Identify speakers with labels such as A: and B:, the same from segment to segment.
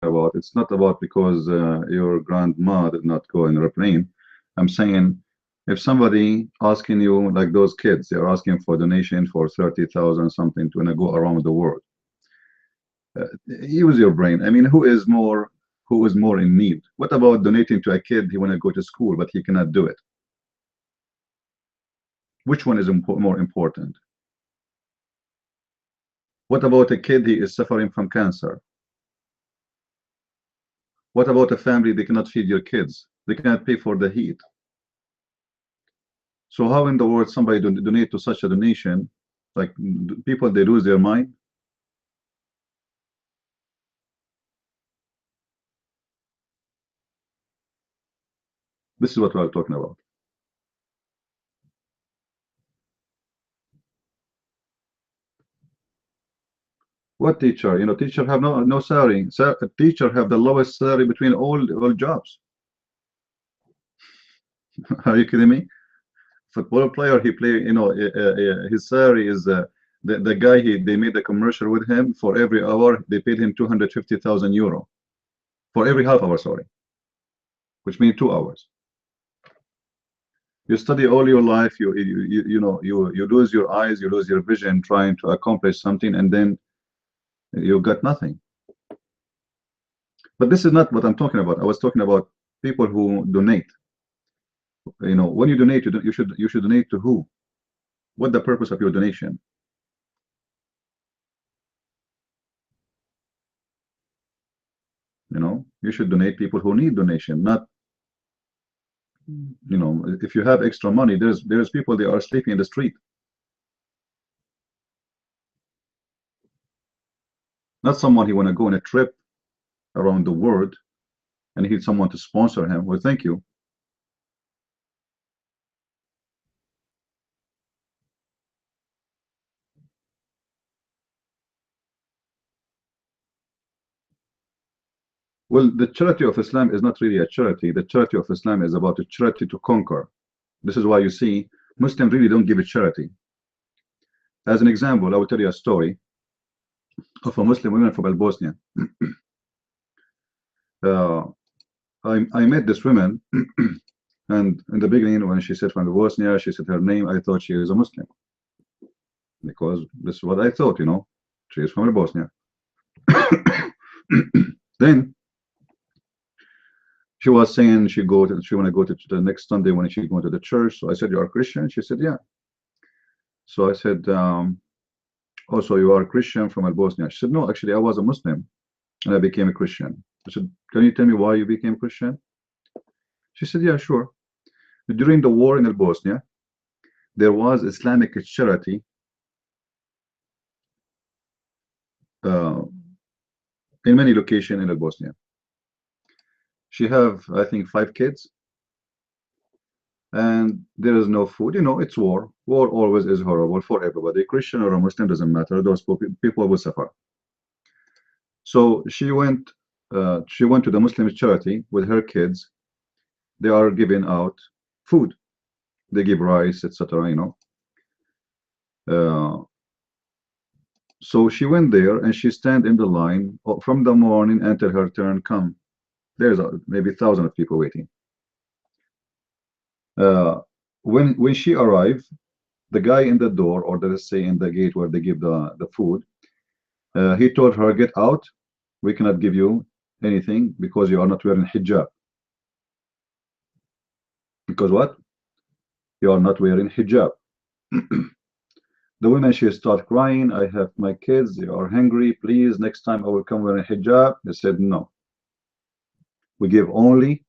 A: about, it's not about because your grandma did not go in airplane. I'm saying if somebody asking you, like those kids, they're asking for donation for 30,000 something to wanna go around the world. Use your brain. I mean, who is more in need? What about donating to a kid he wanna go to school but he cannot do it? Which one is more important? What about a kid he is suffering from cancer? What about a family they cannot feed your kids? They cannot pay for the heat. So how in the world somebody donate to such a donation? Like people, they lose their mind. This is what we're talking about. What teacher? You know, teacher have no salary. So a teacher have the lowest salary between all jobs. Are you kidding me? Football player, he play. You know, his salary is the guy they made a commercial with him. For every hour they paid him 250,000 euro for every half hour. Sorry, which means 2 hours. You study all your life. You lose your eyes. You lose your vision trying to accomplish something, and then you got nothing. But this is not what I'm talking about. I was talking about people who donate. You know, when you donate, you should donate to who? What the purpose of your donation? You know, you should donate people who need donation, not, you know, if you have extra money, there's people, they are sleeping in the street. Not someone who want to go on a trip around the world and he needs someone to sponsor him. Well, thank you. Well, the charity of Islam is not really a charity. The charity of Islam is about a charity to conquer. This is why you see Muslims really don't give a charity. As an example, I will tell you a story of a Muslim woman from Bosnia. I met this woman, and in the beginning, when she said from Bosnia, she said her name, I thought she is a Muslim because this is what I thought, you know, she is from Bosnia. Then she was saying she want to go to the next Sunday when she going to the church. So I said, you are Christian? She said, yeah. So I said, also you are a Christian from Bosnia? She said, no, actually I was a Muslim and I became a Christian. I said, can you tell me why you became Christian? She said, yeah, sure. During the war in Bosnia, there was Islamic charity in many locations in Bosnia. She have, I think, 5 kids, and there is no food. You know, it's war. War always is horrible for everybody. Christian or a Muslim, doesn't matter. Those people will suffer. So she went to the Muslim charity with her kids. They are giving out food. They give rice, etc. You know. So she went there and she stand in the line from the morning until her turn come. There's maybe 1,000 of people waiting. When she arrived, the guy in the door, or let's say in the gate where they give the food, he told her, get out. We cannot give you anything because you are not wearing hijab. Because what? You are not wearing hijab. The woman, she start crying. I have my kids, they are hungry. Please, next time I will come wearing hijab. They said no. We give only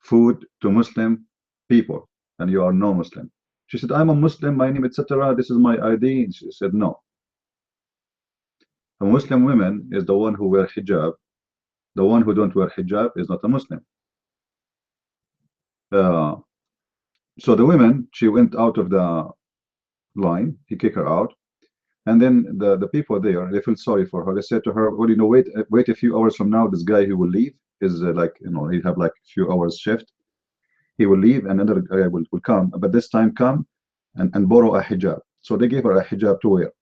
A: food to Muslim people, and you are no Muslim. She said, I'm a Muslim, my name, etc. This is my ID. And she said no. A Muslim woman is the one who wear hijab. The one who don't wear hijab is not a Muslim. So the woman, she went out of the line. He kicked her out, and then the people there, they felt sorry for her. They said to her, well, you know, wait a few hours from now, this guy, he will leave. Is like, you know, he have like a few hours shift. He will leave and another guy will come, but this time come and borrow a hijab. So they gave her a hijab to wear.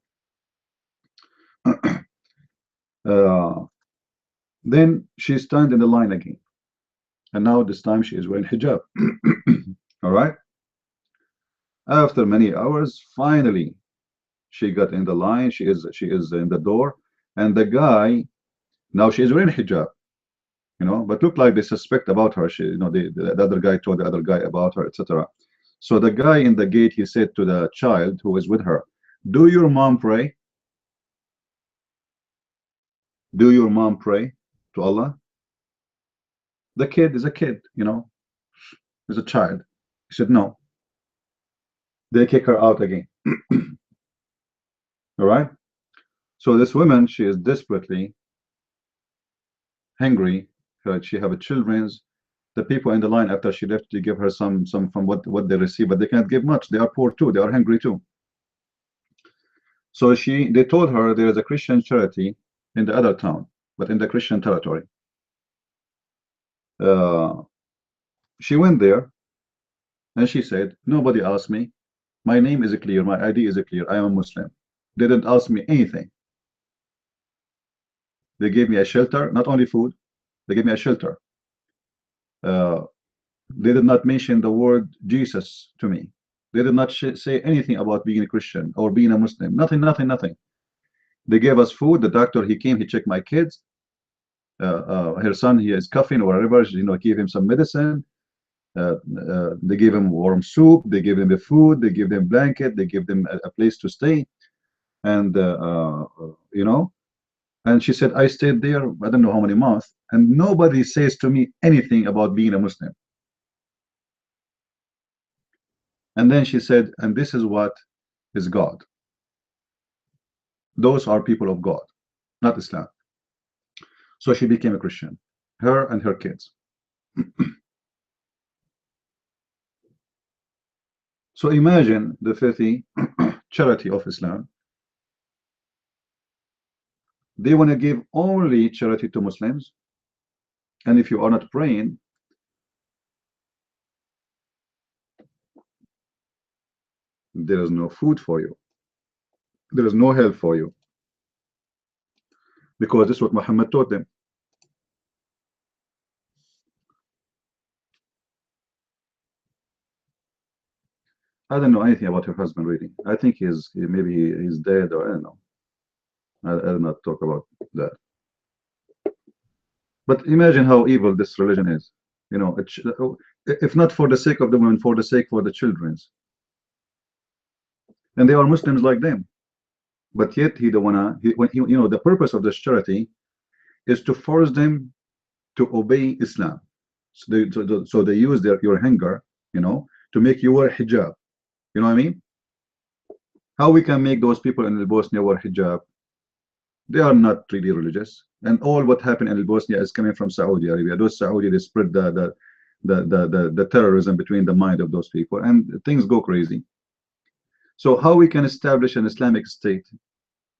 A: Then she stand in the line again, and now this time she is wearing hijab. All right. After many hours, finally she got in the line. She is in the door, and the guy, now she is wearing hijab, but look like they suspect about her. The other guy told the other guy about her, etc. So the guy in the gate, he said to the child who is with her, "Do your mom pray? Do your mom pray to Allah?" The kid is a kid, is a child. He said no. They kick her out again. All right. So this woman, she is desperately hungry. She have a children's. The people in the line after she left, they give her some from what they receive, but they can't give much. They are poor too. They are hungry too. So they told her there is a Christian charity in the other town, but in the Christian territory. Uh, she went there and she said, "Nobody asked me. My name is clear. My ID is clear. I am a Muslim. They didn't ask me anything. They gave me a shelter, not only food. They gave me a shelter. Uh, they did not mention the word Jesus to me. They did not say anything about being a Christian or being a Muslim. Nothing, nothing, nothing. They gave us food. The doctor, he came, he checked my kids. Her son, he is coughing or whatever. Gave him some medicine. They gave him warm soup. They gave him the food. They gave them blanket. They gave them a place to stay. And and she said, I stayed there, I don't know how many months, and nobody says to me anything about being a Muslim. And then she said, and this is what is God. Those are people of God, not Islam. So she became a Christian, her and her kids. So imagine the filthy charity of Islam. They want to give only charity to Muslims, and if you are not praying, there is no food for you, there is no help for you, because this is what Muhammad taught them. I don't know anything about her husband really. I think he's dead, or I don't know. I'll not talk about that. But imagine how evil this religion is. If not for the sake of the women, for the sake for the children's. And they are Muslims like them. But yet he don't wanna. The purpose of this charity is to force them to obey Islam. So they use your hunger, to make you wear hijab. You know what I mean? How we can make those people in Bosnia wear hijab? They are not really religious, and all what happened in Bosnia is coming from Saudi Arabia. Those Saudi, they spread the terrorism between the mind of those people, and things go crazy. So how we can establish an Islamic state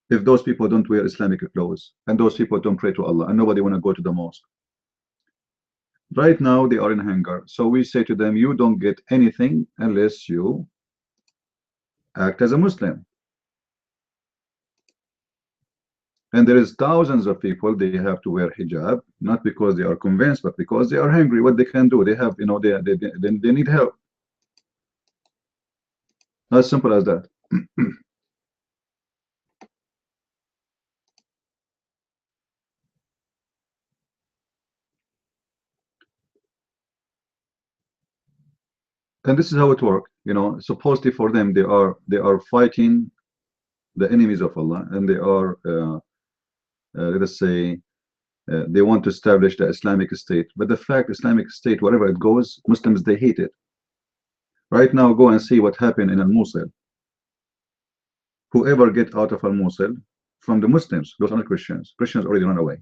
A: if those people don't wear Islamic clothes, and those people don't pray to Allah, and nobody want to go to the mosque? Right now they are in hunger, so we say to them, you don't get anything unless you act as a Muslim. And there is thousands of people, they have to wear hijab, not because they are convinced, but because they are hungry. What they can do, they have, they need help. As simple as that. And this is how it works. Supposedly for them, they are fighting the enemies of Allah, and they are, let us say, they want to establish the Islamic State. But the fact, Islamic State, wherever it goes, Muslims, they hate it. Right now, go and see what happened in Al-Mosul. Whoever get out of Al-Mosul from the Muslims, those are not Christians. Christians already run away.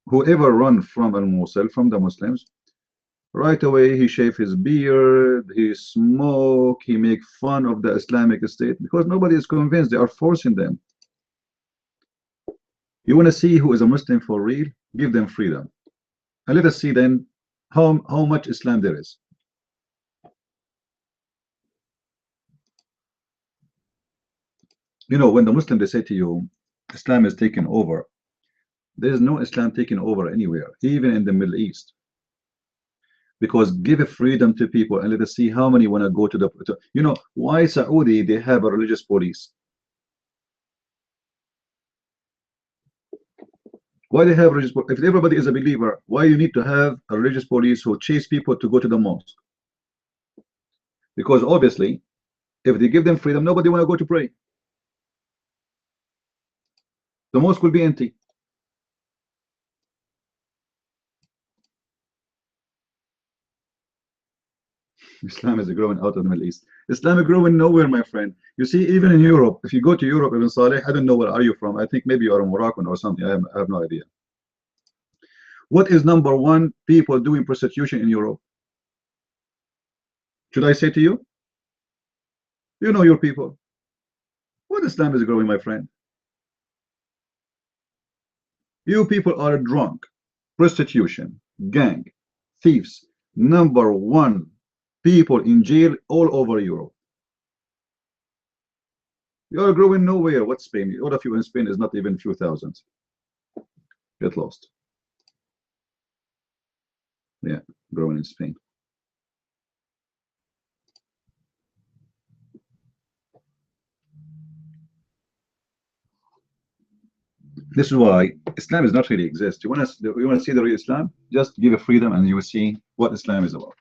A: Whoever run from Al-Mosul, from the Muslims, right away he shave his beard, he smoke, he make fun of the Islamic State, because nobody is convinced. They are forcing them. You want to see who is a Muslim for real? Give them freedom, and let us see then how much Islam there is. When the Muslim they say to you, Islam is taken over, there is no Islam taken over anywhere, even in the Middle East. Because give a freedom to people and let us see how many want to go to the why Saudi they have a religious police. Why they have religious if everybody is a believer, why you need to have a religious police who chase people to go to the mosque? Because obviously if they give them freedom, nobody want to go to pray. The mosque will be empty. Islam is growing out of the Middle East. Islam is growing nowhere, my friend. You see, even in Europe, if you go to Europe, Ibn Saleh, I don't know where are you from. I think maybe you are a Moroccan or something. I have no idea. What is number one people doing prostitution in Europe? Should I say to you? You know your people. What Islam is growing, my friend? You people are drunk, prostitution, gang, thieves. Number one people in jail all over Europe. You are growing nowhere. What Spain? All of you in Spain is not even a few thousands. Get lost. Yeah, growing in Spain. This is why Islam is not really exist. You want to see the real Islam? Just give a freedom and you will see what Islam is about.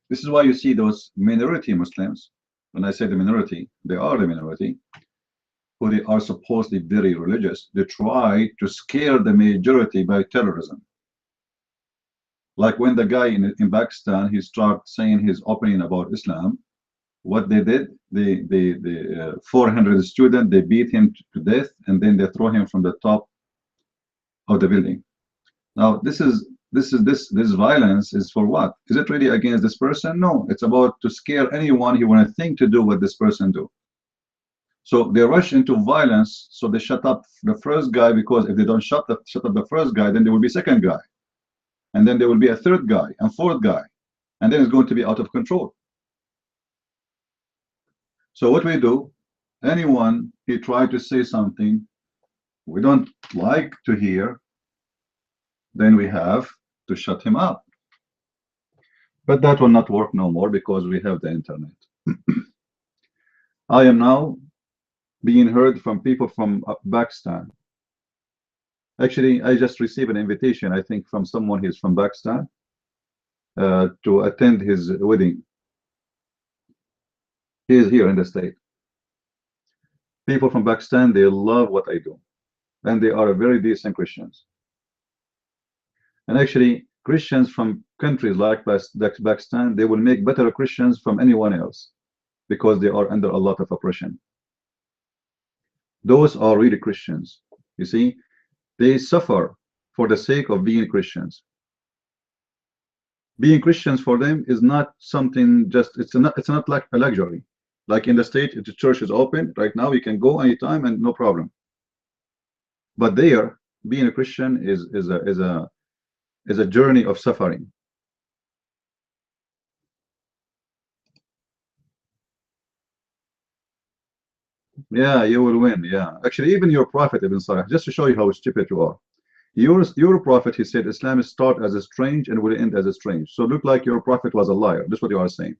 A: This is why you see those minority Muslims. When I say the minority, they are the minority, who they are supposedly very religious. They try to scare the majority by terrorism. Like when the guy in Pakistan, he started saying his opinion about Islam, what they did, the 400 students, they beat him to death, and then they throw him from the top of the building. Now this violence is for what? Is it really against this person? No, it's about to scare anyone who want to think to do what this person do. So they rush into violence, so they shut up the first guy, because if they don't shut up the first guy, then there will be second guy, and then there will be a third guy and fourth guy, and then it's going to be out of control. So what we do, anyone he try to say something we don't like to hear, then we have to shut him up. But that will not work no more because we have the internet. I am now being heard from people from Pakistan. Actually, I just received an invitation, I think, from someone who's from Pakistan to attend his wedding. He is here in the state. People from Pakistan, they love what I do, and they are very decent Christians. And actually, Christians from countries like Pakistan, they will make better Christians from anyone else because they are under a lot of oppression. Those are really Christians. You see, they suffer for the sake of being Christians. Being Christians for them is not something just, it's not like a luxury. Like in the state, if the church is open right now, you can go anytime and no problem. But there, being a Christian is a journey of suffering. Yeah, you will win. Yeah, actually, even your prophet Ibn Salih, just to show you how stupid you are. Your prophet, he said, Islam start as a strange and will end as a strange. So look like your prophet was a liar. That's what you are saying.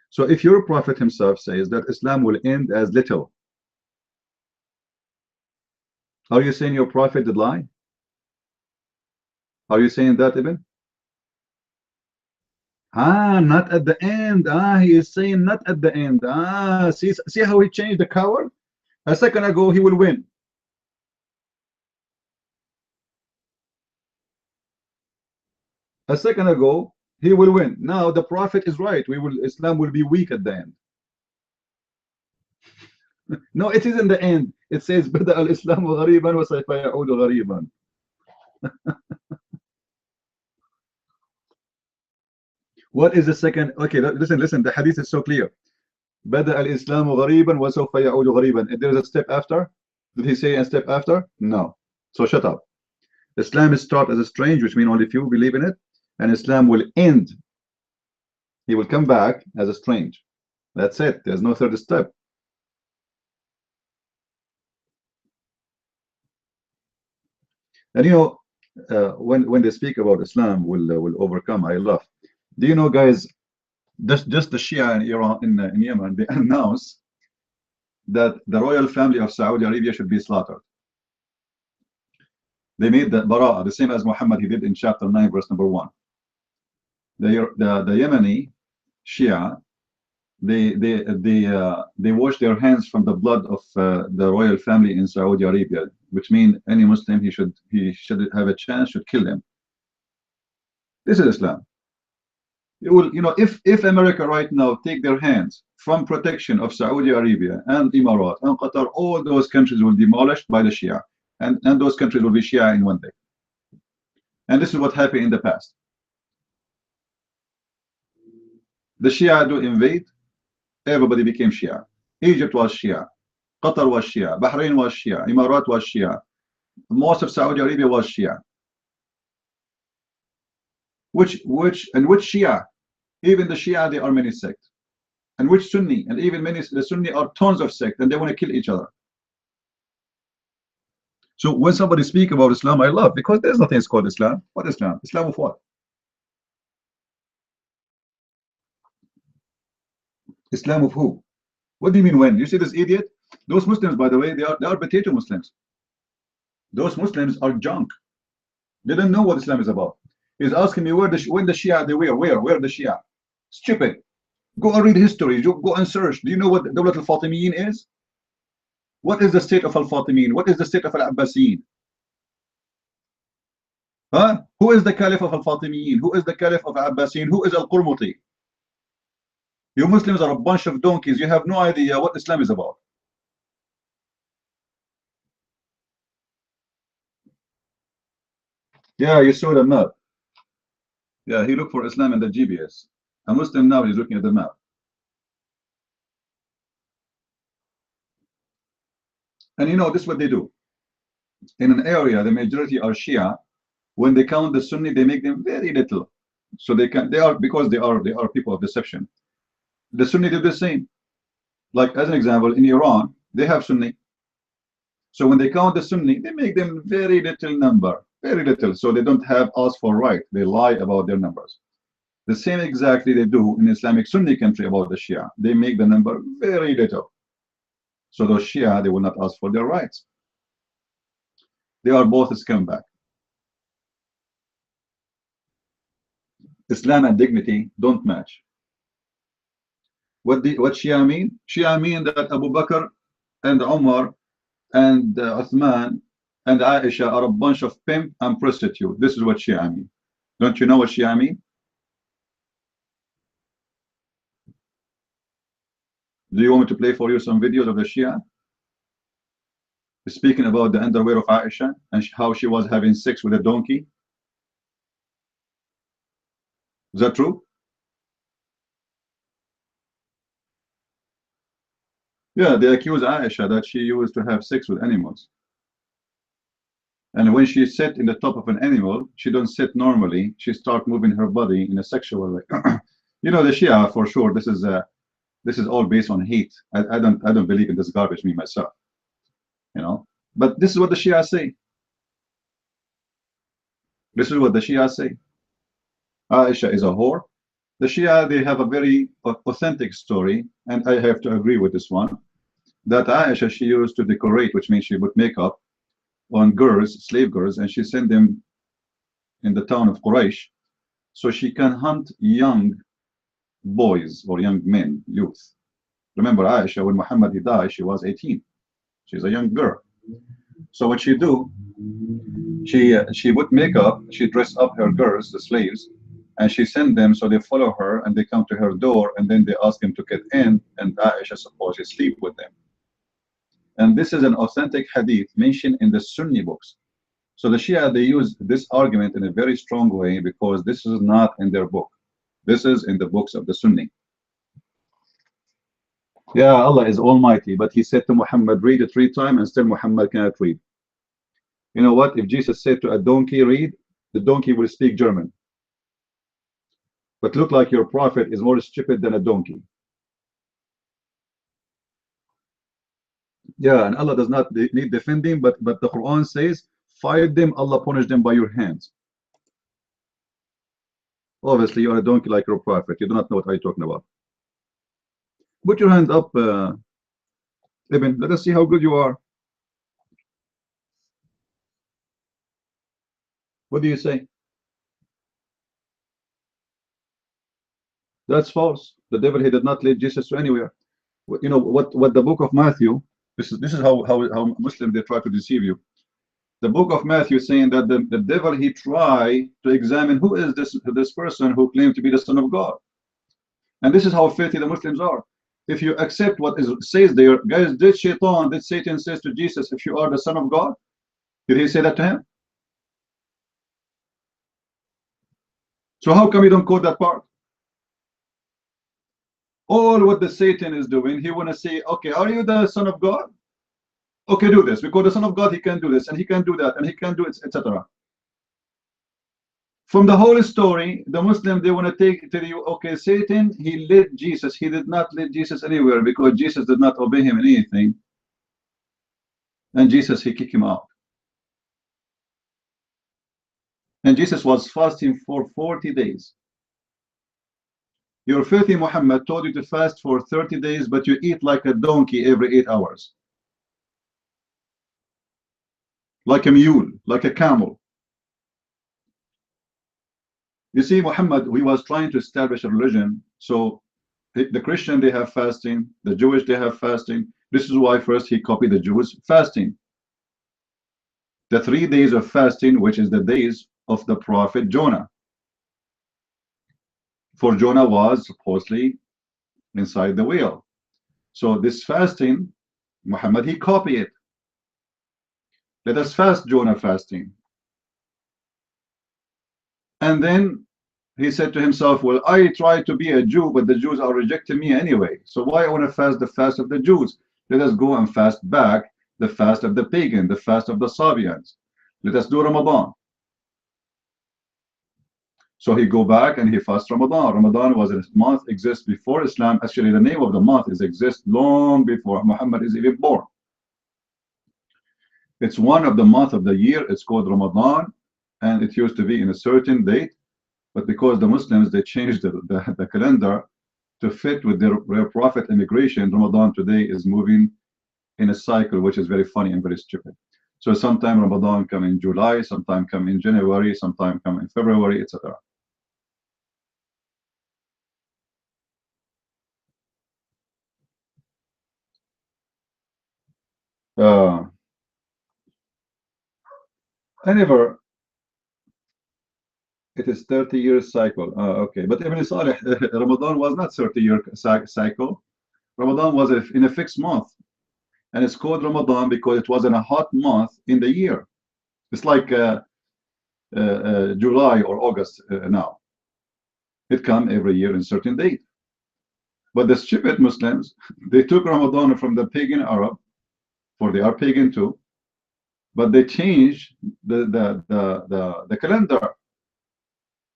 A: So if your prophet himself says that Islam will end as little, are you saying your prophet did lie? Are you saying that, Ibn? Not at the end. He is saying not at the end. See how he changed the coward? A second ago, he will win. A second ago, he will win. Now the prophet is right. Islam will be weak at the end. No, it is in the end. It says بدأ الإسلام غريبا وسوف يعود غريبا. What is the second? Okay, listen. The hadith is so clear. بدأ الإسلام غريبا وسوف يعود غريبا. If there is a step after, did he say a step after? No. So shut up. Islam is start as a strange, which means only few believe in it, and Islam will end. He will come back as a strange. That's it. There's no third step. And when they speak about Islam will overcome, I laugh. Do you know, guys, just the Shia in Iran, in Yemen, they announce that the royal family of Saudi Arabia should be slaughtered. They made the Bara'ah, the same as Muhammad he did in chapter 9, verse number 1. The Yemeni Shia, they wash their hands from the blood of the royal family in Saudi Arabia, which means any Muslim he should have a chance should kill them. This is Islam. It will, if America right now take their hands from protection of Saudi Arabia and Emirates and Qatar, all those countries will be demolished by the Shia, and those countries will be Shia in one day. And this is what happened in the past. The Shia do invade, everybody became Shia. Egypt was Shia, Qatar was Shia, Bahrain was Shia, Emirates was Shia, most of Saudi Arabia was Shia. Which Shia? Even the Shia, they are many sects. And which Sunni? And even the Sunni are tons of sects, and they want to kill each other. So when somebody speak about Islam, I love, because there's nothing called Islam. What Islam? Islam of what? Islam of who? What do you mean when? You see this idiot? Those Muslims, by the way, they are potato Muslims. Those Muslims are junk. They don't know what Islam is about. He's asking me when the Shia they where the Shia? Stupid. Go and read history. Go and search. Do you know what Dawlat al-Fatimiyin is? What is the state of al-Fatimiyin? What is the state of al-Abbasiyin? Huh? Who is the Caliph of al-Fatimiyin? Who is the Caliph of al-Abbasiyin? Who is al-Qurmuti? You Muslims are a bunch of donkeys. You have no idea what Islam is about. Yeah, you saw the map. Yeah, he looked for Islam in the GPS. A Muslim now is looking at the map. And this is what they do. In an area, the majority are Shia. When they count the Sunni, they make them very little. So because they are people of deception. The Sunni do the same. Like as an example, in Iran, they have Sunni. So when they count the Sunni, they make them very little number, very little. So they don't have us for right. They lie about their numbers. The same exactly they do in Islamic Sunni country about the Shia. They make the number very little. So those Shia, they will not ask for their rights. They are both scumbag. Islam and dignity don't match. What Shia mean? Shia mean that Abu Bakr and Umar and Uthman and Aisha are a bunch of pimp and prostitute. This is what Shia mean. Don't you know what Shia mean? Do you want me to play for you some videos of the Shia speaking about the underwear of Aisha and how she was having sex with a donkey? Is that true? Yeah, they accuse Aisha that she used to have sex with animals. And when she sat in the top of an animal, she don't sit normally. She start moving her body in a sexual way. The Shia, for sure, this is all based on hate. I don't believe in this garbage, me myself. But this is what the Shia say. This is what the Shia say. Aisha is a whore. The Shia, they have a very authentic story, and I have to agree with this one, that Aisha, she used to decorate, which means she put makeup on girls, slave girls, and she sent them in the town of Quraysh so she can hunt young boys or young men, youth. Remember Aisha, when Muhammad he died, she was 18. She's a young girl. So what she do, she put makeup, she dressed up her girls, the slaves, and she sent them so they follow her and they come to her door and then they ask him to get in, and Aisha supposedly sleep with them. And this is an authentic hadith mentioned in the Sunni books. So the Shia, they use this argument in a very strong way because this is not in their book. This is in the books of the Sunni. Yeah, Allah is almighty, but he said to Muhammad, read it 3 times, and still Muhammad cannot read. You know what? If Jesus said to a donkey, read, the donkey will speak German. But look like your prophet is more stupid than a donkey. Yeah, and Allah does not need defending, but the Quran says, fight them, Allah punish them by your hands. Obviously, you are a donkey like your prophet. You do not know what I'm talking about. Put your hand up, Ibn. Let us see how good you are. What do you say? That's false. The devil, he did not lead Jesus to anywhere. You know what the book of Matthew, this is how Muslims, they try to deceive you. The book of Matthew saying that the devil, he tried to examine who is this person who claimed to be the Son of God. And this is how filthy the Muslims are. If you accept what says there, guys, did Satan says to Jesus, if you are the Son of God? Did he say that to him? So how come you don't quote that part? All what the Satan is doing, he want to say, okay, are you the Son of God? Okay, do this, because the Son of God, he can do this and he can do that and he can do it, etc. From the whole story, the Muslim, they want to tell you, okay, Satan, he led Jesus. He did not lead Jesus anywhere because Jesus did not obey him in anything. And Jesus, he kicked him out. And Jesus was fasting for 40 days. Your filthy Muhammad told you to fast for 30 days, but you eat like a donkey every 8 hours. Like a mule, like a camel. You see, Muhammad, he was trying to establish a religion. So the Christian, they have fasting. The Jewish, they have fasting. This is why first he copied the Jews fasting. The 3 days of fasting, which is the days of the prophet Jonah. For Jonah was supposedly inside the whale. So this fasting, Muhammad, he copied it. Let us fast Jonah fasting. And then he said to himself, well, I try to be a Jew, but the Jews are rejecting me anyway. So why I want to fast the fast of the Jews? Let us go and fast back the fast of the pagan, the fast of the Sabians. Let us do Ramadan. So he go back and he fast Ramadan. Ramadan was a month, exists before Islam. Actually, the name of the month is exists long before Muhammad is even born. It's one of the month of the year. It's called Ramadan, and it used to be in a certain date. But because the Muslims, they changed the calendar to fit with their prophet immigration, Ramadan today is moving in a cycle which is very funny and very stupid. So sometime Ramadan come in July, sometime come in January, sometime come in February, etc. I never. It is 30 years cycle. Okay, but Ibn Salih, Ramadan was not 30-year cycle. Ramadan was in a fixed month, and it's called Ramadan because it was in a hot month in the year. It's like July or August now. It come every year in certain date. But the stupid Muslims, they took Ramadan from the pagan Arab, for they are pagan too, but they changed the calendar.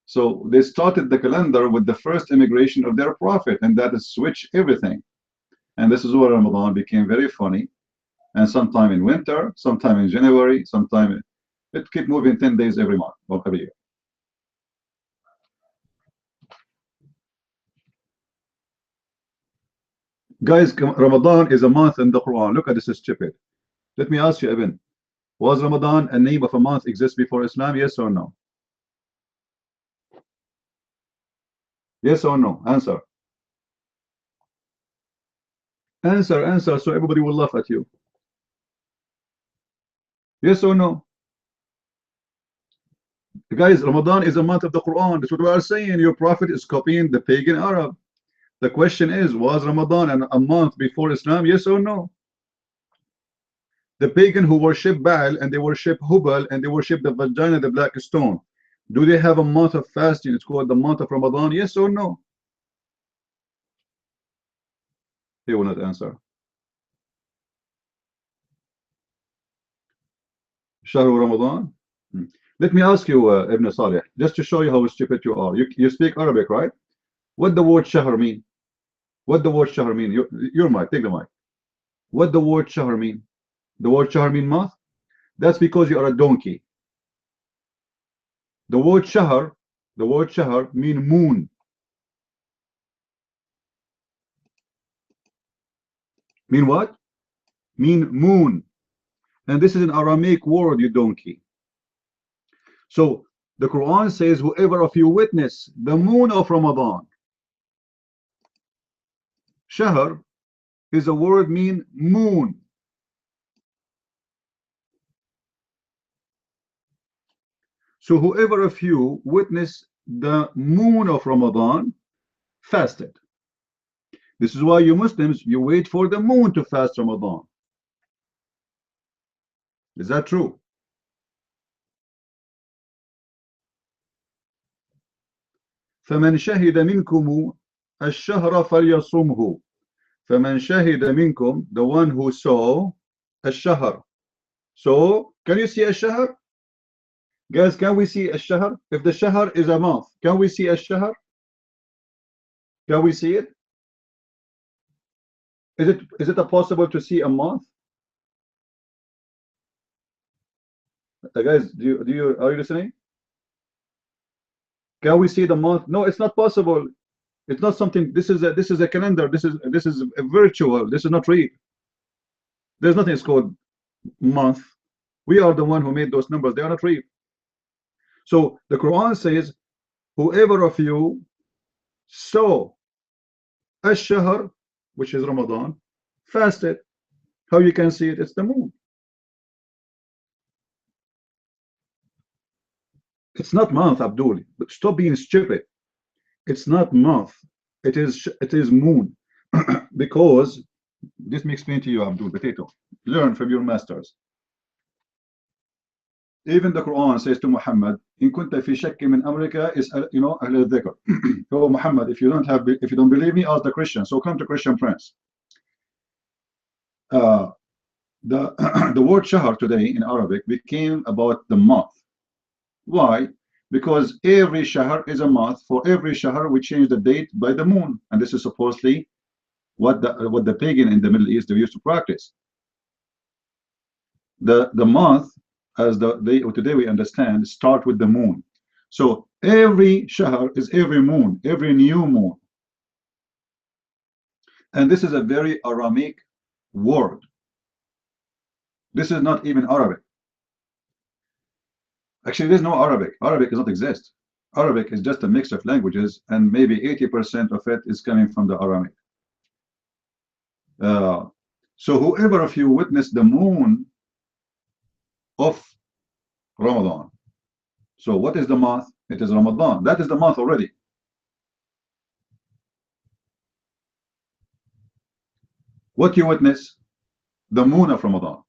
A: So they started the calendar with the first immigration of their prophet, and that is switched everything. And this is where Ramadan became very funny. And sometime in winter, sometime in January, sometime it keep moving 10 days every month or every year. Guys, Ramadan is a month in the Quran. Look at this, is stupid. Let me ask you, Ibn, was Ramadan a name of a month exist before Islam? Yes or no? Yes or no? Answer. Answer, so everybody will laugh at you. Yes or no? Guys, Ramadan is a month of the Quran. That's what we are saying. Your prophet is copying the pagan Arab. The question is, was Ramadan a month before Islam? Yes or no? The pagan who worship Baal and they worship Hubal and they worship the vagina, the black stone, do they have a month of fasting? It's called the month of Ramadan. Yes or no? He will not answer. Shahru Ramadan. Let me ask you, Ibn Salih, just to show you how stupid you are. You speak Arabic, right? What the word shahr mean? What the word shahr mean? Your mic, take the mic. What the word shahr mean? The word shahr mean month? That's because you are a donkey. The word shahar mean moon. Mean what? Mean moon. And this is an Aramaic word, you donkey. So the Quran says, whoever of you witness the moon of Ramadan. Shahr is a word mean moon. So whoever of you witness the moon of Ramadan fasted. This is why you Muslims, you wait for the moon to fast Ramadan. Is that true? فمن شهد منكم الشهر فليصمه. فمن شهد منكم, the one who saw الشهر. So can you see الشهر? Guys, can we see الشهر? If the shahr is a month, can we see الشهر? Can we see it? Is it possible to see a month? Guys, are you listening? Can we see the month? No, it's not possible. It's not something. This is a calendar. This is a virtual. This is not real. There's nothing called month. We are the one who made those numbers. They are not real. So the Quran says, whoever of you saw ash-shahr, which is Ramadan, fasted. How you can see it? It's the moon. It's not month, Abdul. But stop being stupid. It's not month. It is moon. Because this may explain to you, Abdul Potato. Learn from your masters. Even the Quran says to Muhammad, "In kunta fi shakki min amrika is ahl al-dhikr." Oh Muhammad, if you don't believe me, ask the Christian. So come to Christian Prince. The the word shahr today in Arabic became about the month. Why? Because every shahr is a month. For every shahr, we change the date by the moon, and this is supposedly what the pagan in the Middle East they used to practice. The month, as today we understand, start with the moon. So every shahr is every moon, every new moon. And this is a very Aramaic word. This is not even Arabic. Actually, there's no Arabic. Arabic does not exist. Arabic is just a mix of languages, and maybe 80% of it is coming from the Aramaic. So whoever of you witnessed the moon of Ramadan. So what is the month? It is Ramadan. That is the month already. What you witness? The moon of Ramadan.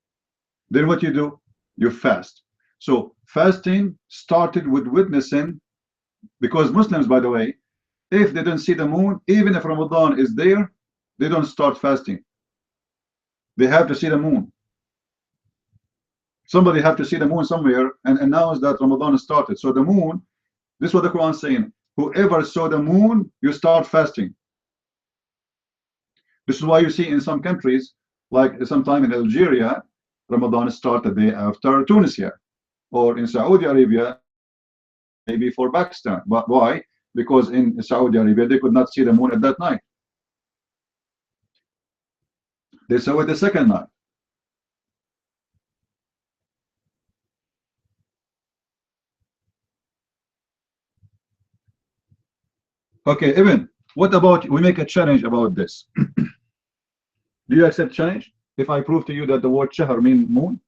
A: Then what you do? You fast. So fasting started with witnessing, because Muslims, by the way, if they don't see the moon, even if Ramadan is there, they don't start fasting. They have to see the moon. Somebody have to see the moon somewhere and announce that Ramadan started. So the moon, this is what the Quran is saying. Whoever saw the moon, you start fasting. This is why you see in some countries, like sometime in Algeria, Ramadan starts the day after Tunisia, or in Saudi Arabia, maybe for Pakistan. But why? Because in Saudi Arabia, they could not see the moon at that night. They saw it the second night. Okay, Evan, what about we make a challenge about this? Do you accept challenge? If I prove to you that the word shahr means moon,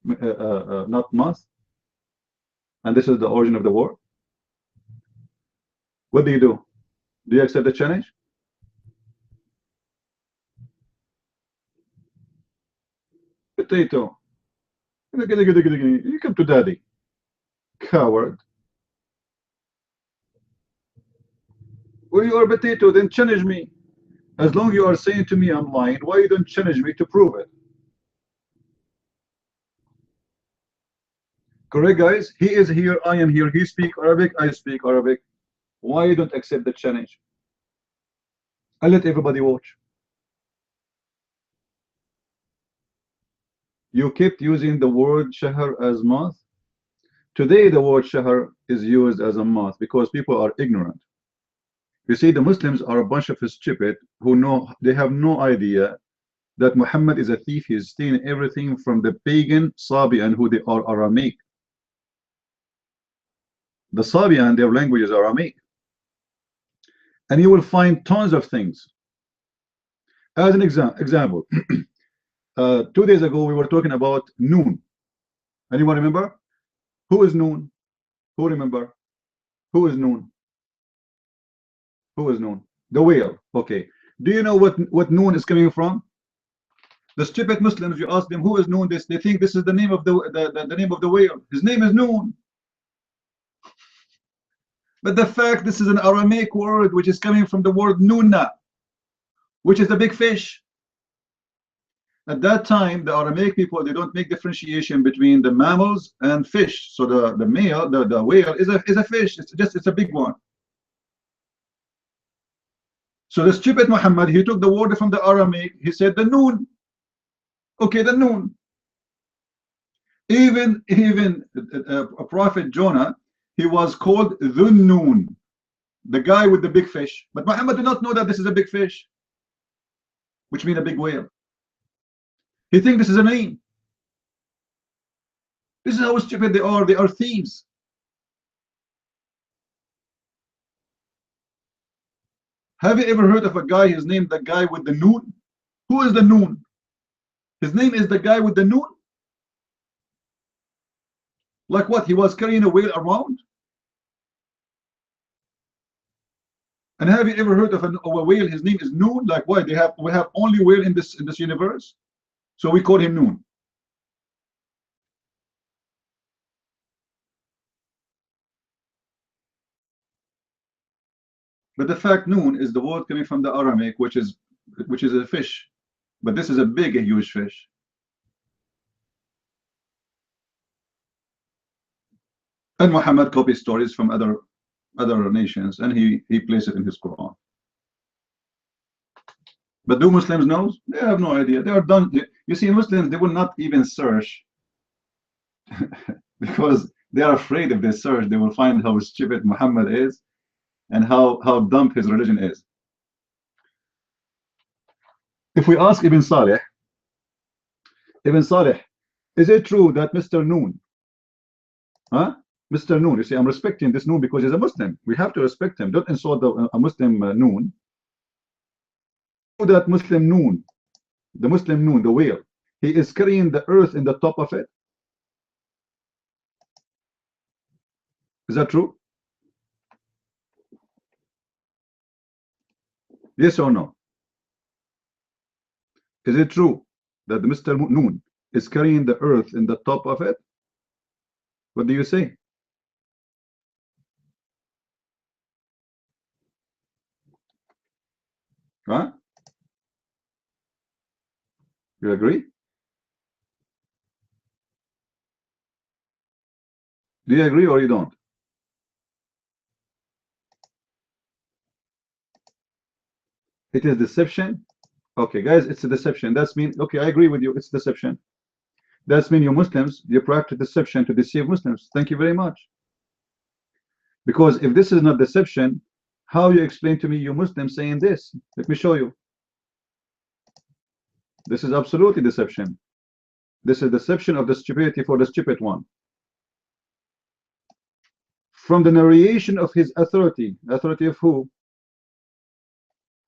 A: not month, and this is the origin of the word, what do you do? Do you accept the challenge? Potato. You come to daddy. Coward. Well, you are a potato, then challenge me. As long you are saying to me I'm lying, why you don't challenge me to prove it? Correct, guys? He is here, I am here. He speak Arabic, I speak Arabic. Why you don't accept the challenge? I let everybody watch. You kept using the word shahr as moth. Today the word shahr is used as a moth because people are ignorant. You see, the Muslims are a bunch of stupid who know they have no idea that Muhammad is a thief. He's stealing everything from the pagan Sabian who they are Aramaic. The Sabian, their language is Aramaic. And you will find tons of things. As an example, 2 days ago we were talking about noon. Anyone remember? Who is noon? Who remember? Who is noon? Who is noon? The whale. Okay. Do you know what noon is coming from? The stupid Muslims, you ask them who is noon, they think this is the name of the name of the whale. His name is Noon. But the fact this is an Aramaic word which is coming from the word Nuna, which is the big fish. At that time, the Aramaic people, they don't make differentiation between the mammals and fish. So the male, the whale is a fish. It's a big one. So the stupid Muhammad, he took the word from the Aramaic, he said the noon. Okay, the noon. Even Prophet Jonah, he was called the noon, the guy with the big fish. But Muhammad did not know that this is a big fish, which means a big whale. He thinks this is a name. This is how stupid they are. They are thieves. Have you ever heard of a guy, his name, the guy with the noon? Who is the noon? His name is the guy with the noon? Like what? He was carrying a whale around? And have you ever heard of a whale? His name is Noon. Like why? We have only whale in this universe, so we call him Noon. But the fact Noon is the word coming from the Aramaic, which is a fish, but this is a huge fish. And Muhammad copies stories from other nations, and he places it in his Quran. But do Muslims know? They have no idea. They are done. You see, Muslims, they will not even search because they are afraid if they search, they will find how stupid Muhammad is and how dumb his religion is. If we ask Ibn Salih, is it true that Mr. Noon, huh? Mr. Noon, you see, I'm respecting this Noon because he's a Muslim. We have to respect him. Don't insult a Muslim Noon. That Muslim Noon, the Muslim Noon, the whale, he is carrying the earth in the top of it. Is that true? Yes or no? Is it true that the Mr. Noon is carrying the earth in the top of it? What do you say? Huh? You agree? Do you agree or you don't? It is deception. Okay, guys, it's a deception. That's mean, okay, I agree with you. It's deception. That's mean you Muslims, you practice deception to deceive Muslims. Thank you very much. Because if this is not deception, how you explain to me you Muslims saying this? Let me show you. This is absolutely deception. This is deception of the stupidity for the stupid one. From the narration of his authority of who?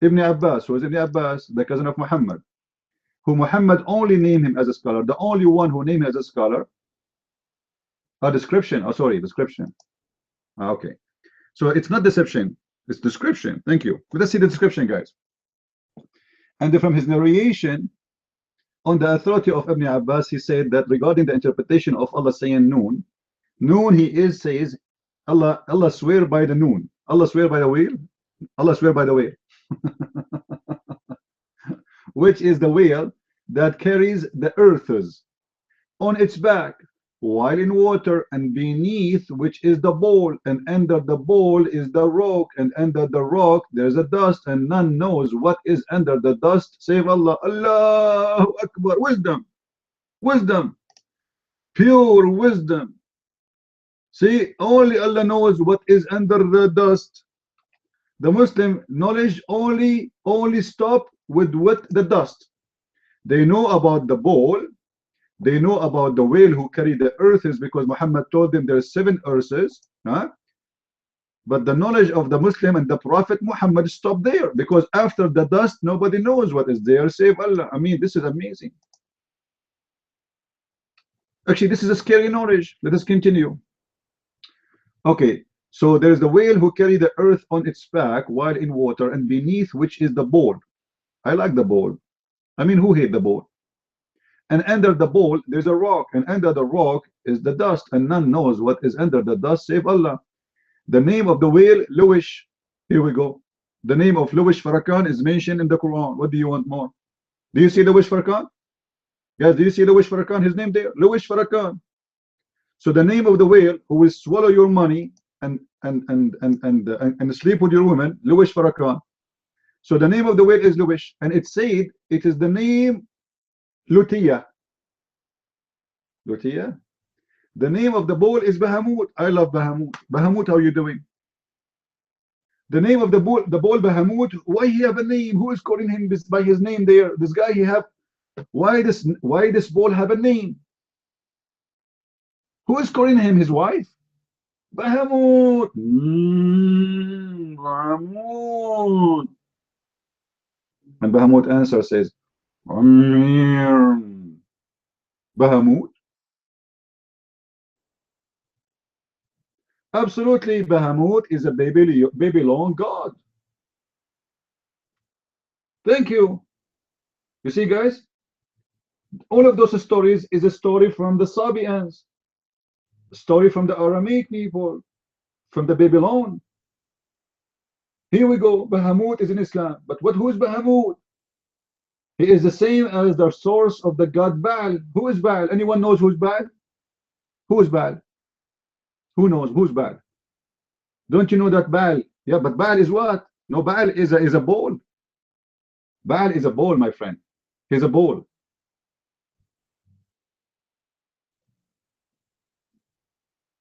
A: Ibn Abbas. Who is Ibn Abbas? The cousin of Muhammad, who Muhammad only named him as a scholar. The only one who named him as a scholar. A description. Oh, sorry, description. Okay. So it's not deception, it's description. Thank you. Let's see the description, guys. And from his narration, on the authority of Ibn Abbas, he said that regarding the interpretation of Allah saying Noon, Noon, he says, Allah swear by the Noon. Allah swear by the whale. Allah swear by the whale. Which is the whale that carries the earths on its back while in water, and beneath which is the bowl, and under the bowl is the rock, and under the rock there's a dust, and none knows what is under the dust save Allah. Allahu Akbar. Wisdom. Wisdom, pure wisdom. See, only Allah knows what is under the dust. The Muslim knowledge only stop with what the dust. They know about the bowl. They know about the whale who carry the earths, because Muhammad told them there's 7 earths. Huh? But the knowledge of the Muslim and the Prophet Muhammad stopped there, because after the dust, nobody knows what is there save Allah. I mean, this is amazing. Actually, this is a scary knowledge. Let us continue. Okay, so there is the whale who carry the earth on its back while in water, and beneath which is the bowl. I like the bowl. I mean, who hate the bowl? And under the bowl there's a rock, and under the rock is the dust, and none knows what is under the dust save Allah. The name of the whale, Luwish. Here we go. The name of Luwish Farrakhan is mentioned in the Quran. What do you want more? Do you see Luwish Farrakhan? Yes, do you see Luwish Farrakhan? His name there, Luwish Farrakhan. So the name of the whale who will swallow your money and sleep with your woman, Luwish Farrakhan. So the name of the whale is Luwish, and it said it is the name Lutia. Lutia. The name of the bowl is Bahamut. I love Bahamut. Bahamut, how are you doing? The name of the bowl Bahamut. Why he have a name? Who is calling him this by his name there? This guy he have. Why this bowl have a name? Who is calling him? His wife? Bahamut. Bahamut. And Bahamut answer says, Bahamut. Absolutely, Bahamut is a Babylon god. Thank you. You see, guys, all of those stories is a story from the Sabians, a story from the Aramaic people, from the Babylon. Here we go. Bahamut is in Islam, but who is Bahamut? He is the same as the source of the god Baal. Who is Baal? Anyone knows who's Baal? Who is Baal? Who knows who's Baal? Don't you know that Baal? Yeah, but Baal is what? No, Baal is a bowl. Baal is a bowl, my friend. He's a bowl.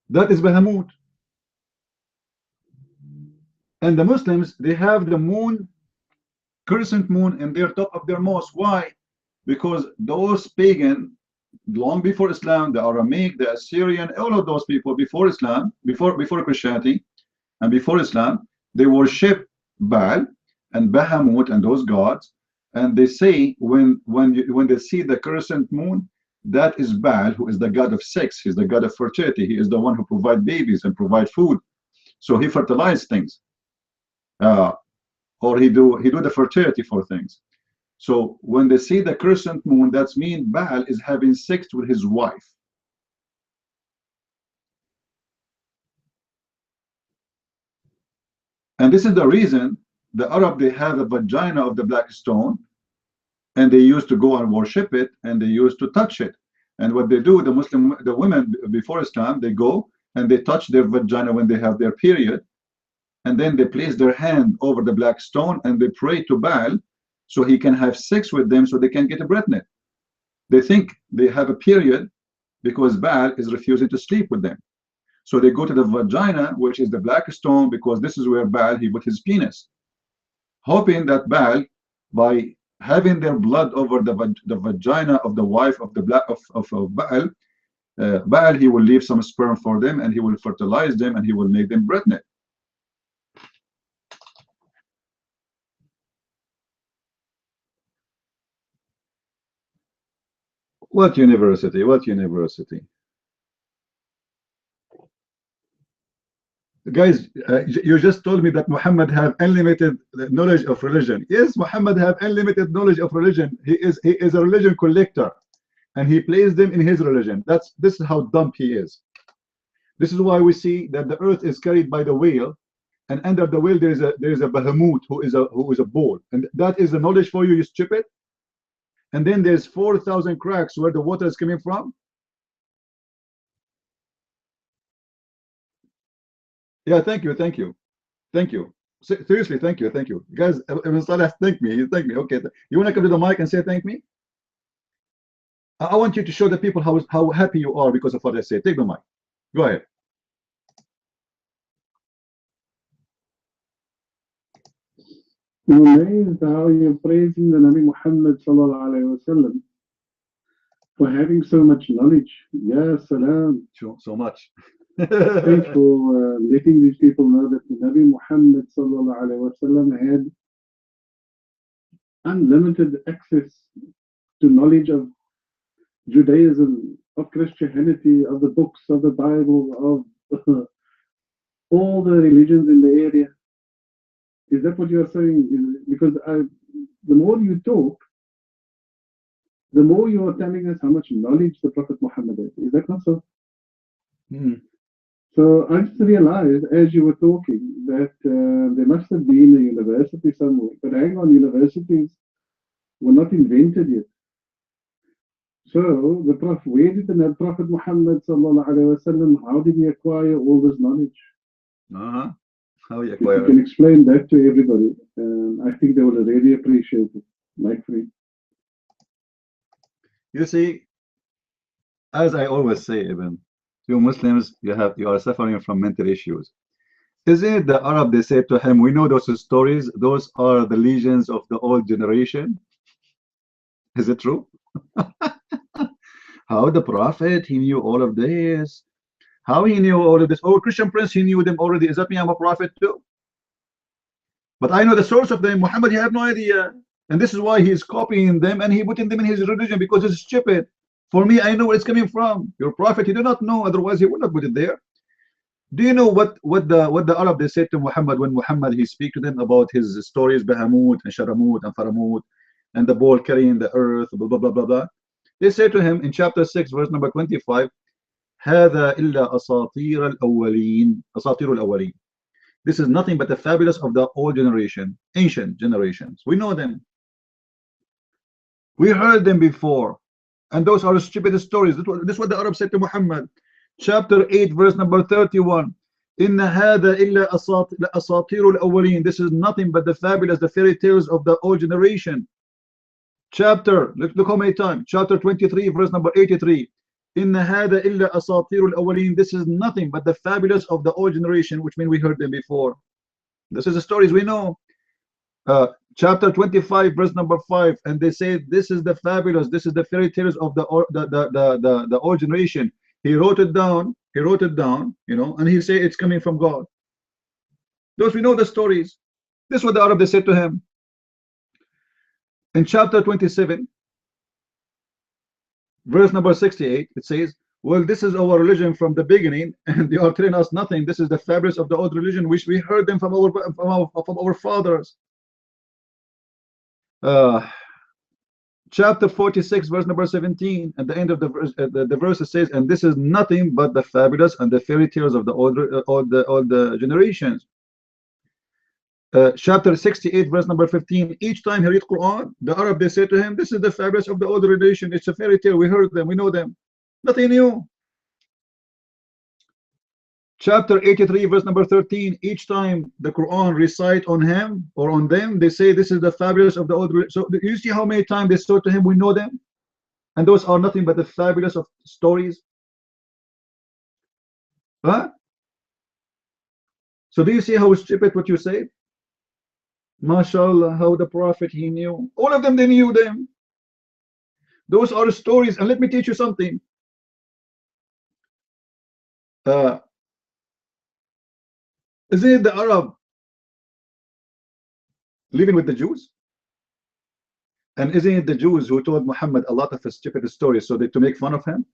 A: That is Bahamut. And the Muslims, they have the moon, crescent moon, in their top of their mosque. Why? Because those pagan, long before Islam, the Aramaic, the Assyrian, all of those people before Islam, before Christianity and before Islam, they worship Baal and Bahamut and those gods. And they say when they see the crescent moon, that is Baal, who is the god of sex. He's the god of fertility. He is the one who provides babies and provide food. So he fertilizes things, or he do the fertility for things. So when they see the crescent moon, that's mean Baal is having sex with his wife. And this is the reason the Arab, they have a vagina of the black stone, and they used to go and worship it, and they used to touch it. And what they do, the women before Islam, they go and they touch their vagina when they have their period, and then they place their hand over the black stone and they pray to Baal so he can have sex with them so they can get pregnant. They think they have a period because Baal is refusing to sleep with them. So they go to the vagina, which is the black stone, because this is where Baal, he put his penis, hoping that Baal, by having their blood over the vagina of the wife of the black of Baal, Baal, he will leave some sperm for them, and he will fertilize them, and he will make them pregnant. What university? What university? Guys, you just told me that Muhammad have unlimited knowledge of religion. Yes, Muhammad have unlimited knowledge of religion. He is a religion collector, and he plays them in his religion. This is how dumb he is. This is why we see that the earth is carried by the whale, and under the whale there is a Bahamut who is a bull, and that is the knowledge for you, you stupid. And then there's 4,000 cracks where the water is coming from. Yeah, thank you. Seriously, thank you. Guys, Ibn Salah thank me. Okay, you want to come to the mic and say thank me? I want you to show the people how happy you are because of what I say. Take the mic. Go ahead.
B: I'm amazed how you're praising the Nabi Muhammad sallallahu alaihi wasallam for having so much knowledge. Ya salam.
A: So much.
B: Thanks for letting these people know that the Nabi Muhammad sallallahu alaihi wasallam had unlimited access to knowledge of Judaism, of Christianity, of the books of the Bible, of all the religions in the area. Is that what you are saying? Because the more you talk, the more you are telling us how much knowledge the Prophet Muhammad has. Is that not so?
A: Mm.
B: So I just realized as you were talking that there must have been a university somewhere. But hang on, universities were not invented yet. So the Prophet, where did the Prophet Muhammad sallallahu alaihi wasallam, how did he acquire all this knowledge?
A: How you
B: If
A: acquire
B: you can explain that to everybody, I think they will really appreciate it. Like free.
A: You see, as I always say, Ibn, you Muslims, you are suffering from mental issues. Is it the Arab, they said to him, we know those stories, those are the legions of the old generation? Is it true? How the Prophet, he knew all of this? How he knew all of this? Oh, Christian Prince, he knew them already. Does that mean I'm a prophet too? But I know the source of them. Muhammad, he have no idea. And this is why he is copying them and he putting them in his religion because it's stupid. For me, I know where it's coming from. Your prophet, he do not know, otherwise he would not put it there. Do you know what the Arab they said to Muhammad when Muhammad he speak to them about his stories, Bahamut and Sharamut and Faramut and the ball carrying the earth, blah blah blah blah blah. They say to him in chapter 6, verse number 25, هذا إلا أساطير الأولين أساطير الأولين. This is nothing but the fabulous of the old generation, ancient generations. We know them. We heard them before. And those are stupid stories. This is what the Arab said to Muhammad. Chapter 8, verse number 31. إن هذا إلا أساطير الأولين. This is nothing but the fabulous, the fairy tales of the old generation. Chapter, look how many times. Chapter 23, verse number 83. إن هذا إلا أساطير الأولين. This is nothing but the fabulous of the old generation, which means we heard them before. This is the stories we know. Chapter 25, verse number 5, and they say this is the fabulous, this is the fairy tales of the old generation. He wrote it down, you know, and he say it's coming from God. Those we know the stories. This is what the Arab they said to him. In chapter 27, verse number 68, it says, well, this is our religion from the beginning, and they are telling us nothing. This is the fabulous of the old religion, which we heard them from our fathers. Chapter 46, verse number 17, at the end of the verse, the verse says, and this is nothing but the fabulous and the fairy tales of the older generations. Chapter 68, verse number 15, each time he read Quran, the Arab they say to him, this is the fabulous of the older generation. It's a fairy tale. We heard them, we know them. Nothing new. Chapter 83, verse number 13, each time the Quran recite on him or on them, they say this is the fabulous of the old. So you see how many times they say to him, we know them, and those are nothing but the fabulous of stories. Huh? So do you see how stupid what you say? MashaAllah, how the Prophet he knew all of them, they knew them. Those are stories. And let me teach you something. Isn't it the Arab living with the Jews? And isn't it the Jews who told Muhammad a lot of stupid stories so that to make fun of him?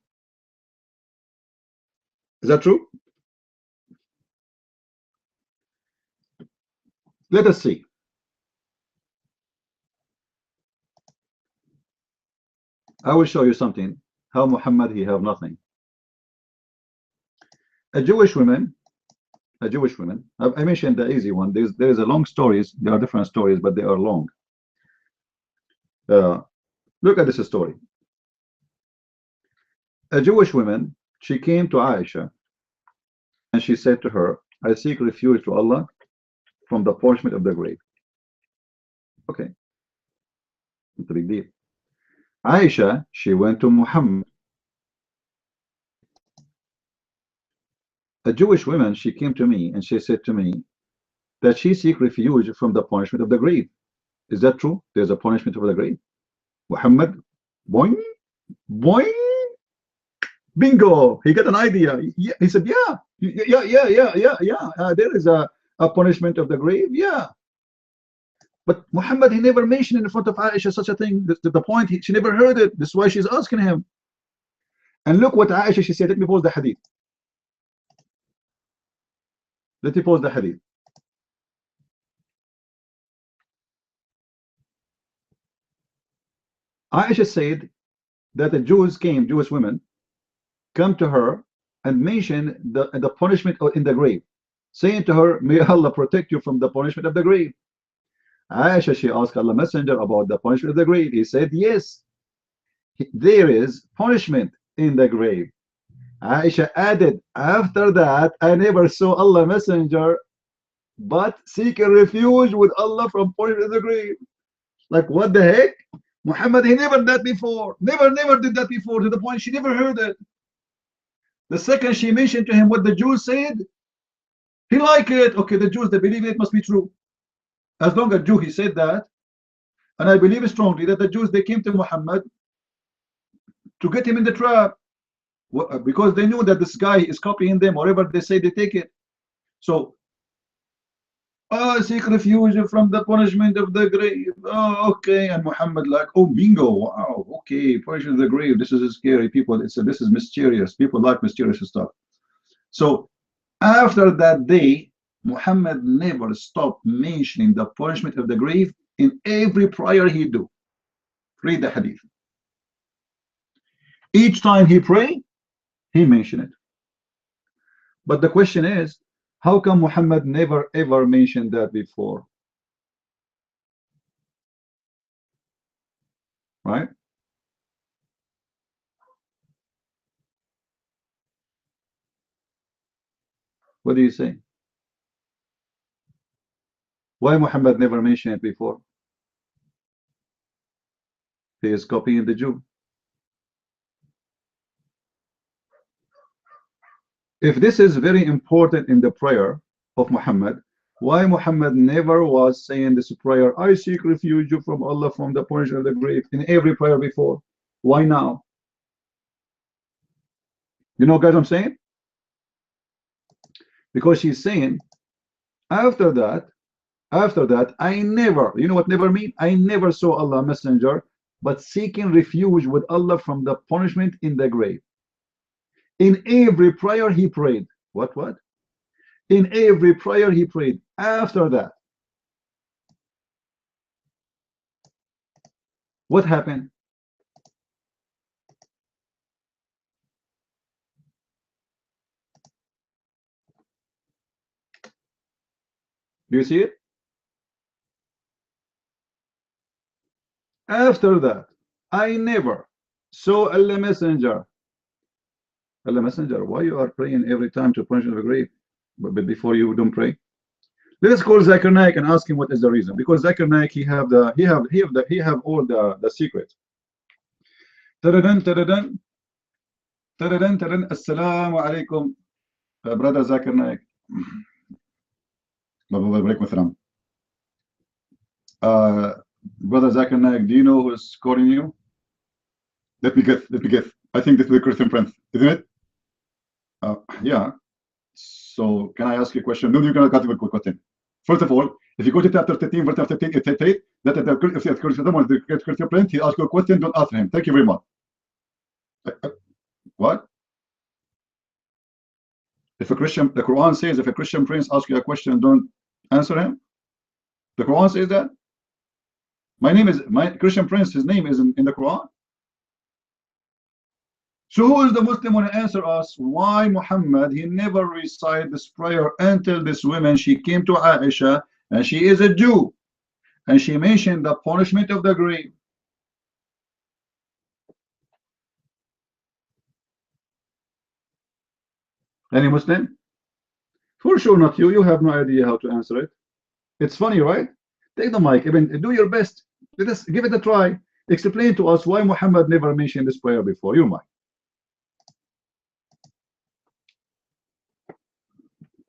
A: Is that true? Let us see. I will show you something. How Muhammad he have nothing. A Jewish woman. I mentioned the easy one. There is a long stories. There are different stories, but they are long. Look at this story. A Jewish woman, she came to Aisha and she said to her, I seek refuge to Allah from the punishment of the grave. Okay, it's a big deal. Aisha, she went to Muhammad. A Jewish woman, she came to me and she said to me that she seek refuge from the punishment of the grave. Is that true? There's a punishment of the grave. Muhammad, boing, boing, bingo. He got an idea. Yeah, he said, yeah, yeah. There is a punishment of the grave. Yeah. But Muhammad, he never mentioned in front of Aisha such a thing. The point, she never heard it. That's why she's asking him. And look what Aisha, she said. Let me pause the hadith. Let me pause the hadith. Aisha said that the Jewish women, come to her and mention the punishment in the grave, saying to her, may Allah protect you from the punishment of the grave. Aisha, she asked Allah Messenger about the punishment of the grave. He said, yes, there is punishment in the grave. Aisha added, after that, I never saw Allah Messenger but seek a refuge with Allah from punishment of the grave. Like, what the heck? Muhammad, he never did that before. Never did that before, to the point she never heard it. The second she mentioned to him what the Jews said, he liked it. Okay, the Jews, they believe it must be true. As long as Jew, he said that. And I believe strongly that the Jews, they came to Muhammad to get him in the trap, because they knew that this guy is copying them. Whatever they say, they take it. So, seek refuge from the punishment of the grave. Oh, okay. And Muhammad like, oh, bingo. Wow. Okay, punishment of the grave. This is scary. People, this is mysterious. People like mysterious stuff. So after that day, Muhammad never stopped mentioning the punishment of the grave in every prayer he do. Read the hadith. Each time he pray, he mentioned it. But the question is, how come Muhammad never ever mentioned that before? Right? What do you say? Why Muhammad never mentioned it before? He is copying the Jew. If this is very important in the prayer of Muhammad, why Muhammad never was saying this prayer, I seek refuge from Allah from the punishment of the grave, in every prayer before? Why now? You know, guys, I'm saying? Because she's saying, after that, I never, you know what never mean? I never saw Allah Messenger but seeking refuge with Allah from the punishment in the grave. In every prayer he prayed. What? In every prayer he prayed. After that, what happened? Do you see it? After that, I never saw Allah Messenger. Allah Messenger, why you are praying every time to punishment of the grave, but before you don't pray? Let us call Zakir Naik and ask him what is the reason. Because Zakir Naik, he have all the secret. Taradan. Assalamu alaikum, brother Zakir Naik. Brother Zakir Naik, do you know who's calling you? Let me guess. I think this is the Christian Prince, isn't it? Yeah. So can I ask you a question? No, you're going to cut a quick question. First of all, if you go to chapter 13, verse 13, it says that if someone is the Christian Prince, he asks you a question, don't answer him. Thank you very much. What? If the Quran says if a Christian prince asks you a question, don't answer him. The Quran says that. My Christian prince, his name is in the Quran. So who is the Muslim when he answer us why Muhammad he never recited this prayer until this woman she came to Aisha and she is a Jew and she mentioned the punishment of the grave. Any Muslim? For sure not you. You have no idea how to answer it. It's funny, right? Take the mic, even do your best. Let us give it a try. Explain to us why Muhammad never mentioned this prayer before. You might.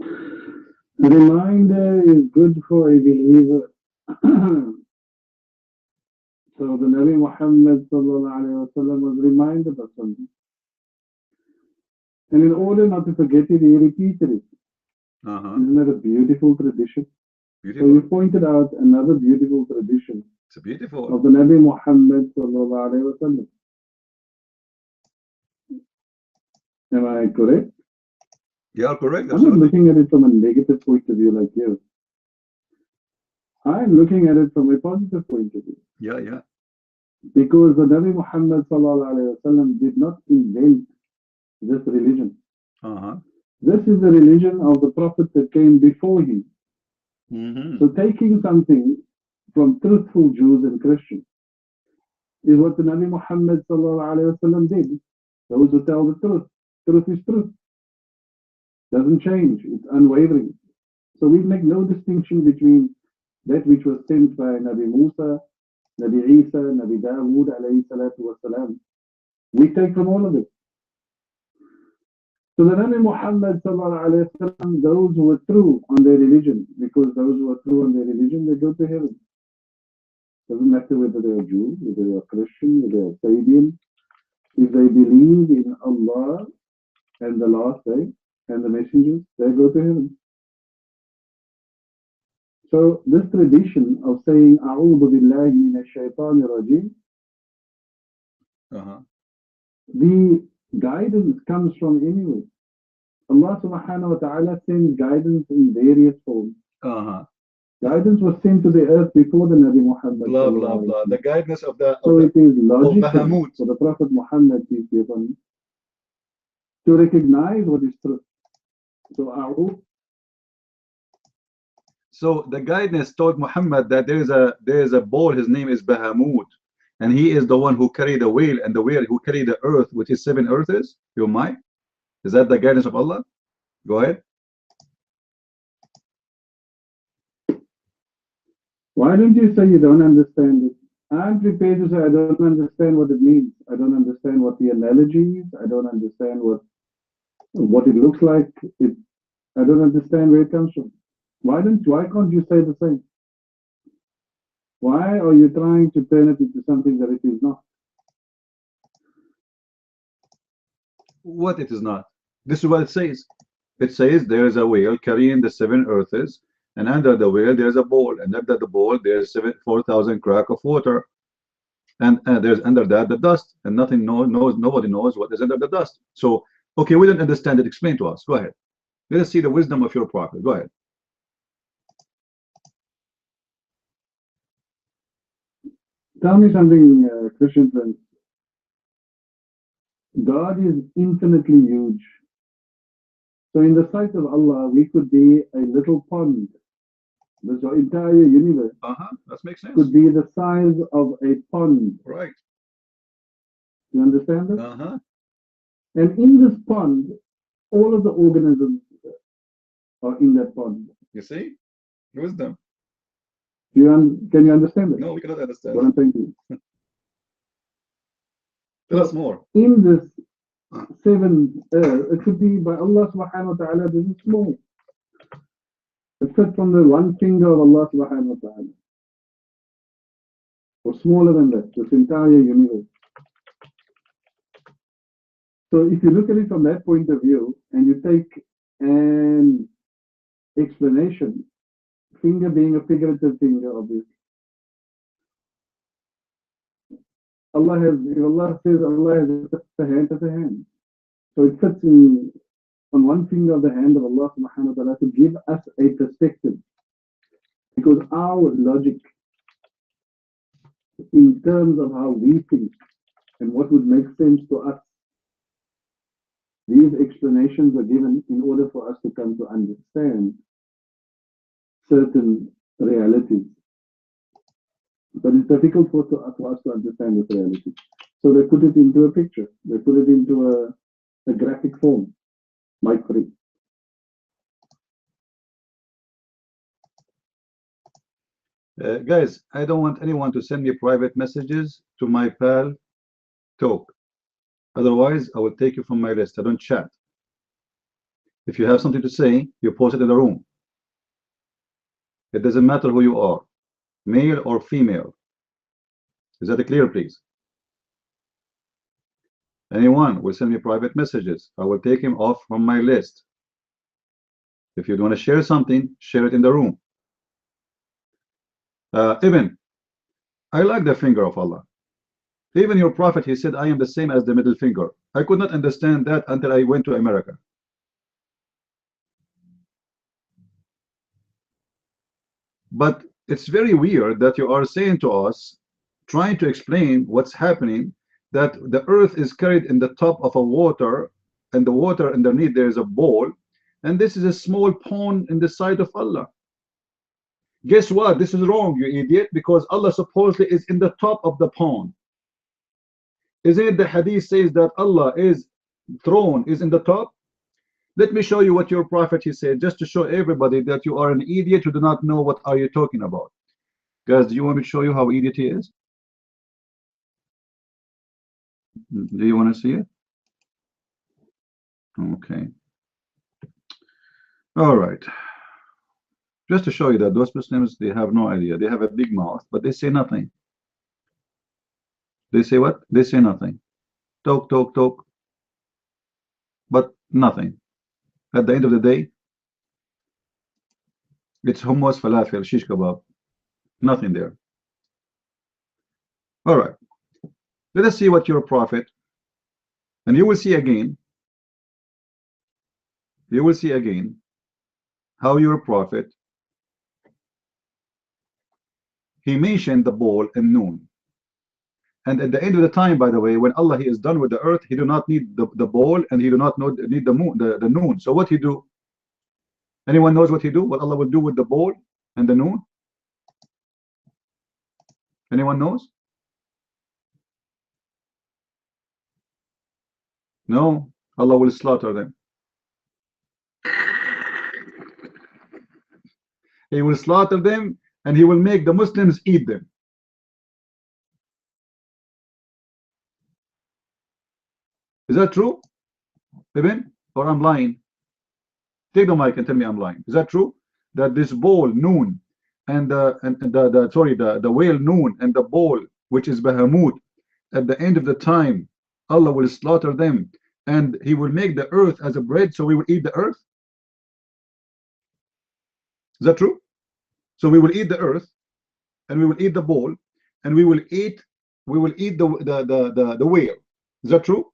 B: A reminder is good for a believer. So the Nabi Muhammad was reminded of something. And in order not to forget it, he repeated it. Isn't that a beautiful tradition?
A: Beautiful.
B: So you pointed out another beautiful tradition.
A: It's beautiful.
B: Of the Nabi Muhammad sallallahu alaihi wasallam. Am I correct?
A: You are correct.
B: I'm not looking at it from a negative point of view like you. I'm looking at it from a positive point of view.
A: Yeah, yeah.
B: Because the Nabi Muhammad sallallahu alaihi wasallam did not invent this religion. This is the religion of the Prophet that came before him. So taking something from truthful Jews and Christians is what the Nabi Muhammad sallallahu alaihi wasallam did. Those who tell the truth. Truth is truth. Doesn't change. It's unwavering. So we make no distinction between that which was sent by Nabi Musa, Nabi Isa, Nabi Dawood alayhi salatu wasalam. We take from all of it. So the Nabi Muhammad sallallahu alayhi wasallam, those who were true on their religion, because those who are true on their religion, they go to heaven. Doesn't matter whether they are Jew, whether they are Christian, whether they are Sabian. If they believe in Allah and the last day and the messengers, they go to heaven. So this tradition of saying A'udhu billahi minash shaitanir rajim, the guidance comes from anywhere. Allah subhanahu wa ta'ala sends guidance in various forms. Guidance was sent to the earth before the Nabi Muhammad.
A: Blah, blah, blah. The guidance of the
B: So it is logical for the Prophet Muhammad, peace be upon him, to recognize what is truth.
A: So the guidance told Muhammad that there is a bull, his name is Bahamut, and he is the one who carried the wheel, and the wheel who carried the earth with his 7 earths. You might? Is that the guidance of Allah? Go ahead.
B: Why don't you say you don't understand it? I'm prepared to say I don't understand what it means. I don't understand what the analogy is. I don't understand what it looks like. I don't understand where it comes from. Why can't you say the same? Why are you trying to turn it into something that it is not?
A: What it is not? This is what it says. It says there is a whale carrying the 7 earths, and under the whale there's a bowl, and under the bowl there's 4,000 crack of water, and there's under that the dust, and nobody knows what is under the dust. So, okay, we don't understand it. Explain to us. Go ahead. Let us see the wisdom of your prophet. Go ahead.
B: Tell me something, Christian friends. God is infinitely huge. So in the sight of Allah, we could be a little pond. The entire universe
A: that makes sense.
B: Could be the size of a pond.
A: Right.
B: You understand that? And in this pond, all of the organisms are in that pond.
A: You see? Wisdom.
B: Can you understand it?
A: No, we cannot understand.
B: What I'm saying to you.
A: Tell us more.
B: In this 7 it could be by Allah subhanahu wa ta'ala, this is small. It fits on the one finger of Allah subhanahu wa ta'ala. Or smaller than that, this entire universe. So if you look at it from that point of view, and you take an explanation, finger being a figurative finger, obviously. If Allah says Allah has a hand, that's a hand. So it fits on one finger of the hand of Allah subhanahu wa ta'ala to give us a perspective. Because our logic, in terms of how we think and what would make sense to us, these explanations are given in order for us to come to understand certain realities. But it's difficult for us to understand this reality. So they put it into a picture. They put it into a graphic form. Mic free.
A: Guys, I don't want anyone to send me private messages to my PalTalk. Otherwise, I will take you from my list. I don't chat. If you have something to say, you post it in the room. It doesn't matter who you are, male or female. Is that clear, please? Anyone will send me private messages. I will take him off from my list. If you want to share something, share it in the room. Ibn, I like the finger of Allah. Even your prophet, he said, I am the same as the middle finger. I could not understand that until I went to America. But it's very weird that you are saying to us, trying to explain what's happening, that the earth is carried in the top of a water, and the water underneath there is a bowl, and this is a small pond in the sight of Allah. Guess what? This is wrong, you idiot, because Allah supposedly is in the top of the pond. Isn't it the hadith says that Allah is throne is in the top? Let me show you what your prophet he said, just to show everybody that you are an idiot who do not know what are you talking about. Guys, do you want me to show you how idiot he is? Do you want to see it? Okay. All right. Just to show you that those Muslims, they have no idea. They have a big mouth, but they say nothing. They say what? They say nothing. Talk, talk, talk, but nothing. At the end of the day, it's hummus, falafel, shish kebab. Nothing there. All right. Let us see what your prophet, and you will see again, how your prophet, he mentioned the bowl and noon. And at the end of the time, by the way, when Allah he is done with the earth, he do not need the bowl, and he do not need the moon, the noon. So what he do? Anyone knows what he do? What Allah will do with the bowl and the noon? Anyone knows? No, Allah will slaughter them. He will slaughter them, and he will make the Muslims eat them. Is that true, Ibn? Or I'm lying? Take the mic and tell me I'm lying. Is that true? That this bowl, noon, and the whale noon and the bowl, which is Bahamut, at the end of the time, Allah will slaughter them, and he will make the earth as a bread, so we will eat the earth. Is that true? So we will eat the earth, and we will eat the bowl, and we will eat the whale. Is that true?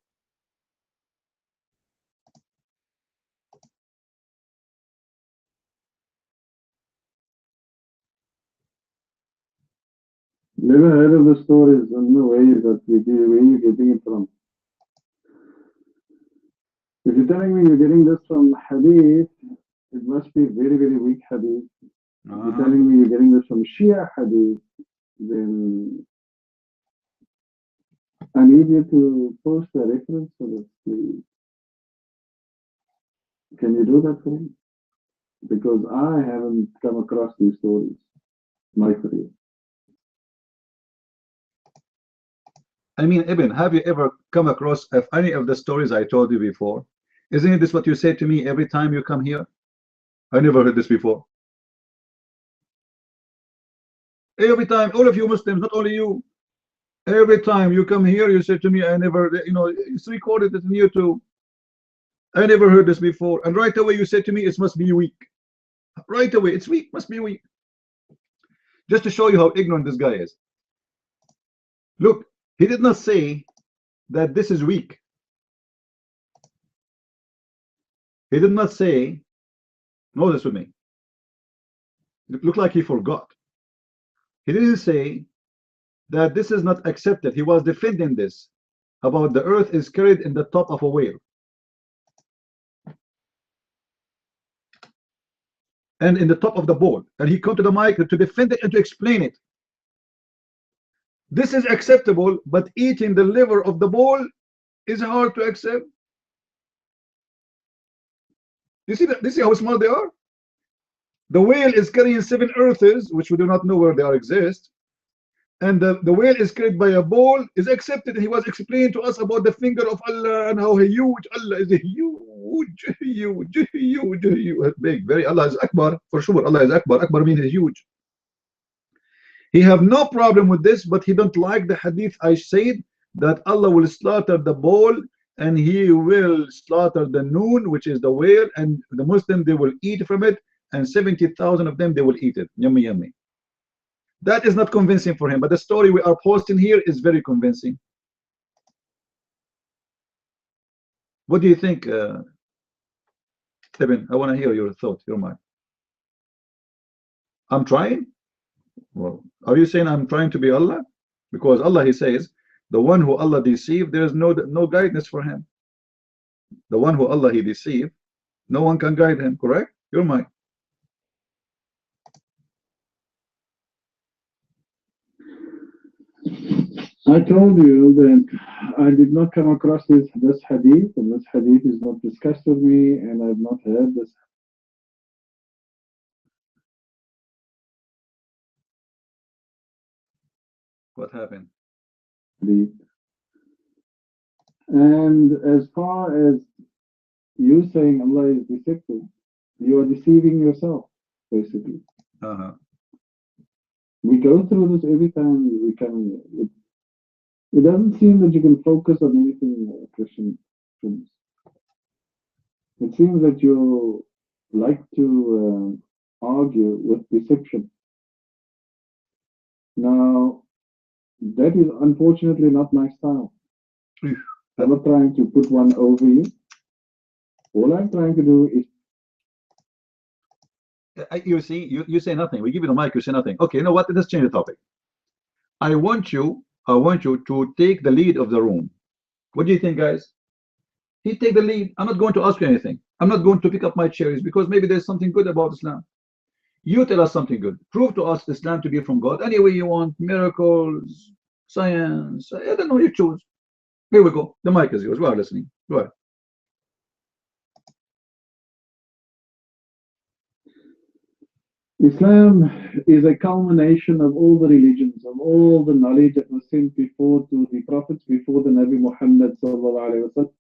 B: Never heard of the stories. I don't know where you're getting it from. If you're telling me you're getting this from hadith, it must be very, very weak hadith. If you're telling me you're getting this from Shia hadith, then I need you to post a reference for this, please. Can you do that for me? Because I haven't come across these stories. My career.
A: I mean, Ibn, have you ever come across any of the stories I told you before? Isn't this what you say to me every time you come here? I never heard this before. Every time, all of you Muslims, not only you, every time you come here, you say to me, I never, it's recorded it in YouTube. I never heard this before. And right away you say to me, it must be weak. Right away, it's weak, must be weak. Just to show you how ignorant this guy is. Look, he did not say that this is weak. He did not say, know this with me. It looked like he forgot. He didn't say that this is not accepted. He was defending this about the earth is carried in the top of a whale. And in the top of the bowl. And he come to the mic to defend it and to explain it. This is acceptable, but eating the liver of the bowl is hard to accept. You see that? You see how small they are? The whale is carrying 7 earths, which we do not know where they are exist. And the whale is carried by a ball, is accepted. He was explaining to us about the finger of Allah and how huge Allah is, huge, big, very. Allah is Akbar, for sure. Allah is Akbar. Akbar means huge. He have no problem with this, but he don't like the hadith I said that Allah will slaughter the bull and he will slaughter the noon, which is the whale, and the Muslim they will eat from it, and 70,000 of them they will eat it. Yummy, yummy. That is not convincing for him, but the story we are posting here is very convincing. What do you think, Kevin? I want to hear your thought, your mind. I'm trying. Well, are you saying I'm trying to be Allah? Because Allah, he says, the one who Allah deceived, there is no guidance for him. The one who Allah he deceived, no one can guide him. Correct? Your mind.
B: I told you that I did not come across this hadith, and this hadith is not discussed with me, and I've not heard this.
A: What happened?
B: And as far as you saying Allah is deceptive, you are deceiving yourself, basically. We go through this every time we come here. It doesn't seem that you can focus on anything, Christian friends. It seems that you like to argue with deception. Now, that is unfortunately not my style. I'm not trying to put one over you. All I'm trying to do is.
A: You see, you say nothing. We give you the mic, you say nothing. Okay, you know what? Let's change the topic. I want you to take the lead of the room. What do you think, guys? He take the lead. I'm not going to ask you anything. I'm not going to pick up my cherries because maybe there's something good about Islam. You tell us something good. Prove to us Islam to be from God. Any way you want, miracles, science. I don't know. You choose. Here we go. The mic is yours. We are listening. Go ahead.
B: Islam is a culmination of all the religions, of all the knowledge that was sent before to the prophets, before the Nabi Muhammad sallallahu alaihi wasallam.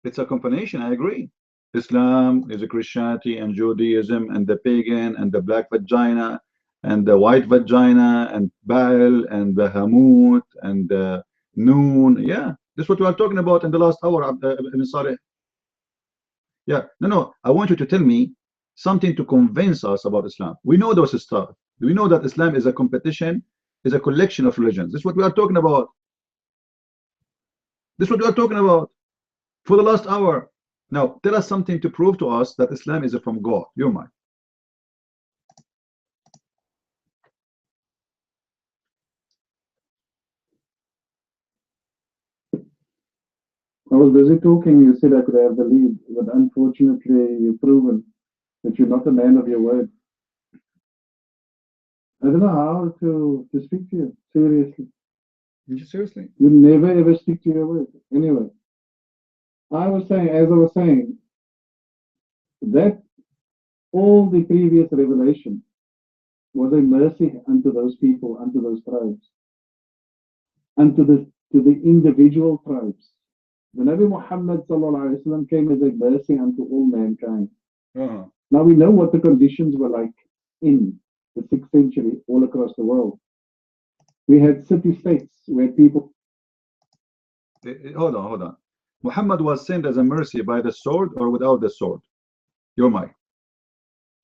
A: It's a combination. I agree. Islam is a Christianity and Judaism and the pagan and the black vagina and the white vagina and Baal and the Hamut and the Noon. Yeah, that's what we are talking about in the last hour. Yeah, no. I want you to tell me something to convince us about Islam. We know those stuff. We know that Islam is a competition, is a collection of religions. This is what we are talking about. This is what we are talking about for the last hour. Now, tell us something to prove to us that Islam is from God. Your mind.
B: I was busy talking. You said I could have the lead, but unfortunately, you've proven that you're not a man of your word. I don't know how to speak to you, seriously.
A: Seriously?
B: You never ever stick to your word. Anyway, as I was saying, that all the previous revelation was a mercy unto those people, unto those tribes, unto the individual tribes. The Nabi Muhammad sallallahu alaihi wasallam came as a mercy unto all mankind. Now we know what the conditions were like in the 6th century all across the world. We had city-states where people.
A: Hold on. Muhammad was sent as a mercy by the sword or without the sword? Your mic.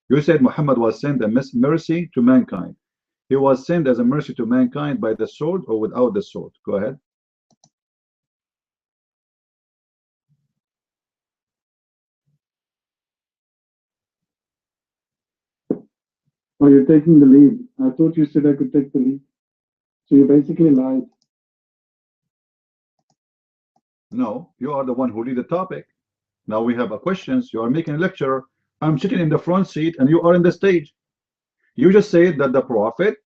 A: You said Muhammad was sent as mercy to mankind. He was sent as a mercy to mankind by the sword or without the sword? Go ahead.
B: Oh, you're taking the lead. I thought you said I could take the lead. So you basically lied.
A: No, you are the one who lead the topic. Now we have questions. You are making a lecture. I'm sitting in the front seat and you are in the stage. You just said that the prophet,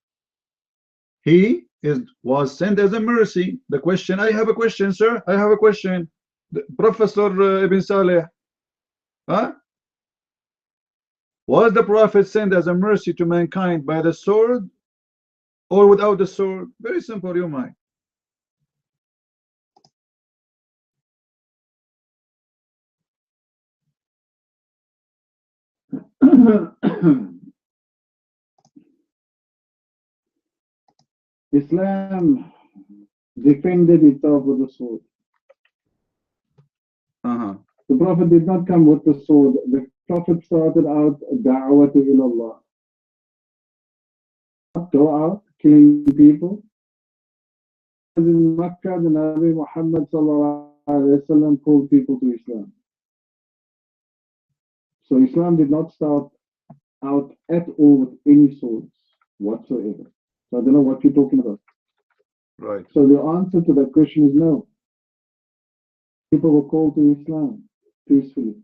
A: was sent as a mercy. The question, I have a question, sir. I have a question. Professor Ibn Saleh. Huh? Was the Prophet sent as a mercy to mankind by the sword or without the sword? Very simple, you mind.
B: Islam defended itself with the sword. The Prophet did not come with the sword. The Prophet started out da'wah to ilallah. Not go out killing people. In Makkah, the Nabi Muhammad sallallahu alaihi wasallam called people to Islam. So Islam did not start out at all with any swords whatsoever. So I don't know what you're talking about.
A: Right.
B: So the answer to that question is no. People were called to Islam peacefully,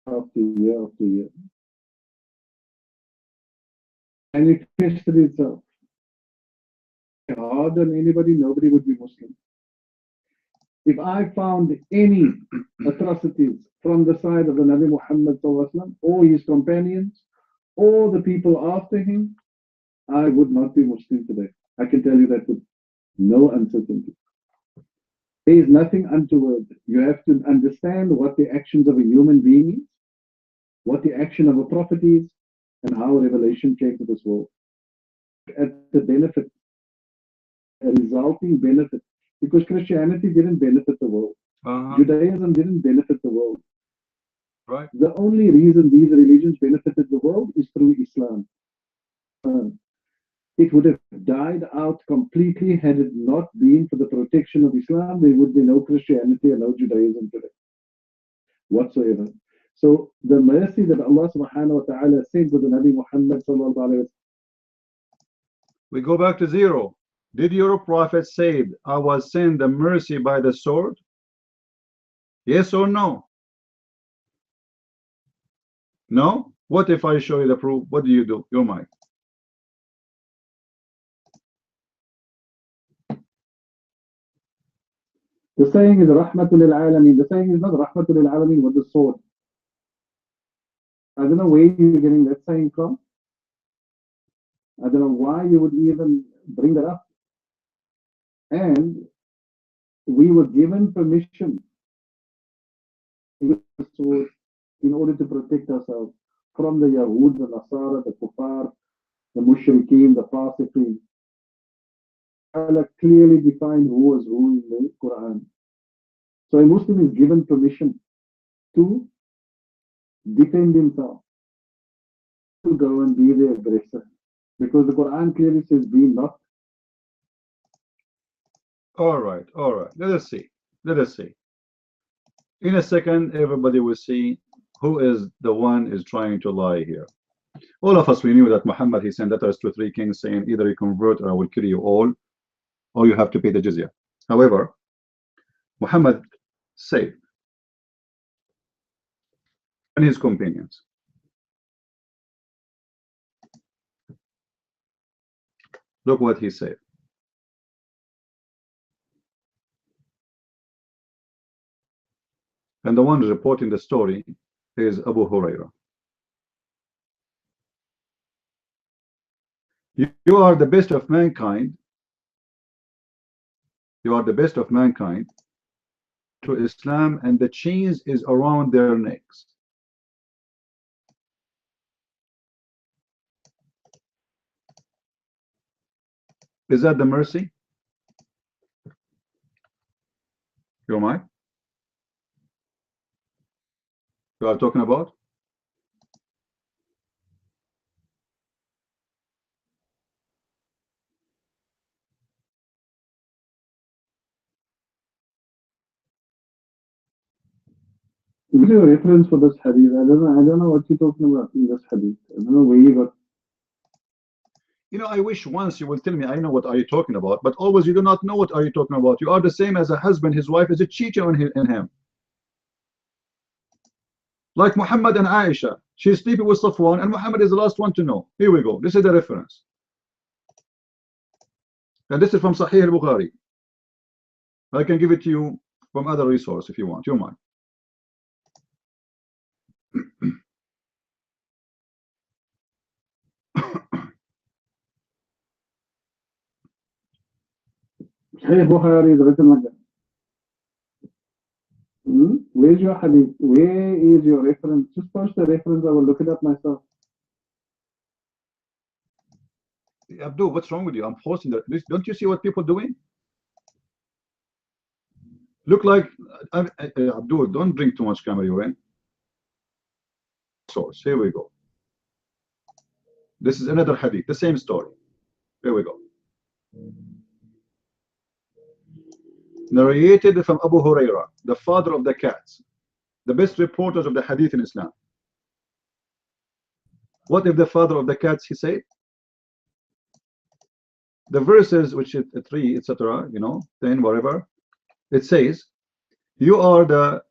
B: after year after year. And it tested itself. Harder than anybody, nobody would be Muslim. If I found any atrocities from the side of the Nabi Muhammad or his companions or the people after him, I would not be Muslim today. I can tell you that with no uncertainty. There is nothing untoward. You have to understand what the actions of a human being is, what the action of a prophet is, and how revelation came to this world. At the benefit, a resulting benefit, because Christianity didn't benefit the world. Judaism didn't benefit the world.
A: Right.
B: The only reason these religions benefited the world is through Islam. It would have died out completely had it not been for the protection of Islam. There would be no Christianity and no Judaism today whatsoever. So the mercy that Allah subhanahu wa ta'ala sent with the Nabi Muhammad sallallahu alayhi wa sallam.
A: We go back to zero. Did your prophet say, I was sent the mercy by the sword? Yes or no? No? What if I show you the proof? What do? Your mind.
B: The saying is Rahmatul lil Alameen. The saying is not Rahmatul lil Alameen with the sword. I don't know where you're getting that saying from. I don't know why you would even bring that up. And we were given permission with the sword in order to protect ourselves from the Yahud, the Nasara, the Kuffar, the Mushrikeen, the Fasiqeen. Allah clearly defined who was who in the Quran. So a Muslim is given permission to defend himself, to go and be the aggressor. Because the Quran clearly says, be not.
A: All right. Let us see. In a second, everybody will see who is the one is trying to lie here. All of us, we knew that Muhammad, he sent letters to 3 kings saying, either you convert or I will kill you all, or you have to pay the jizya. However, Muhammad said, and his companions, look what he said. And the one reporting the story is Abu Huraira. You are the best of mankind. You are the best of mankind to Islam, and the chains is around their necks. Is that the mercy? Your mind? You are talking about?
B: Give you a reference for this hadith. I don't know what you're talking about in this hadith. I don't know where you got.
A: You know, I wish once you will tell me, I know what are you talking about, but always you do not know what are you talking about. You are the same as a husband, his wife is a cheater on him. Like Muhammad and Aisha. She's sleeping with Safwan, and Muhammad is the last one to know. Here we go. This is the reference. And this is from Sahih al-Bukhari. I can give it to you from other resource if you want. Your mind.
B: Hey, Bukhari is written like that. Where's your hadith? Where is your reference? Just post the reference. I will look it up myself.
A: Abdul, what's wrong with you? I'm posting that. Don't you see what people doing? Look like Abdul, don't bring too much camera, you're in. Source. Here we go. This is another hadith, the same story. Here we go. Narrated from Abu Huraira, the father of the cats, the best reporters of the hadith in Islam. What if the father of the cats, he said? The verses, which is 3, etc., 10, whatever, it says, you are the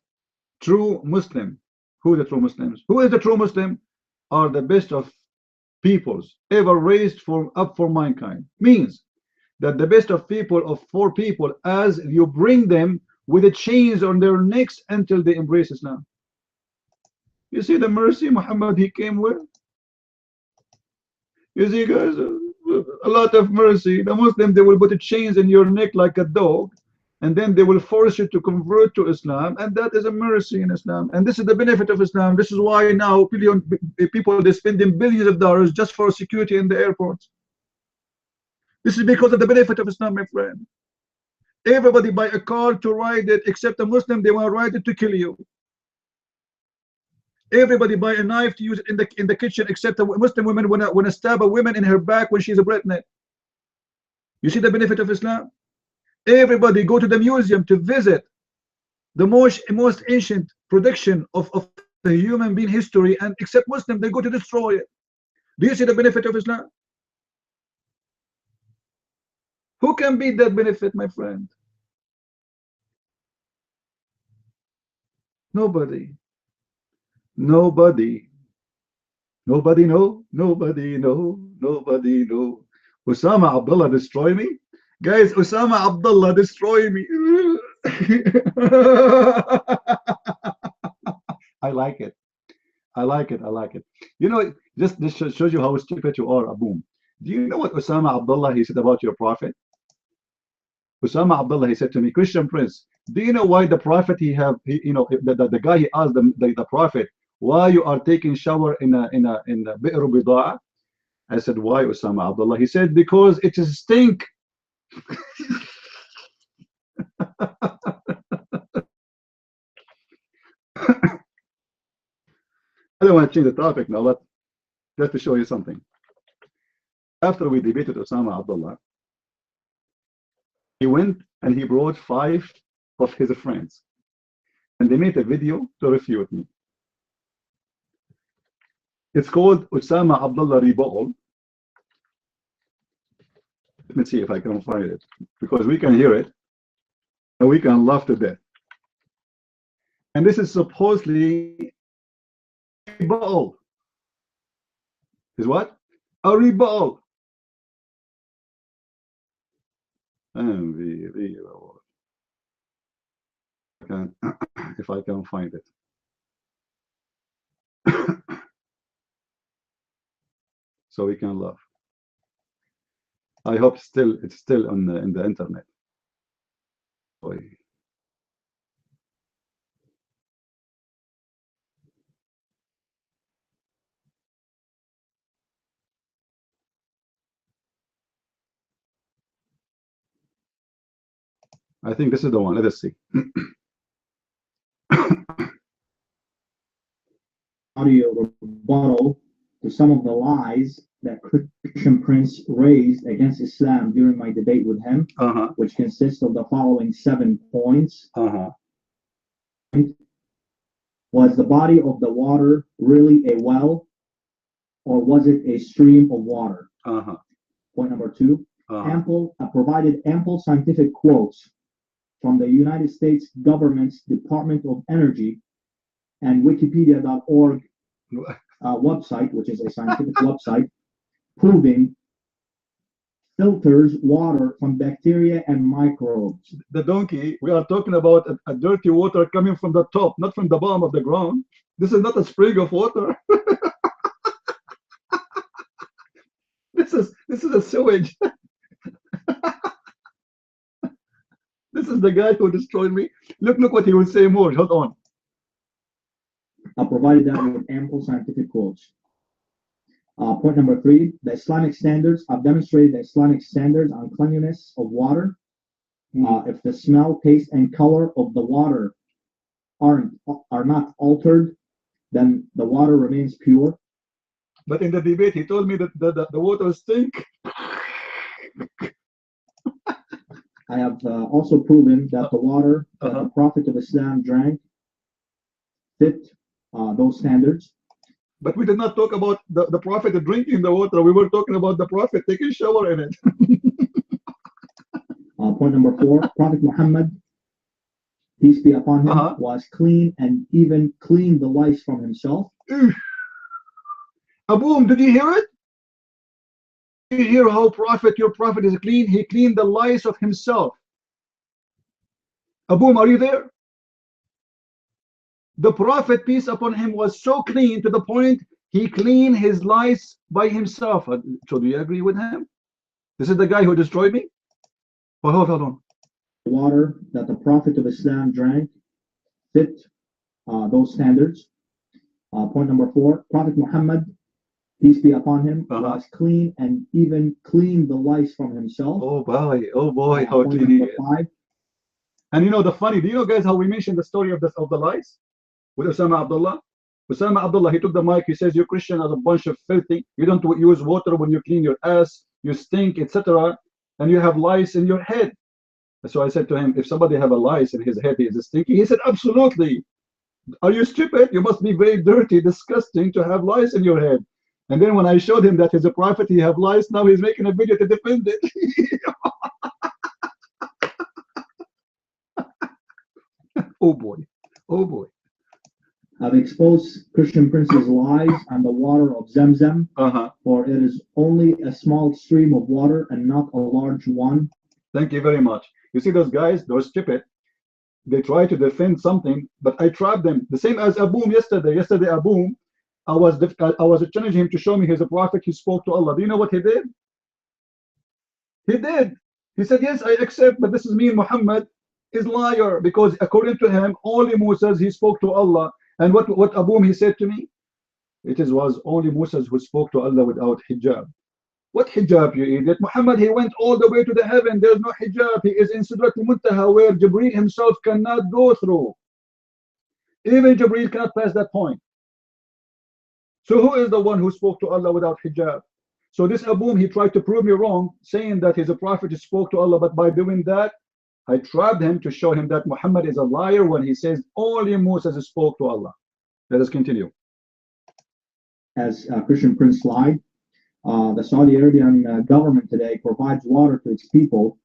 A: true Muslim. Who are the true Muslims? Who is the true Muslim? Are the best of peoples ever raised up for mankind. Means that the best of people, of 4 people, as you bring them with the chains on their necks until they embrace Islam. You see the mercy Muhammad he came with? You see, guys, a lot of mercy. The Muslim, they will put the chains in your neck like a dog, and then they will force you to convert to Islam, and that is a mercy in Islam. And this is the benefit of Islam. This is why now people, they're spending billions of dollars just for security in the airports. This is because of the benefit of Islam, my friend. Everybody buy a car to ride it, except a Muslim, they want to ride it to kill you. Everybody buy a knife to use it in the kitchen, except a Muslim woman when to stab a woman in her back when she's pregnant. You see the benefit of Islam? Everybody go to the museum to visit the most ancient production of the human being history, and except Muslim, they go to destroy it. Do you see the benefit of Islam? Who can beat that benefit, my friend? Nobody. Nobody. Nobody know. Nobody know. Nobody know. Osama Abdullah destroy me? Guys, Osama Abdullah destroy me. I like it. I like it. I like it. Just this shows you how stupid you are, Aboom. Do you know what Osama Abdullah he said about your prophet? Osama Abdullah, he said to me, Christian Prince, do you know why the prophet the guy he asked the prophet, why you are taking shower in a bi'r bida'a? I said, why, Osama Abdullah? He said, because it is stink. I don't want to change the topic now, but just to show you something. After we debated Osama Abdullah, he went and he brought 5 of his friends, and they made a video to refute me. It's called Osama Abdullah Rebuttal. Let me see if I can find it, because we can hear it and we can laugh to death. And this is supposedly a rebuttal. Is what? A rebuttal. Unbelievable. If I can find it. So we can laugh. I hope it's still on in the internet. Boy. I think this is the one. Let us see.
C: Audio rebuttal to some of the lies that Christian Prince raised against Islam during my debate with him, which consists of the following 7 points. Was the body of the water really a well, or was it a stream of water? Point number 2, provided ample scientific quotes from the United States government's Department of Energy and Wikipedia.org website, which is a scientific website, proving filters water from bacteria and microbes.
A: The donkey, we are talking about a dirty water coming from the top, not from the bottom of the ground. This is not a spring of water. This is a sewage. This is the guy who destroyed me. Look what he will say more. Hold on.
C: I provided that with ample scientific quotes. Point number 3, the Islamic standards. I've demonstrated the Islamic standards on cleanliness of water. If the smell, taste, and color of the water are not altered, then the water remains pure.
A: But in the debate, he told me that the water stink.
C: I have also proven that the water that the Prophet of Islam drank fit those standards.
A: But we did not talk about the Prophet drinking the water. We were talking about the Prophet taking a shower in it.
C: Point number 4, Prophet Muhammad, peace be upon him, was clean and even cleaned the lice from himself.
A: Aboom, did you hear it? Did you hear how your Prophet is clean? He cleaned the lice of himself. Aboom, are you there? The Prophet, peace upon him, was so clean to the point he cleaned his lice by himself. So do you agree with him? This is the guy who destroyed me? Oh, hold on.
C: The water that the Prophet of Islam drank fit those standards. Point number 4, Prophet Muhammad, peace be upon him, was clean and even cleaned the lice from himself.
A: Oh boy, how clean he is.
C: 5.
A: And you know the funny, do you know guys how we mentioned the story of the lice with Osama Abdullah? Osama Abdullah, he took the mic, he says, you Christian are a bunch of filthy, you don't use water when you clean your ass, you stink, etc., and you have lice in your head. So I said to him, if somebody have a lice in his head, he is stinky. He said, absolutely. Are you stupid? You must be very dirty, disgusting to have lice in your head. And then when I showed him that he's a prophet, he have lice, now he's making a video to defend it. Oh boy.
C: I've exposed Christian princes' lies on the water of Zamzam, for it is only a small stream of water and not a large one.
A: Thank you very much. You see those guys, they're stupid. They try to defend something, but I trapped them. The same as Aboom yesterday. Yesterday, Aboom, I was challenging him to show me he's a prophet. He spoke to Allah. Do you know what he did? He did. He said, yes, I accept, but this is me and Muhammad is liar, because according to him, only Moses, he spoke to Allah. And what Aboom, he said to me? Was only Moses who spoke to Allah without hijab. What hijab, you idiot? Muhammad, he went all the way to the heaven. There's no hijab. He is in Sidrat al-Muntaha, where Jibreel himself cannot go through. Even Jibreel cannot pass that point. So who is the one who spoke to Allah without hijab? So this Aboom, he tried to prove me wrong, saying that he's a prophet who spoke to Allah, but by doing that, I trapped him to show him that Muhammad is a liar when he says only Moses spoke to Allah. Let us continue.
C: As Christian Prince lied, the Saudi Arabian government today provides water to its people,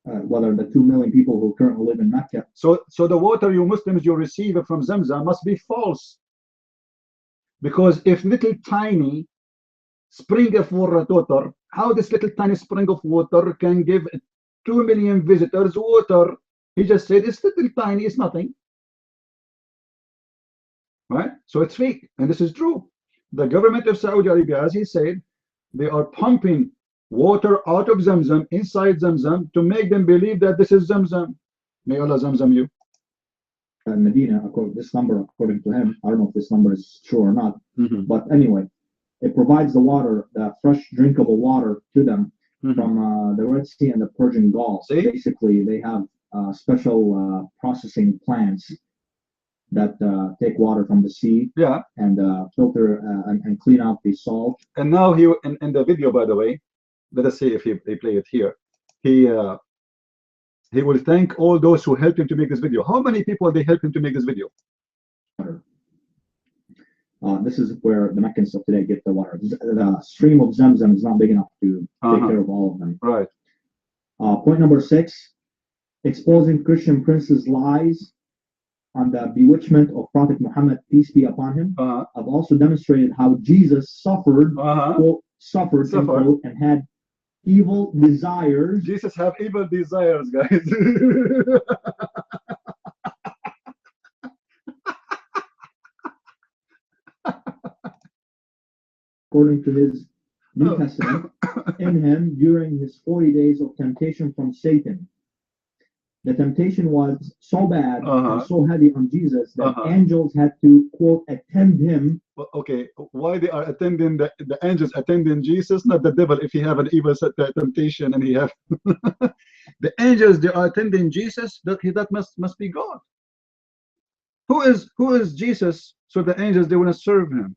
C: whether the 2 million people who currently live in Mecca.
A: So the water you Muslims you receive from Zamzam must be false. Because if little tiny spring of water, how this little tiny spring of water can give 2 million visitors water? He just said it's little tiny, it's nothing. Right? So it's fake, and this is true. The government of Saudi Arabia, as he said, they are pumping water out of Zamzam, inside Zamzam, to make them believe that this is Zamzam. May Allah Zamzam you.
C: Medina, this number, according to him, I don't know if this number is true or not, but anyway, it provides the water, the fresh drinkable water to them from the Red Sea and the Persian Gulf.
A: See?
C: Basically, they have special processing plants that take water from the sea, and filter and clean out the salt.
A: And now he in the video, by the way, let us see if they play it here. He will thank all those who helped him to make this video. How many people they helped him to make this video?
C: This is where the Meccans of today get the water. The stream of Zamzam is not big enough to take care of all of them.
A: Right.
C: Point number 6, exposing Christian princes' lies on the bewitchment of Prophet Muhammad, peace be upon him. I've also demonstrated how Jesus suffered, quote, suffered. Quote, and had evil desires.
A: Jesus have evil desires, guys.
C: According to his New Testament, in him during his 40 days of temptation. temptation from Satan. The temptation was so bad and so heavy on Jesus that angels had to, quote, attend him.
A: Okay, why they are attending the angels attending Jesus, not the devil? If he have an evil temptation and he have the angels, they are attending Jesus. That must be God. Who is Jesus? So the angels, they want to serve him.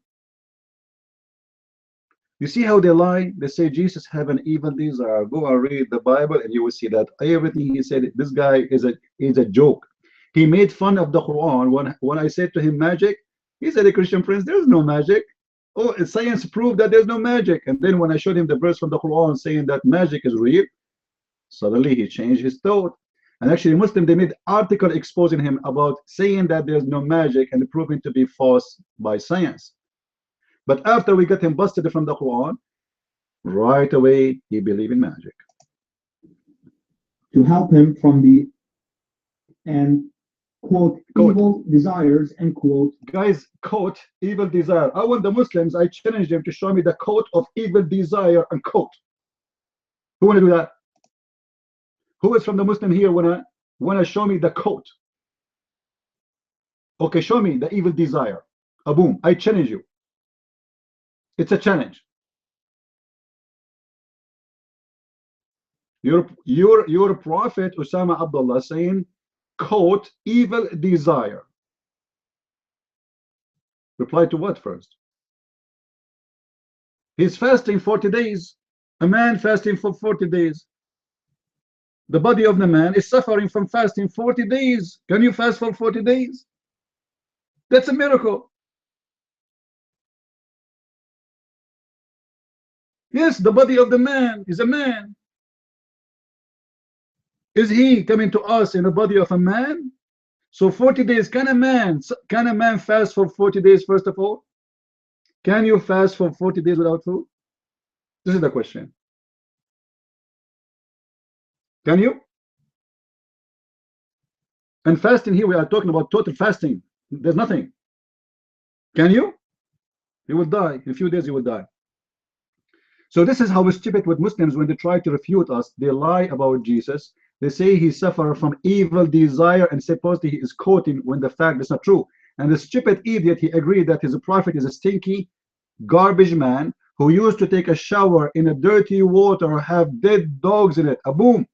A: You see how they lie? They say Jesus have an evil desire. Go and read the Bible and you will see that everything he said, this guy is a joke. He made fun of the Quran. When I said to him magic, he said, a Christian prince, there's no magic. Oh, science proved that there's no magic. And then when I showed him the verse from the Quran saying that magic is real, suddenly he changed his thought. And actually Muslim, they made article exposing him about saying that there's no magic and proving to be false by science. But after we got him busted from the Quran, right away he believed in magic.
C: To help him from the, and quote, evil desires, end quote.
A: Guys, quote, evil desire. I want the Muslims, I challenge them to show me the quote of evil desire and quote. Who want to do that? Who is from the Muslim here wanna show me the quote? Okay, show me the evil desire. Boom, I challenge you. It's a challenge. Your prophet Osama Abdullah saying, quote, evil desire. Reply to what first? He's fasting 40 days. A man fasting for 40 days. The body of the man is suffering from fasting 40 days. Can you fast for 40 days? That's a miracle. Yes, the body of the man is a man. Is he coming to us in the body of a man? So 40 days, can a man fast for 40 days first of all? Can you fast for 40 days without food? This is the question. Can you? And fasting here, we are talking about total fasting. There's nothing. Can you? You will die. In a few days you will die. So this is how stupid with Muslims when they try to refute us. They lie about Jesus. They say he suffered from evil desire and supposedly he is quoting when the fact is not true. And the stupid idiot, he agreed that his prophet is a stinky garbage man who used to take a shower in a dirty water, have dead dogs in it. Boom.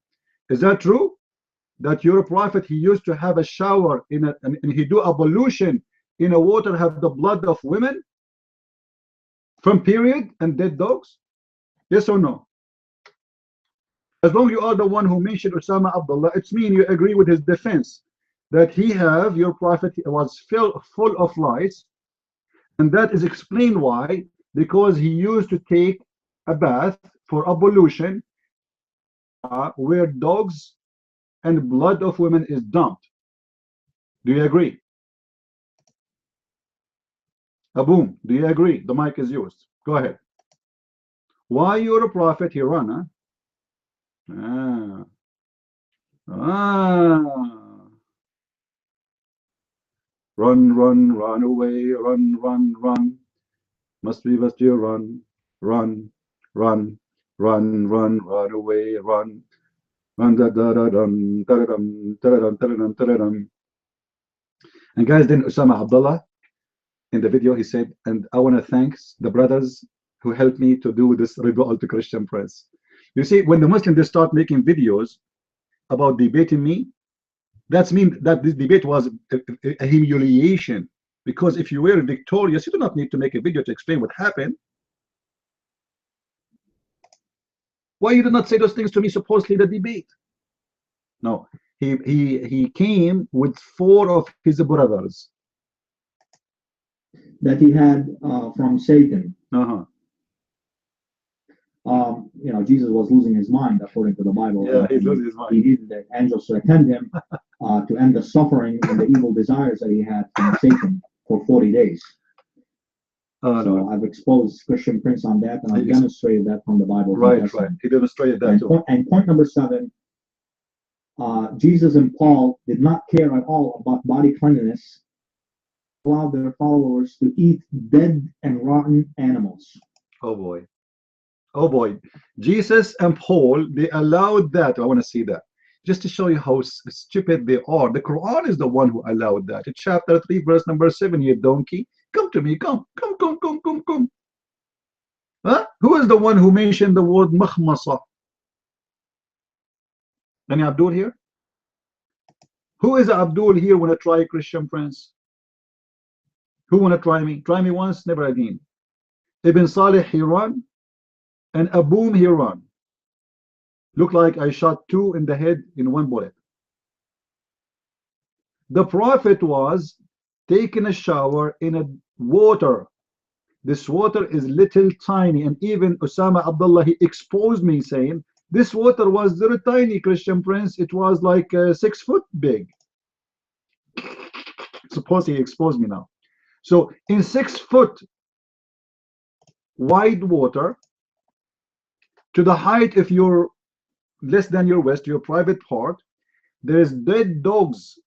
A: Is that true? That your prophet, he used to have a shower in a, and he do ablution in a water have the blood of women from period and dead dogs? Yes or no? As long as you are the one who mentioned Osama Abdullah, it's mean you agree with his defense that he have, your prophet was full of lies, and that is explained why, because he used to take a bath for ablution where dogs and blood of women is dumped. Do you agree? Boom, do you agree? The mic is yours. Go ahead. Why you're a prophet, he run, huh? Run, run, run away, run, run, run. Must you run, run, run, run, run, run away, run. Run, da da da dum, da da dum, da da dum, da da dum, da da dum. And guys, then Osama Abdullah in the video he said, and I want to thank the brothers who helped me to do this rebuttal to Christian press. You see, when the Muslims they start making videos about debating me, that means that this debate was a humiliation. Because if you were victorious, you do not need to make a video to explain what happened. Why you did not say those things to me supposedly the debate? No, he came with 4 of his brothers
C: that he had from Satan. You know, Jesus was losing his mind according to the Bible.
A: Yeah, he's losing his mind.
C: He needed the angels to attend him to end the suffering and the evil desires that he had from Satan for 40 days. So no. I've exposed Christian Prince on that, and I've demonstrated that from the Bible.
A: Right. He demonstrated that too.
C: And point number 7, Jesus and Paul did not care at all about body cleanliness, allowed their followers to eat dead and rotten animals.
A: Oh boy. Oh boy, Jesus and Paul, they allowed that. I want to see that. Just to show you how stupid they are. The Quran is the one who allowed that. In chapter 3, verse number 7, you donkey. Come to me, come, come, come, come, come, come. Huh? Who is the one who mentioned the word makhmasa? Any Abdul here? Who is Abdul here when I try Christian friends? Who want to try me? Try me once, never again. Ibn Salih he run, and Aboom he run. Look like I shot two in the head in one bullet. The Prophet was taking a shower in a water. This water is little tiny, and even Osama Abdullah, he exposed me saying, this water was very tiny, Christian Prince. It was like 6 foot big. Suppose he exposed me now. So in 6 foot wide water, to the height if you're less than your waist, your private part, there is dead dogs.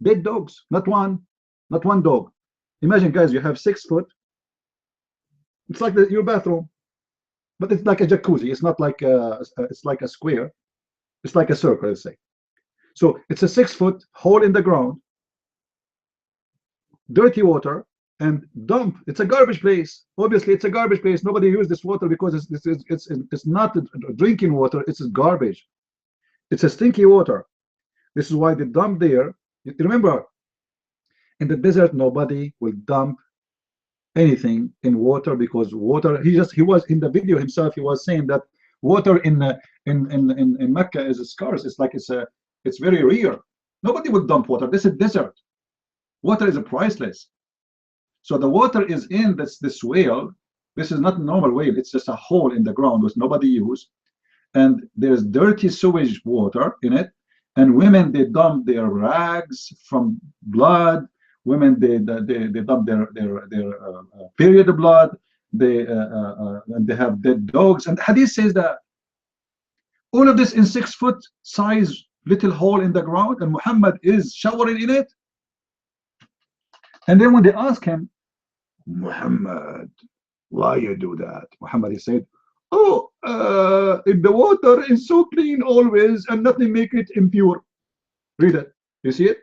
A: Dead dogs, not one dog. Imagine, guys, you have 6 foot. It's like your bathroom, but it's like a jacuzzi. It's not like it's like a square. It's like a circle, let's say. So it's a 6 foot hole in the ground, dirty water, and dump. It's a garbage place. Obviously, it's a garbage place. Nobody uses this water because it's not drinking water. It's garbage. It's a stinky water. This is why they dump there. Remember, in the desert, nobody will dump anything in water, because water, he was in the video himself, he was saying that water in Mecca is scarce. It's like it's very rare. Nobody would dump water. This is desert. Water is priceless. So the water is in this well. This is not a normal well. It's just a hole in the ground which nobody use, and there's dirty sewage water in it. And women, they dump their rags from blood. Women, they dump their period blood. And they have dead dogs. And Hadith says that all of this in 6 foot size little hole in the ground, and Muhammad is showering in it. And then when they ask him, Muhammad, why you do that? Muhammad, he said, oh, if the water is so clean always, and nothing make it impure. Read it. You see it?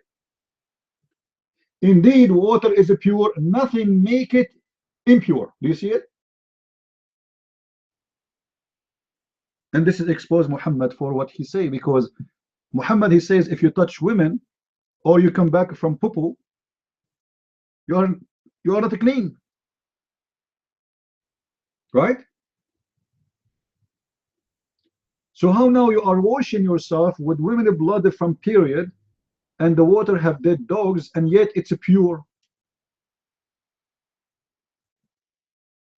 A: Indeed, water is pure, nothing make it impure. Do you see it? And this is expose Muhammad for what he say, because Muhammad, he says, if you touch women or you come back from poo-poo, you are not clean, right? So how now you are washing yourself with women blood from period, and the water have dead dogs, and yet it's pure,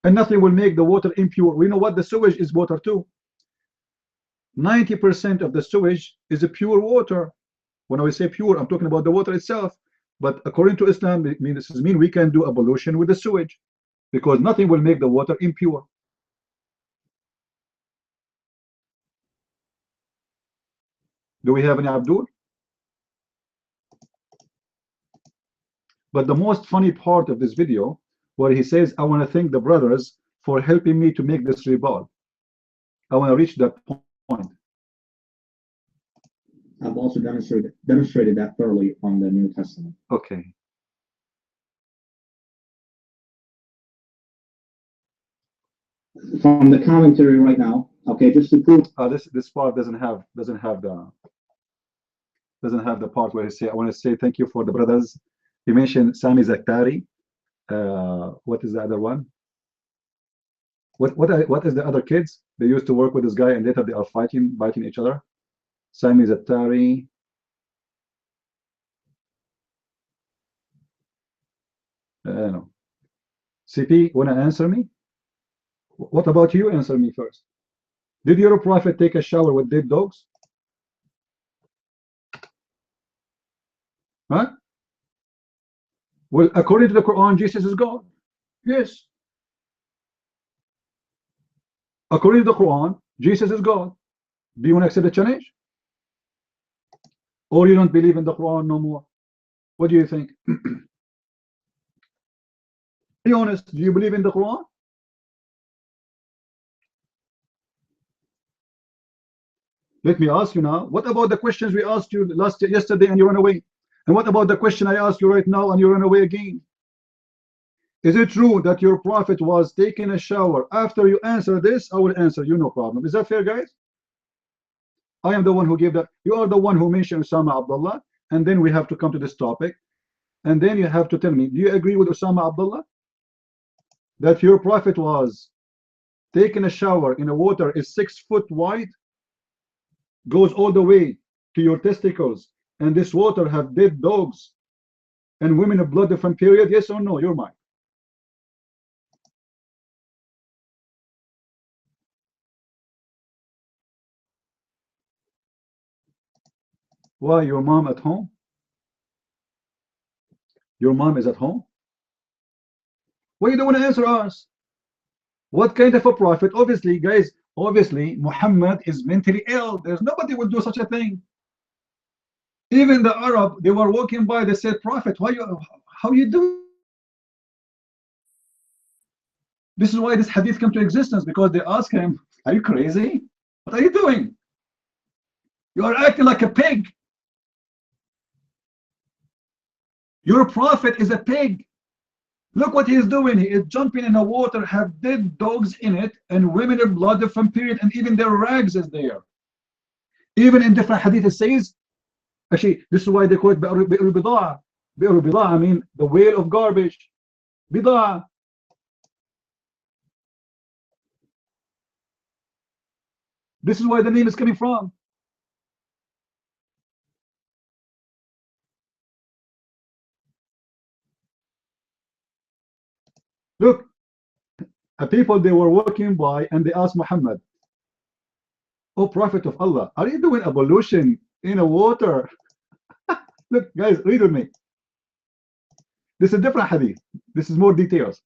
A: and nothing will make the water impure. We know what the sewage is water too. 90% of the sewage is a pure water. When I say pure, I'm talking about the water itself. But according to Islam, this means we can do ablution with the sewage, because nothing will make the water impure. Do we have any Abdul? But the most funny part of this video, where he says, I want to thank the brothers for helping me to make this rebuttal. I want to reach that point.
C: I've also demonstrated that thoroughly on the New Testament.
A: Okay.
C: From the commentary right now, okay, just to prove.
A: This part doesn't have the part where he say, I want to say thank you for the brothers. He mentioned Sami Zaktari. What is the other one? What is the other kids? They used to work with this guy, and later they are biting each other. Sami Zaktari. No. CP, wanna answer me? What about you? Answer me first. Did your prophet take a shower with dead dogs? Huh? Well, according to the Quran, Jesus is God. Yes. According to the Quran, Jesus is God. Do you want to accept the challenge? Or you don't believe in the Quran no more? What do you think? Be honest. Do you believe in the Quran? Let me ask you now, what about the questions we asked you yesterday and you run away? And what about the question I asked you right now and you run away again? Is it true that your prophet was taking a shower? After you answer this, I will answer you, no problem. Is that fair, guys? I am the one who gave that. You are the one who mentioned Osama Abdullah, and then we have to come to this topic, and then you have to tell me, do you agree with Osama Abdullah that your prophet was taking a shower in a water is 6 foot wide, goes all the way to your testicles, and this water have dead dogs and women of blood different period? Yes or no? You're mine. Why, your mom at home? Your mom is at home? Why you don't want to answer us? What kind of a prophet? Obviously, guys, obviously, Muhammad is mentally ill. There's nobody will do such a thing. Even the Arab, they were walking by, they said, Prophet, why you, how you doing? This is why this hadith came to existence, because they asked him, are you crazy? What are you doing? You are acting like a pig. Your prophet is a pig. Look what he is doing. He is jumping in the water, have dead dogs in it, and women of blood different period, and even their rags is there. Even in different hadith it says, actually, this is why they call it Bi'r Bida'a. Bi'r Bida'a, I mean the whale of garbage. Bida'a. This is where the name is coming from. Look, a people, they were walking by and they asked Muhammad, oh Prophet of Allah, are you doing ablution in a water? Look, guys, read with me. This is a different hadith. This is more details.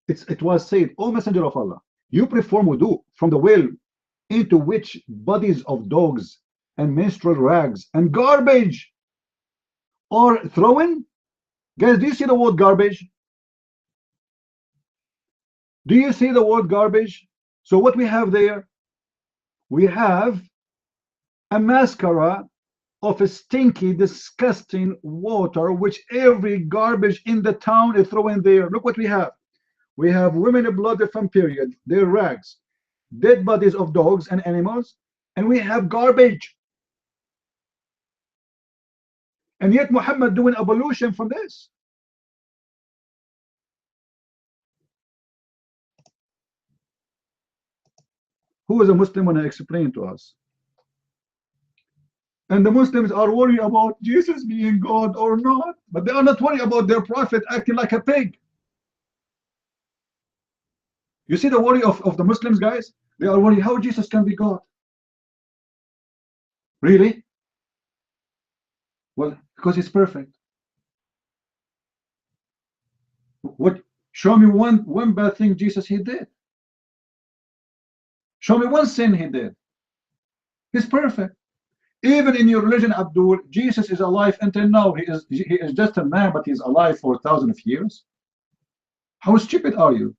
A: It was said, O Messenger of Allah, you perform wudu from the well into which bodies of dogs and menstrual rags and garbage are thrown. Guys, do you see the word garbage? Do you see the word garbage? So what we have there, we have a mascara of a stinky, disgusting water which every garbage in the town is throwing there. Look what we have. We have women of blood different period, their rags, dead bodies of dogs and animals, and we have garbage. And yet Muhammad doing ablution from this. Who is a Muslim when I explain to us? And the Muslims are worried about Jesus being God or not, but they are not worried about their prophet acting like a pig. You see the worry of the Muslims, guys? They are worried how Jesus can be God. Really? Well, because he's perfect. What? Show me one bad thing Jesus he did. Show me one sin he did. He's perfect. Even in your religion, Abdul, Jesus is alive until now. He is just a man, but he's alive for thousands of years. How stupid are you?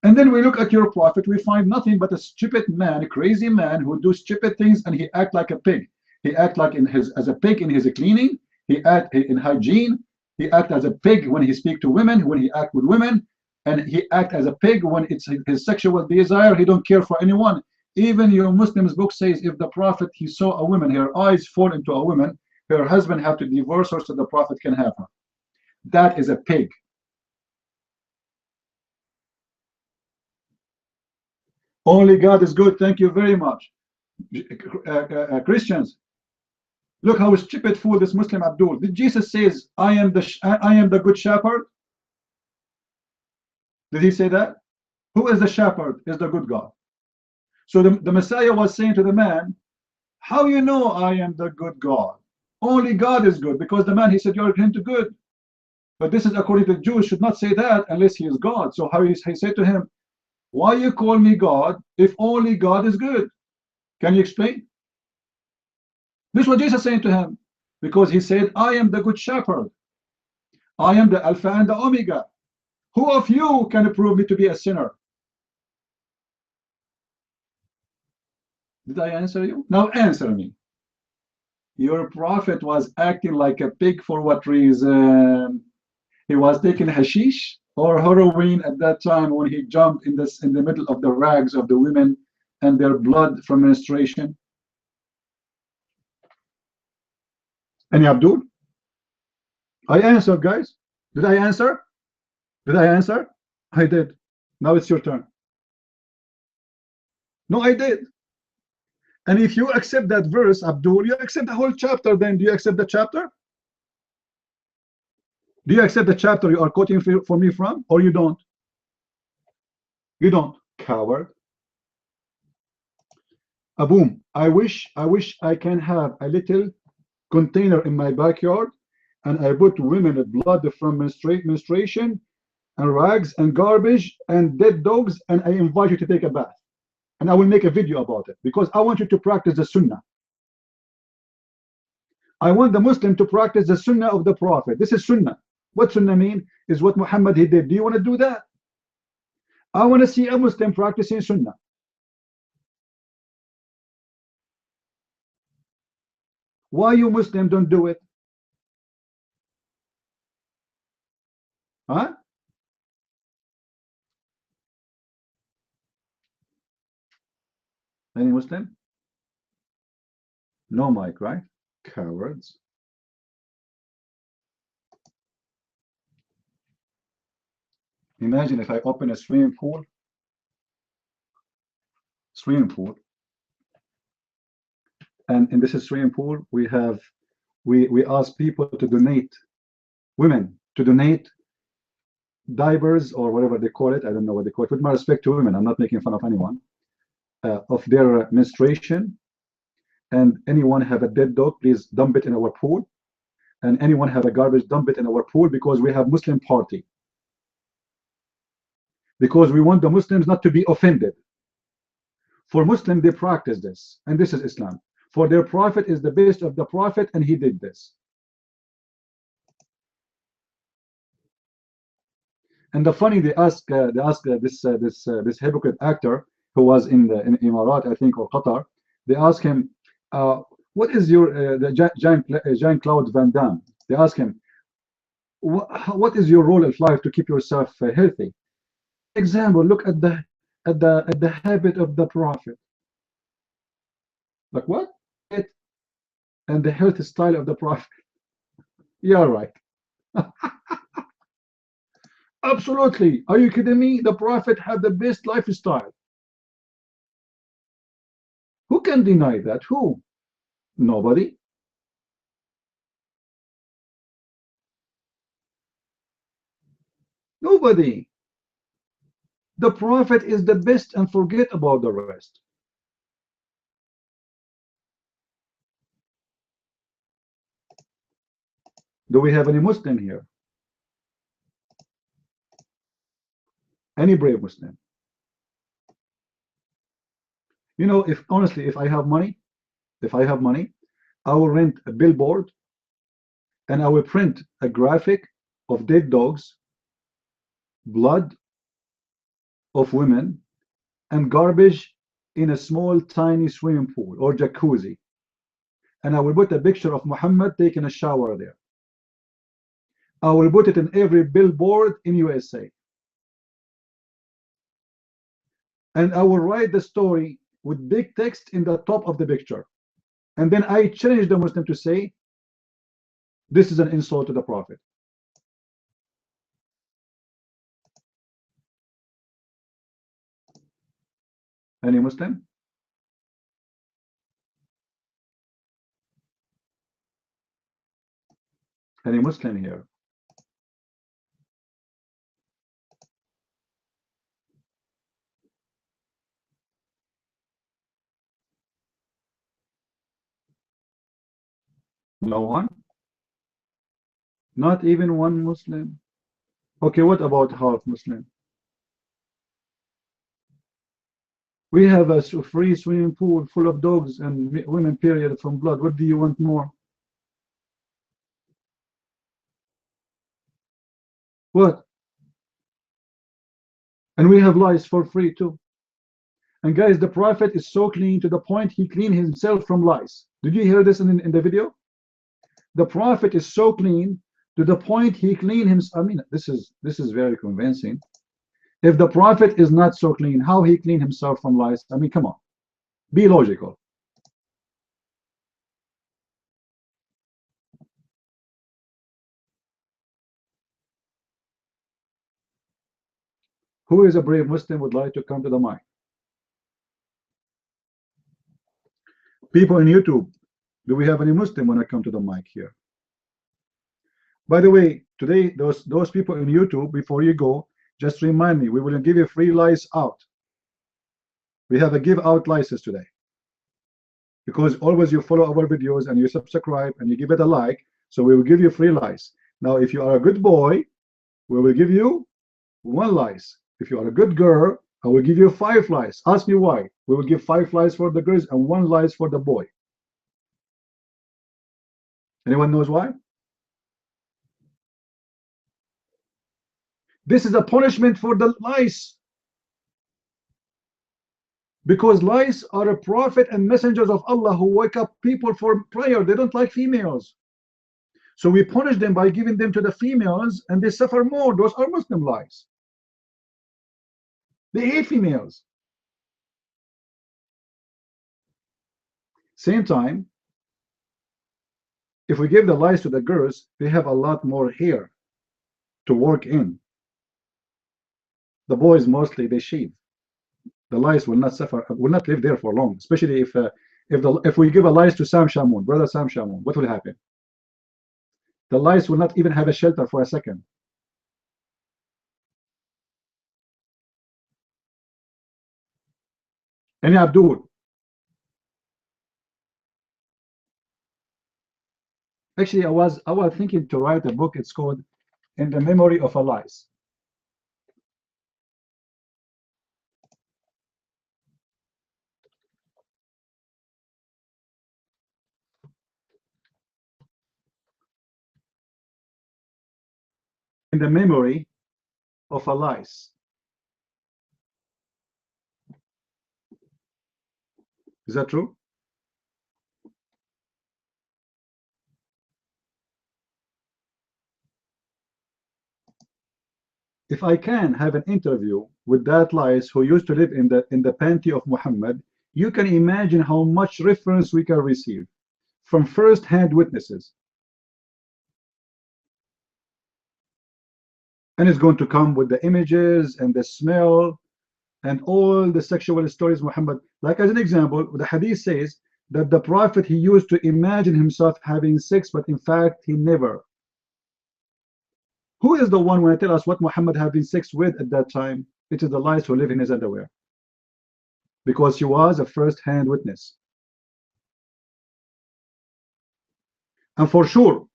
A: And then we look at your prophet, we find nothing but a stupid man, a crazy man who do stupid things, and he act like a pig. He act like as a pig in his cleaning. He act in hygiene. He act as a pig when he speak to women, when he act with women, and he act as a pig when it's his sexual desire. He don't care for anyone. Even your Muslims book says if the prophet he saw a woman, her eyes fall into a woman, her husband have to divorce her so the prophet can have her. That is a pig. Only God is good. Thank you very much. Christians, look how stupid fool this Muslim Abdul. Did Jesus says, I am the good shepherd? Did he say that? Who is the shepherd? Is the good God. So the Messiah was saying to the man, how you know I am the good God? Only God is good, because the man, he said, you're him to good. But this is according to the Jews, should not say that unless he is God. So how he said to him, why you call me God if only God is good? Can you explain? This is what Jesus is saying to him, because he said, I am the good shepherd. I am the Alpha and the Omega. Who of you can prove me to be a sinner? Did I answer you? Now answer me. Your prophet was acting like a pig for what reason? He was taking hashish or heroin at that time when he jumped in the middle of the rags of the women and their blood from menstruation. Any Abdul? I answered, guys. Did I answer? Did I answer? I did. Now it's your turn. No, I did. And if you accept that verse, Abdul, you accept the whole chapter. Then do you accept the chapter? Do you accept the chapter you are quoting for me from, or you don't? You don't, coward. Aboom. I wish I can have a little container in my backyard, and I put women blood from menstruation and rags and garbage and dead dogs, and I invite you to take a bath. And I will make a video about it because I want you to practice the sunnah. I want the Muslim to practice the sunnah of the Prophet. This is sunnah. What sunnah mean? Is what Muhammad he did. Do you want to do that? I want to see a Muslim practicing sunnah. Why you Muslim don't do it? Huh? Any Muslim? No mic, right? Cowards. Imagine if I open a swimming pool, and in this swimming pool we ask people to donate, women to donate divers or whatever they call it. I don't know what they call it. With my respect to women, I'm not making fun of anyone, of their menstruation. And anyone have a dead dog, please dump it in our pool. And anyone have a garbage, dump it in our pool, because we have Muslim party. Because we want the Muslims not to be offended. For Muslims, they practice this, and this is Islam. For their prophet is the best of the prophet, and he did this. And the funny, they ask this hypocrite actor who was in Emirat, I think, or Qatar. They ask him, what is your Jean-Claude Van Damme? They ask him, what is your role of life to keep yourself healthy? Example, look at the habit of the prophet. Like what? And the health style of the prophet. Yeah, right. Absolutely. Are you kidding me? The prophet had the best lifestyle. Who can deny that? Who? Nobody. Nobody. The prophet is the best, and forget about the rest. Do we have any Muslim here? Any brave Muslim? You know, if honestly, if I have money, I will rent a billboard and I will print a graphic of dead dogs, blood of women, and garbage in a small tiny swimming pool or jacuzzi. And I will put a picture of Muhammad taking a shower there. I will put it in every billboard in USA. And I will write the story with big text in the top of the picture. And then I challenge the Muslim to say, this is an insult to the Prophet. Any Muslim? Any Muslim here? No one? Not even one Muslim? Okay, what about half Muslim? We have a free swimming pool full of dogs and women, period, from blood. What do you want more? What? And we have lice for free too. And guys, the Prophet is so clean to the point he cleaned himself from lies. Did you hear this in the video? The Prophet is so clean to the point he cleaned himself. I mean, this is very convincing. If the Prophet is not so clean, how he cleaned himself from lies? I mean, come on, be logical. Who is a brave Muslim would like to come to the mic? People in YouTube, do we have any Muslim when I come to the mic here? By the way, today, those people in YouTube, before you go, just remind me, we will give you free lice out. We have a give out license today. Because always you follow our videos and you subscribe and you give it a like, so we will give you free lice. Now, if you are a good boy, we will give you 1 lice. If you are a good girl, I will give you 5 lice. Ask me why. We will give 5 lice for the girls and 1 lice for the boy. Anyone knows why? This is a punishment for the lice. Because lice are a prophet and messengers of Allah who wake up people for prayer. They don't like females. So we punish them by giving them to the females and they suffer more. Those are Muslim lice. They hate females. Same time, if we give the lice to the girls, they have a lot more hair to work in. The boys mostly they shave. The lice will not suffer, will not live there for long. Especially if we give a lice to Sam Shamoun, brother Sam Shamoun, what will happen? The lice will not even have a shelter for a second. Any Abdul? Actually, I was thinking to write a book. It's called "In the Memory of a Lice." In the memory of a lice. Is that true? If I can have an interview with that lice who used to live in the panty of Muhammad, you can imagine how much reference we can receive from first-hand witnesses. And it's going to come with the images and the smell and all the sexual stories Muhammad. Like as an example, the hadith says that the Prophet, he used to imagine himself having sex, but in fact he never. Who is the one when I tell us what Muhammad having sex with at that time? It is the lice who live in his underwear. Because he was a first-hand witness. And for sure,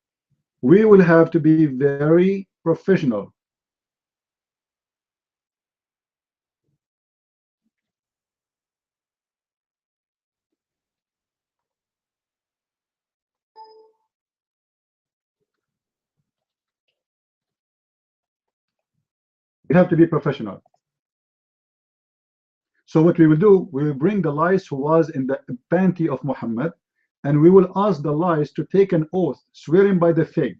A: we will have to be very professional. We have to be professional. So what we will do, we will bring the lice who was in the panty of Muhammad, and we will ask the lice to take an oath, swearing by the fig.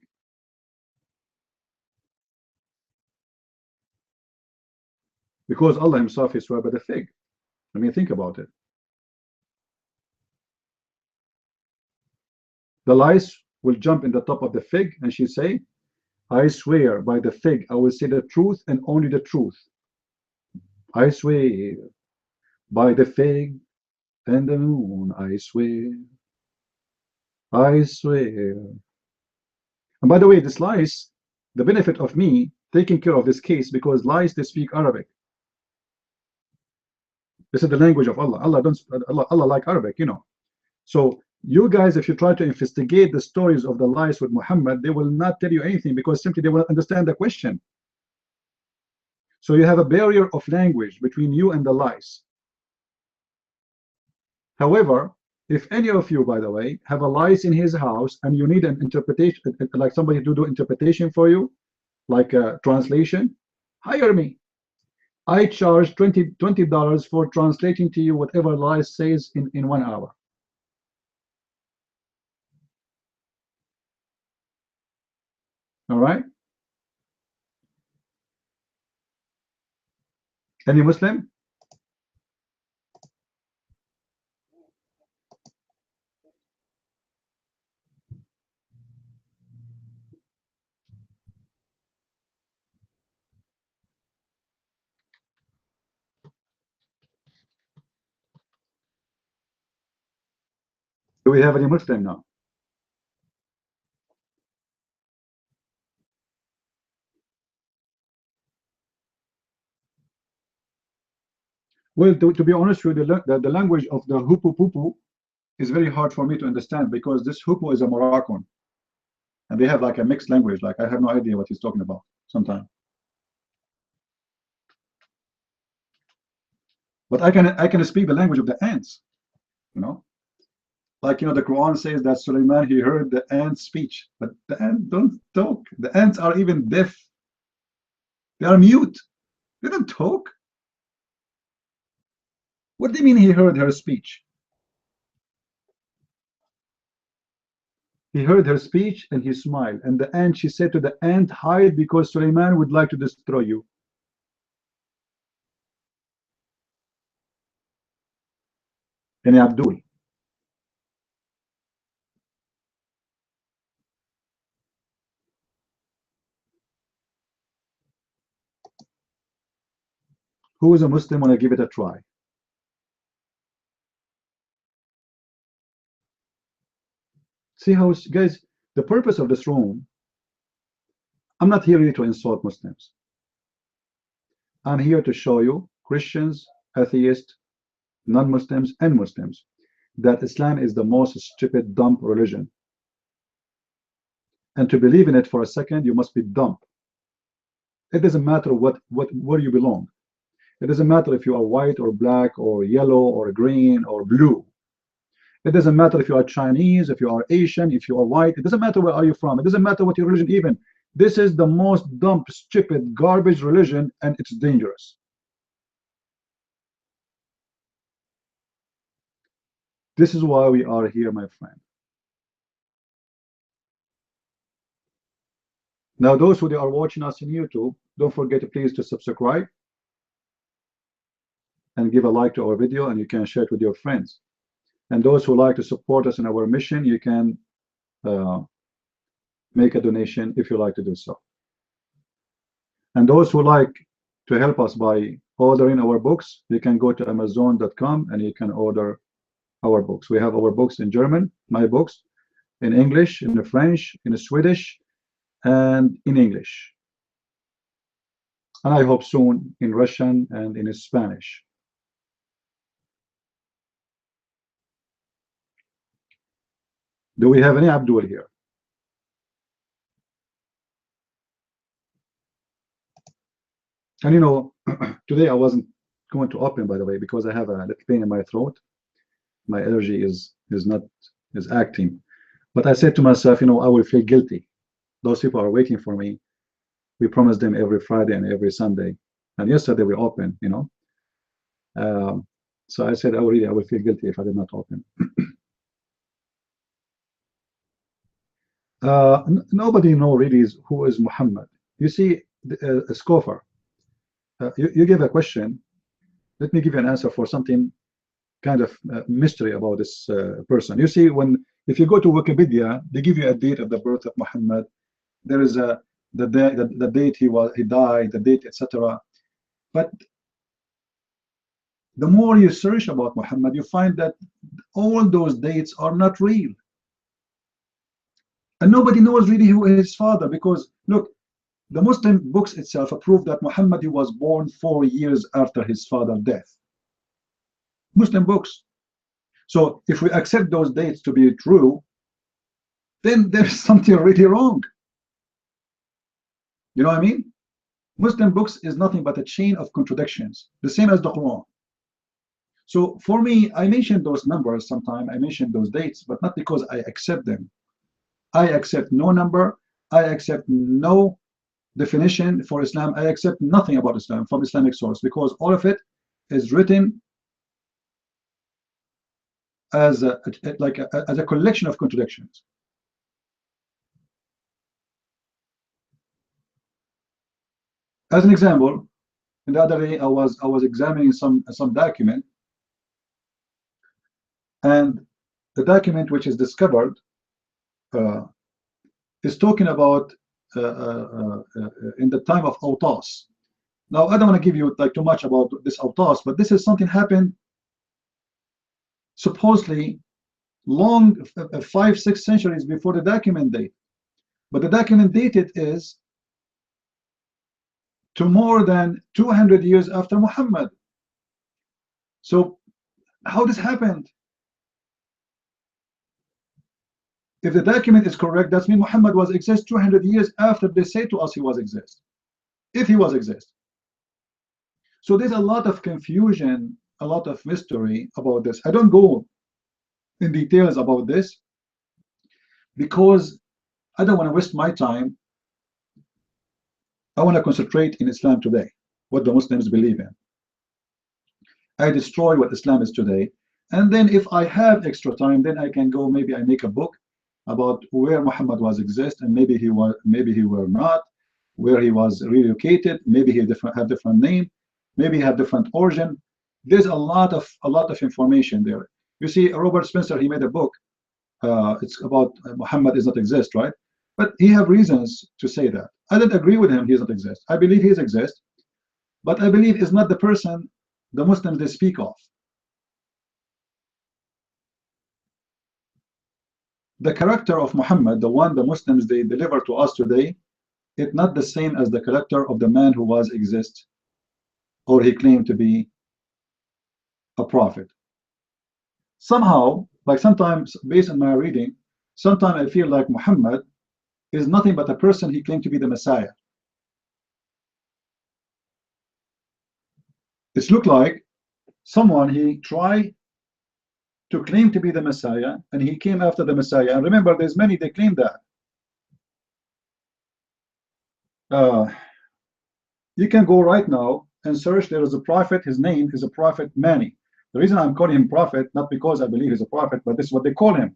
A: Because Allah himself is swear by the fig. I mean, think about it. The lice will jump in the top of the fig, and she say, I swear by the fig, I will say the truth and only the truth. I swear by the fig and the moon, I swear. I swear. And by the way, this lice, the benefit of me taking care of this case, because lice, they speak Arabic. This is the language of Allah. Allah like Arabic, you know. So you guys, if you try to investigate the stories of the lice with Muhammad, they will not tell you anything because simply they will understand the question. So you have a barrier of language between you and the lice. However, if any of you, by the way, have a lice in his house and you need an interpretation, like somebody to do interpretation for you, like a translation, hire me. I charge $20 for translating to you whatever Allah says in 1 hour. All right? Any Muslim? Do we have any Muslim now? Well, to be honest with you, the language of the Hupu Pupu is very hard for me to understand, because this Hupu is a Moroccan, and they have like a mixed language. Like I have no idea what he's talking about sometimes. But I can speak the language of the ants, you know. Like, you know, the Quran says that Suleiman, he heard the ants speech, but the ants don't talk. The ants are even deaf. They are mute. They don't talk. What do you mean he heard her speech? He heard her speech and he smiled. And the ant, she said to the ant, hide, because Suleiman would like to destroy you. And Abdul. Who is a Muslim when I give it a try? See how, guys, the purpose of this room, I'm not here really to insult Muslims. I'm here to show you, Christians, atheists, non-Muslims, and Muslims, that Islam is the most stupid, dumb religion. And to believe in it for a second, you must be dumb. It doesn't matter where you belong. It doesn't matter if you are white or black or yellow or green or blue. It doesn't matter if you are Chinese, if you are Asian, if you are white. It doesn't matter where are you from. It doesn't matter what your religion even. This is the most dumb, stupid, garbage religion, and it's dangerous. This is why we are here, my friend. Now, those who are watching us on YouTube, don't forget please to subscribe and give a like to our video, and you can share it with your friends. And those who like to support us in our mission, you can make a donation if you like to do so. And those who like to help us by ordering our books, you can go to Amazon.com and you can order our books. We have our books in German, my books, in English, in French, in Swedish, and in English. And I hope soon in Russian and in Spanish. Do we have any Abdul here? And you know, today I wasn't going to open, by the way, because I have a little pain in my throat. My allergy is acting. But I said to myself, you know, I will feel guilty. Those people are waiting for me. We promise them every Friday and every Sunday. And yesterday we opened, you know. So I said, oh, really, I will feel guilty if I did not open. Nobody knows really who is Muhammad. You see, a scoffer. You give a question. Let me give you an answer for something kind of mystery about this person. You see, if you go to Wikipedia, they give you a date of the birth of Muhammad. There is the date he died, the date, etc. But the more you search about Muhammad, you find that all those dates are not real. And nobody knows really who is his father, because look, the Muslim books itself prove that Muhammad was born 4 years after his father's death. Muslim books. So if we accept those dates to be true, then there's something really wrong. You know what I mean? Muslim books is nothing but a chain of contradictions, the same as the Quran. So for me, I mentioned those numbers sometime, I mentioned those dates, but not because I accept them. I accept no number, I accept no definition for Islam. I accept nothing about Islam from Islamic source because all of it is written as a collection of contradictions. As an example, the other day I was examining some document, and the document which is discovered is talking about in the time of Autas. Now I don't want to give you like too much about this Autas, but this is something happened supposedly long 5-6 centuries before the document date, but the document dated is to more than 200 years after Muhammad. So how this happened? If the document is correct, that means Muhammad was exist 200 years after they say to us he was exist, if he was exist. So there's a lot of confusion, a lot of mystery about this. I don't go in details about this because I don't want to waste my time. I want to concentrate in Islam today, what the Muslims believe in. I destroy what Islam is today, and then if I have extra time, then I can go, maybe I make a book about where Muhammad was exist, and maybe he were not, where he was relocated, maybe he have different name, maybe he have different origin. There's a lot of information there. You see, Robert Spencer, he made a book. It's about Muhammad is not exist, right? But he have reasons to say that. I don't agree with him. He does not exist. I believe he exist, but I believe is not the person the Muslims they speak of. The character of Muhammad, the one the Muslims they deliver to us today, it's not the same as the character of the man who was exist, or he claimed to be a prophet. Somehow, like sometimes based on my reading, sometimes I feel like Muhammad is nothing but a person he claimed to be the Messiah. It's look like someone he tried to claim to be the Messiah, and he came after the Messiah. And remember, there's many they claim that. You can go right now and search. There is a prophet. His name is a prophet Mani. The reason I'm calling him prophet, not because I believe he's a prophet, but this is what they call him,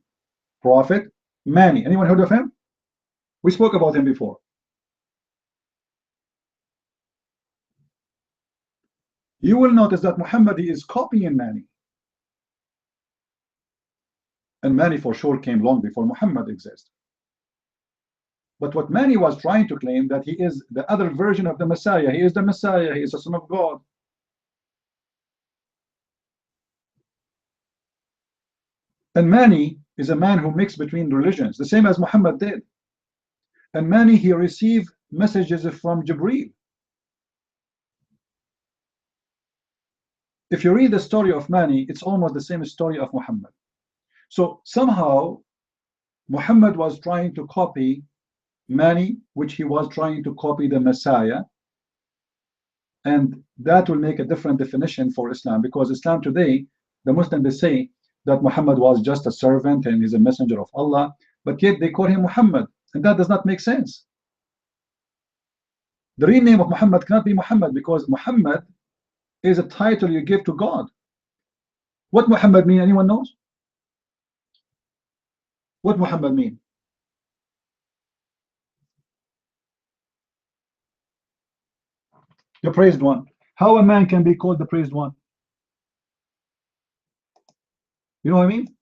A: Prophet Mani. Anyone heard of him? We spoke about him before. You will notice that Muhammad he is copying Mani. And Mani for sure came long before Muhammad exists. But what Mani was trying to claim that he is the other version of the Messiah. He is the Messiah. He is the Son of God. And Mani is a man who mixed between religions, the same as Muhammad did. And Mani he received messages from Jibreel. If you read the story of Mani, it's almost the same story of Muhammad. So somehow Muhammad was trying to copy Mani, which he was trying to copy the Messiah, and that will make a different definition for Islam, because Islam today, the Muslims they say that Muhammad was just a servant and he's a messenger of Allah, but yet they call him Muhammad, and that does not make sense. The real name of Muhammad cannot be Muhammad, because Muhammad is a title you give to God. What Muhammad mean? Anyone knows? What Muhammad mean? The praised one. How a man can be called the praised one? You know what I mean?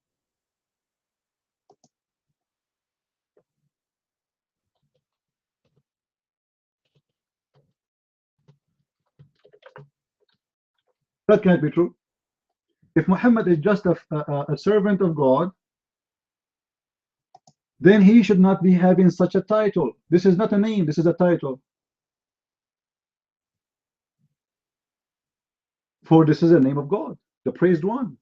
A: That can't be true. If Muhammad is just a servant of God, then he should not be having such a title. This is not a name, this is a title. For this is the name of God, the praised one.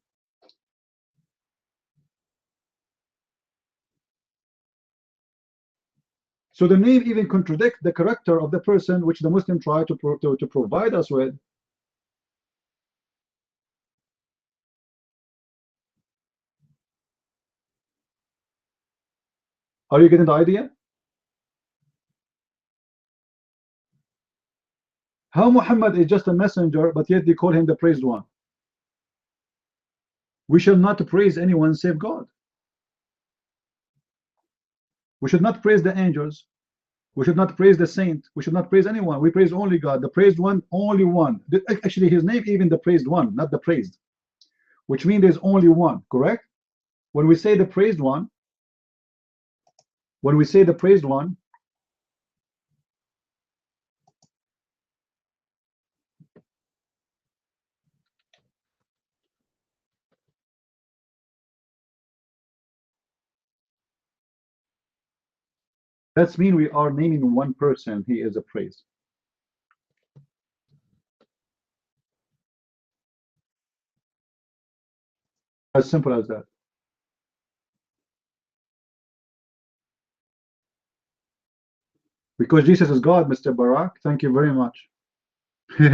A: So the name even contradicts the character of the person which the Muslim try to provide us with. Are you getting the idea? How Muhammad is just a messenger, but yet they call him the praised one? We shall not praise anyone save God. We should not praise the angels. We should not praise the saint. We should not praise anyone. We praise only God, the praised one, only one. Actually, his name even the praised one, not the praised, which means there's only one, correct? When we say the praised one, when we say the praised one, that's mean we are naming one person, he is a praise. As simple as that. Because Jesus is God, Mr. Barak. Thank you very much. You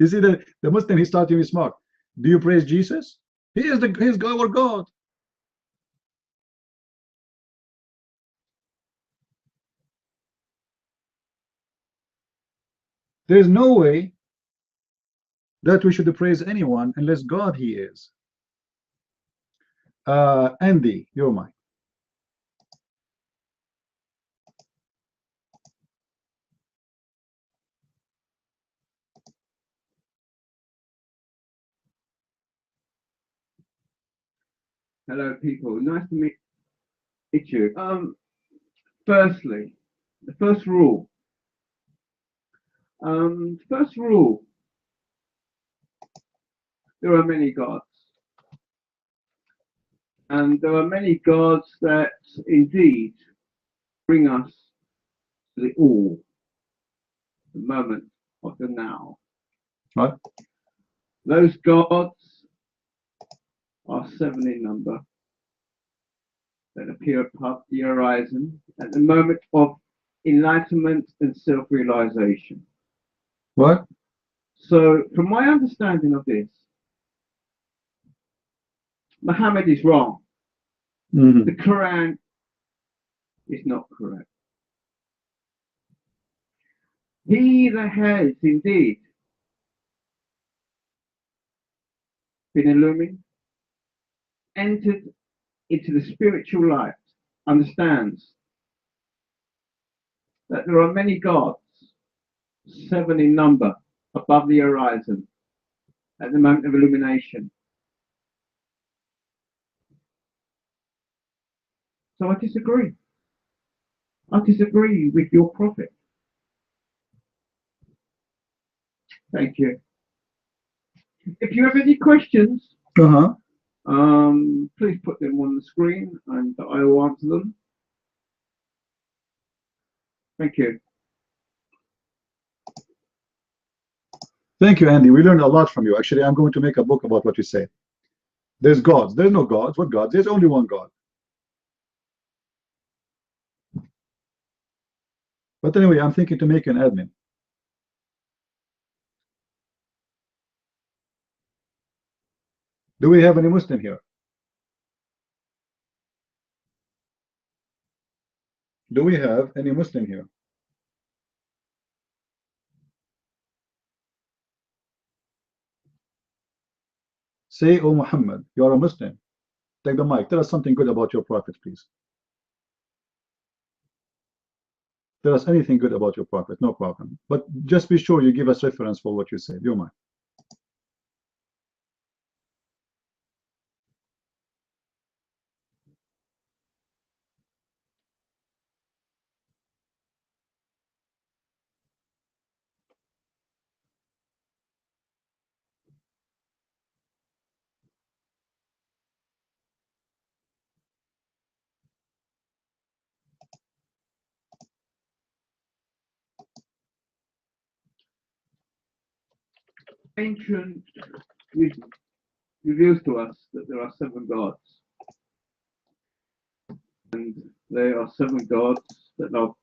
A: see, the Muslim, he started to be smart. Do you praise Jesus? He is our God. There is no way that we should praise anyone unless God he is. Andy, you're mine.
D: Hello, people. Nice to meet you. Firstly, the first rule. First rule. There are many gods, and there are many gods that indeed bring us to the all, the moment of the now.
A: Right.
D: Those gods are 7 in number that appear above the horizon at the moment of enlightenment and self-realization.
A: What?
D: So, from my understanding of this, Muhammad is wrong. The Quran is not correct. He that has indeed been illumined, entered into the spiritual light, understands that there are many gods, 7 in number, above the horizon at the moment of illumination. So I disagree. I disagree with your prophet. Thank you. If you have any questions, please put them on the screen and I will answer them. Thank you.
A: Thank you, Andy. We learned a lot from you. Actually, I'm going to make a book about what you say. There's gods. There's no gods. What gods? There's only one God. But anyway, I'm thinking to make an admin. Do we have any Muslim here? Do we have any Muslim here? Say, oh Muhammad, you are a Muslim. Take the mic. Tell us something good about your prophet, please. Tell us anything good about your prophet, no problem. But just be sure you give us reference for what you say. Do you mind?
D: Ancient reveals to us that there are 7 gods. And there are 7 gods that are.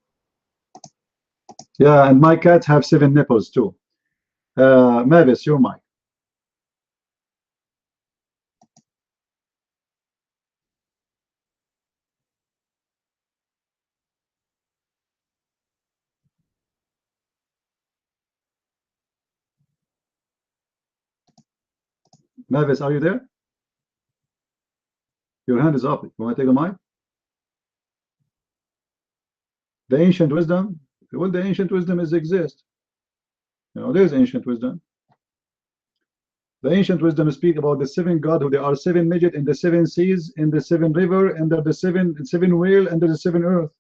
A: Yeah, and my cats have 7 nipples too. Mavis, your mic. Mavis, are you there? Your hand is up. You want to take the mic? The ancient wisdom? Well, the ancient wisdom is exist. You know, there's ancient wisdom. The ancient wisdom speak about the seven God, who there are seven midget in the seven seas, in the seven river, and the seven whale, and the seven earth.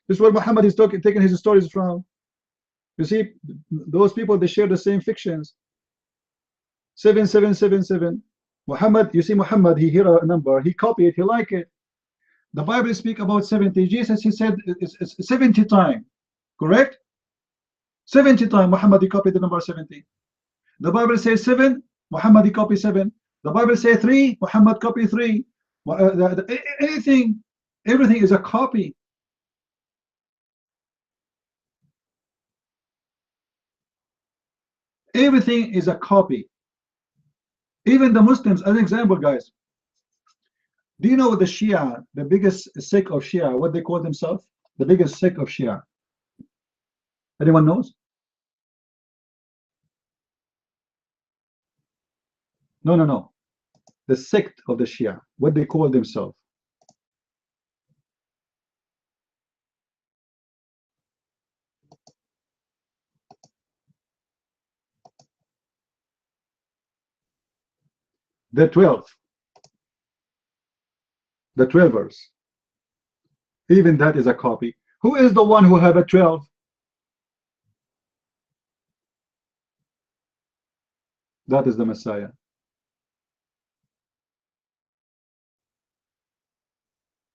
A: This is where Muhammad is taking his stories from. You see, those people, they share the same fictions. 7777. Muhammad, you see, Muhammad, he hear a number, he copy it, he like it. The Bible speak about 70. Jesus, he said it's 70 times, correct? 70 times Muhammad, he copied the number 70. The Bible says 7, Muhammad, he copy 7. The Bible says 3, Muhammad copy 3. Anything, everything is a copy. Everything is a copy. Even the Muslims, as an example, guys, do you know the Shia, the biggest sect of Shia, what they call themselves? The biggest sect of Shia. Anyone knows? No, no, no. The sect of the Shia, what they call themselves. The 12. The 12ers. Even that is a copy. Who is the one who have a 12? That is the Messiah.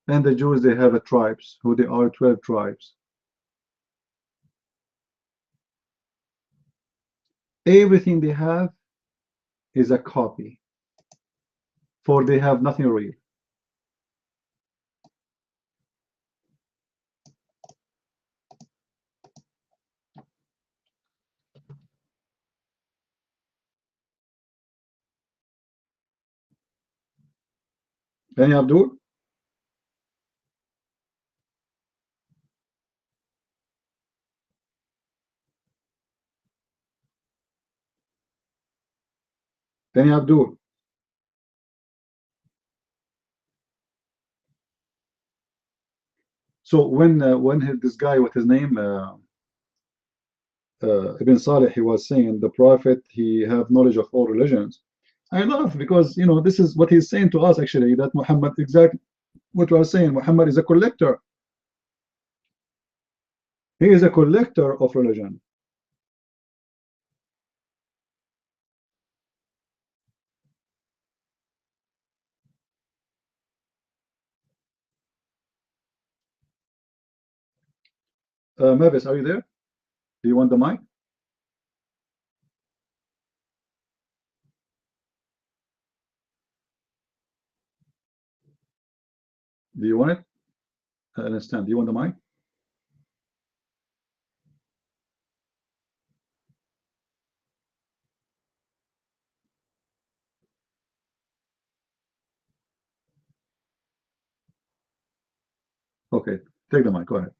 A: And the Jews, they have a tribes, who they are 12 tribes. Everything they have is a copy, for they have nothing real. Any Abdul? Any Abdul? So when this guy, with his name, Ibn Salih, he was saying the Prophet, he have knowledge of all religions. I laugh because, you know, this is what he's saying to us actually, that Muhammad, exactly what we are saying, Muhammad is a collector. He is a collector of religion. Mavis, are you there? Do you want the mic? Do you want it? I understand. Do you want the mic? Okay, take the mic. Go ahead.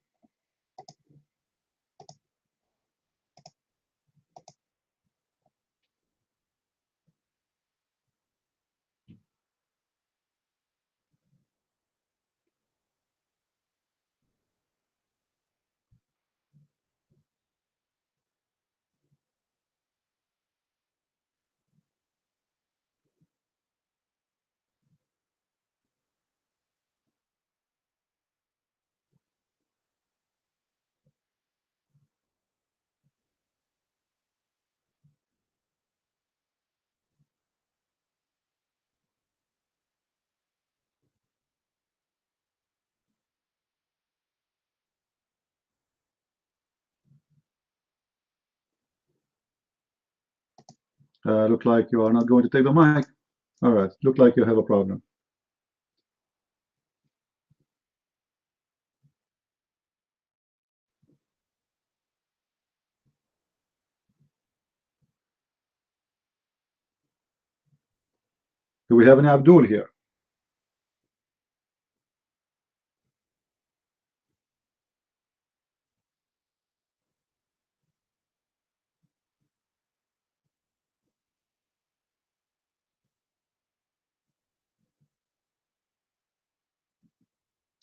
A: Look like you are not going to take the mic. All right, look like you have a problem. Do we have any Abdul here?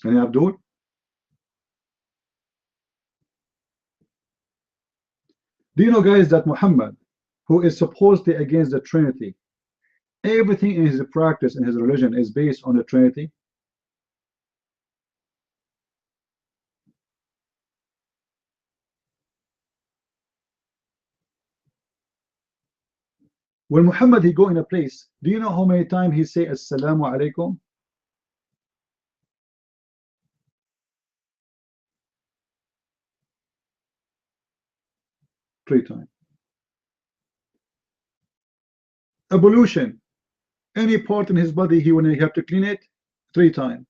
A: Any Abdul? Do you know, guys, that Muhammad, who is supposedly against the Trinity, everything in his practice and his religion is based on the Trinity? When Muhammad he go in a place, do you know how many times he say Assalamu alaikum? Three times. Ablution, any part in his body he when he have to clean it, 3 times.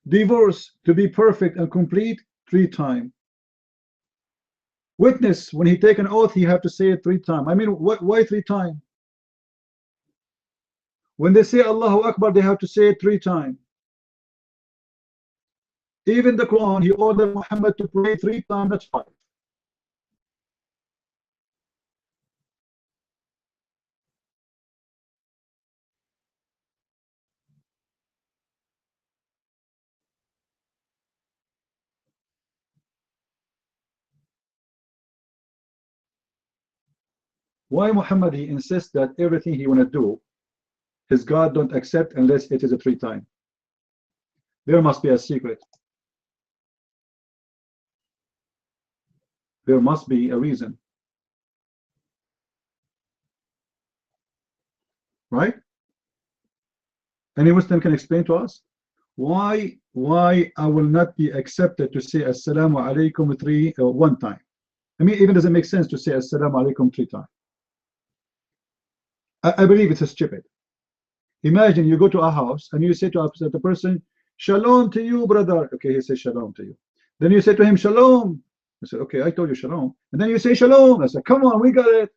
A: Divorce, to be perfect and complete, 3 times. Witness, when he take an oath, he have to say it 3 times. I mean, why 3 times? When they say Allahu Akbar, they have to say it 3 times. Even the Quran, he ordered Muhammad to pray 3 times, that's 5. Why Muhammad he insists that everything he want to do, his God don't accept unless it is a 3 times? There must be a secret. There must be a reason. Right? Any Muslim can explain to us why I will not be accepted to say Assalamu alaikum 1 time? I mean, even doesn't make sense to say Assalamu alaikum 3 times. I believe it's stupid. Imagine you go to a house and you say to the person, Shalom to you, brother. Okay, he says Shalom to you. Then you say to him, Shalom. I said, okay, I told you Shalom. And then you say Shalom. I said, come on, we got it.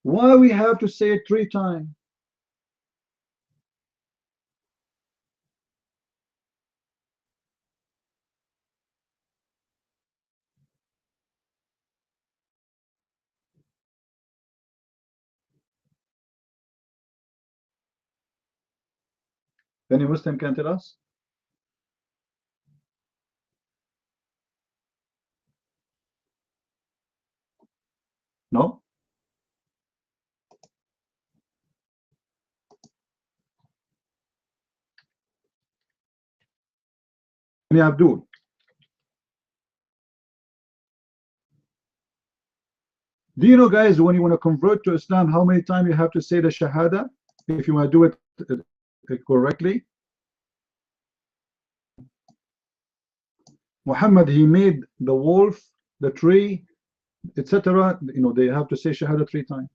A: Why we have to say it 3 times? Any Muslim can tell us? No? Any Abdul? Do you know, guys, when you want to convert to Islam, how many times you have to say the Shahada if you want to do it correctly? Muhammad, he made the wolf, the tree, etc. You know, they have to say Shahada 3 times.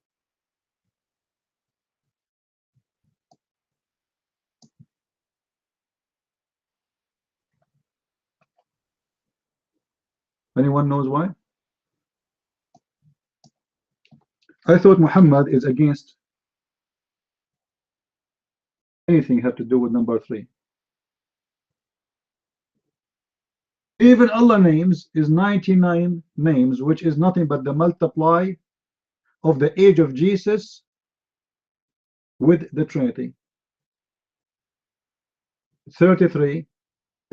A: Anyone knows why? I thought Muhammad is against anything have to do with number 3. Even Allah names is 99 names, which is nothing but the multiply of the age of Jesus with the Trinity. 33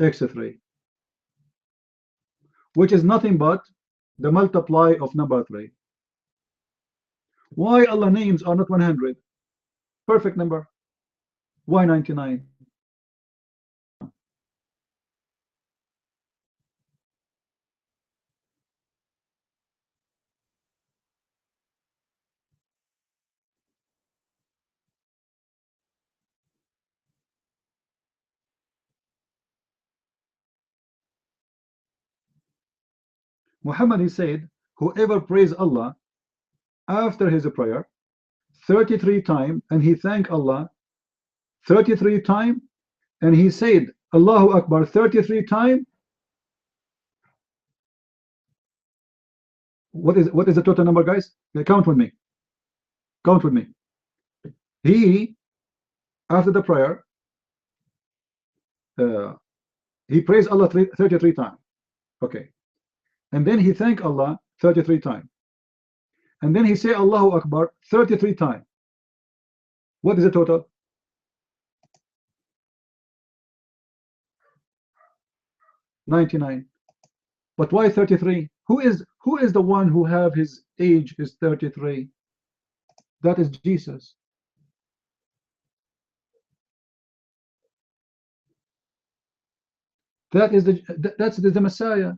A: x 3, which is nothing but the multiply of number 3. Why Allah names are not 100? Perfect number. Why 99? Muhammad, he said, whoever prays Allah after his prayer 33 times and he thank Allah 33 times and he said Allahu Akbar 33 times, what is the total number, guys? Count with me. Count with me. He, after the prayer, he prays Allah 33 times. Okay. And then he thank Allah 33 times. And then he say Allahu Akbar 33 times. What is the total? 99. But why 33? Who is the one who have his age is 33? That is Jesus. That's the Messiah.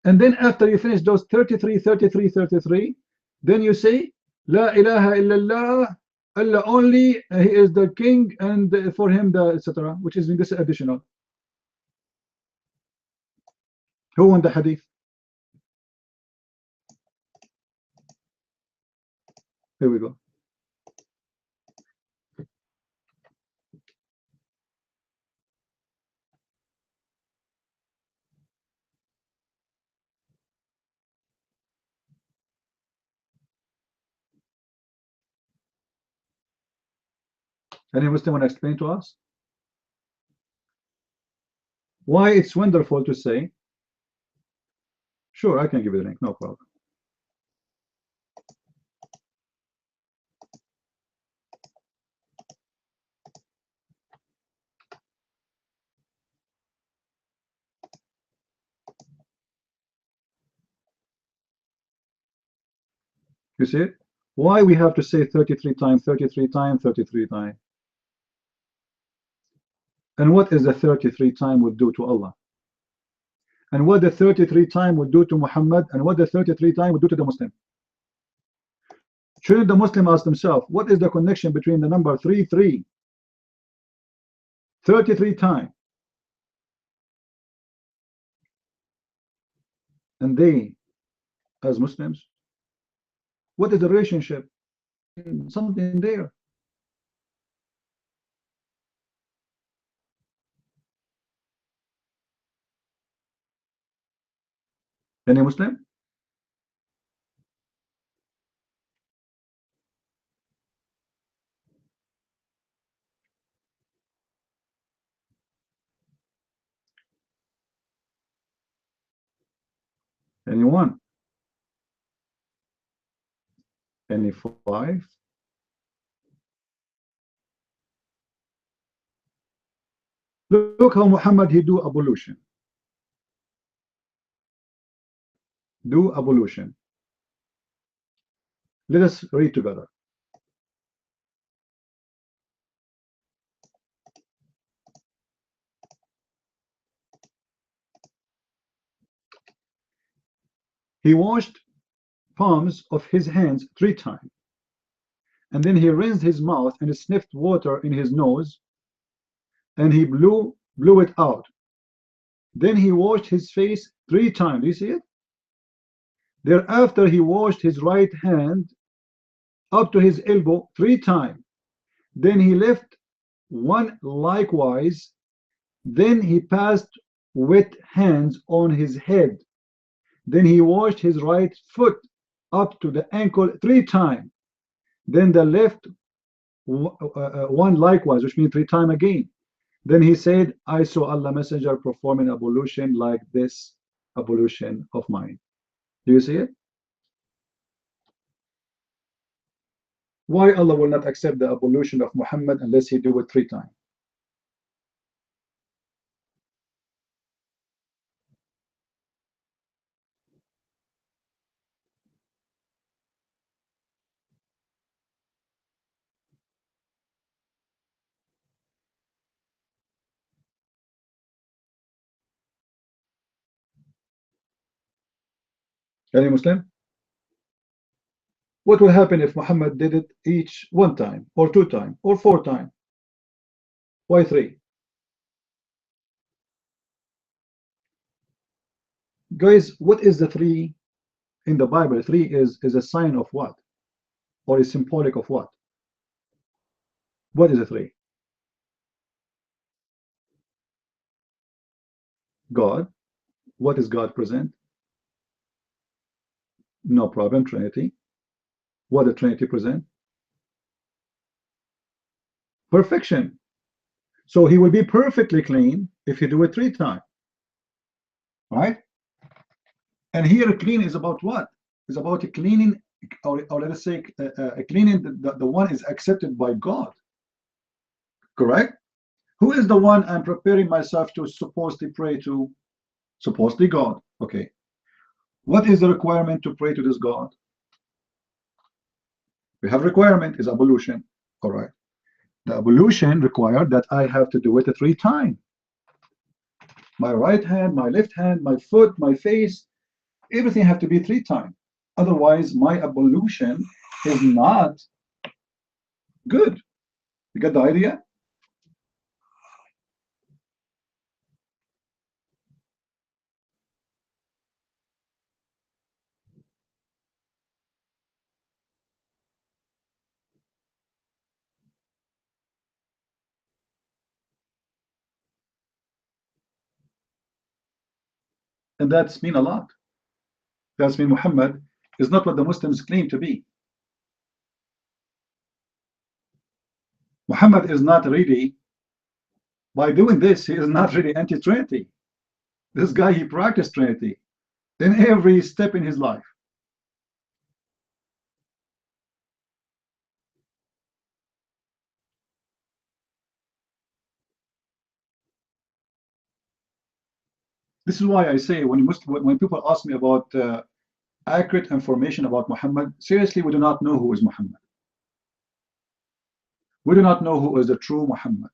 A: And then after you finish those 33, 33, 33, then you say, La ilaha illallah, Allah only, he is the king, and for him the etc. Which is this additional. Who won the hadith? Here we go. Any Muslim want to explain to us why it's wonderful to say? Sure, I can give you the link, no problem. You see it? Why we have to say 33 times, 33 times, 33 times? And what is the 33 time would do to Allah? And what the 33 time would do to Muhammad? And what the 33 time would do to the Muslim? Shouldn't the Muslim ask themselves, what is the connection between the number 33 times, and they, as Muslims, what is the relationship? Something there. Any Muslim? Anyone? Any five? Look how Muhammad he do ablution. Do ablution. Let us read together. He washed palms of his hands 3 times, and then he rinsed his mouth and sniffed water in his nose, and he blew it out. Then he washed his face 3 times. Do you see it? Thereafter he washed his right hand up to his elbow 3 times. Then he left one likewise. Then he passed wet hands on his head. Then he washed his right foot up to the ankle 3 times. Then the left one likewise, which means 3 times again. Then he said, I saw Allah Messenger performing ablution like this ablution of mine. Do you see it? Why Allah will not accept the ablution of Muhammad unless he do it 3 times? Any Muslim? What will happen if Muhammad did it each 1 time, or 2 times, or 4 times? Why 3? Guys, what is the 3 in the Bible? 3 is a sign of what? Or is symbolic of what? What is the 3? God. What is God present? No problem, Trinity. What the Trinity present? Perfection. So he will be perfectly clean if you do it 3 times. Right? And here clean is about what? It's about cleaning or let us say cleaning the one is accepted by God. Correct? Who is the one I'm preparing myself to supposedly pray to? Supposedly God. Okay. What is the requirement to pray to this God? We have requirement is ablution. All right. The ablution required that I have to do it 3 times. My right hand, my left hand, my foot, my face, everything have to be 3 times. Otherwise, my ablution is not good. You get the idea? And that's mean a lot. That's mean Muhammad is not what the Muslims claim to be. Muhammad is not really, by doing this, he is not really anti-Trinity. This guy, he practiced Trinity in every step in his life. This is why I say when people ask me about accurate information about Muhammad, seriously, we do not know who is Muhammad. We do not know who is the true Muhammad.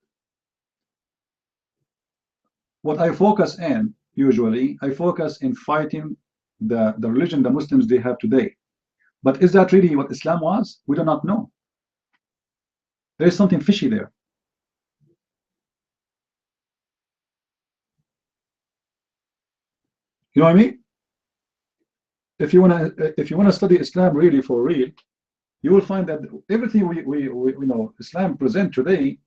A: What I focus in, usually, I focus in fighting the religion the Muslims they have today. But is that really what Islam was? We do not know. There is something fishy there. You know what I mean? If you wanna study Islam really for real, you will find that everything we know Islam present today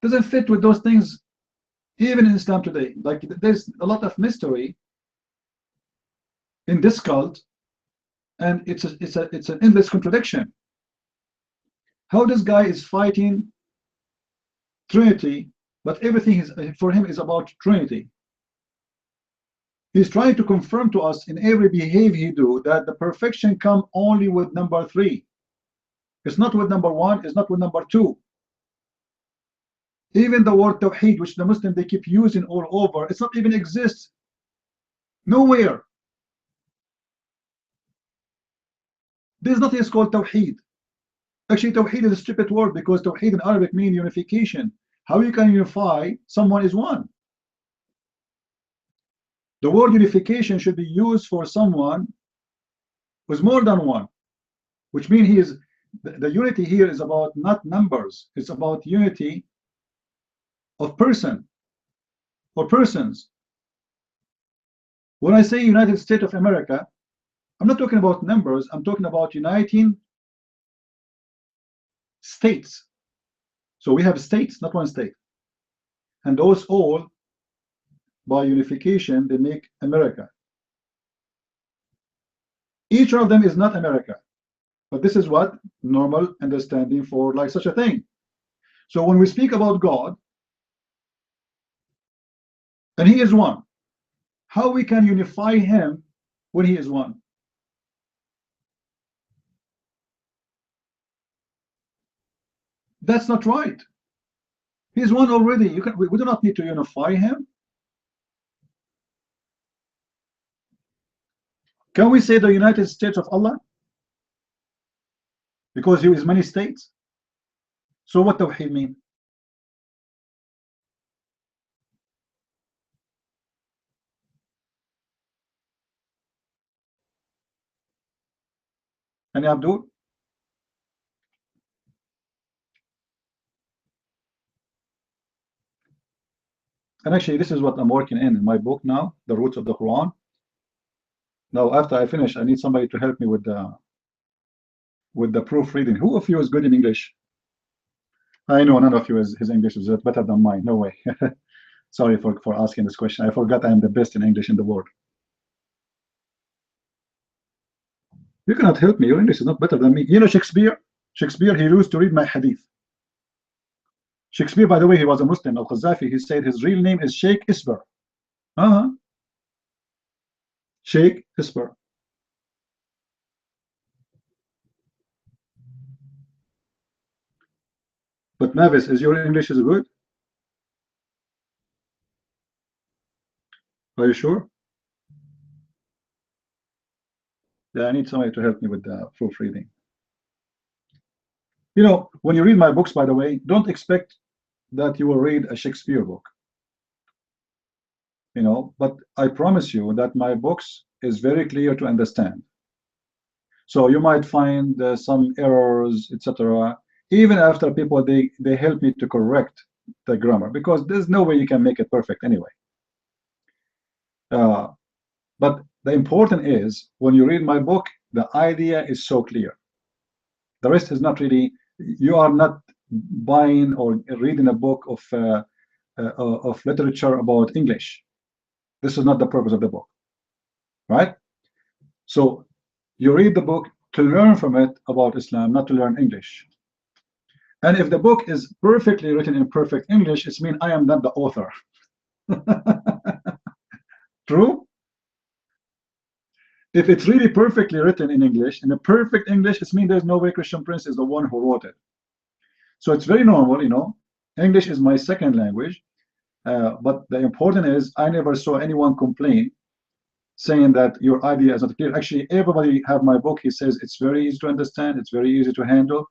A: doesn't fit with those things, even in Islam today. Like there's a lot of mystery in this cult, and it's an endless contradiction. How this guy is fighting Trinity, but everything is for him is about Trinity. He's trying to confirm to us in every behavior he do that the perfection come only with number 3. It's not with number 1, it's not with number 2. Even the word Tawheed, which the Muslim they keep using all over, it's not even exists nowhere. There's nothing is called Tawheed. Actually, Tawheed is a stupid word because Tawheed in Arabic means unification. How you can unify someone is one? The word unification should be used for someone who's more than one, which means he is the unity here is about not numbers, it's about unity of person or persons. When I say United States of America, I'm not talking about numbers, I'm talking about uniting states. So we have states, not one state, and those all by unification they make America. Each of them is not America, but this is what normal understanding for like such a thing. So when we speak about God and he is one, how we can unify him when he is one? That's not right. He is one already. We do not need to unify him. Can we say the United States of Allah? Because he is many states. So what Tawheed mean? And Abdul? And actually, this is what I'm working in my book now, The Roots of the Quran. Now, after I finish, I need somebody to help me with the proofreading. Who of you is good in English? I know none of you his English is better than mine. No way. Sorry for asking this question. I forgot I am the best in English in the world. You cannot help me. Your English is not better than me. You know Shakespeare? Shakespeare, he used to read my hadith. Shakespeare, by the way, he was a Muslim. Al-Qazafi, he said his real name is Sheikh Isber. Sheikh Isber. But Mavis, is your English is good? Are you sure? Yeah, I need somebody to help me with the proofreading. You know, when you read my books, by the way, don't expect that you will read a Shakespeare book. You know, but I promise you that my books is very clear to understand. So you might find some errors, etc. Even after people they help me to correct the grammar, because there's no way you can make it perfect anyway. But the important is when you read my book, the idea is so clear. The rest is not really. You are not buying or reading a book of literature about English. This is not the purpose of the book, right? So you read the book to learn from it about Islam, not to learn English. And if the book is perfectly written in perfect English, it means I am not the author. True? If it's really perfectly written in English, in a perfect English, it means there's no way Christian Prince is the one who wrote it. So it's very normal, you know. English is my second language, but the important is I never saw anyone complain saying that your idea is not clear. Actually, everybody have my book. He says it's very easy to understand, it's very easy to handle,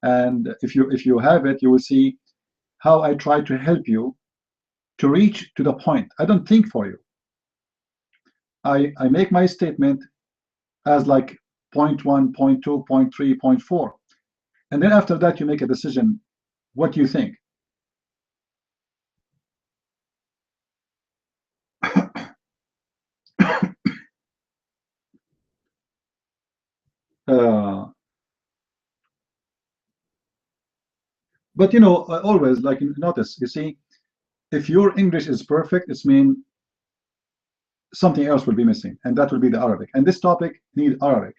A: and if you have it, you will see how I try to help you to reach to the point. I don't think for you. I make my statement as like point 1, point 2, point 3, point 4, and then after that you make a decision. What do you think? But you know, always, like, notice, you see, if your English is perfect, it means something else will be missing, and that will be the Arabic. And this topic needs Arabic.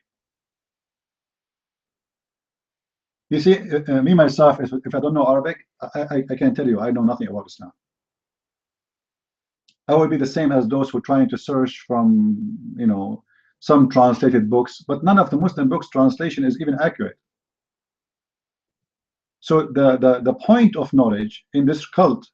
A: You see, me myself, if I don't know Arabic, I can tell you I know nothing about Islam. I will be the same as those who are trying to search from, you know, some translated books, but none of the Muslim books translation is even accurate. So the point of knowledge in this cult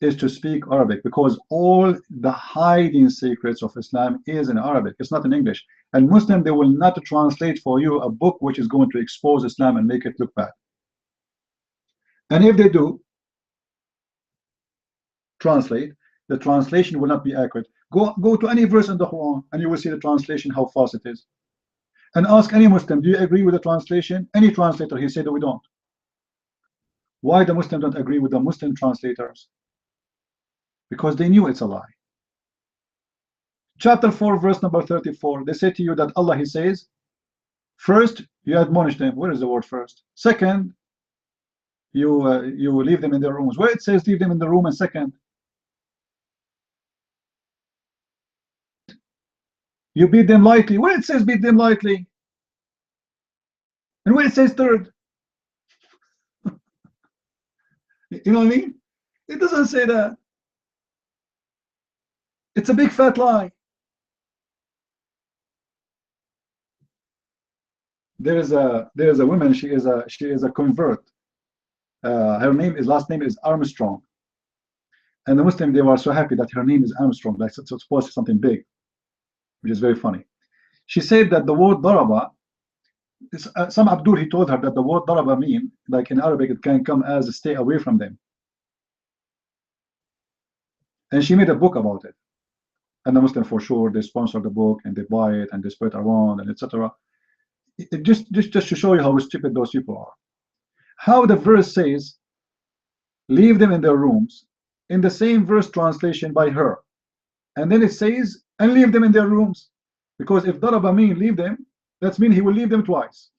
A: is to speak Arabic, because all the hiding secrets of Islam is in Arabic. It's not in English. And Muslim, they will not translate for you a book which is going to expose Islam and make it look bad. And if they do translate, the translation will not be accurate. Go to any verse in the Quran and you will see the translation, how false it is. And ask any Muslim, do you agree with the translation? Any translator, he said that we don't. Why the Muslims don't agree with the Muslim translators? Because they knew it's a lie. Chapter 4, verse number 34, they say to you that Allah, he says, first you admonish them. Where is the word first? Second, you leave them in their rooms. Where it says leave them in the room, and second, you beat them lightly. Where it says beat them lightly, and where it says third. You know what I mean? It doesn't say that. It's a big fat lie. There is a woman. She is a convert. Her last name is Armstrong, and the Muslim, they were so happy that her name is Armstrong, like it's supposed to be something big, which is very funny. She said that the word daraba, some Abdul, he told her that the word daraba mean, like in Arabic, it can come as stay away from them, and she made a book about it. And the Muslim, for sure, they sponsor the book and they buy it and they spread it around and etc. Just to show you how stupid those people are. How the verse says, leave them in their rooms, in the same verse translation by her, and then it says, and leave them in their rooms, because if daraba mean leave them, that means he will leave them twice.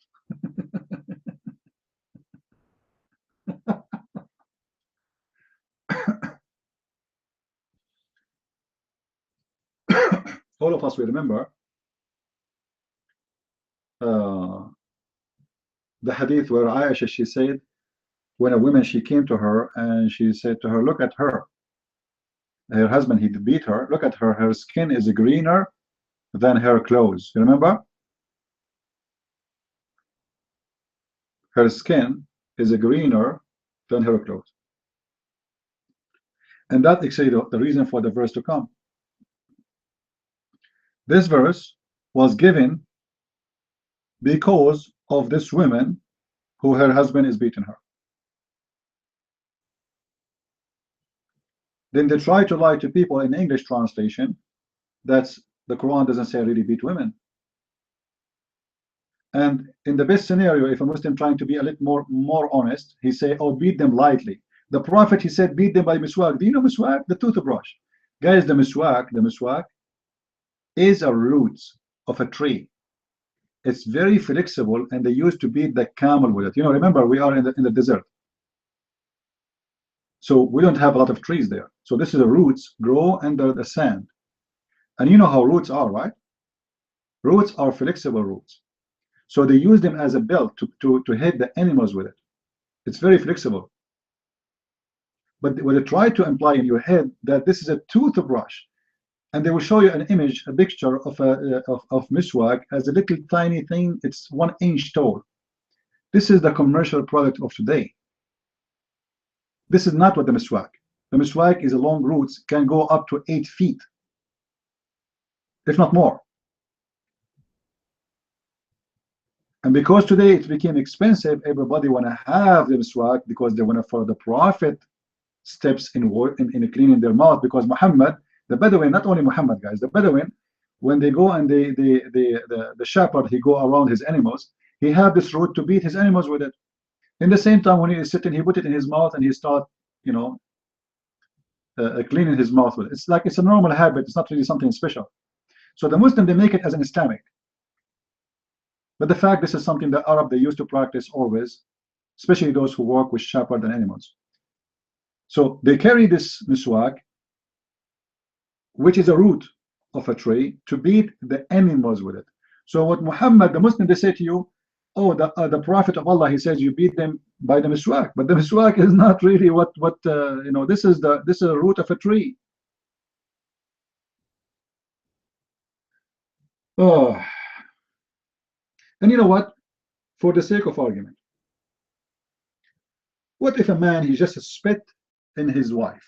A: All of us will remember the hadith where Aisha, she said, when a woman, she came to her and she said to her, look at her husband, he beat her, look at her skin is greener than her clothes. You remember? Her skin is greener to her clothes. And that is the reason for the verse to come. This verse was given because of this woman who her husband is beating her. Then they try to lie to people in English translation that the Quran doesn't say really beat women. And in the best scenario, if a Muslim trying to be a little more honest, he say, oh, beat them lightly. The Prophet, he said, beat them by miswak. Do you know miswak? The toothbrush. Guys, the miswak is a root of a tree. It's very flexible, and they used to beat the camel with it. You know, remember, we are in the desert. So we don't have a lot of trees there. So this is the roots grow under the sand. And you know how roots are, right? Roots are flexible roots. So they use them as a belt to hit the animals with it. It's very flexible. But when they try to imply in your head that this is a toothbrush, and they will show you an image, a picture of miswak as a little tiny thing, it's 1 inch tall. This is the commercial product of today. This is not what the miswak. The miswak is a long roots, can go up to 8 feet, if not more. And because today it became expensive, everybody want to have the miswak because they want to follow the Prophet steps in cleaning their mouth. Because Muhammad, the Bedouin, not only Muhammad, guys, the Bedouin, when they go and the shepherd, he go around his animals, he had this root to beat his animals with it. In the same time, when he is sitting, he put it in his mouth and he start, you know, cleaning his mouth with it. It's like it's a normal habit. It's not really something special. So the Muslim, they make it as an Islamic. But the fact this is something that Arab they used to practice always, especially those who work with shepherd and animals. So they carry this miswak, which is a root of a tree, to beat the animals with it. So what Muhammad, the Muslim, they say to you, oh, the Prophet of Allah, he says you beat them by the miswak, but the miswak is not really what you know. This is a root of a tree. Oh, and you know what? For the sake of argument, what if a man he just spit in his wife?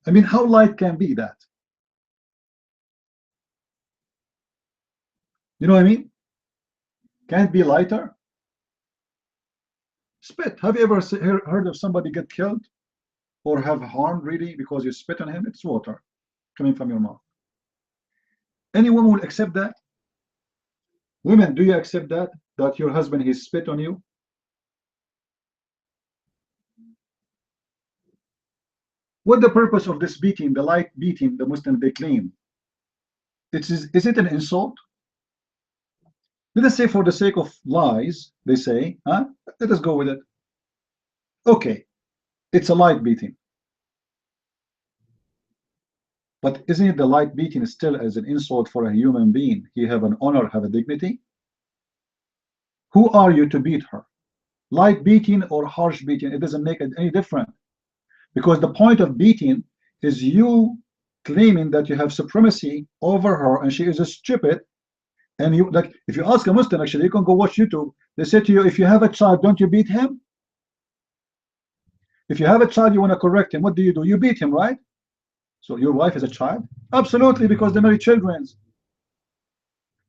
A: I mean, how light can be that? You know what I mean? Can it be lighter? Spit. Have you ever heard of somebody get killed or have harm really because you spit on him? It's water coming from your mouth. Any woman will accept that? Women, do you accept that your husband he spit on you? What the purpose of this beating, the light beating, the Muslim they claim? Is it an insult? Let us say for the sake of lies, they say, huh? Let us go with it. Okay, it's a light beating. But isn't it the light beating still as an insult for a human being? He have an honor, have a dignity. Who are you to beat her? Light beating or harsh beating, it doesn't make it any different. Because the point of beating is you claiming that you have supremacy over her and she is a stupid. And you, like, if you ask a Muslim, actually, you can go watch YouTube. They say to you, if you have a child, don't you beat him? If you have a child, you want to correct him. What do? You beat him, right? So your wife is a child? Absolutely, because they marry children.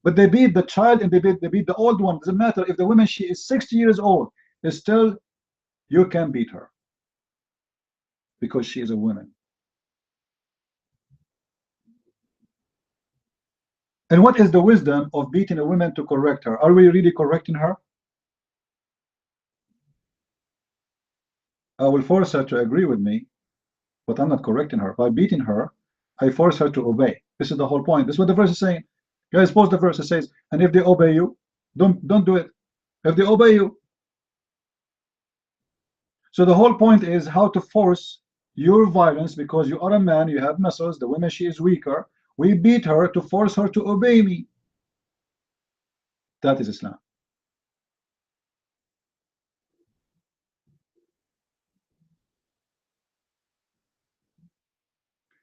A: But they beat the child and they beat the old one. Doesn't matter if the woman she is 60 years old, is still you can beat her because she is a woman. And what is the wisdom of beating a woman to correct her? Are we really correcting her? I will force her to agree with me, but I'm not correcting her. By beating her, I force her to obey. This is the whole point. This is what the verse is saying. Guys, post the verse. It says, and if they obey you, don't do it. If they obey you. So the whole point is how to force your violence because you are a man, you have muscles, the woman, she is weaker. We beat her to force her to obey me. That is Islam.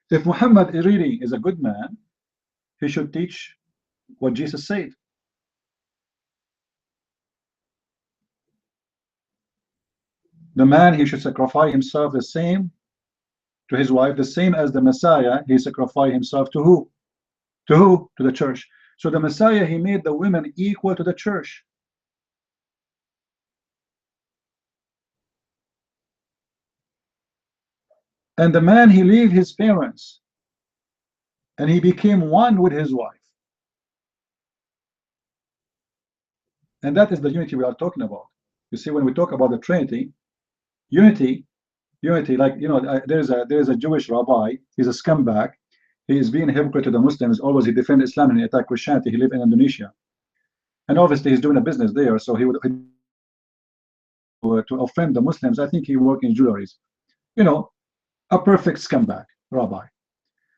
A: If Muhammad really is a good man, he should teach what Jesus said. The man, he should sacrifice himself the same to his wife, the same as the Messiah, he sacrificed himself to who? To who? To the church. So the Messiah, he made the women equal to the church. And the man, he left his parents and he became one with his wife. And that is the unity we are talking about. You see, when we talk about the Trinity, unity, like, you know, there's a Jewish rabbi, he's a scumbag, he is being a hypocrite to the Muslims, always he defends Islam and he attacks Christianity, he lives in Indonesia. And obviously he's doing a business there, so he would, to offend the Muslims, I think he works in jewelries. You know, a perfect scumbag, rabbi.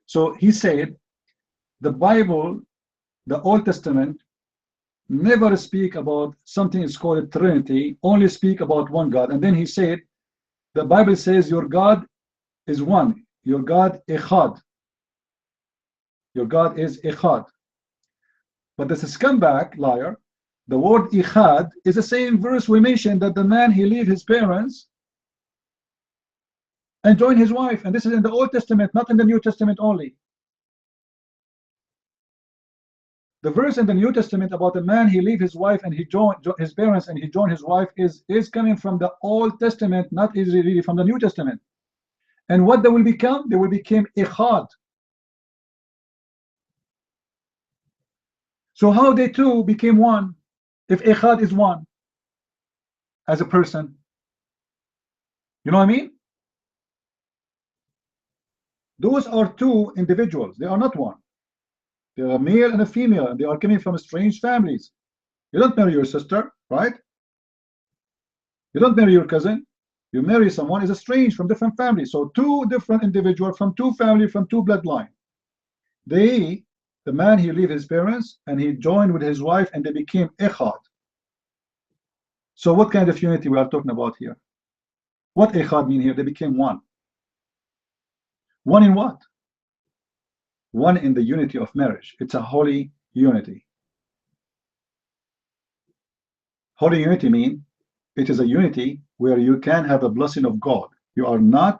A: So he said, the Bible, the Old Testament, never speak about something is called a Trinity, only speak about one God. And then he said, the Bible says your God is one, your God echad. Your God is echad. But this scumbag liar, the word echad is the same verse we mentioned that the man he leave his parents and join his wife. And this is in the Old Testament, not in the New Testament only. The verse in the New Testament about the man he leave his wife and he joined his parents and he joined his wife is coming from the Old Testament, not really from the New Testament. And what they will become? They will become echad. So how they two became one if echad is one as a person? You know what I mean? Those are two individuals. They are not one. They are a male and a female, and they are coming from strange families. You don't marry your sister, right? You don't marry your cousin. You marry someone is strange from different families. So two different individuals from two families, from two bloodlines. The man, he leave his parents and he joined with his wife and they became echad. So what kind of unity we are talking about here? What echad mean here? They became one. One in what? One in the unity of marriage. It's a holy unity. Holy unity means it is a unity where you can have a blessing of God. You are not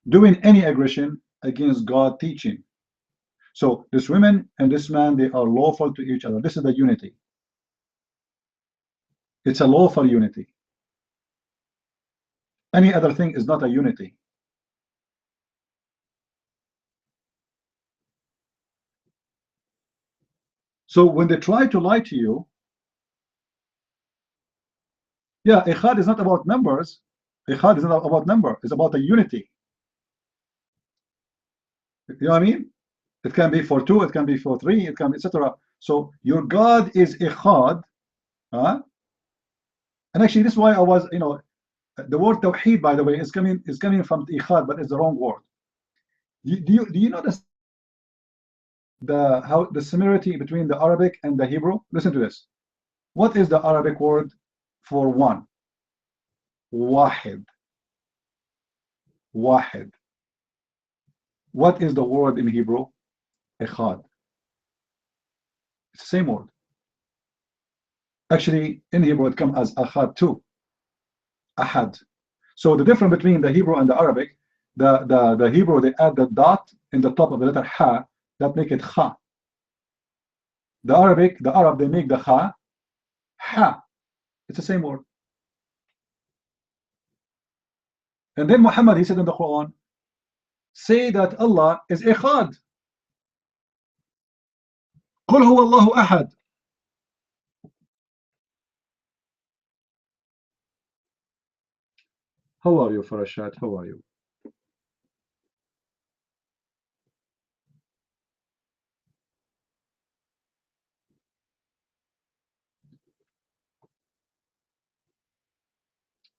A: doing any aggression against God teaching. So this woman and this man, they are lawful to each other. This is the unity. It's a lawful unity. Any other thing is not a unity. So when they try to lie to you, yeah, echad is not about numbers. Echad is not about number. It's about a unity. You know what I mean? It can be for two, it can be for three, it can be etc. So your God is echad, huh? And actually, this is why I was, you know, the word tawheed, by the way, is coming from echad, but it's the wrong word. Do you notice the similarity between the Arabic and the Hebrew? Listen to this. What is the Arabic word for one? Wahid. Wahid. What is the word in Hebrew? Echad. It's the same word. Actually, in Hebrew it comes as ahad too. Ahad. So the difference between the Hebrew and the Arabic, the Hebrew, they add the dot in the top of the letter ha, that make it kha. The Arab, they make the ha, ha. It's the same word. And then Muhammad, he said in the Quran, say that Allah is echad. قل هو الله أحد. How are you, Farashat? How are you?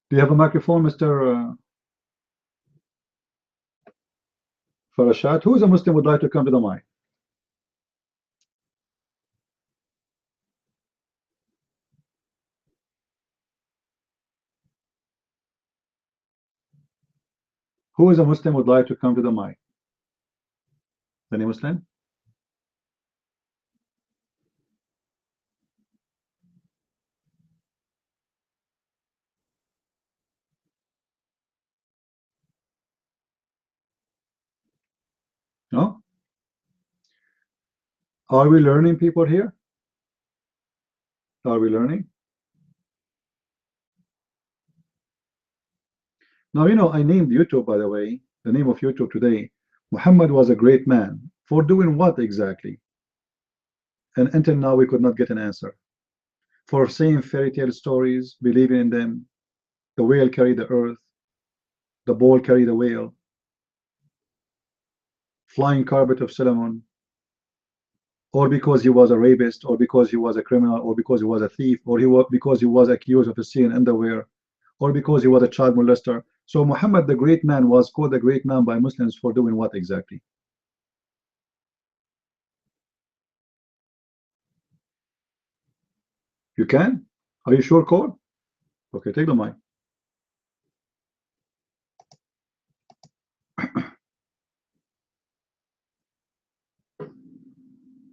A: Do you have a microphone, Mr. Farashat? Who is a Muslim would like to come to the mic? Who is a Muslim would like to come to the mic? Any Muslim? Are we learning, people here? Are we learning? Now, you know, I named YouTube, by the way, the name of YouTube today. Muhammad was a great man. For doing what exactly? And until now, we could not get an answer. For saying fairy tale stories, believing in them, the whale carried the earth, the ball carried the whale, flying carpet of Solomon, or because he was a rapist, or because he was a criminal, or because he was a thief, or because he was accused of stealing underwear, or because he was a child molester. So Muhammad, the great man, was called the great man by Muslims for doing what exactly? You can? Are you sure, Cole? Okay, take the mic.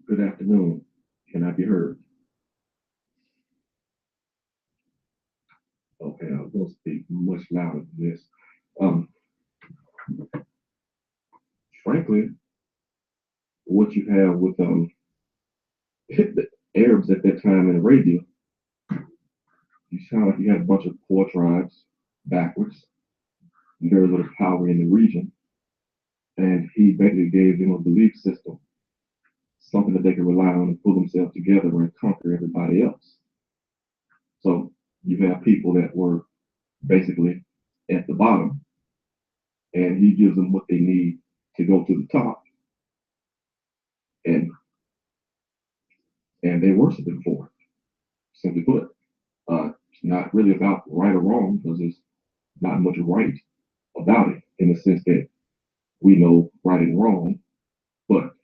E: Good afternoon. Can I be heard? Okay, I was going to speak much louder than this. Frankly, what you have with the Arabs at that time in Arabia, you sound like you had a bunch of poor tribes backwards, very little power in the region, and he basically gave them a belief system, something that they could rely on and pull themselves together and conquer everybody else. So you have people that were basically at the bottom, and he gives them what they need to go to the top, and they worship him for it. Simply put, it's not really about right or wrong because there's not much right about it in the sense that we know right and wrong, but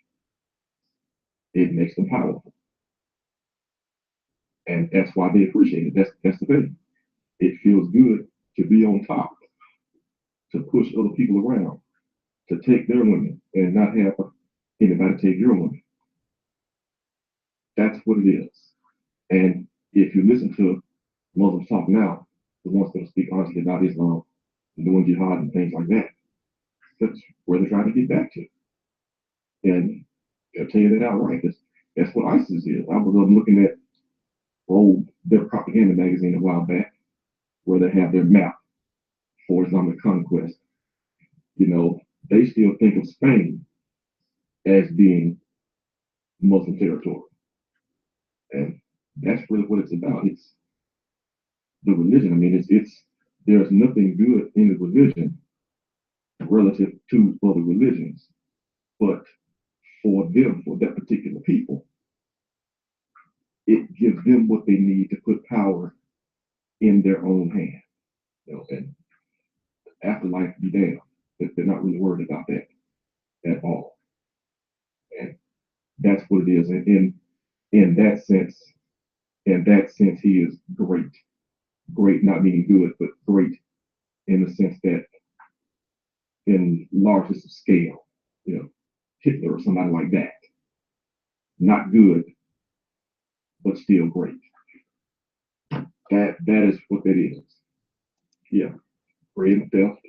E: it makes them powerful, and that's why they appreciate it. That's the thing. It feels good to be on top, to push other people around, to take their women and not have anybody take your women. That's what it is. And if you listen to Muslims talk now, the ones that speak honestly about Islam and doing jihad and things like that, that's where they're trying to get back to. And they'll tell you that outright. That's what ISIS is. I was looking at their propaganda magazine a while back, where they have their map for Islamic conquest. You know, they still think of Spain as being Muslim territory. And that's really what it's about. It's the religion. I mean, it's there's nothing good in the religion relative to other religions, but for them, for that particular people, it gives them what they need to put power in their own hand. You know, and afterlife be damned. They're not really worried about that at all. And that's what it is. And in that sense, he is great. Great, not meaning good, but great in the sense that in largest of scale, you know, Hitler or somebody like that. Not good, but still great. That is what that is. Yeah. Great in theft,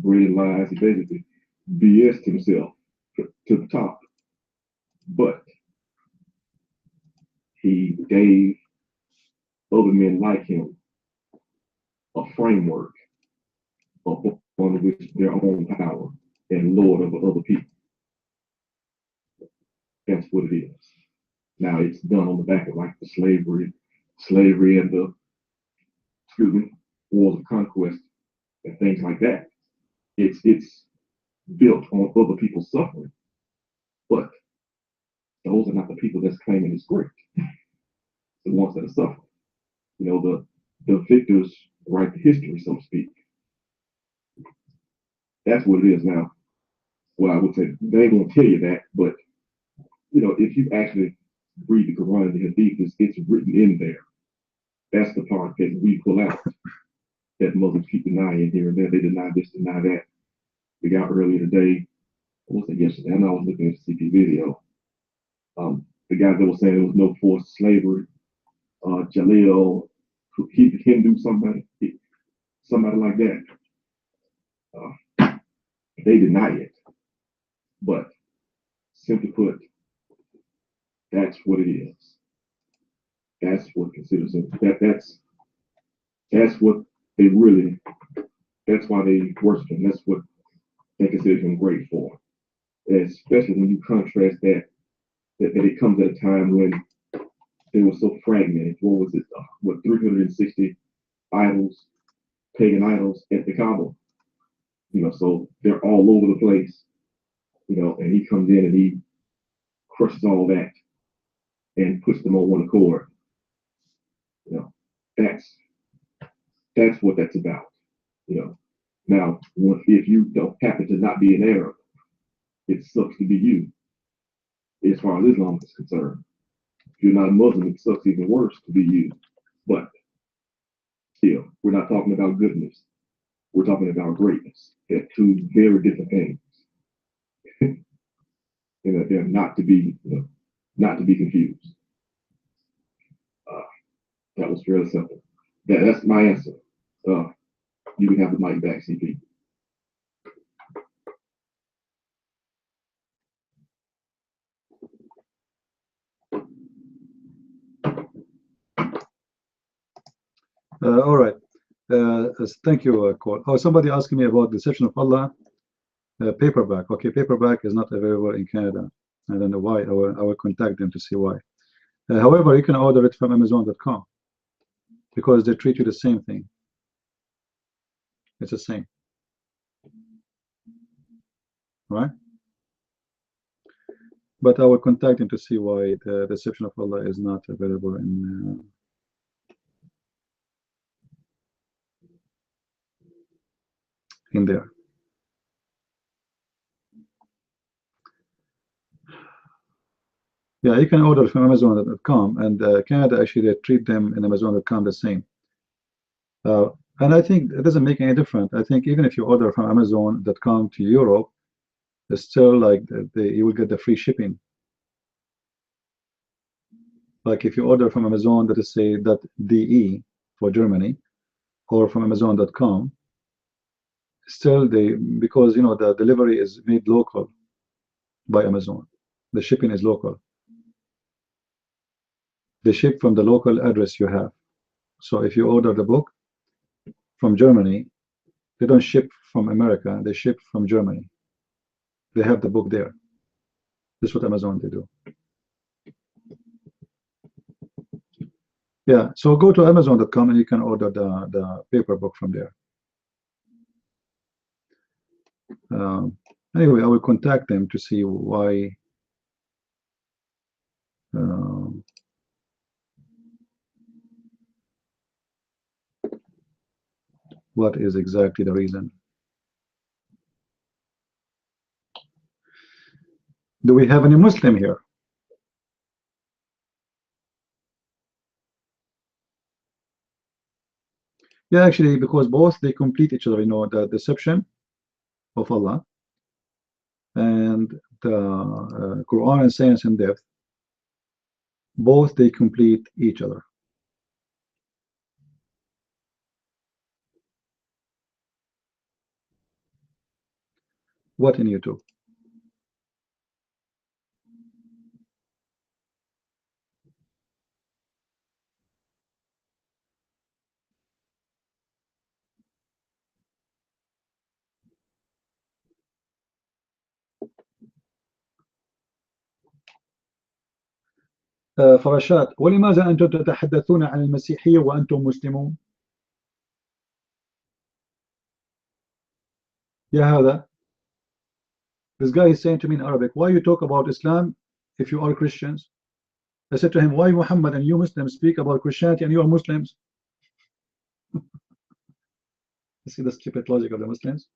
E: great in lies. He basically BS'd himself to the top. But he gave other men like him a framework upon which their own power and lord over other people. That's what it is. Now it's done on the back of like the slavery and the wars of conquest and things like that. It's built on other people's suffering, but those are not the people that's claiming it's great. The ones that are suffering. You know, the victors write the history, so to speak. That's what it is now. Well, I would say they ain't gonna tell you that, but you know, if you actually read the Quran and the Hadith, it's written in there. That's the part that we pull out that Muslims keep denying here and there. They deny this, deny that. We got earlier today, what was it yesterday? I know I was looking at the CP video. The guy that was saying there was no forced slavery, Jalil, Hindu somebody like that. They deny it. But simply put, That's what it is. That's what considers it. That's what they really. That's why they worship him. That's what they consider him great for. Especially when you contrast that it comes at a time when it was so fragmented. What was it? 360 idols, pagan idols at the Kaaba. So they're all over the place. And he comes in and he crushes all that and puts them on one accord. That's what that's about. Now, if you don't happen to not be an Arab, it sucks to be you. As far as Islam is concerned, if you're not a Muslim, it sucks even worse to be you. But still, we're not talking about goodness. We're talking about greatness. They're two very different things. They're not to be confused. That was fairly simple. That's my answer. You can have the mic back, CP.
A: All right. Thank you, Cole. Oh, somebody asking me about Deception of Allah paperback. Okay, paperback is not available in Canada. I don't know why. I will contact them to see why. However, you can order it from Amazon.com because they treat you the same thing. It's the same, right? But I will contact them to see why the Deception of Allah is not available in there. Yeah, you can order from Amazon.com, and Canada actually they treat them in Amazon.com the same. And I think it doesn't make any difference. I think even if you order from Amazon.com to Europe, it's still like you will get the free shipping. Like if you order from Amazon, that is say .de for Germany, or from Amazon.com, still because the delivery is made local by Amazon. The shipping is local. They ship from the local address you have. So if you order the book from Germany, they don't ship from America, they ship from Germany. They have the book there. This is what Amazon they do. Yeah, so go to Amazon.com and you can order the paper book from there. Anyway, I will contact them to see why what is exactly the reason. Do we have any Muslim here? Yeah, actually, because both they complete each other, the deception of Allah and the Quran and Science and Depth, both they complete each other. What in YouTube? فرشات ولماذا أنتم تتحدثون عن المسيحية وأنتم مسلمون؟ يا هذا this guy is saying to me in Arabic, why you talk about Islam if you are Christians? I said to him, why Muhammad and you Muslims speak about Christianity and you are Muslims? You see the stupid logic of the Muslims?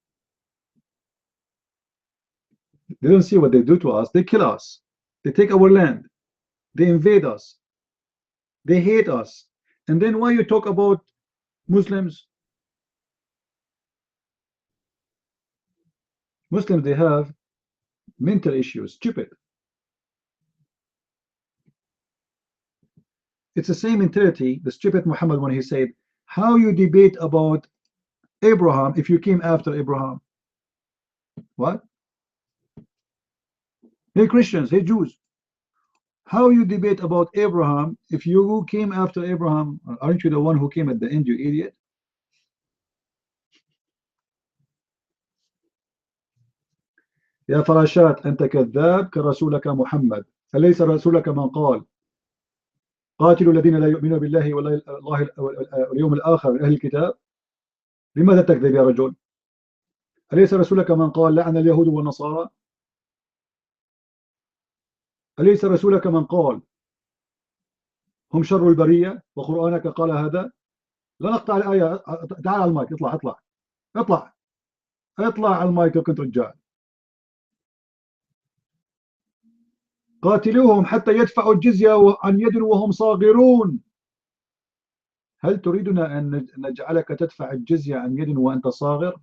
A: They don't see what they do to us. They kill us. They take our land. They invade us. They hate us. And then why you talk about Muslims? Muslims, they have mental issues, stupid. It's the same mentality, the stupid Muhammad when he said, how you debate about Abraham if you came after Abraham? What? Hey Christians, hey Jews, How you debate about Abraham if you came after Abraham? Aren't you the one who came at the end, you idiot? يا فراشات أنت كذاب كرسولك محمد. أليس رسولك من قال قاتلوا الذين لا يؤمنون بالله واليوم الآخر أهل الكتاب؟ لماذا تكذب يا رجل؟ أليس رسولك من قال لعن اليهود والنصارى؟ أليس رسولك من قال هم شر البرية وقرآنك قال هذا؟ لا نقطع الآية. تعال على المايك. اطلع على المايك لو كنت رجال. قاتلوهم حتى يدفعوا الجزية عن يد وهم صاغرون. هل تريدنا أن نجعلك تدفع الجزية عن يد وأنت صاغر؟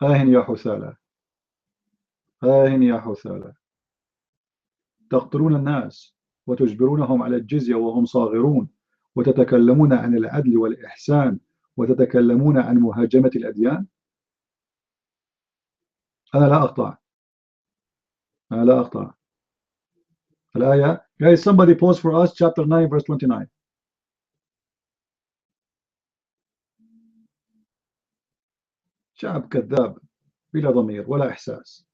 A: يا حثالة، يا حثالة، تقتلون الناس وتجبرونهم على الجزية وهم صاغرون، وتتكلمون عن العدل والإحسان، وتتكلمون عن مهاجمة الأديان. أنا لا أقطع الآية. Guys, somebody post for us chapter 9 verse 29. شعب كذاب بلا ضمير ولا إحساس،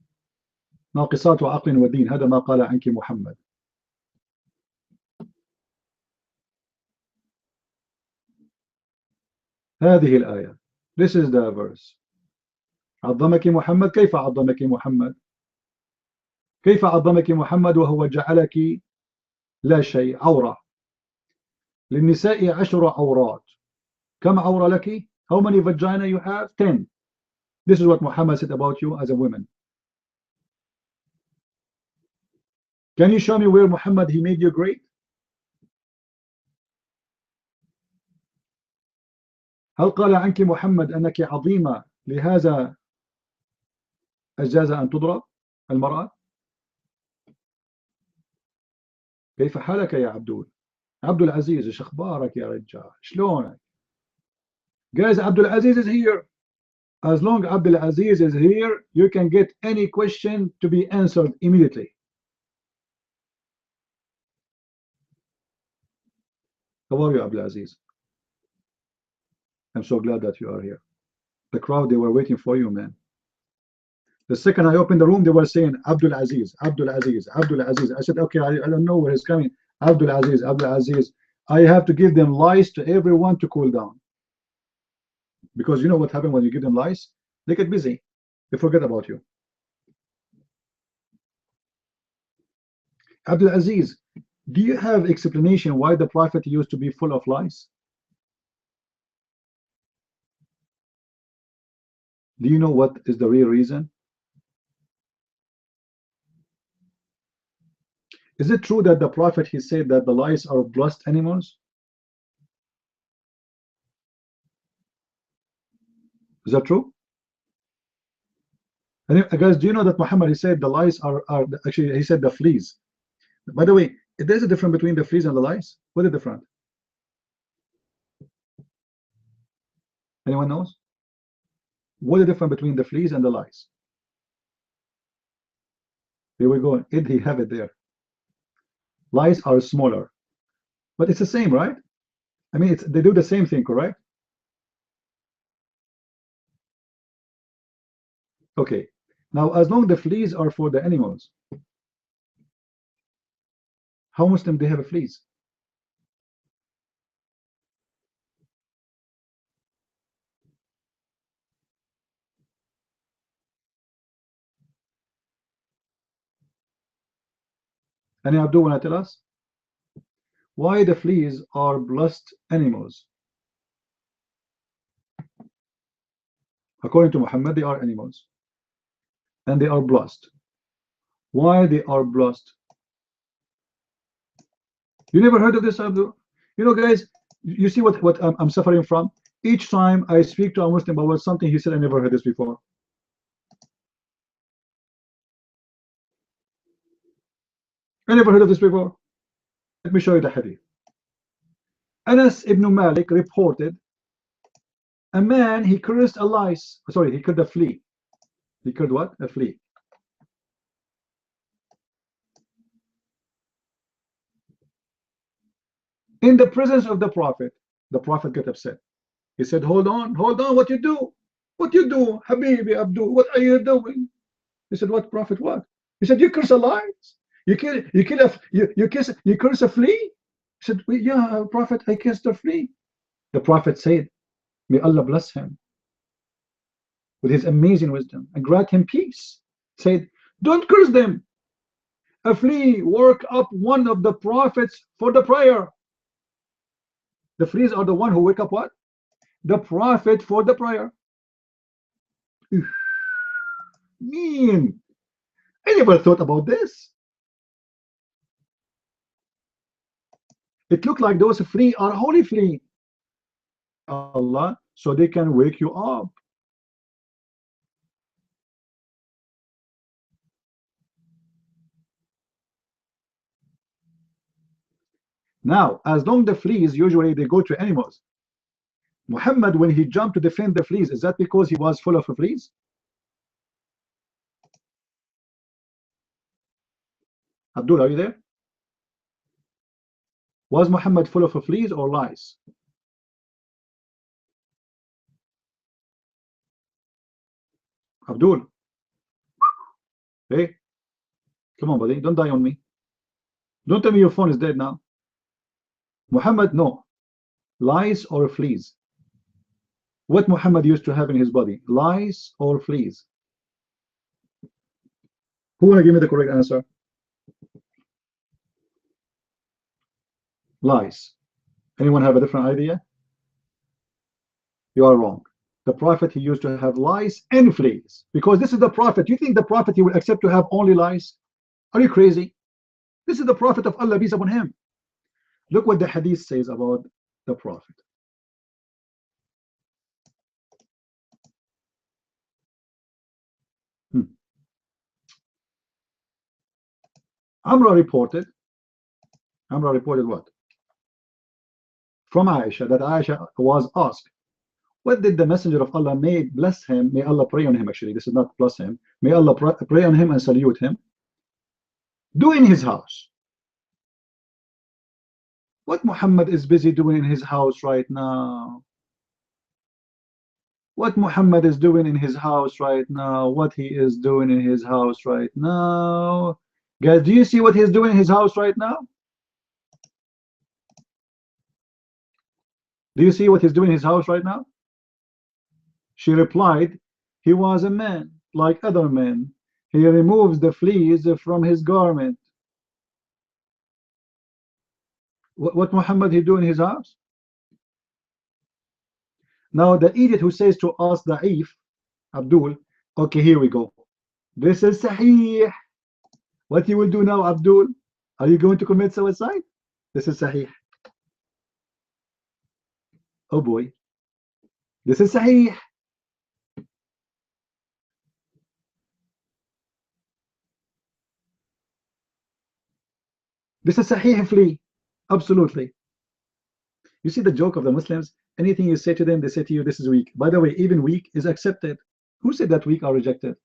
A: ناقصات عقل ودين. هذا ما قال عنك محمد. هذه الآية. This is the verse. عظمك محمد. كيف عظمك محمد؟ كيف عظمك محمد وهو جعلك لا شيء، عورة؟ للنساء 10 عورات. كم عورة لك؟ How many vagina you have? 10. This is what Muhammad said about you as a woman. Can you show me where Muhammad he made you great? هل قال عنك محمد أنك عظيمة لهذا أجاز أن تضرب المرأة؟ كيف حالك يا عبدول؟ عبد العزيز، ايش اخبارك يا رجال؟ شلونك؟ Guys, Abdul Aziz is here. As long as Abdul Aziz is here, you can get any question to be answered immediately. How are you, Abdul Aziz? I'm so glad that you are here. The crowd, they were waiting for you, man. The second I opened the room, they were saying Abdul Aziz, Abdul Aziz, Abdul Aziz. I said, okay, I don't know where he's coming. Abdul Aziz, Abdul Aziz. I have to give them lies to everyone to cool down. Because you know what happens when you give them lies? They get busy. They forget about you. Abdul Aziz, do you have explanation why the Prophet used to be full of lies? Do you know what is the real reason? Is it true that the Prophet, he said that the lies are blessed animals? Is that true? And guys, do you know that Muhammad, he said the lies are actually, he said the fleas. By the way, there's a difference between the fleas and the lies. What is the difference? Anyone knows? What is the difference between the fleas and the lies? Here we go. Did he have it there? Lies are smaller, but it's the same, right? I mean, they do the same thing, correct? Okay. Now, as long as the fleas are for the animals, how Muslim they have fleas? Any Abdul want to tell us why the fleas are blessed animals? According to Muhammad, they are animals and they are blessed. Why they are blessed? You never heard of this, Abdul? You know, guys, you see what I'm suffering from? Each time I speak to a Muslim about something, he said, I never heard this before. I never heard of this before. Let me show you the hadith. Anas ibn Malik reported a man, he cursed a lice. Sorry, he killed a flea. He killed what? A flea. In the presence of the Prophet got upset. He said, hold on, what you do? What you do, Habibi Abdul? What are you doing? He said, what, Prophet, what? He said, you curse a lice. You curse a flea? He said, yeah, Prophet, I kissed a flea. The Prophet said, may Allah bless him with his amazing wisdom and grant him peace. Said, don't curse them. A flea work up one of the prophets for the prayer. The fleas are the one who wake up what? The Prophet for the prayer. Mean. I never thought about this. It looked like those flea are holy flea. Allah, so they can wake you up. Now, as long the fleas, usually they go to animals. Muhammad, when he jumped to defend the fleas, is that because he was full of fleas? Abdul, are you there? Was Muhammad full of fleas or lies? Abdul, hey, come on, buddy, don't die on me. Don't tell me your phone is dead now. Muhammad, no. Lice or fleas? What Muhammad used to have in his body? Lice or fleas? Who wanna give me the correct answer? Lice. Anyone have a different idea? You are wrong. The Prophet, he used to have lice and fleas, because this is the Prophet. You think the Prophet, he will accept to have only lice? Are you crazy? This is the Prophet of Allah, peace upon him. Look what the hadith says about the Prophet. Amra reported what? From Aisha, that Aisha was asked, what did the Messenger of Allah, may bless him, may Allah pray on him, actually, this is not bless him, may Allah pray on him and salute him, do in his house? What Muhammad is busy doing in his house right now? What Muhammad is doing in his house right now? What he is doing in his house right now? Guys, do you see what he's doing in his house right now? Do you see what he's doing in his house right now? She replied, he was a man like other men. He removes the fleas from his garment. What Muhammad he do in his house? Now the idiot who says to us, Da'if, Abdul, okay, here we go. This is Sahih. What you will do now, Abdul? Are you going to commit suicide? This is Sahih. Oh boy. This is Sahih. This is Sahih flea. Absolutely. You see the joke of the Muslims? Anything you say to them, they say to you, this is weak. By the way, even weak is accepted. Who said that weak are rejected?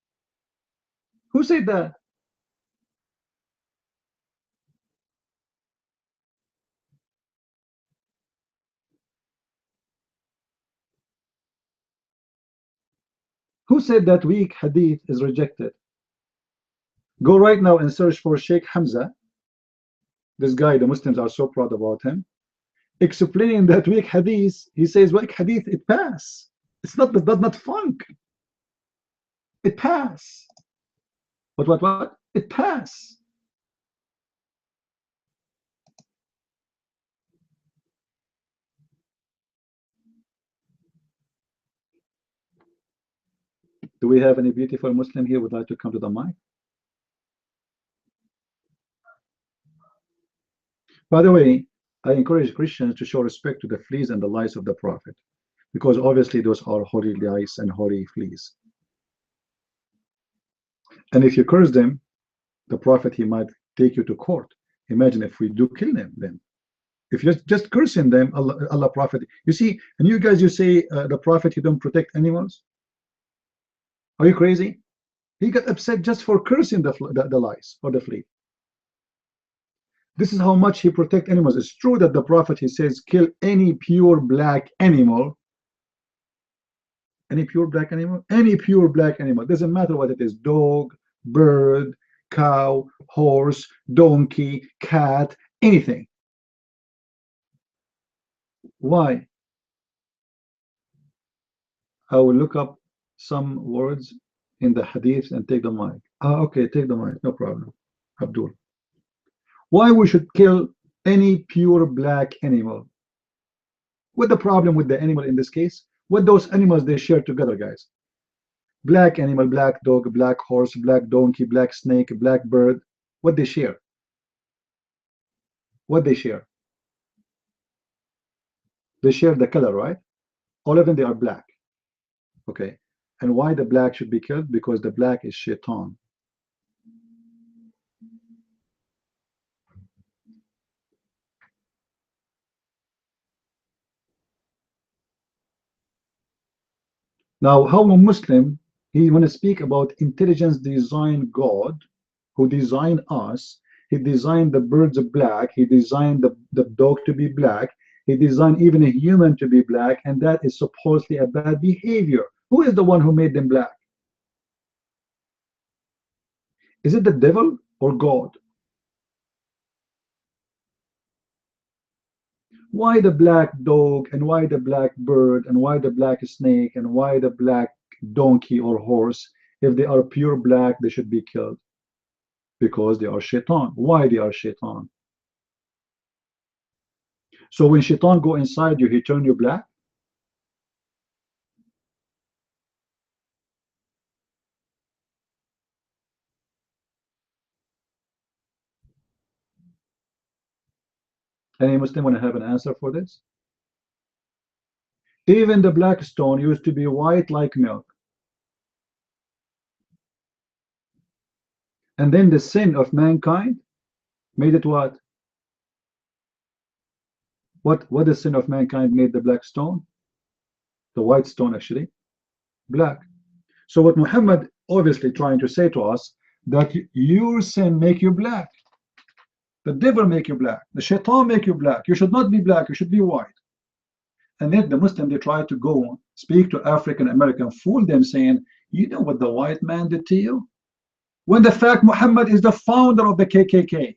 A: Who said that? Who said that weak hadith is rejected? Go right now and search for Sheikh Hamza. This guy, the Muslims are so proud about him. Explaining that weak hadith, he says weak hadith, it pass. It's not, it does not funk. It pass. What? It pass. Do we have any beautiful Muslim here who would like to come to the mic? By the way, I encourage Christians to show respect to the fleas and the lice of the Prophet, because obviously those are holy lice and holy fleas. And if you curse them, the Prophet, he might take you to court. Imagine if we do kill them then. If you're just cursing them, Allah Prophet. You see, and you guys, you say the Prophet, he don't protect animals. Are you crazy? He got upset just for cursing the lice or the flea. This is how much he protect animals. It's true that the Prophet, he says, kill any pure black animal. Any pure black animal? Any pure black animal. Doesn't matter what it is. Dog, bird, cow, horse, donkey, cat, anything. Why? I will look up some words in the hadith and take the mic. Okay, take the mic, no problem. Abdul. Why we should kill any pure black animal? What the problem with the animal in this case? What those animals they share together, guys? Black animal, black dog, black horse, black donkey, black snake, black bird. What they share? What they share? They share the color, right? All of them, they are black. Okay. And why the black should be killed? Because the black is shaitan. Now, how a Muslim, he want to speak about intelligence design God, who designed us. He designed the birds black. He designed the dog to be black. He designed even a human to be black, and that is supposedly a bad behavior. Who is the one who made them black? Is it the devil or God? Why the black dog, and why the black bird, and why the black snake, and why the black donkey or horse? If they are pure black, they should be killed. Because they are shaitan. Why they are shaitan? So when shaitan go inside you, he turn you black? Any Muslim want to have an answer for this? Even the black stone used to be white like milk. And then the sin of mankind made it what? What the sin of mankind made the black stone? The white stone actually black. So what Muhammad obviously trying to say to us, that your sin make you black. The devil make you black. The shaitan make you black. You should not be black, you should be white. And then the Muslim, they try to go speak to African American, fool them saying, you know what the white man did to you? When the fact Muhammad is the founder of the KKK.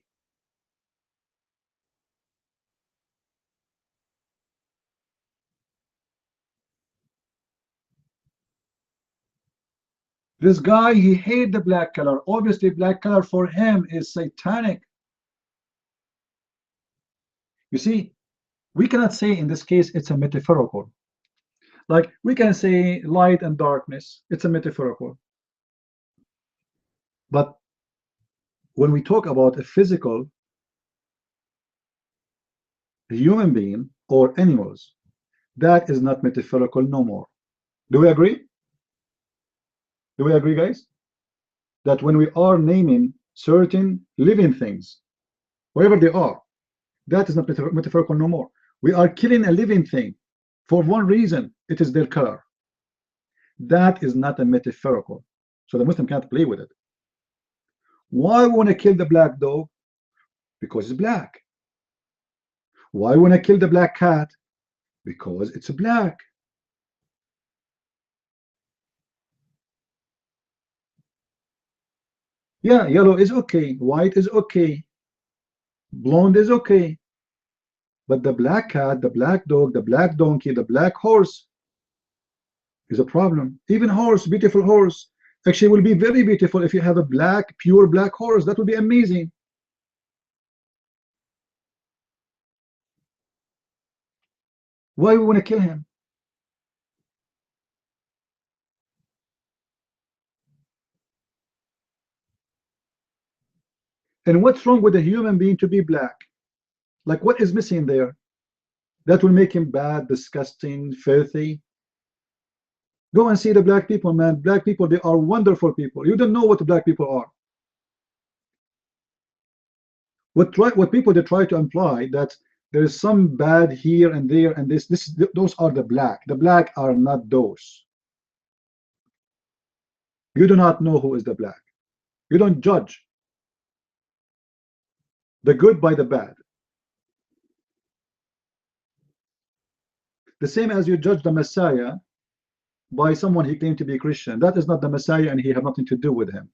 A: This guy, he hated the black color. Obviously, black color for him is satanic. You see, we cannot say in this case it's a metaphorical. Like we can say light and darkness, it's a metaphorical. But when we talk about a physical human being or animals, that is not metaphorical no more. Do we agree? Do we agree, guys? That when we are naming certain living things, wherever they are, that is not metaphorical no more. We are killing a living thing for one reason, it is their color. That is not a metaphorical. So the Muslim can't play with it. Why want to kill the black dog? Because it's black. Why want to kill the black cat? Because it's black. Yeah, yellow is okay, white is okay, blonde is okay, but the black cat, the black dog, the black donkey, the black horse is a problem. Even horse, beautiful horse, actually will be very beautiful if you have a black, pure black horse. That would be amazing. Why we want to kill him? And what's wrong with a human being to be black? Like what is missing there? That will make him bad, disgusting, filthy. Go and see the black people, man. Black people, they are wonderful people. You don't know what black people are. What people they try to imply that there is some bad here and there and those are the black. The black are not those. You do not know who is the black. You don't judge. the good by the bad. The same as you judge the Messiah by someone he claimed to be Christian. That is not the Messiah, and he had nothing to do with him.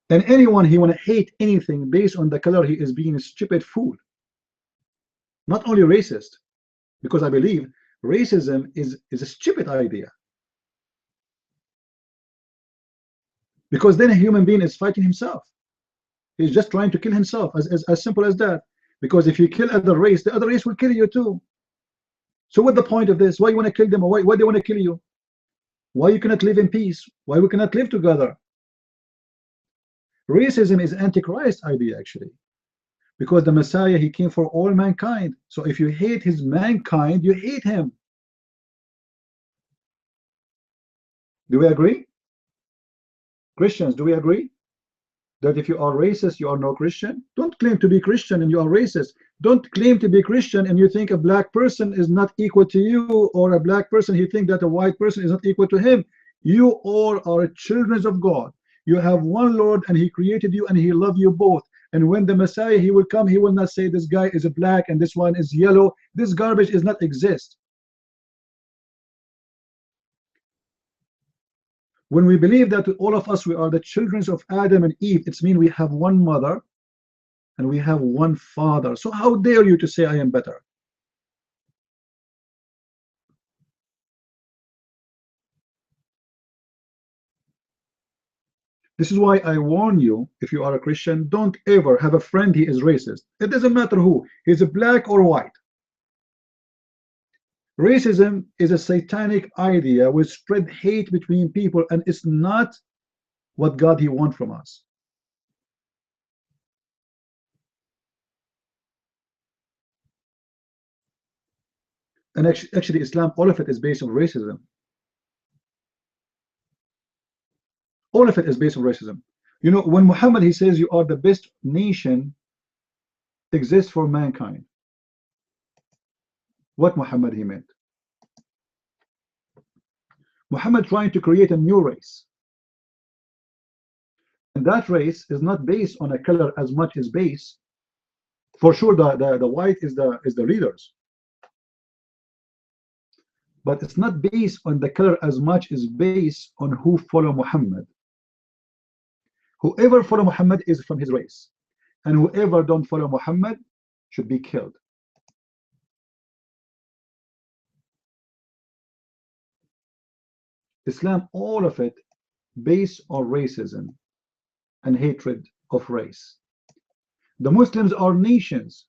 A: And anyone he want to hate anything based on the color, he is being a stupid fool. Not only racist, because I believe racism is a stupid idea. Because then a human being is fighting himself. He's just trying to kill himself, as simple as that. Because if you kill other race, the other race will kill you too. So what's the point of this? Why you want to kill them? Or why they want to kill you? Why you cannot live in peace? Why we cannot live together? Racism is antichrist idea, actually, because the Messiah, he came for all mankind. So if you hate his mankind, you hate him. Do we agree? Christians, do we agree that if you are racist, you are no Christian? Don't claim to be Christian and you are racist. Don't claim to be Christian and you think a black person is not equal to you, or a black person, he think that a white person is not equal to him. You all are children of God. You have one Lord, and he created you, and he loves you both. And when the Messiah, he will come, he will not say this guy is a black and this one is yellow. This garbage is not exist. When we believe that all of us, we are the children of Adam and Eve, it's mean we have one mother and we have one father. So how dare you to say I am better? This is why I warn you, if you are a Christian, don't ever have a friend he is racist. It doesn't matter who, he's a black or white. Racism is a satanic idea which spread hate between people, and it's not what God he wants from us. And actually Islam, all of it is based on racism. All of it is based on racism. You know, when Muhammad, he says you are the best nation exists for mankind, what Muhammad he meant? Muhammad trying to create a new race, and that race is not based on a color as much as based, for sure the white is the leaders, but it's not based on the color as much as based on who follow Muhammad. Whoever follow Muhammad is from his race, and whoever don't follow Muhammad should be killed. Islam, all of it based on racism and hatred of race. The Muslims are nations.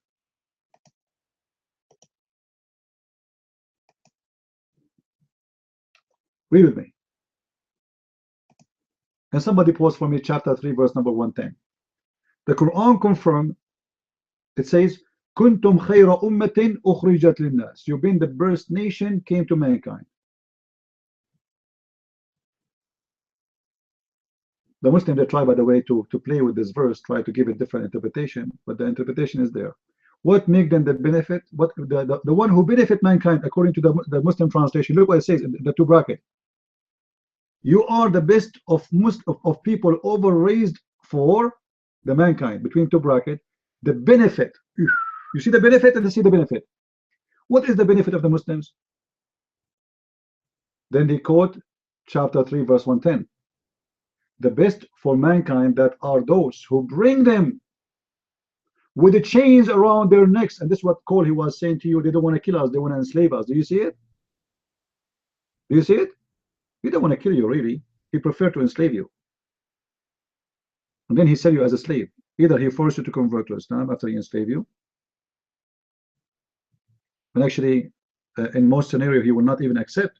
A: Read with me. And somebody post for me chapter 3 verse number 110. The Quran confirmed, it says, Kuntum khayra ummatin ukhrijat linnas. You've been the first nation came to mankind. The Muslims, they try, by the way, to play with this verse, try to give it different interpretation, but the interpretation is there. What make them the benefit? What the one who benefit mankind, according to the Muslim translation, look what it says in the two bracket. You are the best of people over raised for the mankind, between two bracket, the benefit. You see the benefit and you see the benefit. What is the benefit of the Muslims? Then they quote chapter 3 verse 110. The best for mankind that are those who bring them with the chains around their necks. And this is what Cole he was saying to you. They don't want to kill us, they want to enslave us. Do you see it? Do you see it? He don't want to kill you, really. He prefer to enslave you. And then he sell you as a slave. Either he forced you to convert to Islam after he enslaved you. And actually, in most scenario, he will not even accept.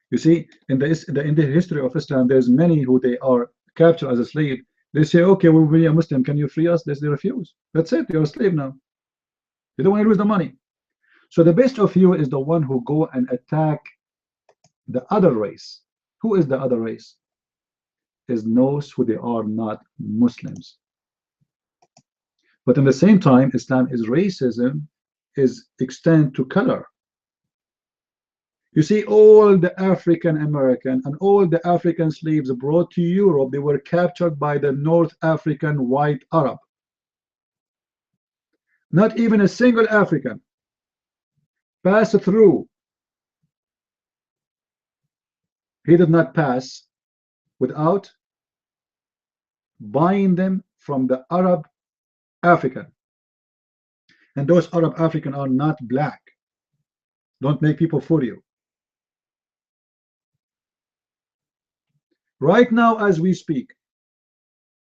A: You see, in the history of Islam, there's many who they are captured as a slave. They say, okay, we'll be a Muslim. Can you free us? They refuse. That's it. You're a slave now. You don't want to lose the money. So the best of you is the one who go and attack the other race. Who is the other race? Is those who they are not Muslims. But in the same time, Islam is racism is extend to color. You see, all the African American and all the African slaves brought to Europe, they were captured by the North African white Arab. Not even a single African passed through. He did not pass without buying them from the Arab African. And those Arab African are not black. Don't make people fool you. Right now, as we speak,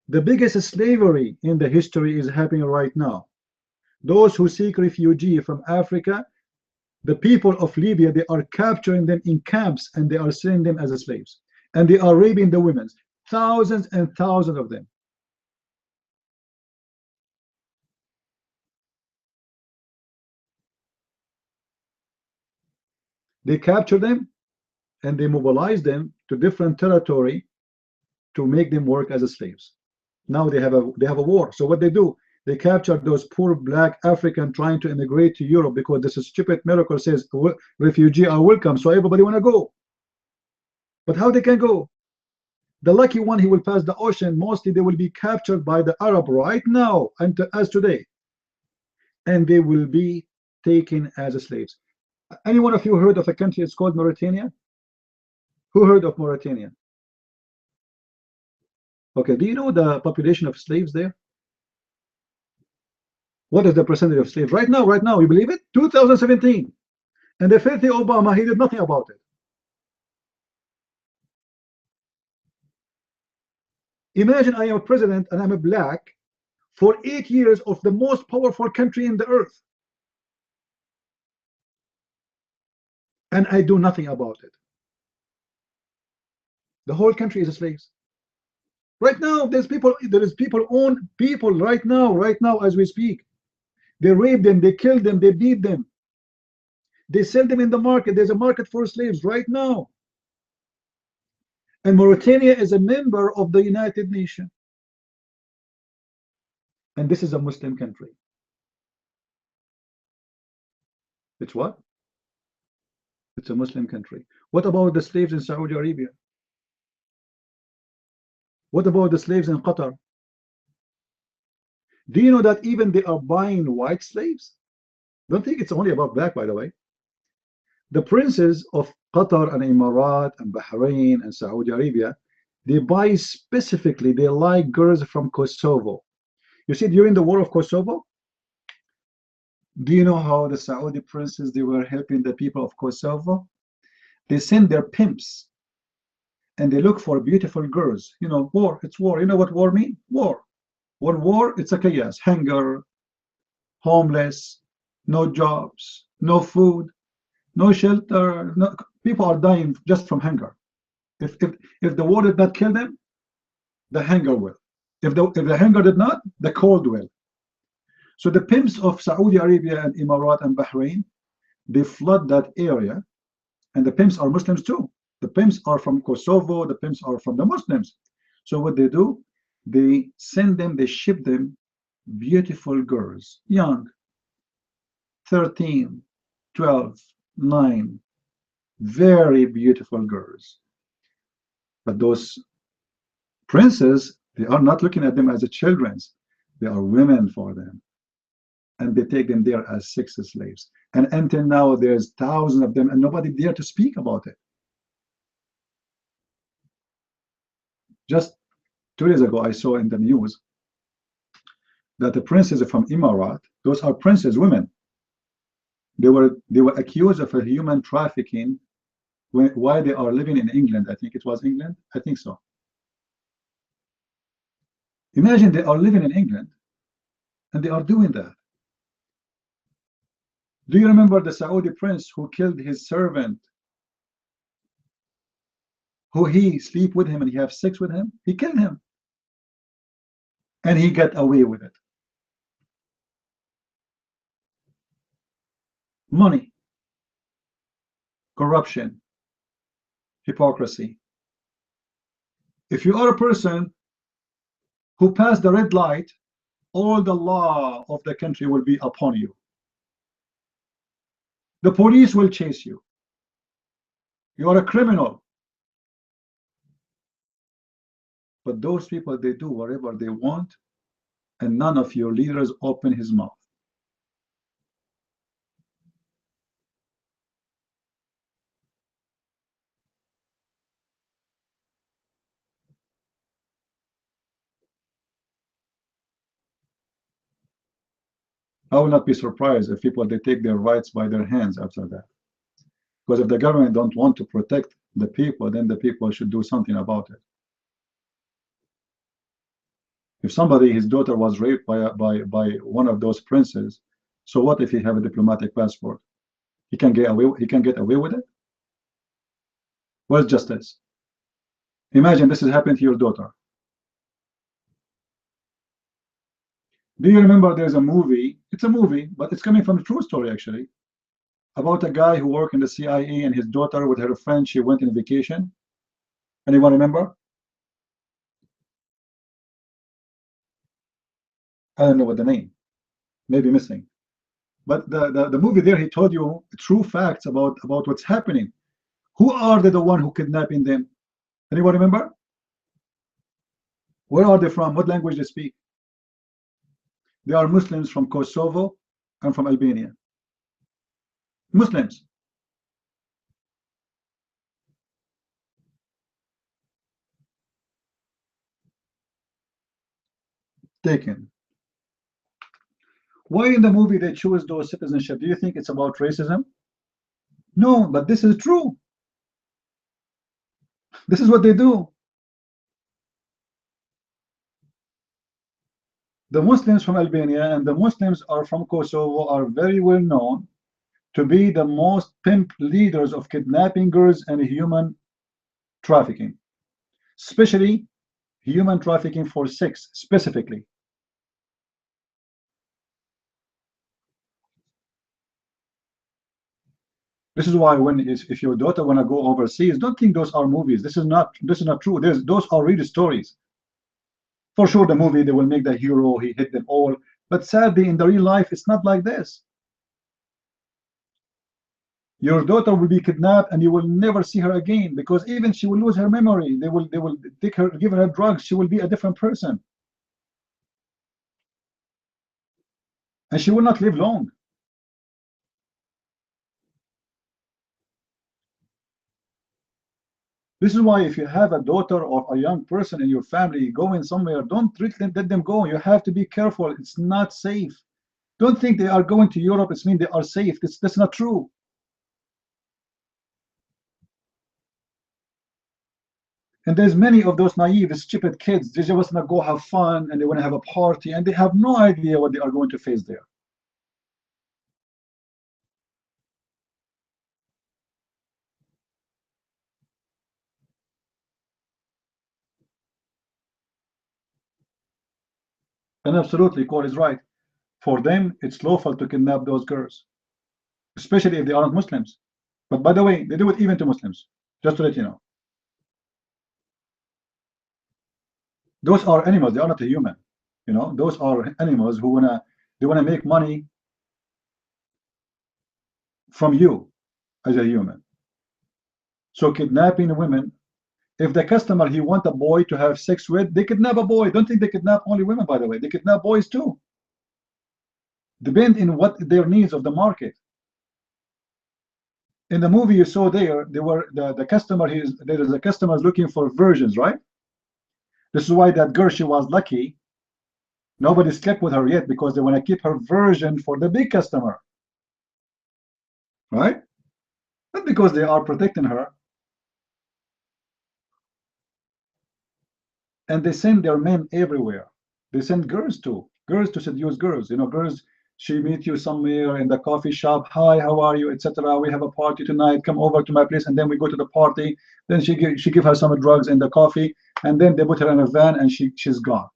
A: the biggest slavery in the history is happening right now. Those who seek refugee from Africa, the people of Libya, they are capturing them in camps and they are selling them as slaves. And they are raping the women, thousands and thousands of them. They capture them and they mobilize them to different territory to make them work as slaves. Now they have a war. So what they do, they capture those poor black African trying to immigrate to Europe because this stupid miracle says refugee are welcome, so everybody want to go. But how they can go? The lucky one, he will pass the ocean. Mostly they will be captured by the Arab right now and as today, and they will be taken as slaves. Any one of you heard of a country? It's called Mauritania. Who heard of Mauritania? Okay, do you know the population of slaves there? What is the percentage of slaves right now? Right now, you believe it? 2017, and the filthy Obama, he did nothing about it. Imagine I am a president and I'm a black for 8 years of the most powerful country in the earth, and I do nothing about it. The whole country is slaves. Right now, there is people own people right now as we speak. They rape them, they kill them, they beat them. They sell them in the market. There's a market for slaves right now. And Mauritania is a member of the United Nations. And this is a Muslim country. It's what? It's a Muslim country. What about the slaves in Saudi Arabia? What about the slaves in Qatar? Do you know that even they are buying white slaves? Don't think it's only about black, by the way. The princes of Qatar and Emirat and Bahrain and Saudi Arabia, they buy specifically, they like girls from Kosovo. You see, during the war of Kosovo, do you know how the Saudi princes, they were helping the people of Kosovo? They send their pimps and they look for beautiful girls. You know, war, it's war. You know what war means? War. War, it's a chaos, hunger, homeless, no jobs, no food, no shelter. No, people are dying just from hunger. If the war did not kill them, the hunger will. If the hunger did not, the cold will. So the pimps of Saudi Arabia and Emirat and Bahrain, they flood that area, and the pimps are Muslims too. The pimps are from Kosovo, the pimps are from the Muslims. So what they do, they send them, they ship them beautiful girls, young, 13, 12, 9, very beautiful girls. But those princes, they are not looking at them as children. They are women for them. And they take them there as sex slaves. And until now, there's thousands of them, and nobody dare to speak about it. Just 2 days ago, I saw in the news that the princes from Emirat, those are princes, women. They were accused of a human trafficking while they are living in England. I think it was England. I think so. Imagine they are living in England and they are doing that. Do you remember the Saudi prince who killed his servant, who he sleep with him and he have sex with him? He killed him. And he got away with it. Money, corruption, hypocrisy. If you are a person who passed the red light, all the law of the country will be upon you. The police will chase you. You are a criminal. But those people, they do whatever they want, and none of your leaders open his mouth. I will not be surprised if people, they take their rights by their hands after that. Because if the government don't want to protect the people, then the people should do something about it. If somebody, his daughter was raped by one of those princes, so what if he have a diplomatic passport? He can get away with it? Where's justice? Imagine this is happening to your daughter. Do you remember there's a movie? It's a movie, but it's coming from a true story actually, about a guy who worked in the CIA and his daughter with her friend, she went on vacation. Anyone remember? I don't know what the name, maybe missing. But the movie there, he told you true facts about what's happening. Who are the one who kidnapping them? Anyone remember? Where are they from? What language they speak? They are Muslims from Kosovo and from Albania. Muslims. Taken. Why in the movie they choose those citizenship? Do you think it's about racism? No, but this is true. This is what they do. The Muslims from Albania and the Muslims are from Kosovo are very well known to be the most pimp leaders of kidnapping girls and human trafficking, especially human trafficking for sex specifically. This is why if your daughter want to go overseas, don't think those are movies. This is not true. Those are real stories. For sure, the movie, they will make the hero, he hit them all, but sadly in the real life it's not like this. Your daughter will be kidnapped and you will never see her again, because even she will lose her memory. They will give her drugs, she will be a different person, and she will not live long. This is why if you have a daughter or a young person in your family going somewhere, don't let them go. You have to be careful. It's not safe. Don't think they are going to Europe, it means they are safe. That's not true. And there's many of those naive, stupid kids. They just want to go have fun and they want to have a party and they have no idea what they are going to face there. And absolutely, Cole is right. For them, it's lawful to kidnap those girls, especially if they aren't Muslims. But by the way, they do it even to Muslims, just to let you know. Those are animals, they are not a human. You know, those are animals who wanna make money from you as a human. So kidnapping women, if the customer, he want a boy to have sex with, they kidnap a boy. Don't think they kidnap only women, by the way. They kidnap boys too. Depend in what their needs of the market. In the movie you saw there, the customer, there is a customer looking for virgins, right? This is why that girl, she was lucky. Nobody slept with her yet because they want to keep her virgin for the big customer, right? Not because they are protecting her. And they send their men everywhere. They send girls to seduce girls. You know, girls, she meet you somewhere in the coffee shop. Hi, how are you, etc. We have a party tonight. Come over to my place, and then we go to the party. Then she give her some drugs and the coffee, and then they put her in a van, and she's gone.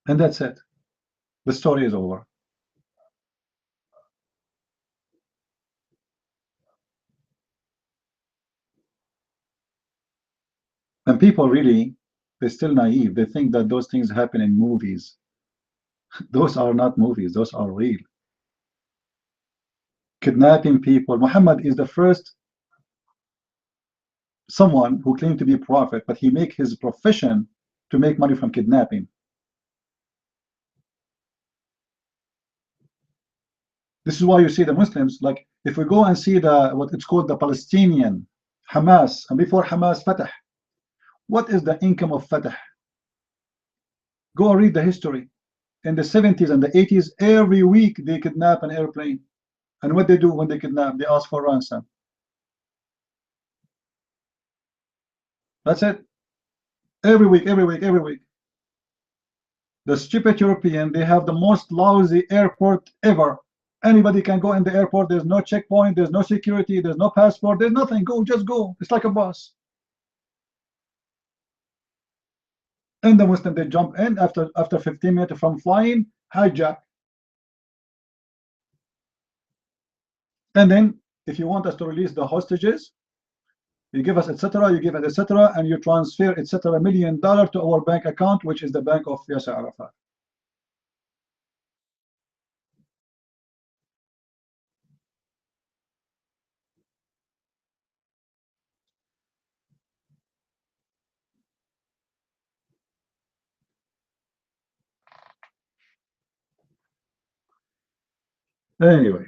A: And that's it. The story is over. And people really, they're still naive. They think that those things happen in movies. Those are not movies. Those are real. kidnapping people. Muhammad is the first someone who claimed to be a prophet, but he make his profession to make money from kidnapping. This is why you see the Muslims, like if we go and see the what it's called the Palestinian Hamas, and before Hamas Fatah, what is the income of Fatah? Go and read the history. In the 70s and the 80s, every week they kidnap an airplane. And what they do when they kidnap, they ask for ransom. That's it. Every week, every week, every week. The stupid European, they have the most lousy airport ever. Anybody can go in the airport. There's no checkpoint, there's no security, there's no passport, there's nothing. Go, just go. It's like a bus. And the Muslim, they jump in after 15 minutes from flying, hijack. And then if you want us to release the hostages, you give us etc., you give us etc., and you transfer etc. $1 million to our bank account, which is the bank of Yasser Arafat. Anyway,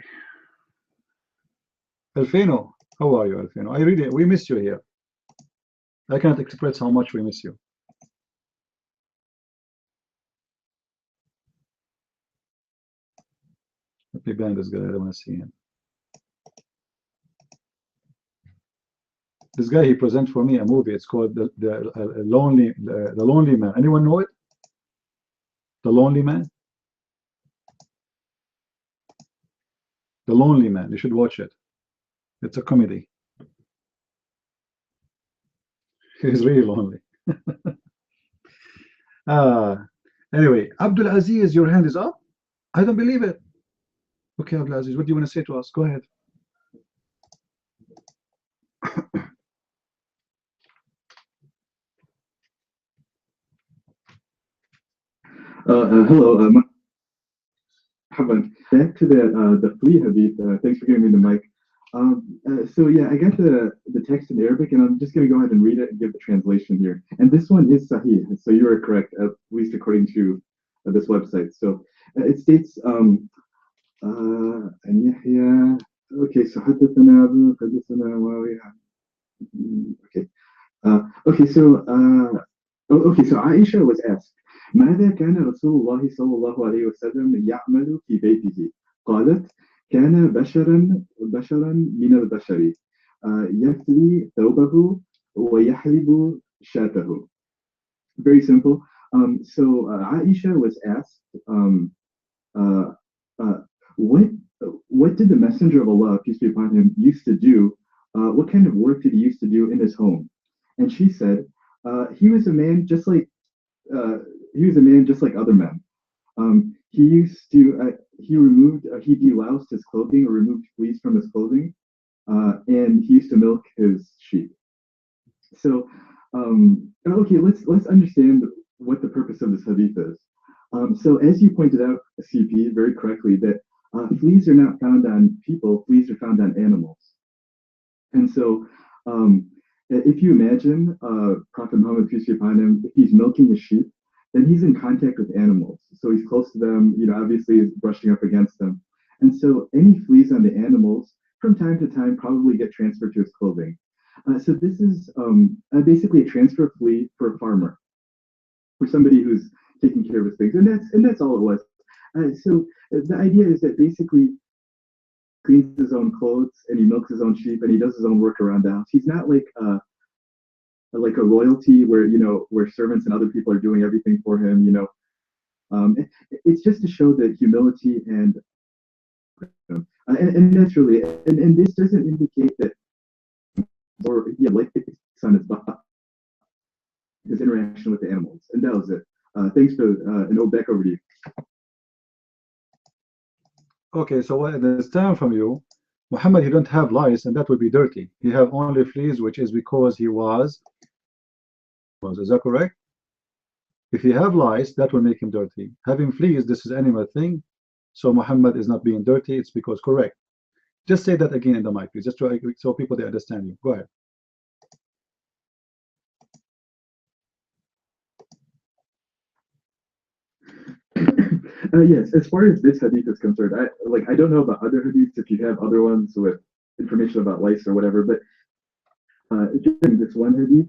A: Elfino, how are you, Elfino? We miss you here. I can't express how much we miss you. Let me ban this guy. I don't want to see him. This guy, he presents for me a movie. It's called the Lonely Man. Anyone know it? The Lonely Man. The Lonely Man. You should watch it. It's a comedy. He's really lonely. Anyway, Abdul Aziz, your hand is up. I don't believe it. Okay, Abdul Aziz, what do you want to say to us? Go ahead.
E: Hello, back to the flea hadith. Thanks for giving me the mic. So yeah, I got the text in Arabic, and I'm just going to go ahead and read it and give the translation here. And this one is Sahih, so you are correct, at least according to this website. So it states, okay, so okay, so Aisha was asked, ماذا كان رسول الله صلى الله عليه وسلم يعمل في بيته؟ قالت كان بشرا من البشر يفلي ثوبه ويحلب شاته. Very simple. So Aisha was asked, what did the Messenger of Allah, peace be upon him, used to do? What kind of work did he used to do in his home? And she said, he was a man just like other men. He used to he deloused his clothing or removed fleas from his clothing, and he used to milk his sheep. So okay, let's understand what the purpose of this hadith is. So as you pointed out, CP, very correctly, that fleas are not found on people, fleas are found on animals. And so if you imagine Prophet Muhammad, peace be upon him, if he's milking a sheep, then he's in contact with animals. So he's close to them, obviously he's brushing up against them. And so any fleas on the animals, from time to time, probably get transferred to his clothing. So this is basically a transfer flea for a farmer, for somebody who's taking care of his things. And that's all it was. So the idea is that basically cleans his own clothes and he milks his own sheep and he does his own work around the house. He's not like a royalty where where servants and other people are doing everything for him. It's just to show that humility and that's really and this doesn't indicate that like son is his interaction with the animals, and that was it. Thanks for and back over to you.
A: Okay, so what I understand from you, Muhammad, he don't have lice, and that would be dirty. He have only fleas, which is because he was. Is that correct? If he have lice, that will make him dirty. Having fleas, this is animal thing, so Muhammad is not being dirty. It's because correct. Just say that again in the mic, please, just so people they understand you. Go ahead.
F: Yes, as far as this hadith is concerned, I don't know about other hadiths if you have other ones with information about lice or whatever, but just in this one hadith,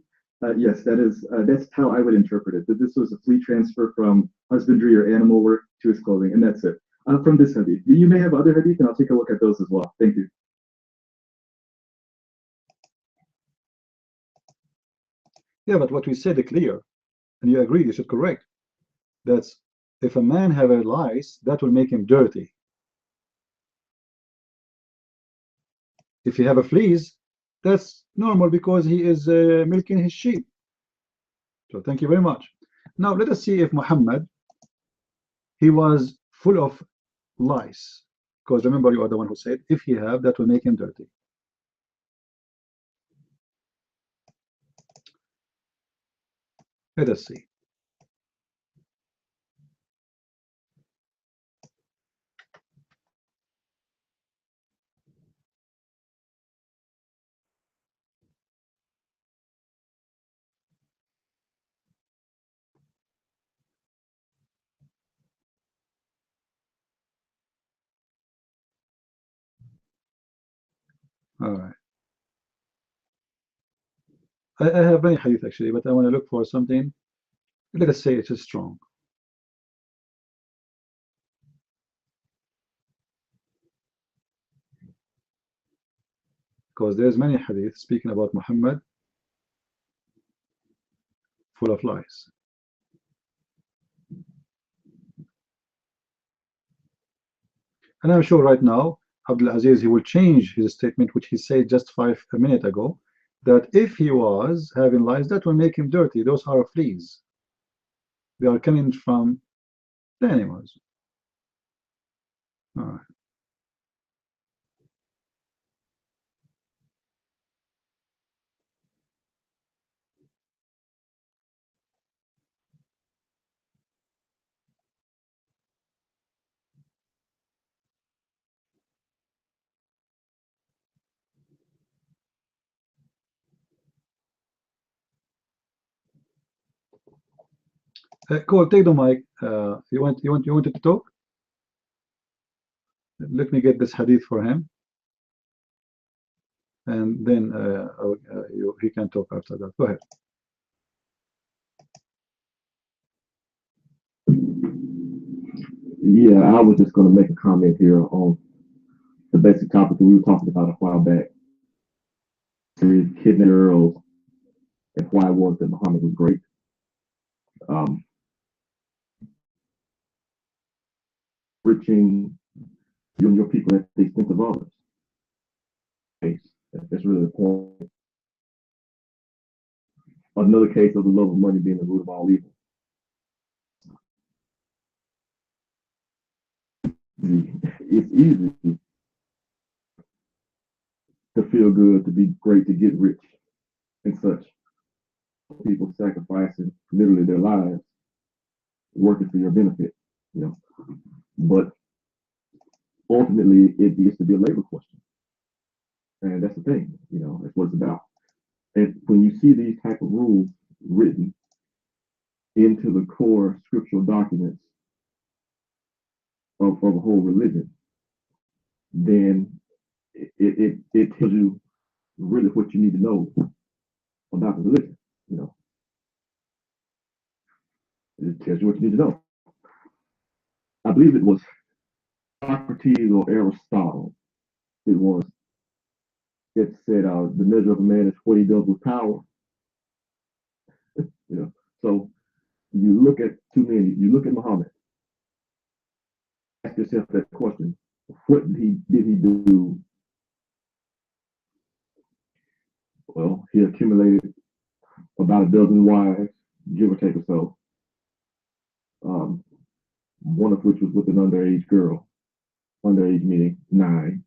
F: yes, that's how I would interpret it. That this was a free transfer from husbandry or animal work to his clothing, and that's it. From this hadith, you may have other hadith, and I'll take a look at those as well. Thank you.
A: Yeah, but what we said is clear, and you agree, you should correct. That's if a man have a lice, that will make him dirty. If you have a fleas, that's normal because he is milking his sheep. So thank you very much. Now let us see if Muhammad, he was full of lice, because remember you are the one who said if he have, that will make him dirty. Let us see. All right. I have many hadith actually, but I want to look for something. Let us say it is strong. Because there's many hadith speaking about Muhammad full of lies. And I'm sure right now, Abdul Aziz, he will change his statement, which he said just a minute ago, that if he was having lice, that will make him dirty. Those are fleas. They are coming from the animals. All right. Cole, take the mic. You wanted to talk? Let me get this hadith for him, and then he can talk after that. Go ahead.
E: Yeah, I was just going to make a comment here on the basic topic that we were talking about a while back. Hidden girls and why it was that Muhammad was great. Enriching you and your people at the expense of others. That's really the point. Another case of the love of money being the root of all evil. It's easy to feel good, to be great, to get rich, and such. People sacrificing literally their lives, working for your benefit, you know. But ultimately, it gets to be a labor question, and that's the thing, you know. That's what it's about. And when you see these type of rules written into the core scriptural documents of a whole religion, then it tells you really what you need to know about the religion, you know. It tells you what you need to know. I believe it was Socrates or Aristotle. It said the measure of a man is what he does with power. You know, so you look at you look at Muhammad, ask yourself that question: what did he do? Well, he accumulated about a dozen wives, give or take or so. One of which was with an underage girl. Underage meaning 9.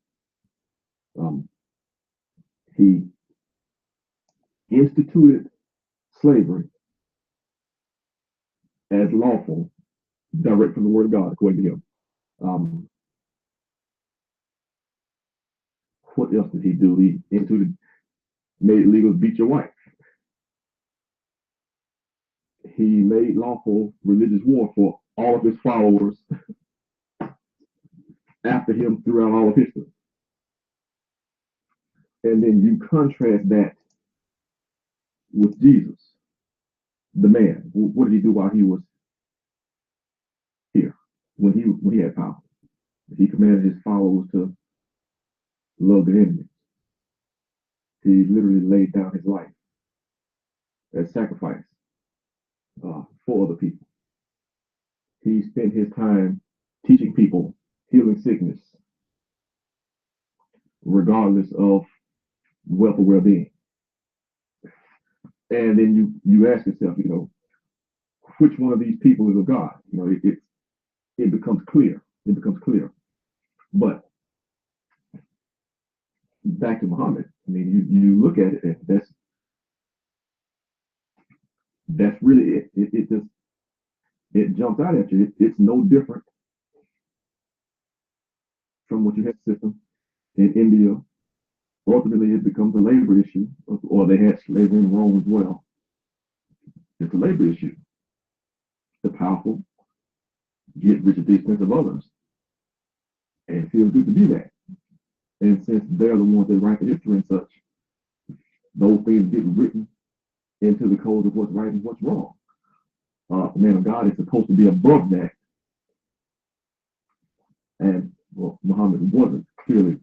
E: He instituted slavery as lawful, direct from the word of God, according to him. what else did he do? He made it legal to beat your wife. He made lawful religious war for all of his followers after him throughout all of history. And then you contrast that with Jesus, the man. What did he do while he was here? When he had power, he commanded his followers to love their enemies. He literally laid down his life as sacrifice for other people. He spent his time teaching people, healing sickness, regardless of wealth or well-being. And then you ask yourself, which one of these people is of God? It becomes clear. It becomes clear. But back to Muhammad, I mean, you look at it, and that's really it. It jumps out at you. It's no different from what you had system in India. Ultimately, it becomes a labor issue, or they had slavery in Rome as well. It's a labor issue. The powerful get rich at the expense of others, and it feels good to do that. And since they're the ones that write the history and such, those things get written into the code of what's right and what's wrong. The man of God is supposed to be above that. And well, Muhammad clearly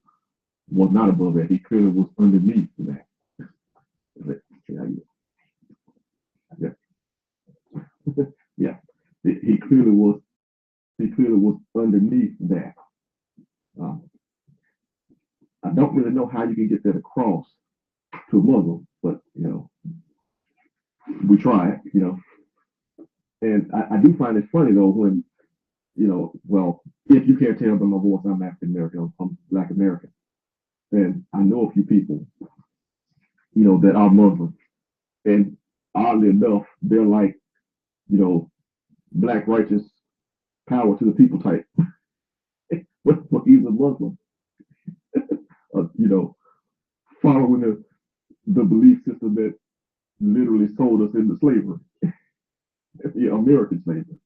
E: was not above that. He clearly was underneath that. Yeah. He clearly was underneath that. I don't really know how you can get that across to a Muslim, but we try it, And I do find it funny though when, well, if you can't tell by my voice, I'm African American, I'm Black American. And I know a few people, that are Muslim. And oddly enough, they're like, Black righteous power to the people type. But he's a Muslim. Following the belief system that literally sold us into slavery. American slavery.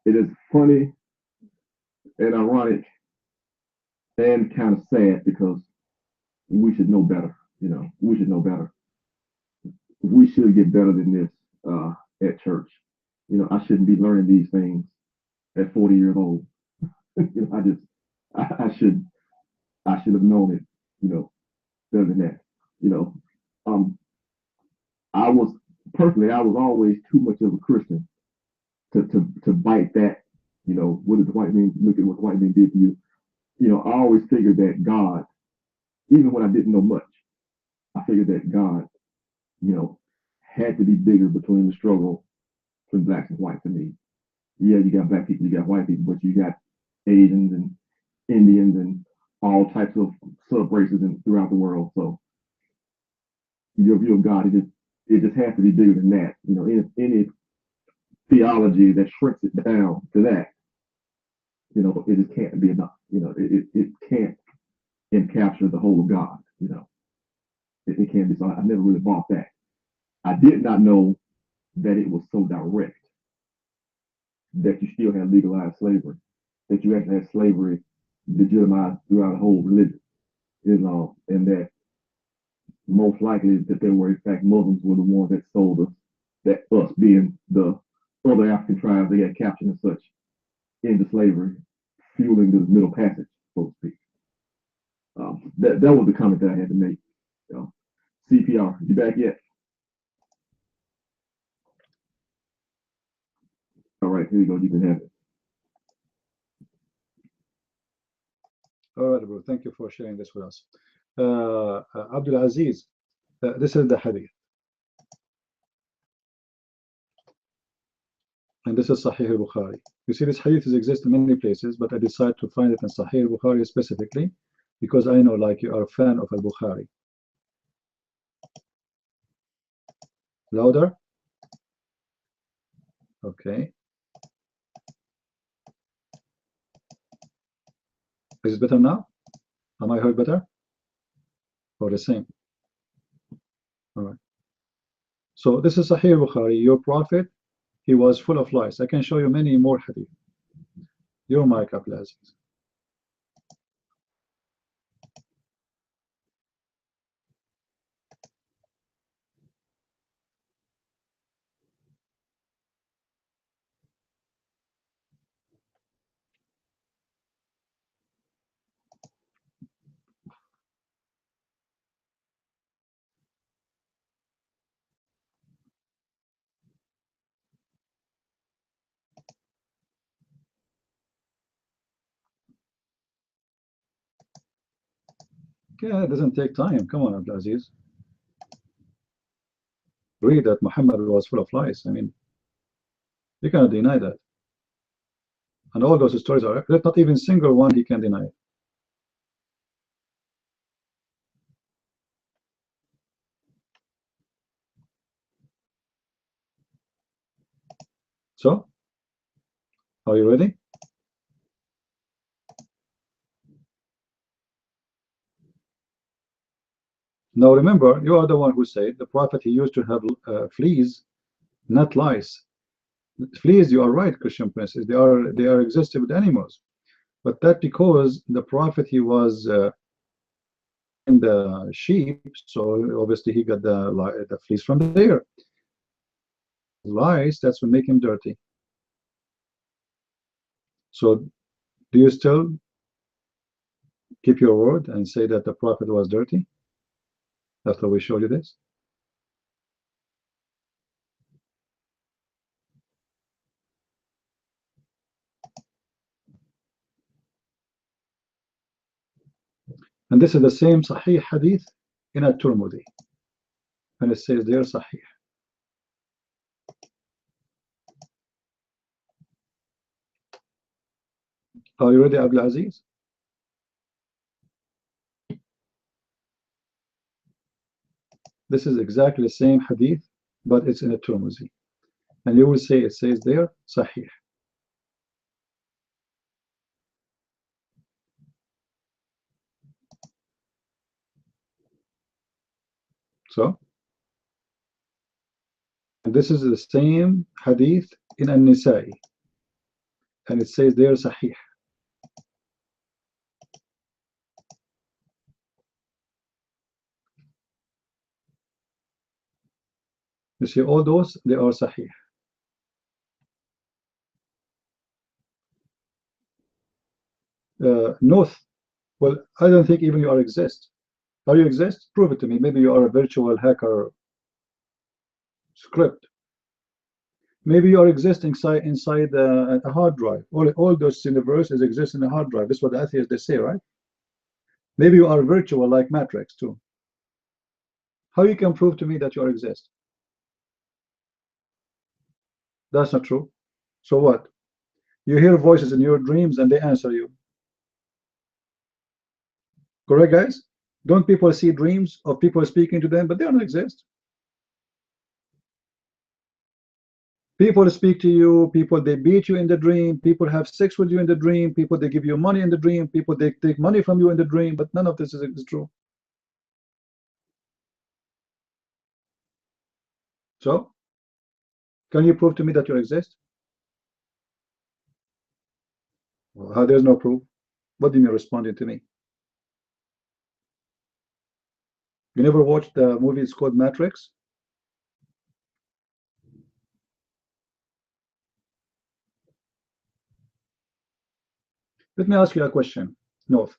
E: It is funny and ironic and kind of sad because we should know better. We should know better. We should get better than this at church. I shouldn't be learning these things at 40 years old. I should have known it, better than that. I was always too much of a Christian to bite that, what did the white man look at what the white man did to you? I always figured that God, even when I didn't know much, I figured that God, had to be bigger between the struggle between blacks and whites to me. Yeah, you got black people, you got white people, but you got Asians and Indians and all types of sub races throughout the world. So your view of God, it just has to be bigger than that. Any theology that shrinks it down to that, it just can't be enough. It can't encapture the whole of God. It can't be. So I never really bought that. I did not know that it was so direct that you still had legalized slavery, that you actually had slavery legitimized throughout the whole religion, Islam, and that most likely that there were in fact Muslims were the ones that sold us, that us being the other African tribes they had captured and such into slavery, fueling the Middle Passage, so to speak. That was the comment that I had to make. CPR, you back yet? All right, here you go. You can have it.
A: All right, bro. Thank you for sharing this with us. Abdul Aziz, this is the hadith. And this is Sahih al-Bukhari. You see, this hadith exists in many places, but I decided to find it in Sahih al-Bukhari specifically because I know, like, you are a fan of al-Bukhari. Louder? Okay. Is it better now? Am I heard better? Or the same? All right. So this is Sahih Bukhari. Your prophet, he was full of lies. I can show you many more hadith. Your mic, Abdulaziz. Yeah, it doesn't take time. Come on, Abdulaziz. Read that Muhammad was full of lies. I mean, you cannot deny that. And all those stories are, there's not even single one he can deny. So, are you ready? Now remember, you are the one who said the prophet, he used to have fleas, not lice. Fleas, you are right, Christian princess. They are existed with animals, but that because the prophet, he was in the sheep, so obviously he got the fleas from there. Lice, that's what make him dirty. So, do you still keep your word and say that the prophet was dirty after we showed you this? And this is the same Sahih hadith in At-Tirmidhi, and it says there Sahih. Are you ready, Abdul Aziz? This is exactly the same hadith, but it's in At-Tirmidhi, and you will say it says there Sahih. So, and this is the same hadith in An-Nisa'i, and it says there Sahih. You see, all those, they are Sahih. North, well, I don't think even you are exist. Are you exist? Prove it to me. Maybe you are a virtual hacker script. Maybe you are existing inside a hard drive. All those universes exist in a hard drive. This is what the atheists, they say, right? Maybe you are virtual like Matrix too. How you can prove to me that you are exist? That's not true. So what? You hear voices in your dreams and they answer you. Correct, guys? Don't people see dreams of people speaking to them, but they don't exist? People speak to you, people, they beat you in the dream, people have sex with you in the dream, people, they give you money in the dream, people, they take money from you in the dream, but none of this is true. So, can you prove to me that you exist? Well, there's no proof. What do you mean responding to me? You never watched the movie, it's called Matrix? Let me ask you a question, North.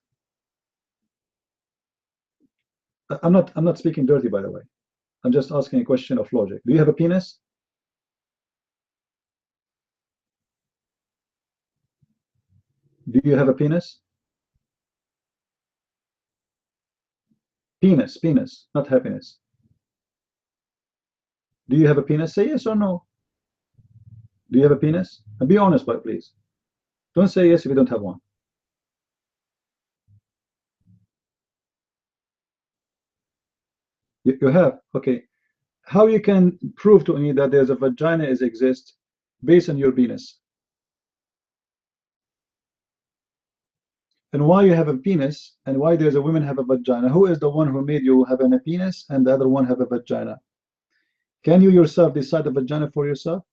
A: I'm not speaking dirty, by the way. I'm just asking a question of logic. Do you have a penis? Do you have a penis? Penis, not happiness. Do you have a penis? Say yes or no. Do you have a penis? And be honest, but please. Don't say yes if you don't have one. You have, okay. How you can prove to me that there's a vagina exists based on your penis? and why you have a penis, and why there's a woman have a vagina. Who is the one who made you have a penis and the other one have a vagina? Can you yourself decide a vagina for yourself?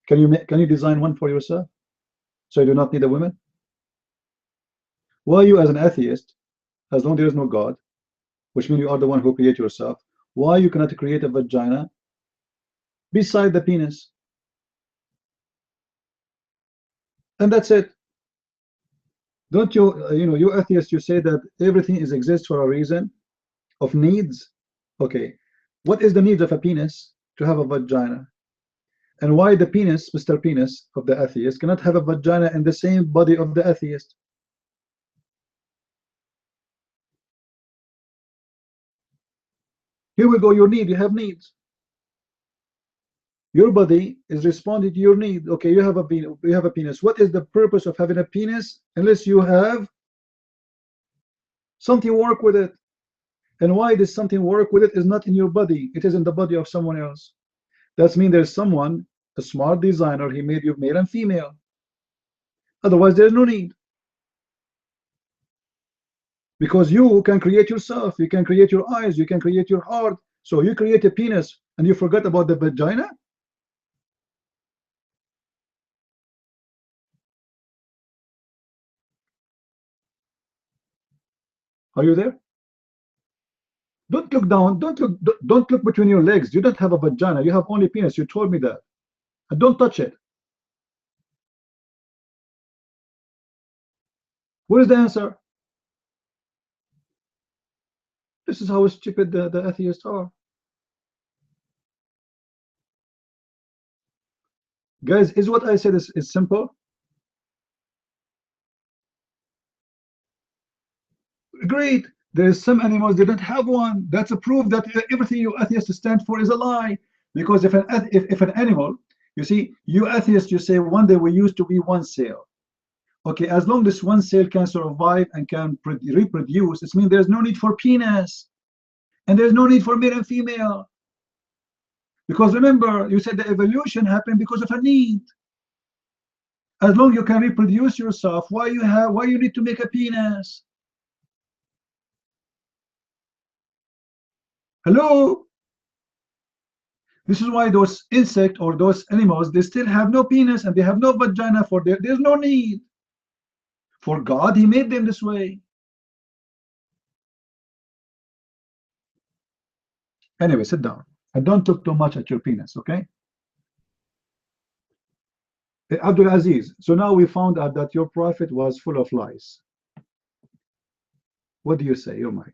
A: Can you design one for yourself so you do not need a woman? Why you, as an atheist, as long as there is no God, which means you are the one who create yourself, why you cannot create a vagina beside the penis? And that's it. Don't you, you atheists, you say that everything exists for a reason of needs. Okay, what is the needs of a penis to have a vagina? And why the penis, Mr. Penis of the atheist, cannot have a vagina in the same body of the atheist? Here we go, you have needs. Your body is responding to your need. Okay, you have a penis. What is the purpose of having a penis unless you have something work with it? And why does something work with it is not in your body, it is in the body of someone else. That means there's someone, a smart designer, he made you male and female. Otherwise there's no need. Because you can create yourself, you can create your eyes, you can create your heart. So you create a penis and you forgot about the vagina? Are you there? Don't look down, don't look between your legs. You don't have a vagina, you have only penis. You told me that. And don't touch it. What is the answer? This is how stupid the atheists are. Guys, is what I said is simple? Great. There's some animals they don't have one. That's a proof that everything you atheists stand for is a lie. Because if an animal, you see, you atheists, you say one day we used to be one cell. Okay, as long as one cell can survive and can reproduce, it means there's no need for penis. And there's no need for male and female. Because remember, you said the evolution happened because of a need. As long as you can reproduce yourself, why you need to make a penis? Hello? This is why those insects or those animals, they still have no penis and they have no vagina. There's no need. For God, he made them this way. Anyway, sit down and don't look too much at your penis, okay? Abdul Aziz, so now we found out that your prophet was full of lies. What do you say? Your mic.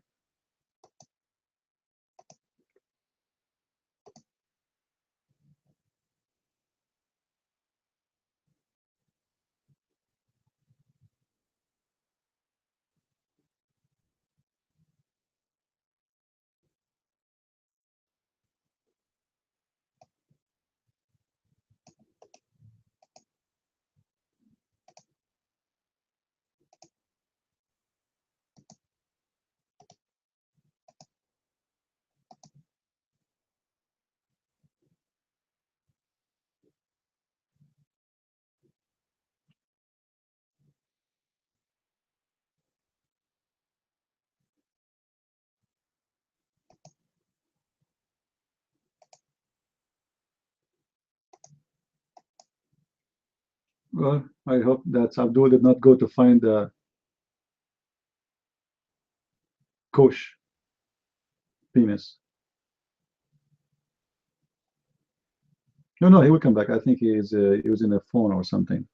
A: Well, I hope that Abdul did not go to find the Kosh penis. No, he will come back. I think he was in a phone or something.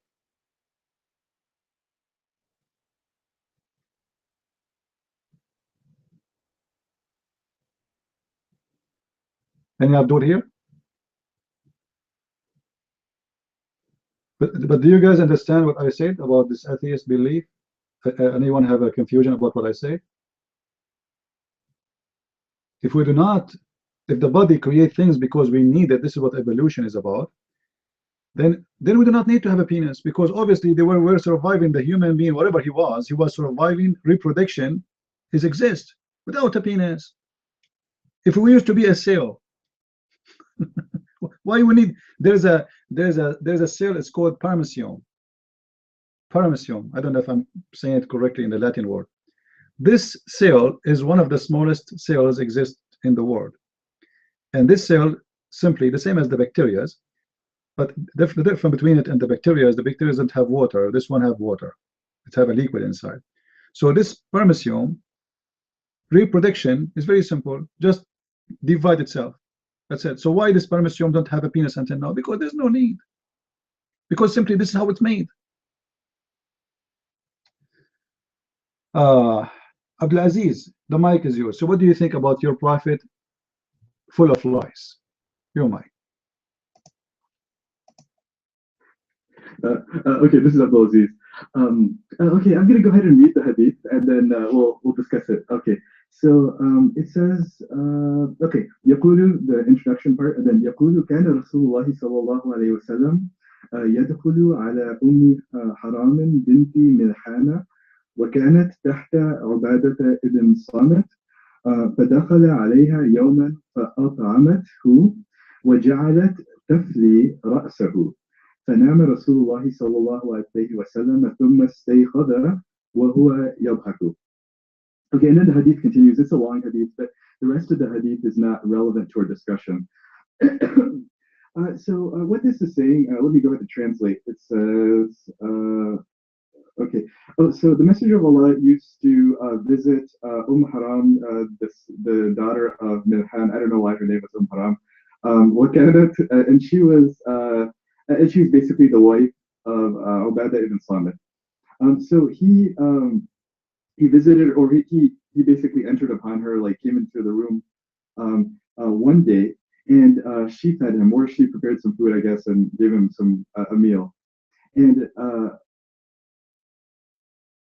A: Any Abdul here? But do you guys understand what I said about this atheist belief? Anyone have a confusion about what I say? If we do not, if the body create things because we need it, this is what evolution is about, then we do not need to have a penis, because obviously they were surviving, the human being, whatever he was surviving, reproduction is exist without a penis. If we used to be a cell, why we need, there's a cell, it's called permission. Paramecium. I don't know if I'm saying it correctly in the Latin word. This cell is one of the smallest cells exist in the world. And this cell, simply the same as the bacteria, but the difference between it and the bacteria doesn't have water. This one have water. It have a liquid inside. So this paramecium reproduction is very simple. Just divide itself. That's it. So why this paramecium don't have a penis until now? Because there's no need. Because simply this is how it's made. Abdulaziz, the mic is yours. So what do you think about your prophet full of lies? Your mic.
F: Okay, this is Abdulaziz. Okay, I'm gonna go ahead and read the hadith, and then we'll discuss it. Okay, so it says, okay, يقول, the introduction part, and then يقول كان رسول الله صلى الله عليه وسلم يدخل على أم حرام بنت ملحانة وكانت تحت عبادة ابن صامت فدخل عليها يوما فأطعمته وجعلت تفلي رأسه فنام رسول الله صلى الله عليه وسلم ثم استيقظ وهو يضحك. Okay, and then the hadith continues. It's a long hadith, but the rest of the hadith is not relevant to our discussion. So what this is saying, let me go ahead and translate. It says, okay. Oh, so the Messenger of Allah used to visit Haram, the daughter of Milhan. I don't know why her name was Haram. And she was basically the wife of Ubadah ibn Samit. So he visited, or he basically entered upon her, like came into the room one day, and she fed him, or she prepared some food, I guess, and gave him a meal. And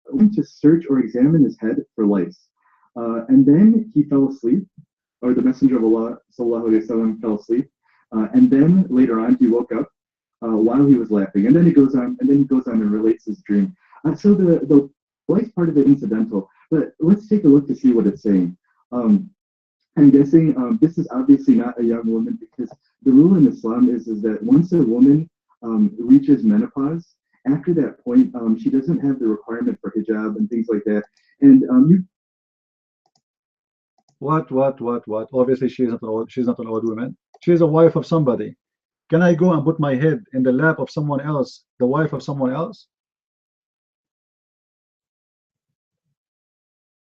F: went to search or examine his head for lice. And then he fell asleep, or the Messenger of Allah sallallahu alaihi wasallam fell asleep. And then later on he woke up while he was laughing. And then he goes on and relates his dream. So the lice part of it incidental, but let's take a look to see what it's saying. I'm guessing this is obviously not a young woman, because the rule in Islam is that once a woman reaches menopause, after that point, she doesn't have the requirement for hijab and things like that. And
A: What? Obviously, she's not an old woman. She's a wife of somebody. Can I go and put my head in the lap of someone else, the wife of someone else?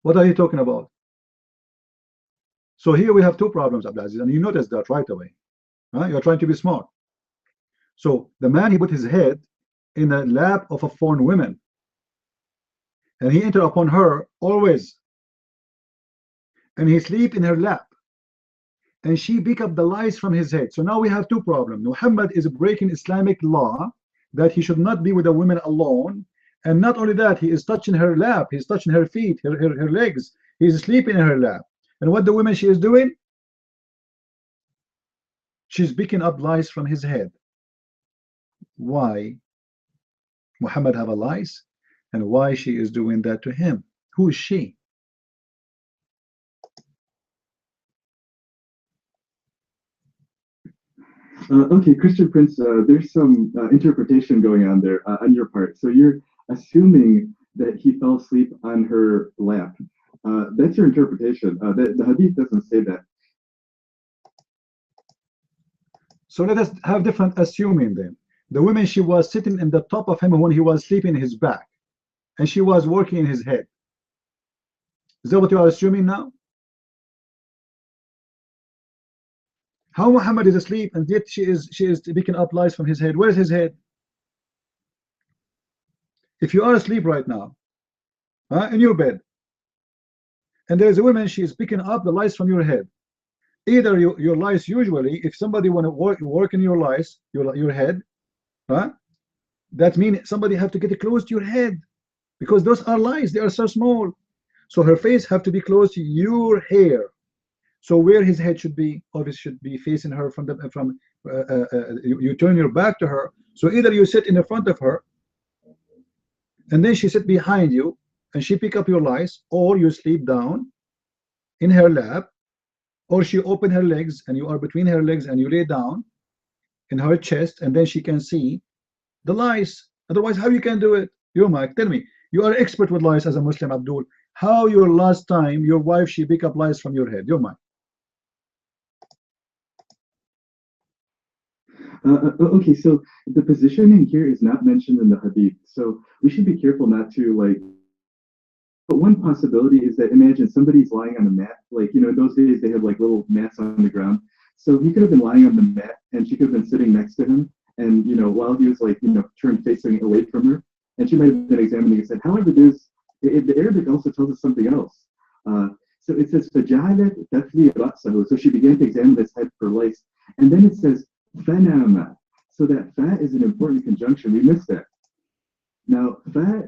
A: What are you talking about? So here we have two problems, Abdulaziz, and you notice that right away. Right? You're trying to be smart. So the man, he put his head in the lap of a foreign woman, and he entered upon her always, and he sleep in her lap, and she pick up the lice from his head. So now we have two problems. Muhammad is breaking Islamic law that he should not be with a woman alone, and not only that, he is touching her lap, he's touching her feet, her legs, he's sleeping in her lap. And what the woman she is doing? She's picking up lice from his head. Why Muhammad have a lice, and why she is doing that to him? Who is she?
F: Okay, Christian Prince, there's some interpretation going on there on your part. So you're assuming that he fell asleep on her lap. That's your interpretation. The hadith doesn't say that.
A: So let us have different assuming then. The woman, she was sitting in the top of him when he was sleeping in his back, and she was working in his head. Is that what you are assuming now? How Muhammad is asleep and yet she is picking up lice from his head? Where's his head? If you are asleep right now, in your bed, and there's a woman, she is picking up the lice from your head. Either your lice, usually, if somebody want to work in your lice, your head, that means somebody have to get close to your head, because those are lice. They are so small. So her face have to be close to your hair. So where his head should be, obviously should be facing her you turn your back to her. So either you sit in the front of her, and then she sit behind you, and she pick up your lice, or you sleep down in her lap, or she open her legs and you are between her legs and you lay down in her chest, and then she can see the lice. Otherwise, how you can do it?
G: Your mic, tell me. You are expert with lies as a Muslim, Abdul. How your last time your wife she pick up lies from your head? Your mic.
F: Okay, so the positioning here is not mentioned in the hadith, so we should be careful not to like. But one possibility is that imagine somebody's lying on a mat, like in those days they had like little mats on the ground. So he could have been lying on the mat, and she could have been sitting next to him, and while he was like turned facing away from her, and she might have been examining his head. However, the Arabic also tells us something else. So it says فَجَعَلَتْ تَفْلِي رَأْسَهُ. So she began to examine his head for lice, and then it says فَنَامَ. So that fa is an important conjunction. We missed that. Now, fa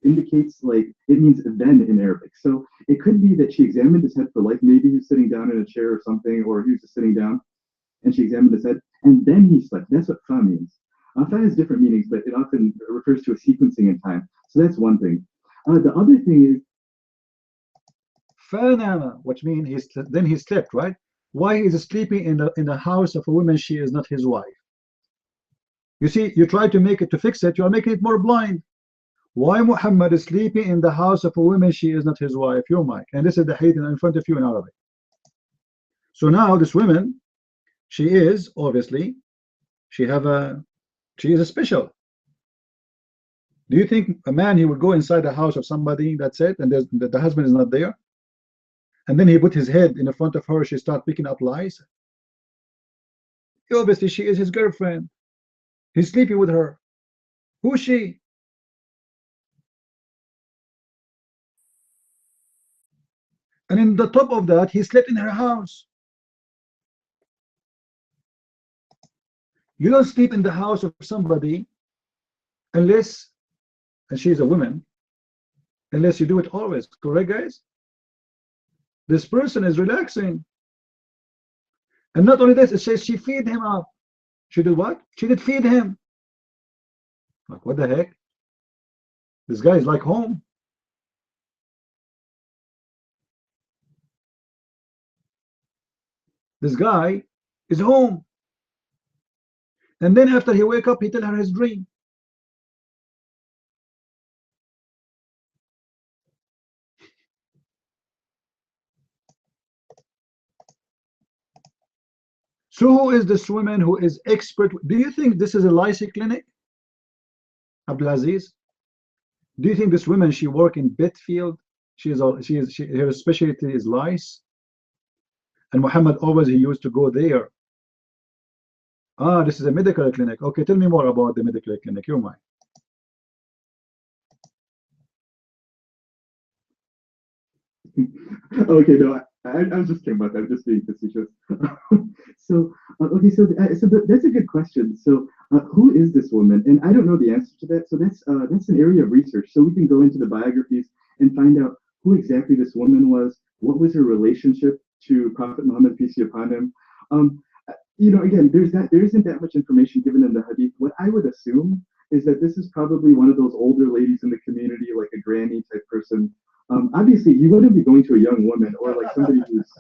F: indicates like it means then in Arabic. So it could be that she examined his head for life. Maybe he was sitting down in a chair or something, or he was just sitting down, and she examined his head, and then he slept. That's what fa means. Fa has different meanings, but it often refers to a sequencing in time. So that's one thing. The other thing is
G: Fanama, which means then he slept, right? Why he is sleeping in the house of a woman she is not his wife? You see, you try to make it to fix it, you are making it more blind. Why Muhammad is sleeping in the house of a woman she is not his wife? Your mic. And this is the hadith in front of you in Arabic. So now this woman, she is obviously she is a special. Do you think a man he would go inside the house of somebody, that's it, and the husband is not there, and then he put his head in front of her, she start picking up lies? Obviously she is his girlfriend, he's sleeping with her. Who is she? And in the top of that, he slept in her house. You don't sleep in the house of somebody unless, and she's a woman, unless you do it always. Correct, guys? This person is relaxing. And not only this, it says she feed him up. She did what? She did feed him. Like, what the heck? This guy is like home. This guy is home. And then after he wake up, he tell her his dream. So who is this woman who is expert? Do you think this is a lycée clinic, Abdulaziz? Do you think this woman, she work in Bitfield? Her specialty is lice, and Muhammad always he used to go there. Ah, this is a medical clinic. Okay, tell me more about the medical clinic. You're mine.
F: Okay, no, I was just kidding about that. I'm just being facetious. So, okay, so that's a good question. So, who is this woman? And I don't know the answer to that. So that's an area of research. So we can go into the biographies and find out who exactly this woman was. What was her relationship to Prophet Muhammad, peace be upon him? Again, there isn't that much information given in the hadith. What I would assume is that this is probably one of those older ladies in the community, like a granny type person. Obviously, you wouldn't be going to a young woman or like somebody who's,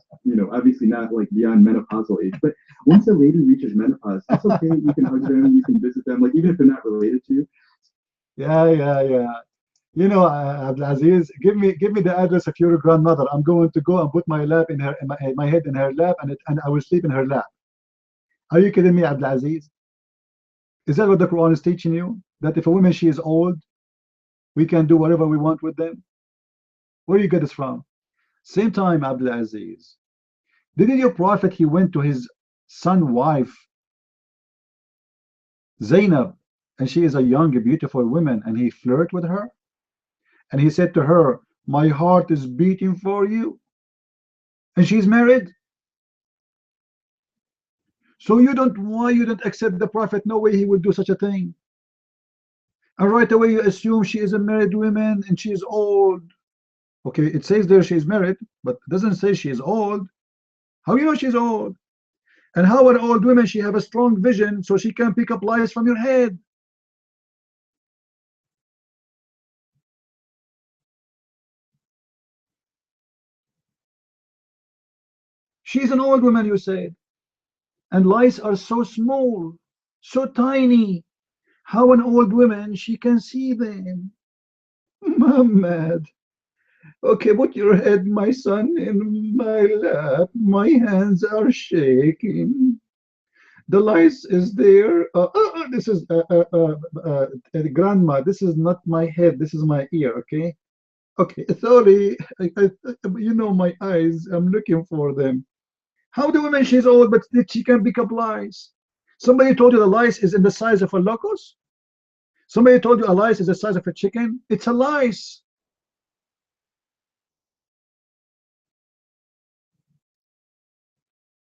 F: obviously not like beyond menopausal age. But once a lady reaches menopause, it's okay. You can hug them, you can visit them, like even if they're not related to you.
G: Yeah. Abdulaziz, give me the address of your grandmother. I'm going to go and put my my head in her lap, and I will sleep in her lap. Are you kidding me, Abdulaziz? Is that what the Quran is teaching you? That if a woman she is old, we can do whatever we want with them? Where do you get this from? Same time, Abdulaziz, didn't your prophet he went to his son wife Zainab, and she is a young beautiful woman, and he flirted with her, and he said to her, my heart is beating for you, and she's married? So why you don't accept the prophet? No way he would do such a thing. And right away you assume she is a married woman and she is old. Okay, it says there she's married, but it doesn't say she is old. How you know she's old? And how an old woman she have a strong vision so she can pick up lies from your head? She's an old woman, you said, and lies are so small, so tiny. How an old woman, she can see them. Muhammad, okay, put your head, my son, in my lap. My hands are shaking. The lice is there. This is grandma. This is not my head. This is my ear. Okay. Okay. Sorry. You know my eyes. I'm looking for them. How the woman she's old, but she can pick up lice? Somebody told you the lice is in the size of a locust? Somebody told you a lice is the size of a chicken? It's a lice.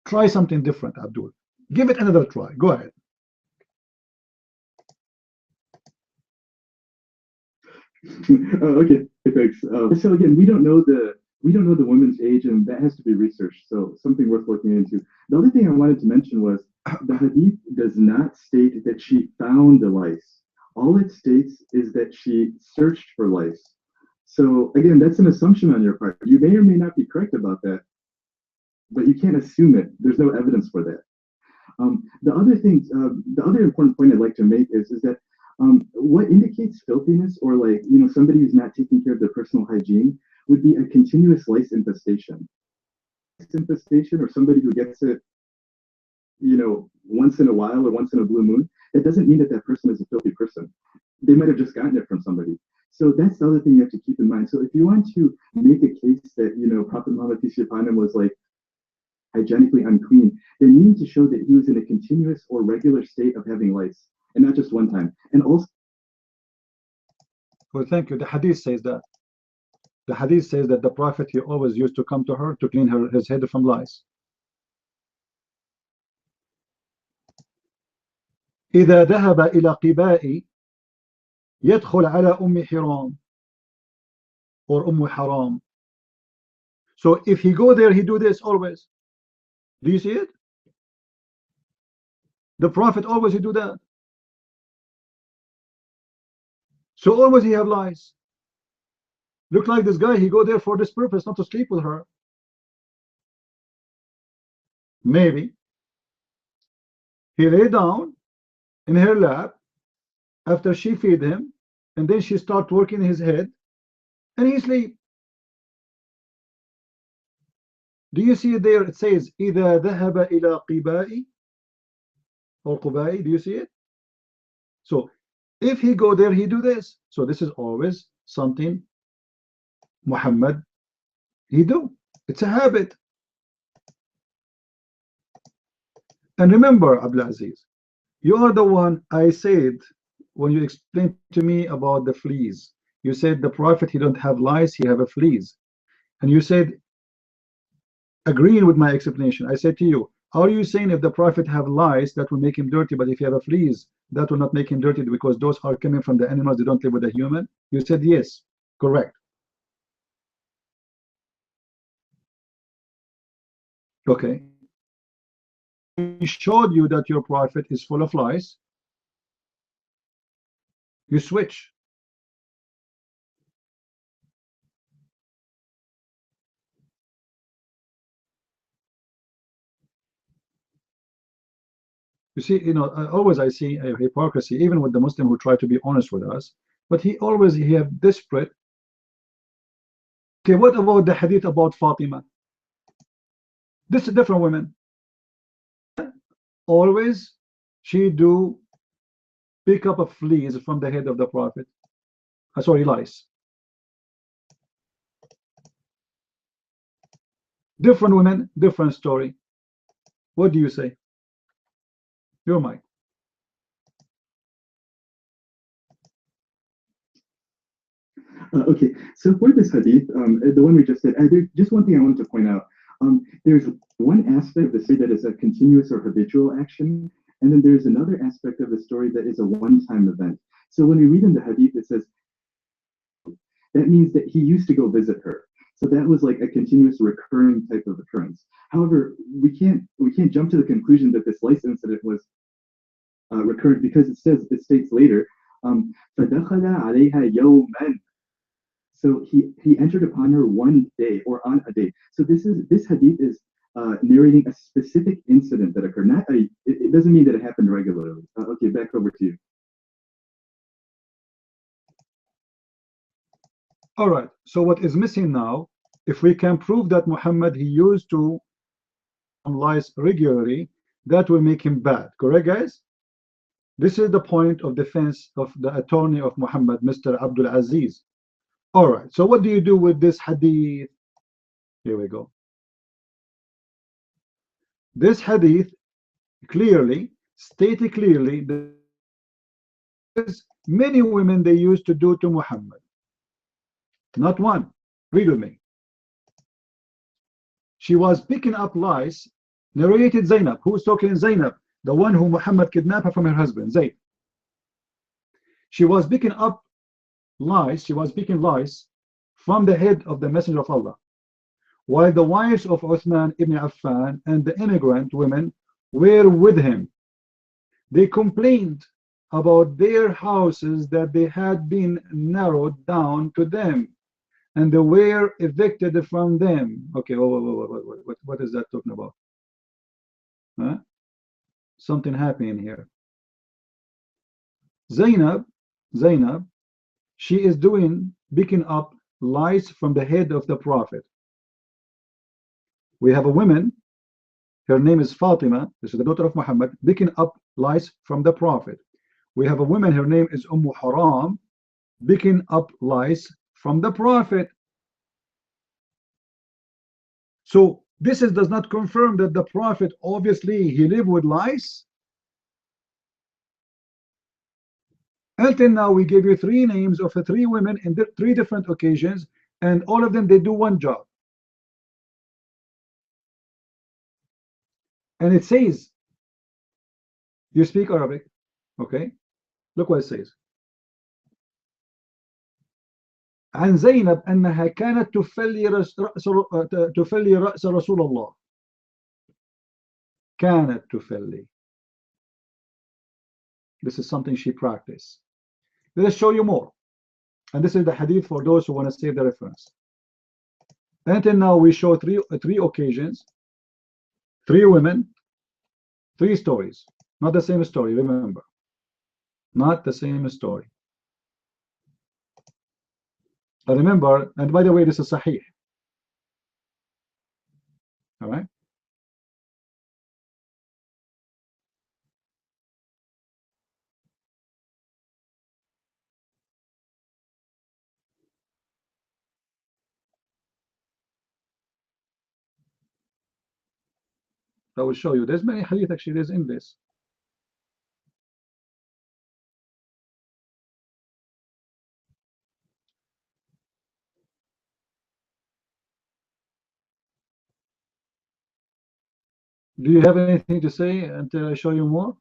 G: Try something different, Abdul. Give it another try. Go ahead.
F: Okay, thanks. So again, we don't know the woman's age, and that has to be researched. So something worth looking into. The other thing I wanted to mention was the hadith does not state that she found the lice. All it states is that she searched for lice. So again, that's an assumption on your part. You may or may not be correct about that, but you can't assume it. There's no evidence for that. The other important point I'd like to make is that what indicates filthiness, or like somebody who's not taking care of their personal hygiene, would be a continuous lice infestation. Infestation, or somebody who gets it, once in a while or once in a blue moon. That doesn't mean that that person is a filthy person. They might have just gotten it from somebody. So that's the other thing you have to keep in mind. So if you want to make a case that Prophet Muhammad peace be upon him was like hygienically unclean, then you need to show that he was in a continuous or regular state of having lice, and not just one time. And also,
G: well, thank you. The hadith says that. The hadith says that the Prophet, he always used to come to her to clean his head from lice. إذا ذهب إلى قباء يدخل على أم حرام or أم حرام. So if he go there, he do this always. Do you see it? The Prophet always he do that. So always he have lies. Look like this guy, he go there for this purpose, not to sleep with her. Maybe he lay down in her lap after she feed him, and then she start working his head, and he sleep. Do you see it there? It says إذا ذهب إلى قباء or قباء. Do you see it? So if he go there, he do this. So this is always something Muhammad he do. It's a habit. And remember, Abdulaziz, you are the one I said when you explained to me about the fleas. You said the Prophet, he don't have lice, he have a fleas. And you said, agreeing with my explanation, I said to you, are you saying if the Prophet have lice, that will make him dirty, but if you have a fleas, that will not make him dirty because those are coming from the animals, they don't live with a human? You said yes, correct. Okay. He showed you that your Prophet is full of lies. You switch. You see, always I see a hypocrisy, even with the Muslim who try to be honest with us, but he have desperate. Okay, what about the hadith about Fatima? This is a different woman. Always she do pick up a fleas from the head of the Prophet. Sorry, lice. Different women, different story. What do you say? Your mic.
F: Okay, so for this hadith, the one we just did, there's just one thing I wanted to point out. There's one aspect of the story that is a continuous or habitual action, and then there's another aspect of the story that is a one-time event. So when we read in the hadith, it says that means that he used to go visit her. So that was like a continuous, recurring type of occurrence. However, we can't jump to the conclusion that this lice incident was recurrent, because it states later, فَدَخَلَ عَلَيْهَا يَوْمًا. So he entered upon her one day, or on a day. So this hadith is narrating a specific incident that occurred. It doesn't mean that it happened regularly. Okay, back over to you.
G: All right, so what is missing now, if we can prove that Muhammad, he used to lies regularly, that will make him bad, correct guys? This is the point of defense of the attorney of Muhammad, Mr. Abdul Aziz. All right, so what do you do with this hadith? Here we go. This hadith clearly stated clearly that many women they used to do to Muhammad. Not one. Read with me. She was picking up lies. Narrated Zainab. Who was talking? Zainab, the one who Muhammad kidnapped from her husband, Zayd. She was picking up lies. She was picking lies from the head of the Messenger of Allah, while the wives of Uthman ibn Affan and the immigrant women were with him. They complained about their houses that they had been narrowed down to them and they were evicted from them. Okay, what is that talking about? Huh? Something happening here. Zainab, she is picking up lies from the head of the Prophet. We have a woman, her name is Fatima, this is the daughter of Muhammad, picking up lies from the Prophet. We have a woman, her name is Haram, picking up lies from the Prophet. So this does not confirm that the Prophet, obviously, he lived with lies. Until now, we gave you 3 names of 3 women in 3 different occasions, and all of them, they do one job. And it says, you speak Arabic, okay? Look what it says. عن زينب أنها كانت تفلي رأس رسول الله. كانت تفلي. This is something she practiced. Let us show you more. And this is the hadith for those who want to save the reference. Until now, we show three occasions, 3 women, 3 stories. Not the same story, remember. Not the same story. Remember, and by the way, this is Sahih. All right. I will show you. There's many hadith actually. There's in this. Do you have anything to say until I show you more?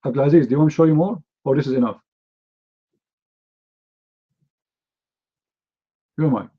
G: Abdulaziz, do you want to show you more? Or this is enough? You mind?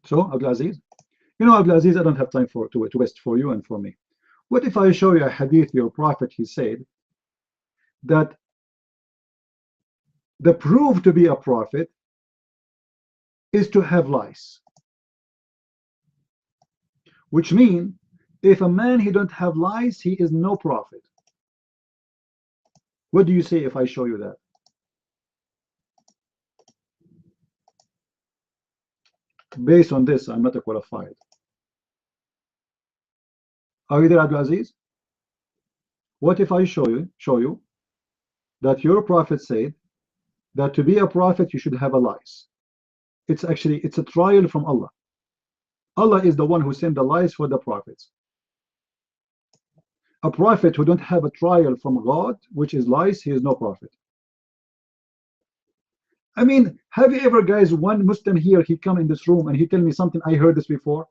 G: So, Abdulaziz, you know, Abdulaziz, I don't have time to waste for you and for me. What if I show you a hadith, your prophet, he said that the proof to be a prophet is to have lies. Which means, if a man, he don't have lies, he is no prophet. What do you say if I show you that? Based on this, I'm not a qualified. Are you there, Abdul Aziz? What if I show you that your prophet said that to be a prophet you should have a lice? It's a trial from Allah. Allah is the one who sent the lice for the prophets. A prophet who don't have a trial from God, which is lice, he is no prophet. I mean, have you ever, guys, one Muslim here, he come in this room and he tell me something, I heard this before.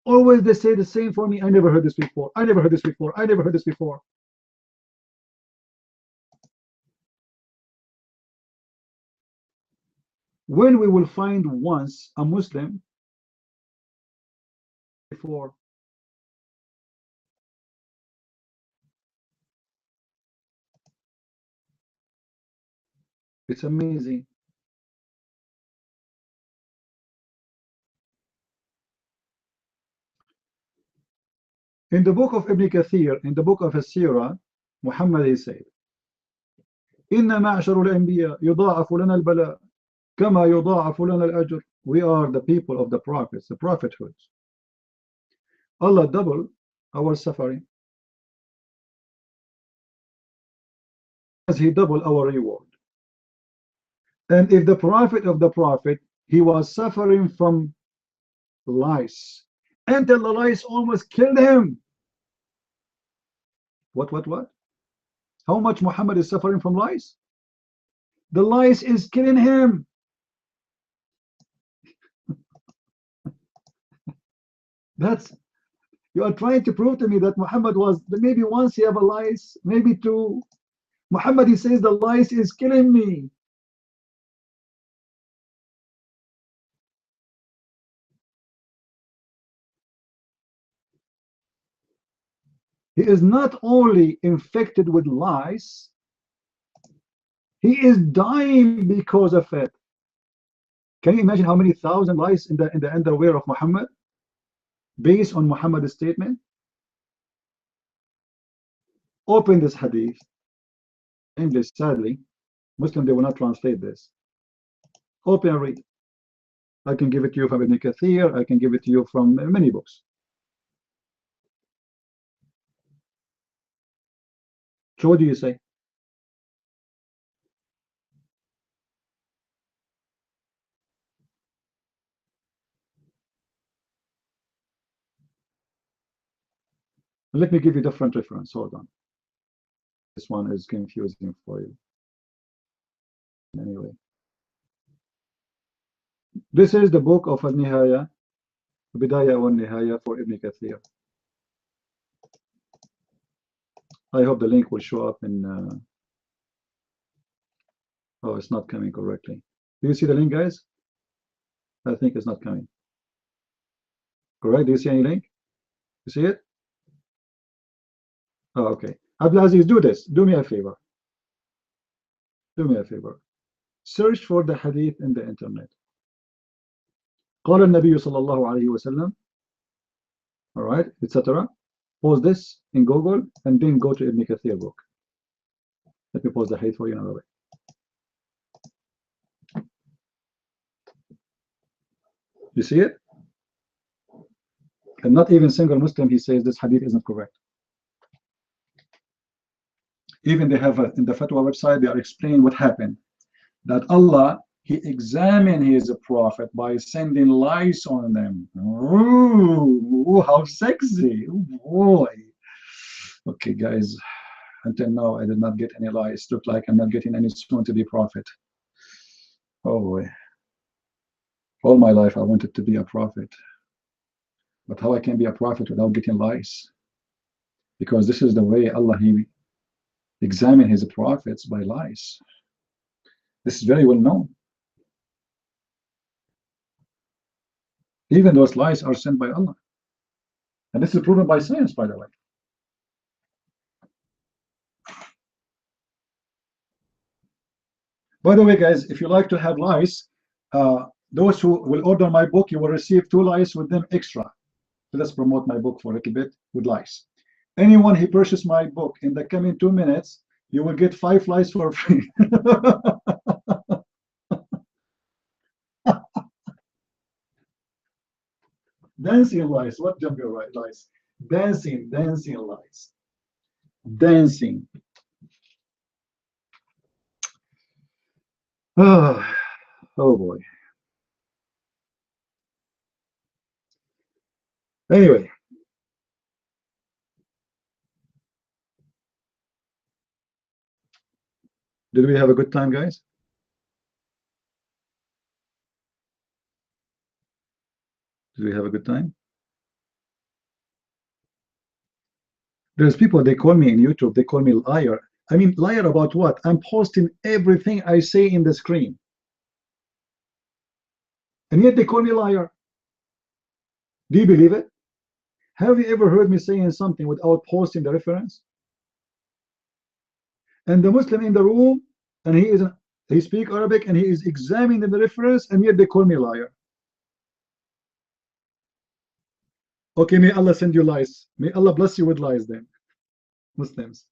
G: Always they say the same for me, I never heard this before, I never heard this before, I never heard this before. When we will find once a Muslim before, it's amazing. In the book of Ibn Kathir, in the book of As-Sirah, Muhammad he said, إِنَّ مَعْشَرُ الْأَنْبِيَاءِ يُضَاعَفُ لَنَا الْبَلَاءِ كَمَا يُضَاعَفُ لَنَا الْأَجْرِ. We are the people of the prophets, the prophethood. Allah double our suffering as He double our reward. And if the prophet of the prophet, he was suffering from lice until the lice almost killed him. What? How much Muhammad is suffering from lice? The lice is killing him. That's, you are trying to prove to me that Muhammad was, maybe once he have a lice, maybe two. Muhammad, he says the lice is killing me. He is not only infected with lice, he is dying because of it. Can you imagine how many thousand lice in the underwear of Muhammad based on Muhammad's statement? Open this hadith. English, sadly, Muslim, they will not translate this. Open and read. I can give it to you from Ibn Kathir, I can give it to you from many books. So what do you say? Let me give you different reference. Hold on. This one is confusing for you. Anyway. This is the book of Al-Nihaya, Bidaya wa Nihaya for Ibn Kathir. I hope the link will show up in oh, it's not coming correctly. Do you see the link, guys? I think it's not coming. Correct? Do you see any link? You see it? Oh, okay. Abdulaziz, do this. Do me a favor. Do me a favor. Search for the hadith in the internet. قال النبي صلى الله عليه وسلم. All right, etc. Pause this in Google and then go to Ibn Kathir book. Let me pause the hadith for you another way. You see it? And not even single Muslim, he says this hadith isn't correct. Even they have in the fatwa website, they are explaining what happened. That Allah, He examined His prophet by sending lice on them. Ooh, how sexy. Ooh, boy. Okay, guys. Until now, I did not get any lice. Look like I'm not getting any soon to be prophet. Oh boy. All my life, I wanted to be a prophet. But how I can be a prophet without getting lice? Because this is the way Allah, He examine His prophets by lice. This is very well known. Even those lice are sent by Allah. And this is proven by science, by the way. By the way, guys, if you like to have lice, those who will order my book, you will receive 2 lice with them extra. So let's promote my book for a little bit with lice. Anyone who purchased my book in the coming 2 minutes, you will get 5 lice for free. Dancing lies. What jumping lies? Dancing lies. Dancing. Oh, oh boy. Anyway. Did we have a good time, guys? Did we have a good time? There's people, they call me in YouTube, they call me liar. I mean, liar about what? I'm posting everything I say in the screen. And yet they call me liar. Do you believe it? Have you ever heard me saying something without posting the reference? And the Muslim in the room, and he speaks Arabic and he is examining the reference, and yet they call me liar. Okay, may Allah send you lies. May Allah bless you with lies then, Muslims.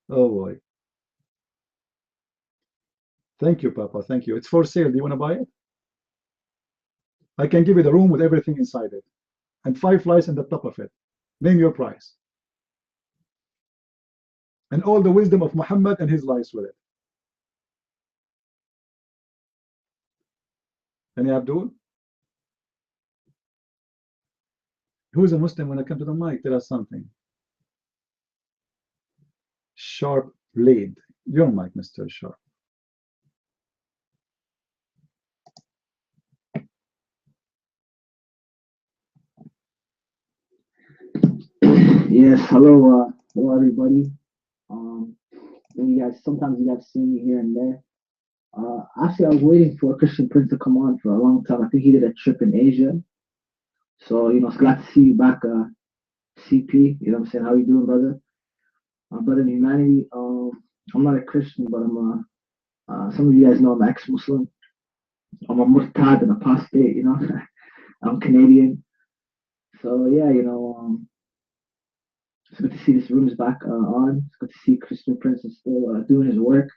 G: Oh boy. Thank you, Papa. Thank you. It's for sale. Do you want to buy it? I can give you the room with everything inside it, and 5 flies in the top of it. Name your price. And all the wisdom of Muhammad and his lies with it. Any Abdul? Who is a Muslim when I come to the mic? Tell us something. Sharp blade. Your mic, Mr. Sharp.
H: Yes, hello, everybody. You guys, sometimes you guys see me here and there. Actually, I was waiting for Christian Prince to come on for a long time. I think he did a trip in Asia. So, it's glad to see you back, CP. You know what I'm saying? How you doing, brother? Brother in humanity. I'm not a Christian, but some of you guys know I'm ex-Muslim. I'm a murtad, an apostate, I'm Canadian. So, yeah, it's good to see this room is back on. It's good to see Christian Prince is still doing his work.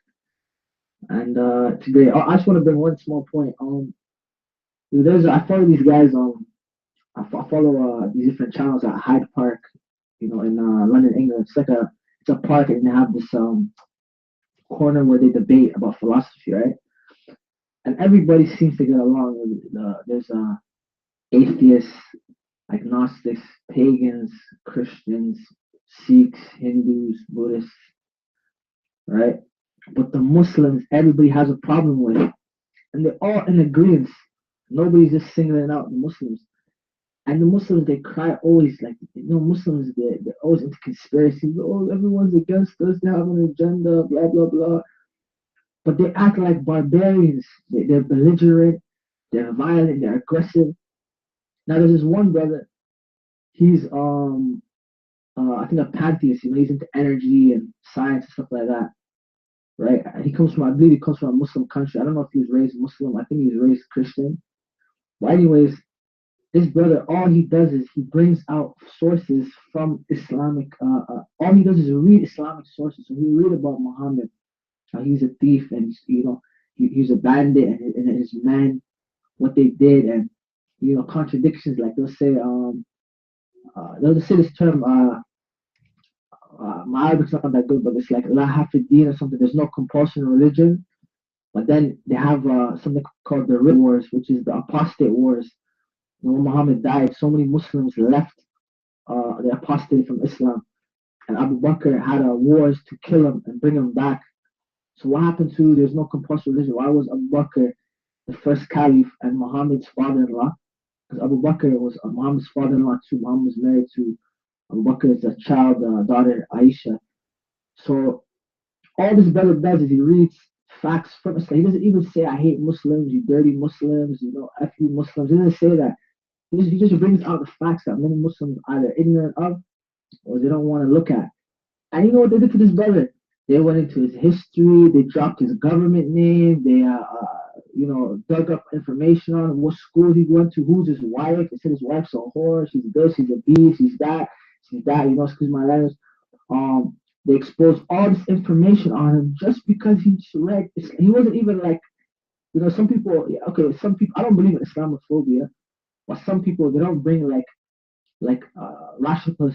H: And today, I just want to bring one small point. I follow these guys. I follow these different channels at Hyde Park, in London, England. It's a park, and they have this corner where they debate about philosophy, right? And everybody seems to get along. There's atheists, agnostics, pagans, Christians, Sikhs, Hindus, Buddhists, right? But the Muslims, everybody has a problem with it. And they're all in agreement. Nobody's just singling out the Muslims. And the Muslims, they cry always like, Muslims, they're always into conspiracies. Oh, everyone's against us. They have an agenda, blah, blah, blah. But they act like barbarians. They're belligerent. They're violent. They're aggressive. Now, there's this one brother. He's, I think, a pantheist. He's into energy and science and stuff like that. Right? I believe he comes from a Muslim country. I don't know if he was raised Muslim. I think he was raised Christian. But anyways, this brother, all he does is he brings out sources from Islamic. All he does is read Islamic sources. So he read about Muhammad, how he's a thief, and he's a bandit, and his men, what they did, and contradictions. Like they'll say this term. My Arabic's not that good, but it's like la hafidin or something. There's no compulsion in religion. But then they have something called the Ridda Wars, which is the apostate wars. When Muhammad died, so many Muslims left the apostate from Islam. And Abu Bakr had wars to kill him and bring him back. So what happened to there's no compulsory religion? Why was Abu Bakr the first caliph and Muhammad's father-in-law? Because Abu Bakr was Muhammad's father-in-law too. Muhammad was married to Abu Bakr's child, daughter Aisha. So all this brother does is he reads facts from Islam. He doesn't even say, I hate Muslims, you dirty Muslims, F you Muslims. He doesn't say that. He just brings out the facts that many Muslims are either ignorant of or they don't want to look at. And you know what they did to this brother? They went into his history. They dropped his government name. They, dug up information on what school he went to, who's his wife. They said his wife's a whore. She's this. She's a beast. She's that. Excuse my language. They exposed all this information on him just because he read. He wasn't even like you know, some people, yeah, okay, some people, I don't believe in Islamophobia, but some people, they don't bring rational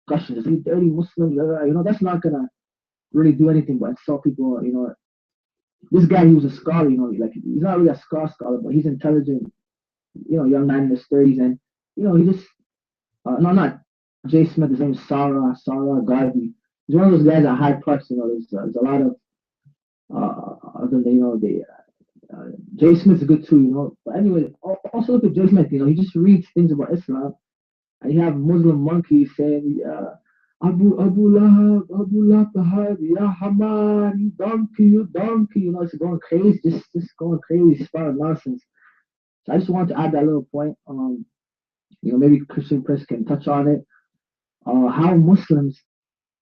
H: discussions. You dirty Muslims, you know, that's not gonna really do anything but insult people. You know, this guy, he was a scholar. You know, like he's not really a scholar, but he's intelligent. You know, young man in his 30s, and you know, he just no, not Jay Smith. His name is Sarah Garvey. He's one of those guys at High Plus. You know, there's a lot of other than you know Jay Smith's good too. You know, but anyway, also look at Jay Smith. You know, he just reads things about Islam, and you have Muslim monkeys saying, Abu Lahab, Ya Hamar, you donkey. You know, it's going crazy, just going crazy, spouting nonsense. So I just want to add that little point. You know, maybe Christian Prince can touch on it. How Muslims,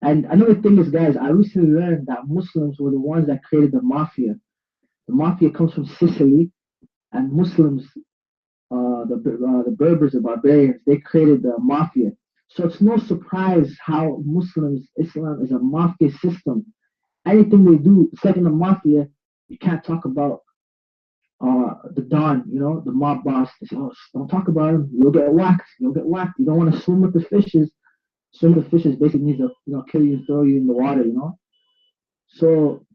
H: and another thing is, guys, I recently learned that Muslims were the ones that created the mafia. The mafia comes from Sicily, and Muslims, the Berbers, the barbarians, they created the mafia. So it's no surprise how Islam is a mafia system. Anything they do, it's like in the mafia, you can't talk about the Don, you know, the mob boss. They say, oh, don't talk about him. You'll get whacked. You'll get whacked. You don't want to swim with the fishes. Swim with the fishes basically means to, you know, kill you and throw you in the water, you know. So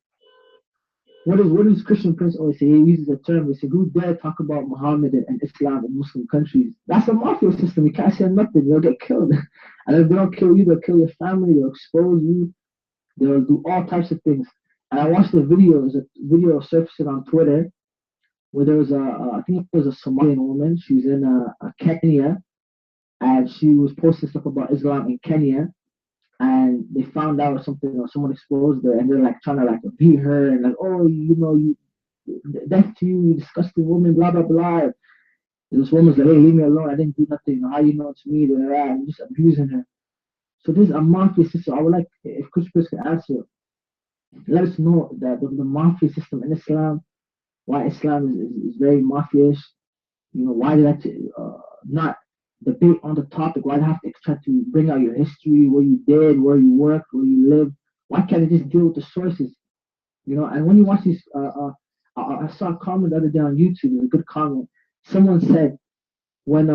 H: what does Christian Prince always say? He uses a term. He said, who dare talk about Muhammad and Islam in Muslim countries? That's a mafia system. You can't say nothing. You'll get killed. And if they don't kill you, they'll kill your family. They'll expose you. They'll do all types of things. And I watched the video. There's a video surfacing on Twitter where there was I think it was a Somalian woman. She was in Kenya, and she was posting stuff about Islam in Kenya. And they found out something, or someone exposed her, and they're like trying to like beat her and like, oh, you know, you death to you, you disgusting woman, blah blah blah. And this woman's like, hey, leave me alone, I didn't do nothing. How you know it's me? They're and just abusing her. So this is a mafia system. I would like if Chris can answer, let us know that the mafia system in Islam, why Islam is very mafia-ish. You know, why did that not debate on the topic? Why do you have to try to bring out your history, what you did, where you worked, where you lived? Why can't they just deal with the sources? You know, and when you watch these, I saw a comment the other day on YouTube. It was a good comment. Someone said when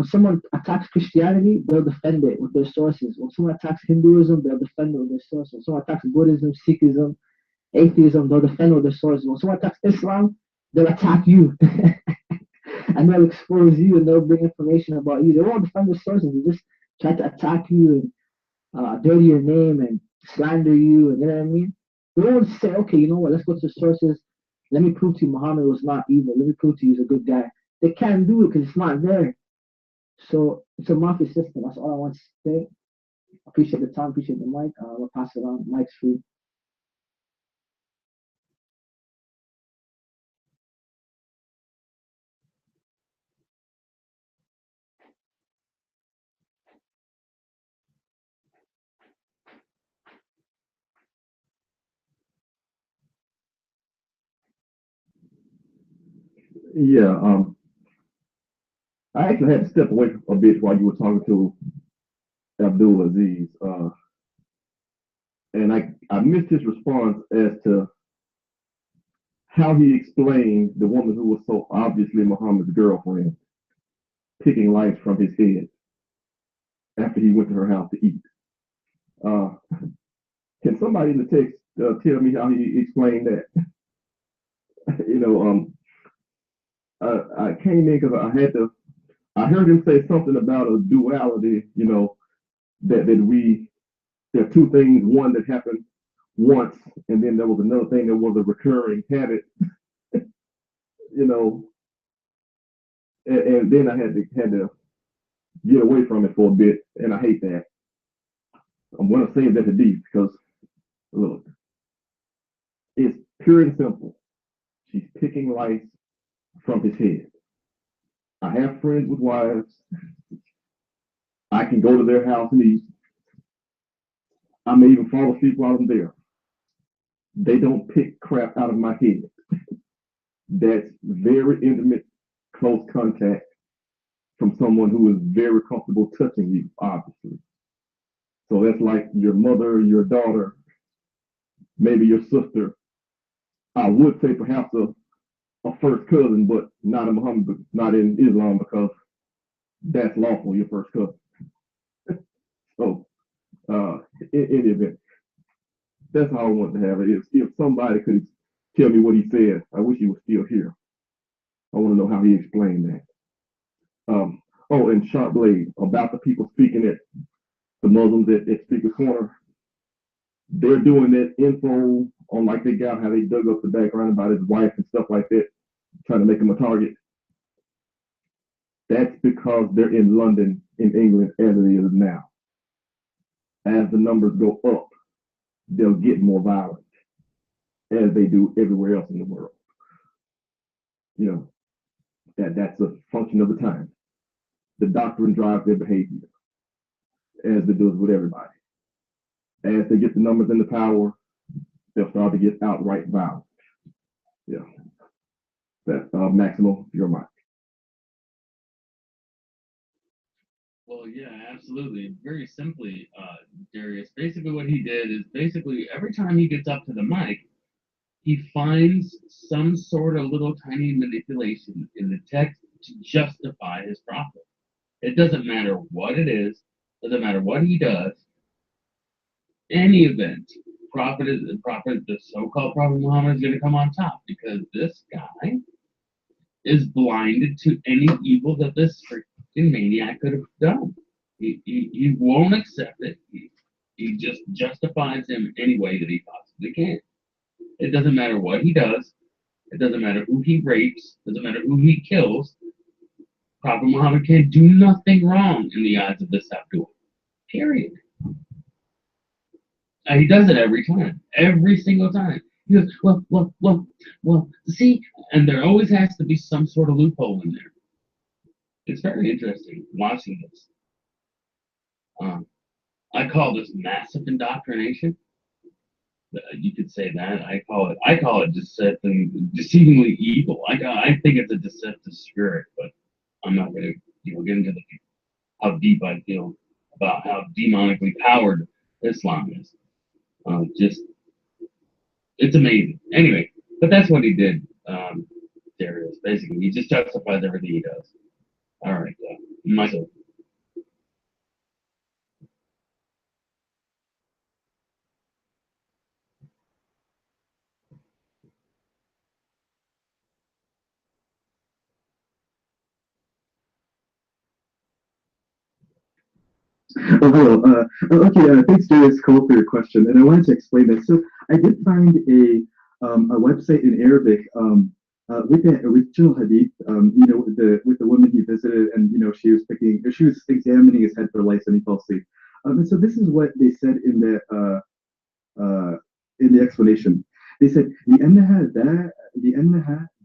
H: someone attacks Christianity, they'll defend it with their sources. When someone attacks Hinduism, they'll defend it with their sources. When someone attacks Buddhism, Sikhism, atheism, they'll defend it with their sources. When someone attacks Islam, they'll attack you. And they'll expose you and they'll bring information about you. They won't defend the sources. They just try to attack you and dirty your name and slander you. And you know what I mean? They won't say, okay, you know what? Let's go to the sources. Let me prove to you Muhammad was not evil. Let me prove to you he's a good guy. They can't do it because it's not there. So it's a mafia system. That's all I want to say. Appreciate the time. Appreciate the mic. We'll pass it on. Mic's free.
E: Yeah, I actually had to step away a bit while you were talking to Abdul Aziz, and I missed his response as to how he explained the woman who was so obviously Muhammad's girlfriend picking lice from his head after he went to her house to eat. Can somebody in the text tell me how he explained that? You know, I came in because I heard him say something about a duality, you know, that there are two things, one that happened once, and then there was another thing that was a recurring habit, you know, and then I had to get away from it for a bit, and I hate that. I'm going to save that to deep because, look, it's pure and simple. She's picking lice from his head. I have friends with wives. I can go to their house and eat. I may even fall asleep while I'm there. They don't pick crap out of my head. That's very intimate, close contact from someone who is very comfortable touching you, obviously. So that's like your mother, your daughter, maybe your sister. I would say perhaps a first cousin, but not a Muhammad, not in Islam, because that's lawful, your first cousin. So, in any event, that's how I want to have it. If somebody could tell me what he said, I wish he was still here. I want to know how he explained that. Oh, and Sharp Blade, about the people speaking at the Muslims at Speaker's Corner, they're doing that info on, like, they got how they dug up the background about his wife and stuff like that, trying to make him a target. That's because they're in London, in England, as it is now. As the numbers go up, they'll get more violent, as they do everywhere else in the world. You know, that's a function of the time. The doctrine drives their behavior, as it does with everybody. As they get the numbers and the power, they'll start to get outright violent. Yeah. That's Maximo, your mic.
I: Well, yeah, absolutely. Very simply, Darius, basically what he did is basically every time he gets up to the mic, he finds some sort of little tiny manipulation in the text to justify his prophet. It doesn't matter what it is, doesn't matter what he does. Any event, the so-called prophet Muhammad is going to come on top because this guy is blinded to any evil that this freaking maniac could have done. He won't accept it. He just justifies him any way that he possibly can. It doesn't matter what he does. It doesn't matter who he rapes. It doesn't matter who he kills. Prophet Muhammad can do nothing wrong in the eyes of this Abdul. Period. And he does it every time. Every single time. He goes, well, see? And there always has to be some sort of loophole in there. It's very interesting watching this. I call this massive indoctrination. You could say that. I call it deceivingly evil. I think it's a deceptive spirit, but I'm not going to get into how deep I feel about how demonically powered Islam is. It's amazing. Anyway, but that's what he did. There it is. Basically, he just justifies everything he does. All right, myself.
F: Oh, hello. Okay, thanks, Darius Cole, for your question. And I wanted to explain this. So I did find a website in Arabic with the original hadith, with the woman he visited, and she was examining his head for lice, and he fell asleep. And so this is what they said in the explanation. They said لأنها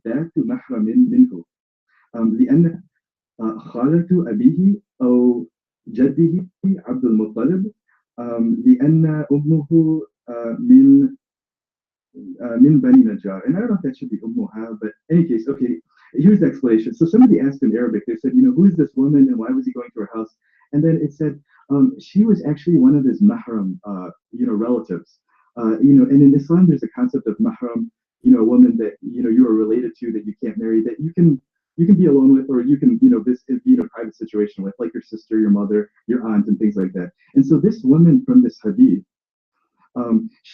F: ذات محرم منه لأن خالة أبيه أو جده عبد المطلب لأن أمه من بني نجار. And I don't know if that should be أمها, but in any case, okay, here's the explanation. So somebody asked in Arabic, they said, who is this woman and why was he going to her house? And then it said, she was actually one of his mahram, relatives. And in Islam, there's a concept of mahram, a woman that, you are related to, that you can't marry, that you can be alone with, or you can, be in a private situation with, like your sister, your mother, your aunt, and things like that. And so this woman from this hadith,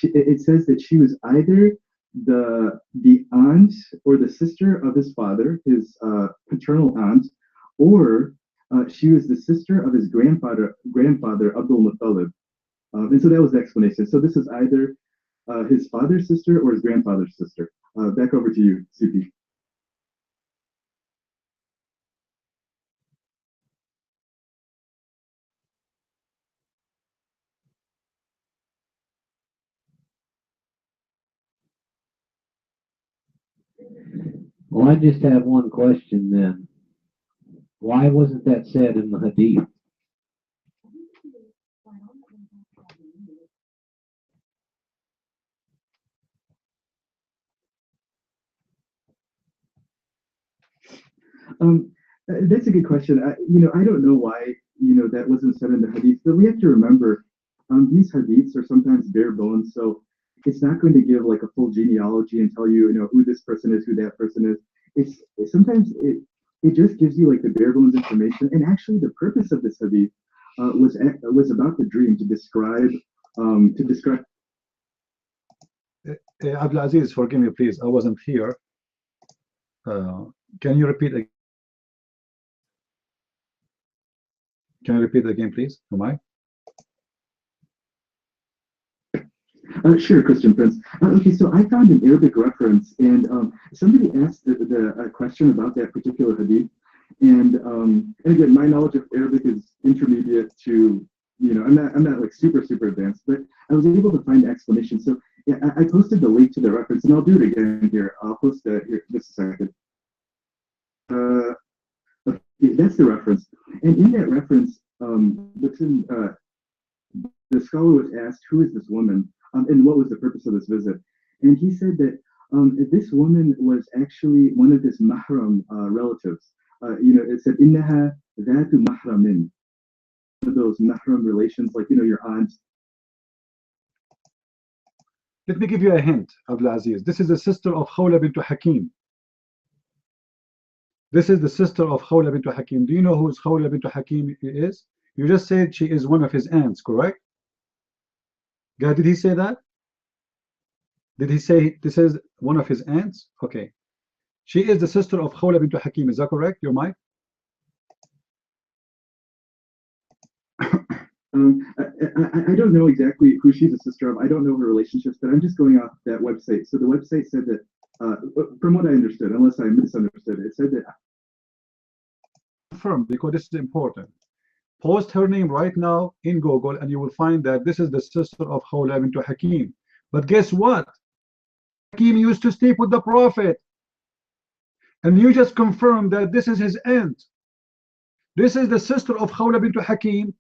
F: it says that she was either the aunt or the sister of his father, his paternal aunt, or she was the sister of his grandfather Abdul Muttalib. And so that was the explanation. So this is either his father's sister or his grandfather's sister. Back over to you, Suki.
J: Well, I just have one question then. Why wasn't that said in the hadith?
F: That's a good question. I don't know why, that wasn't said in the hadith, but we have to remember, these hadiths are sometimes bare bones. So, it's not going to give like a full genealogy and tell you, you know, who this person is, who that person is. Sometimes it just gives you like the bare bones information. And actually, the purpose of this hadith was about the dream to describe.
G: Abdul Aziz, forgive me, please. I wasn't here. Can you repeat again? Can you repeat again, please? Am I?
F: Sure, Christian Prince. Okay, so I found an Arabic reference, and somebody asked the question about that particular hadith, and again, my knowledge of Arabic is intermediate to, you know, I'm not like super advanced, but I was able to find the explanation. So yeah, I posted the link to the reference, and I'll do it again here. I'll post it here just a second. Okay, that's the reference, and in that reference, the scholar was asked, "Who is this woman?" And what was the purpose of this visit? And he said that this woman was actually one of his mahram relatives. You know, it said, "Innaha dhatu mahramin." One of those mahram relations, like, you know, your aunt.
G: Let me give you a hint, Abdul Aziz. This is the sister of Khawla bint Hakim. This is the sister of Khawla bint Hakim. Do you know who Khawla bint Hakim is? You just said she is one of his aunts, correct? God, did he say that? Did he say this is one of his aunts? Okay. She is the sister of Khawla bint Hakim. Is that correct? Your mic?
F: I don't know exactly who she's a sister of. I don't know her relationships, but I'm just going off that website. So the website said that, from what I understood, unless I misunderstood, it said that.
G: Confirm, because this is important. Post her name right now in Google, and you will find that this is the sister of Khawla bint Hakim. But guess what? Hakim used to sleep with the Prophet, and you just confirmed that this is his aunt. This is the sister of Khawla bint Hakim.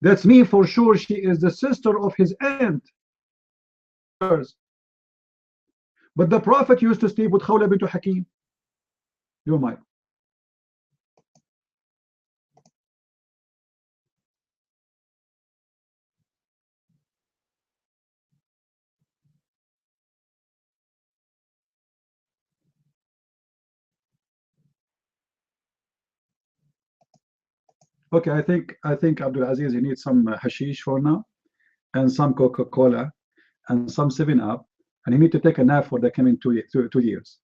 G: That's me for sure. She is the sister of his aunt. But the Prophet used to sleep with Khawla bint Hakim. Your mic. Okay, I think Abdul Aziz, he needs some hashish for now, and some Coca-Cola, and some 7-Up, and he need to take a nap for the coming 2 years.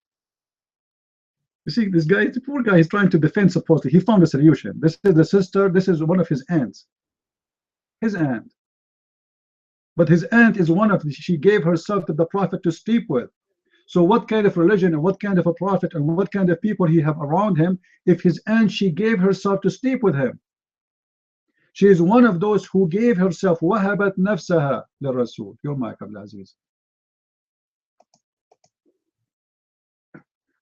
G: You see, this guy, the poor guy, is trying to defend supposedly. He found a solution. This is the sister. This is one of his aunts. His aunt. But his aunt is one of she gave herself to the Prophet to sleep with. So what kind of religion and what kind of a prophet and what kind of people he have around him if his aunt, she gave herself to sleep with him? She is one of those who gave herself. وَهَبَتْ نَفْسَهَا لِلرَّسُولِ. Your mic, Abdul Aziz.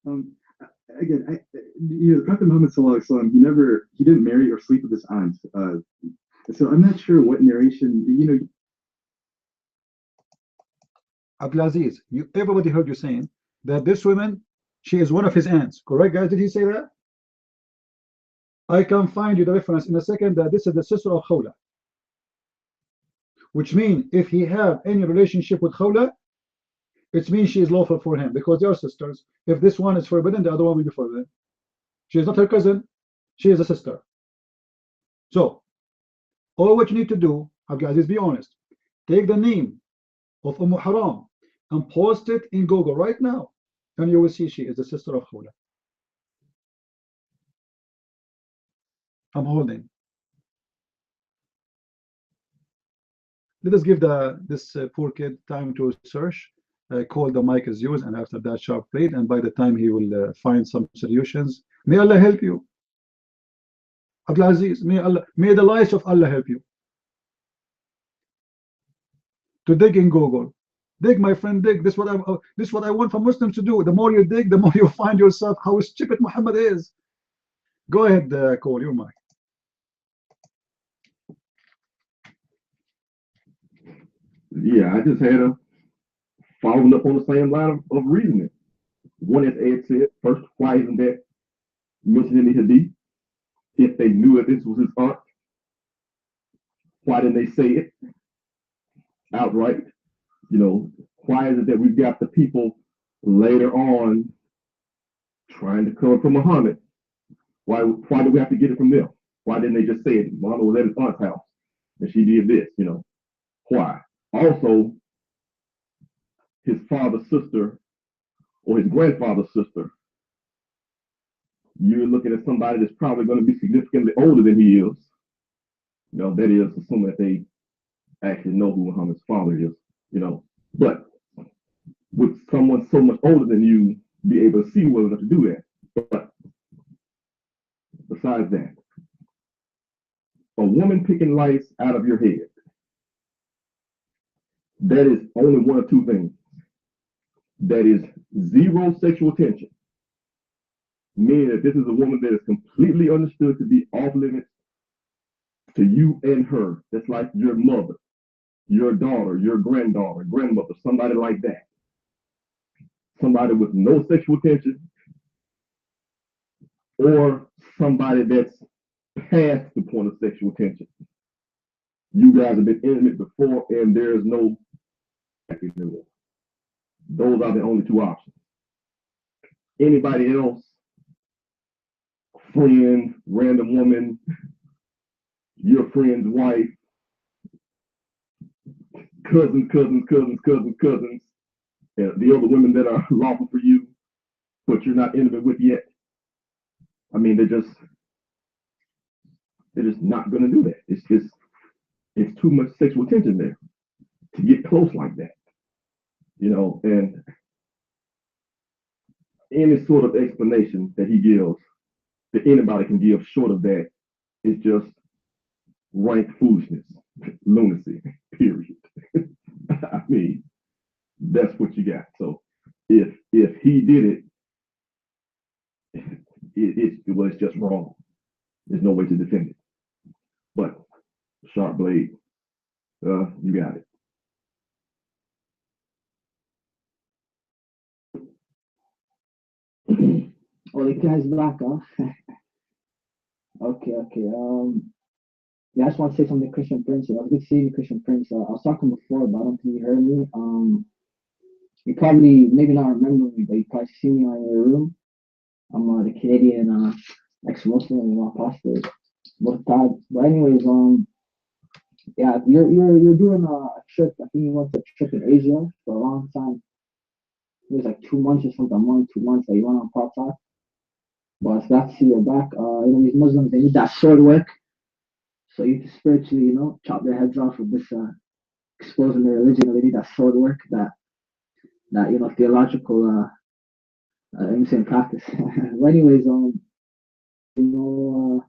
F: Again, you know, Prophet Muhammad Sallallahu Alaihi Wasallam, he didn't marry or sleep with his aunt. So I'm not sure what narration, you know.
G: Abdul Aziz, everybody heard you saying that this woman, she is one of his aunts. Correct, guys? Did he say that? I can find you the reference in a second that this is the sister of Khawla. Which means if he have any relationship with Khawla, it means she is lawful for him because they are sisters. If this one is forbidden, the other one will be forbidden. She is not her cousin, she is a sister. So, all what you need to do, Abdul Aziz, be honest. Take the name of Haram and post it in Google right now, and you will see she is the sister of Khawla. I'm holding. Let us give this poor kid time to search. Call, the mic is yours, and after that, sharp plate, and by the time he will find some solutions. May Allah help you. Abdul Aziz, may the light of Allah help you. To dig in Google. Dig, my friend, dig. This is what I want for Muslims to do. The more you dig, the more you find yourself how stupid Muhammad is. Go ahead, Cole, your mic.
E: Yeah, I just had a following up on the same line of reasoning. One, as Ed said, first, why isn't that mentioned in the hadith? If they knew that this was his aunt, why didn't they say it outright? You know, why is it that we've got the people later on trying to come from Muhammad? Why do we have to get it from them? Why didn't they just say it? Muhammad was at his aunt's house and she did this, you know? Why? Also, his father's sister or his grandfather's sister, you're looking at somebody that's probably going to be significantly older than he is. You know, that is assuming that they actually know who Muhammad's father is, you know. But would someone so much older than you be able to see well enough to do that? But besides that, a woman picking lice out of your head, that is only one of two things. That is zero sexual tension, meaning that this is a woman that is completely understood to be off limits to you and her. That's like your mother, your daughter, your granddaughter, grandmother, somebody like that. Somebody with no sexual tension, or somebody that's past the point of sexual tension. You guys have been intimate before and there's no anymore. Those are the only two options. Anybody else, friend, random woman, your friend's wife, cousins, and the other women that are lawful for you, but you're not intimate with yet. I mean, they're just not going to do that. It's too much sexual tension there to get close like that, you know. And any sort of explanation that he gives, that anybody can give short of that, is just rank foolishness, lunacy, period. I mean, that's what you got. So if he did it's just wrong. There's no way to defend it. But sharp blade, you got it.
H: Oh, the guy's back, huh? Okay. Yeah, I just want to say something to Christian Prince. I was good seeing you, Christian Prince. I was talking before, but I don't think you heard me. You probably, maybe not remember me, but you probably see me on your room. I'm the Canadian ex-Muslim apostate. But anyways, yeah, you're doing a trip. I think you went to a trip in Asia for a long time. It was like 2 months or something, a month, 2 months that you went on PalTalk. But it's glad to see you're back. You know, these Muslims, they need that sword work. So you can spiritually, you know, chop their heads off with this exposing their religion. They need that sword work, that you know, theological insane practice. But anyways, you know,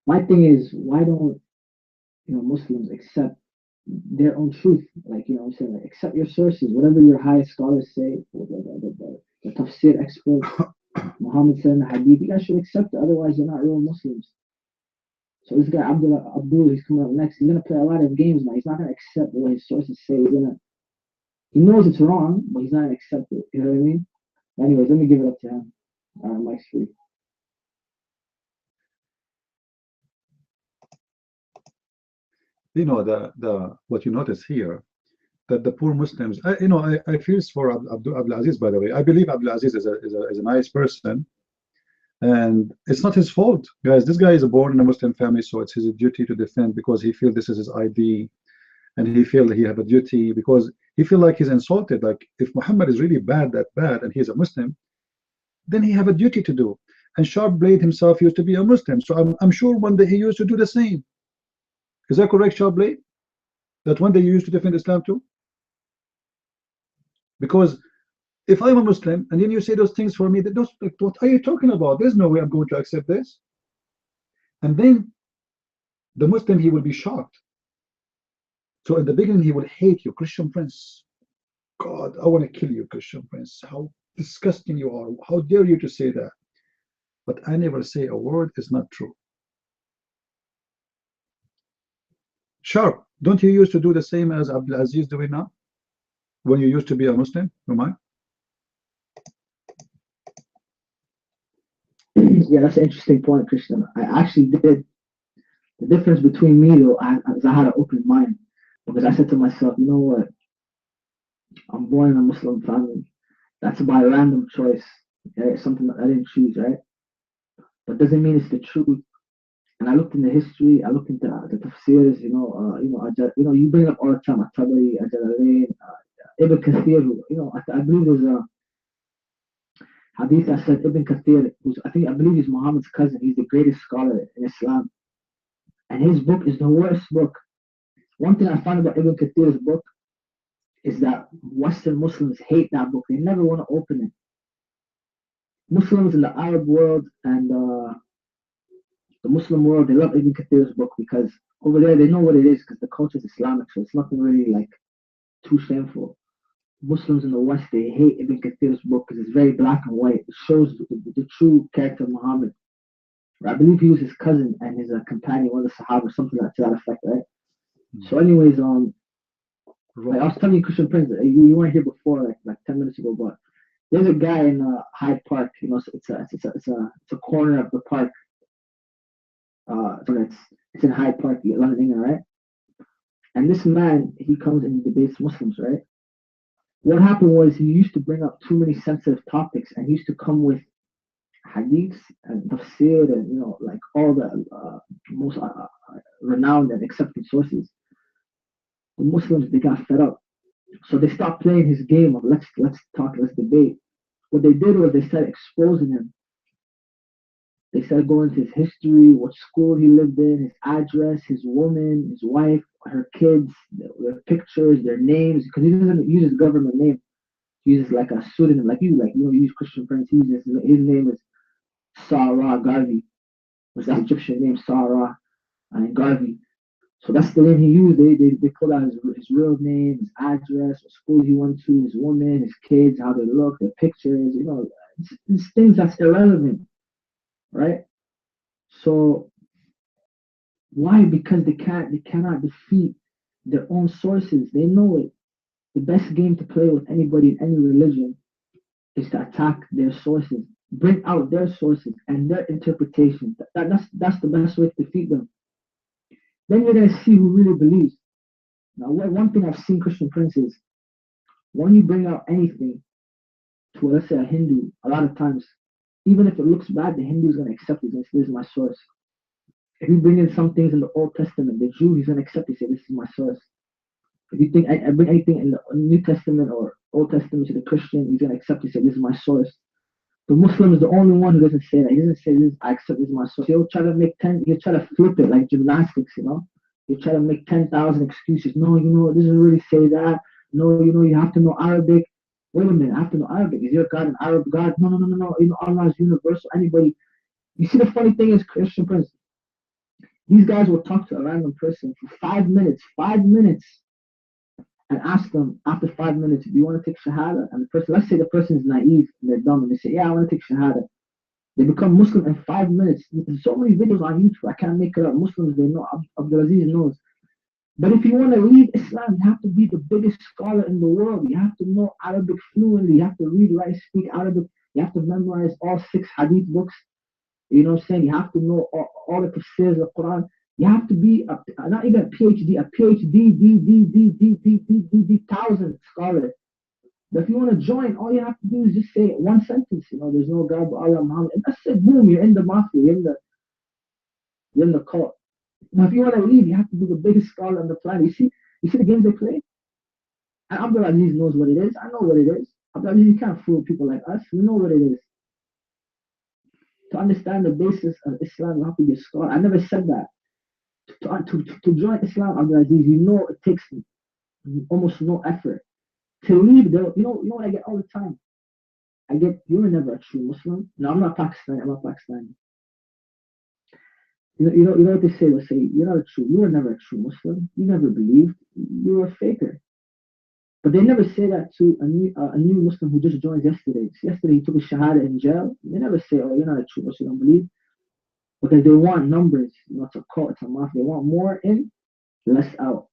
H: my thing is, why don't, you know, Muslims accept their own truth? Like, you know what I'm saying, like, accept your sources, whatever your highest scholars say, the tafsir experts, Muhammad said in the hadith, you guys should accept it, otherwise you're not real Muslims. So this guy Abdul, he's coming up next. He's gonna play a lot of games now. He's not gonna accept what his sources say. He knows it's wrong, but he's not gonna accept it. You know what I mean? Anyways, let me give it up to him. Mike's free.
G: You know, the what you notice here, that the poor Muslims, I feel for Abdul Aziz, by the way. I believe Abdul Aziz is a nice person, and it's not his fault, guys. This guy is born in a Muslim family, so it's his duty to defend, because he feels this is his ID, and he feels that he have a duty, because he feel like he's insulted. Like, if Muhammad is really that bad, and he's a Muslim, then he have a duty to do. And Sharp Blade himself used to be a Muslim, so I'm sure one day he used to do the same. Is that correct, Sharp Blade? That one day you used to defend Islam too? Because if I'm a Muslim and then you say those things for me, that those, like, what are you talking about? There's no way I'm going to accept this. And then the Muslim, he will be shocked. So in the beginning, he will hate you, Christian Prince. God, I want to kill you, Christian Prince. How disgusting you are. How dare you to say that? But I never say a word is not true. Sharp, don't you used to do the same as Abdul Aziz doing now? When you used to be a Muslim, you mind?
H: Yeah, that's an interesting point, Christian. I actually did. The difference between me, though, I had an open mind. Because I said to myself, you know what? I'm born in a Muslim family. That's by random choice. Okay? It's something that I didn't choose, right? But doesn't mean it's the truth. And I looked into history. I looked into the tafsirs. You bring up all the time At-Tabari, Jalalain, Ibn Kathir. I believe there's a hadith that said Ibn Kathir, I believe he's Muhammad's cousin. He's the greatest scholar in Islam, and his book is the worst book. One thing I found about Ibn Kathir's book is that Western Muslims hate that book. They never want to open it. Muslims in the Arab world and the Muslim world, they love Ibn Kathir's book because over there they know what it is because the culture is Islamic, so it's nothing really like too shameful. Muslims in the West, they hate Ibn Kathir's book because it's very black and white. It shows the true character of Muhammad. I believe he was his cousin and his companion, one of the Sahaba, something like to that effect, right? So, anyways, like I was telling you, Christian Prince, you weren't here before, like 10 minutes ago, but there's a guy in Hyde Park. So it's a corner of the park. It's in Hyde Park, London, England, right? And this man, he comes and he debates Muslims, right? What happened was he used to bring up too many sensitive topics, and he used to come with hadiths and tafsir and like all the most renowned and accepted sources. The Muslims, they got fed up, so they stopped playing his game of let's talk, let's debate. What they did was they started exposing him. They started going into his history, what school he lived in, his address, his woman, his wife, her kids, their pictures, their names, because he doesn't use his government name. He uses like a pseudonym, like you use Christian Prince. He uses his name is Sarah Garvey, which is that Egyptian name, Sarah and Garvey. So that's the name he used. They pulled out his real name, his address, what school he went to, his woman, his kids, how they look, their pictures. It's things that's irrelevant, right? So why? Because they cannot defeat their own sources. They know it. The best game to play with anybody in any religion is to attack their sources, bring out their sources and their interpretation. That's the best way to defeat them. Then you're gonna see who really believes. Now, one thing I've seen Christian Prince is when you bring out anything to, let's say, a Hindu, a lot of times, even if it looks bad, the Hindu is gonna accept it and say, "This is my source." If you bring in some things in the Old Testament, the Jew, he's gonna accept it, say, "This is my source." If you think I bring anything in the New Testament or Old Testament to the Christian, he's gonna accept it, say, "This is my source." The Muslim is the only one who doesn't say that. He doesn't say this. I accept this as my source. He'll try to make he'll try to flip it like gymnastics. He'll try to make 10,000 excuses. No, it doesn't really say that. No, you have to know Arabic. Wait a minute, I have to know Arabic. Is your God an Arab God? No. Allah is universal. Anybody. You see, the funny thing is, Christian Prince, these guys will talk to a random person for 5 minutes, and ask them after 5 minutes, do you want to take Shahada? And the person, let's say the person is naive and they're dumb and they say, yeah, I want to take Shahada. They become Muslim in 5 minutes. There's so many videos on YouTube, I can't make it up. Muslims, they know, Abdulaziz knows. But if you want to leave Islam, you have to be the biggest scholar in the world. You have to know Arabic fluently. You have to read, write, speak Arabic. You have to memorize all 6 hadith books. You know what I'm saying? You have to know all the tafsirs of the Quran. You have to be not even a PhD, a PhD, thousand scholar. But if you want to join, all you have to do is just say one sentence. There's no God but Allah, Muhammad, and that's it. Boom, you're in the mafia. You're in the cult. Now, if you want to leave, you have to be the biggest scholar on the planet. You see the games they play. And Abdulaziz knows what it is. I know what it is. Abdulaziz, you can't fool people like us. You know what it is. To understand the basis of Islam, you have to be a scholar. I never said that. To join Islam, Abdulaziz, it takes almost no effort. To leave, you know what I get all the time? You were never a true Muslim. No, I'm not Pakistani. You know what they say? They say, you were never a true Muslim. You never believed. You were a faker. But they never say that to a new Muslim who just joined yesterday. Yesterday he took a Shahada in jail. They never say, oh, you're not a true Muslim, you don't believe. Because they want numbers. It's a cult, it's a mafia. They want more in, less out.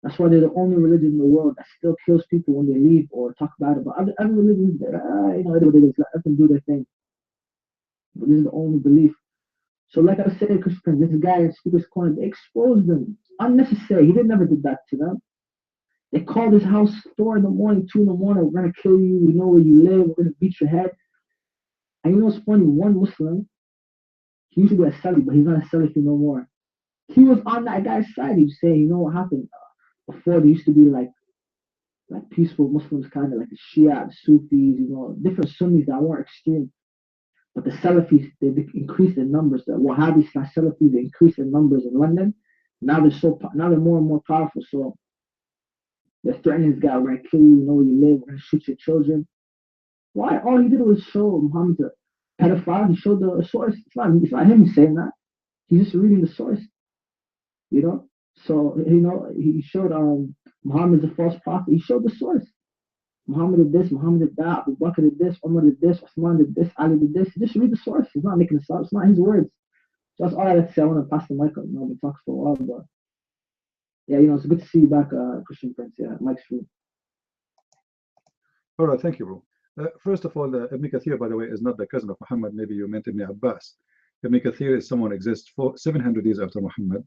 H: That's why they're the only religion in the world that still kills people when they leave or talk bad about other religions. Let them do their thing. But this is the only belief. So like I said, Christian, this guy in Speaker's Corner, they exposed them. Unnecessary. He never did that to them. They called his house 4 in the morning, 2 in the morning. We're gonna kill you. We know where you live. We're gonna beat your head. And you know what's funny? One Muslim, he used to be a Salafi, but he's not a Salafi no more. He was on that guy's side. He was saying, you know what happened? Before they used to be like peaceful Muslims, kind of like the Shia, the Sufis, you know, different Sunnis that weren't extreme. But the Salafis, they increased in numbers. The Wahhabis / Salafis, they increased in numbers in London. Now they're more and more powerful. So they're threatening this guy. We're gonna kill you. We know where you live. We're gonna shoot your children. Why? All he did was show Muhammad a pedophile. He showed the source. It's not him saying that. He's just reading the source. You know. So you know he showed Muhammad's a false prophet. He showed the source. Muhammad did this, Muhammad did that, Abu Bakr did this, Umar did this, Osman did this, Ali did this. Just read the source. He's not making this up. It's not his words. So that's all I have to say. I want to pass the mic up. I've been talking for a while, but yeah, you know, it's good to see you back, Christian Prince. Yeah, mic's free.
G: All right, thank you, bro. First of all, Ibn Kathir, by the way, is not the cousin of Muhammad. Maybe you meant Ibn Abbas. Ibn Kathir is someone exists for 700 years after Muhammad.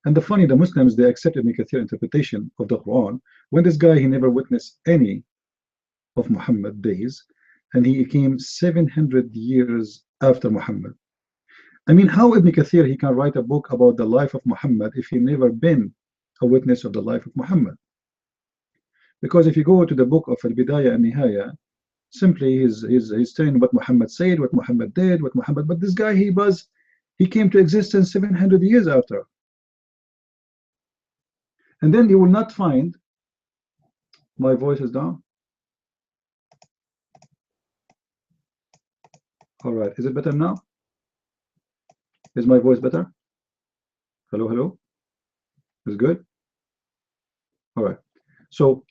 G: And the Muslims, they accept Ibn Kathir interpretation of the Quran. When this guy, he never witnessed any of Muhammad days, and he came 700 years after Muhammad. I mean, how Ibn Kathir, he can write a book about the life of Muhammad if he never been a witness of the life of Muhammad? Because if you go to the book of Al-Bidayah and Nihaya, simply he's telling what Muhammad said, what Muhammad did, but this guy, he came to existence 700 years after. And then you will not find, my voice is down. All right, is it better now? Is my voice better? Hello, hello? Is good? All right. So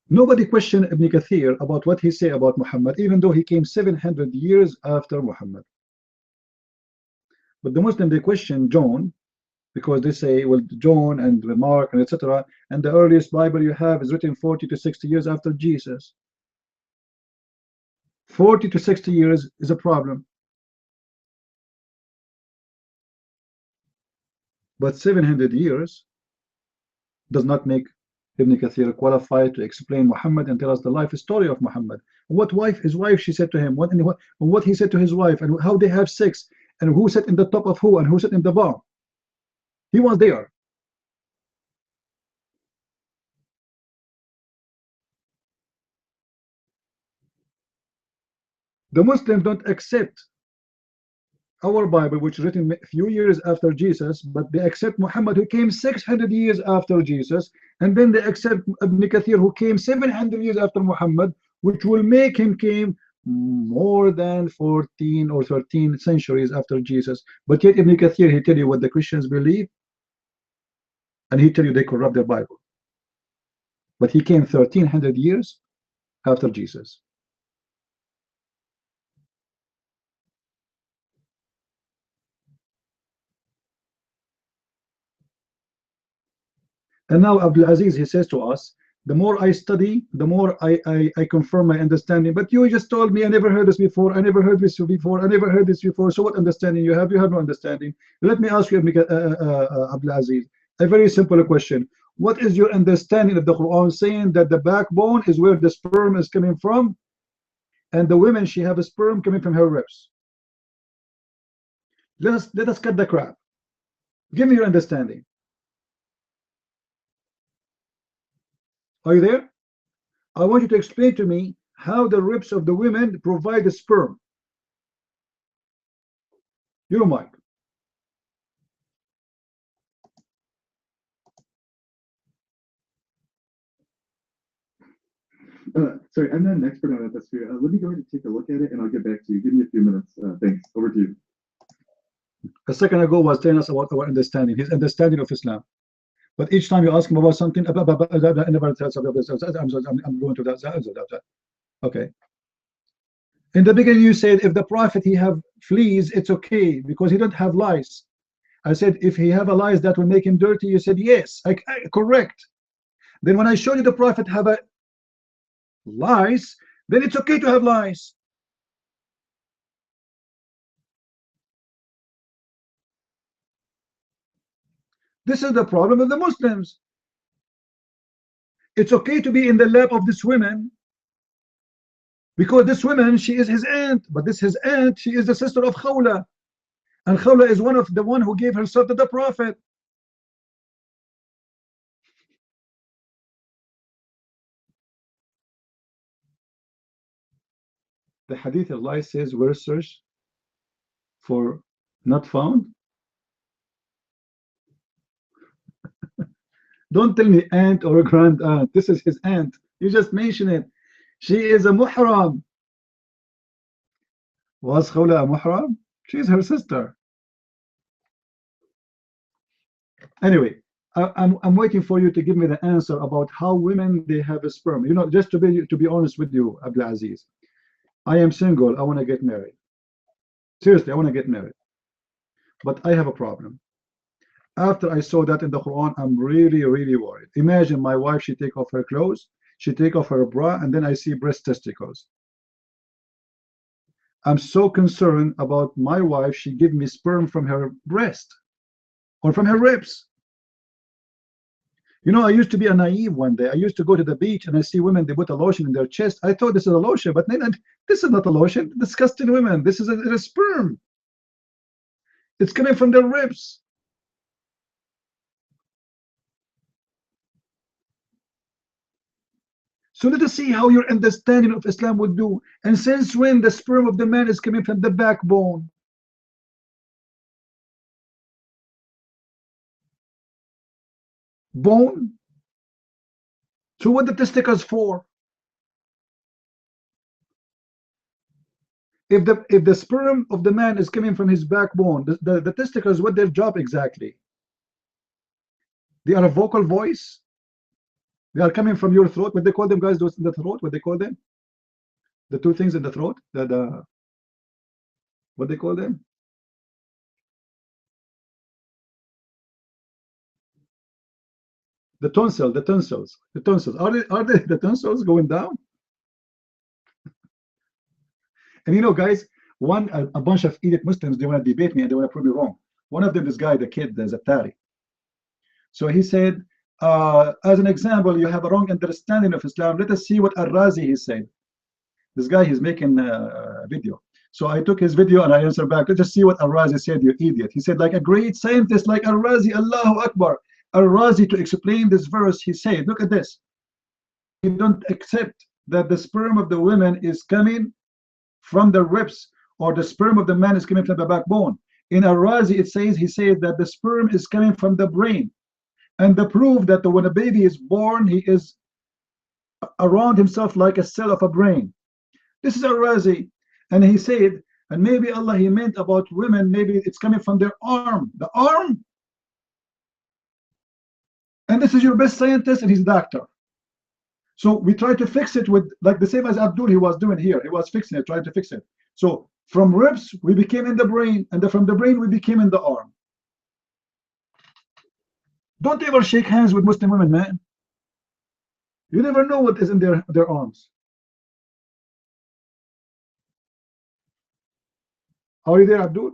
G: nobody questioned Ibn Kathir about what he said about Muhammad, even though he came 700 years after Muhammad. But the Muslim, they question John, because they say, well, John and Mark and etc. and the earliest Bible you have is written 40 to 60 years after Jesus. 40 to 60 years is a problem. But 700 years does not make Ibn Kathir qualified to explain Muhammad and tell us the life story of Muhammad. His wife, she said to him, what he said to his wife, and how they have sex, and who sat in the top of who, and who sat in the bottom. He was there. The Muslims don't accept our Bible, which is written a few years after Jesus, but they accept Muhammad, who came 600 years after Jesus, and then they accept Ibn Kathir, who came 700 years after Muhammad, which will make him came more than 14 or 13 centuries after Jesus. But yet Ibn Kathir, he tell you what the Christians believe, and he tell you they corrupt their Bible. But he came 1300 years after Jesus. And now Abdul Aziz, he says to us, the more I study, the more I confirm my understanding. But you just told me I never heard this before, I never heard this before, I never heard this before. So what understanding you have? You have no understanding. Let me ask you, Abdul Aziz, a very simple question. What is your understanding of the Quran saying that the backbone is where the sperm is coming from, and the women, she have a sperm coming from her ribs? Let us cut the crap. Give me your understanding. Are you there? I want you to explain to me how the ribs of the women provide the sperm. Your mic.
F: Sorry, I'm not an expert on it this year. Let me go ahead and take a look at it, and I'll get back to you. Give me a few minutes. Thanks. Over to you.
G: A second ago was telling us about our understanding, his understanding of Islam. But each time you ask him about something, I'm going to that. Okay. In the beginning, you said if the prophet he have fleas, it's okay because he don't have lice. I said if he have a lice that will make him dirty. You said yes, correct. Then when I showed you the prophet have a lice, then it's okay to have lice. This is the problem of the Muslims. It's okay to be in the lap of this woman, because this woman, she is his aunt, but this his aunt, she is the sister of Khawla, and Khawla is one of the one who gave herself to the Prophet. The hadith of Allah says, we're searched for not found. Don't tell me aunt or grand aunt. This is his aunt. You just mention it. She is a muhram. Was Khawla a muhram? She is her sister. Anyway, I'm waiting for you to give me the answer about how women, they have a sperm. You know, just to be honest with you, Abdul Aziz, I am single. I want to get married. Seriously, I want to get married. But I have a problem. After I saw that in the Quran, I'm really, really worried. Imagine my wife, she take off her clothes, she take off her bra, and then I see breast testicles. I'm so concerned about my wife. She give me sperm from her breast or from her ribs. You know, I used to be a naive one day. I used to go to the beach and I see women, they put a lotion in their chest. I thought this is a lotion, but then this is not a lotion. Disgusting women. This is a sperm. It's coming from their ribs. So let us see how your understanding of Islam would do. And since when the sperm of the man is coming from the backbone? Bone? So what the testicles for? If the sperm of the man is coming from his backbone, the testicles, what their job exactly? They are a vocal voice. They are coming from your throat. What they call them, guys? Those in the throat. What they call them? The two things in the throat. What they call them? The tonsil. The tonsils. The tonsils. Are they the tonsils going down? And you know, guys, a bunch of idiot Muslims, they want to debate me and they want to prove me wrong. One of them, this guy, the kid, the Zattari. So he said, as an example, you have a wrong understanding of Islam. Let us see what Al-Razi he said. This guy, he's making a video. So I took his video and I answered back. Let's just see what Al-Razi said, you idiot. He said, like a great scientist like Al-Razi, Allahu Akbar. Al-Razi, to explain this verse, he said, look at this. You don't accept that the sperm of the women is coming from the ribs, or the sperm of the man is coming from the backbone. In Al-Razi, it says, he said that the sperm is coming from the brain. And the proof that when a baby is born, he is around himself like a cell of a brain. This is Al-Razi. And he said, and maybe Allah, he meant about women, maybe it's coming from their arm. The arm? And this is your best scientist and he's a doctor. So we try to fix it with, like the same as Abdul, he was doing here. He was fixing it, trying to fix it. So from ribs, we became in the brain, and from the brain, we became in the arm. Don't ever shake hands with Muslim women, man. You never know what is in their arms. Are you there, Abdul?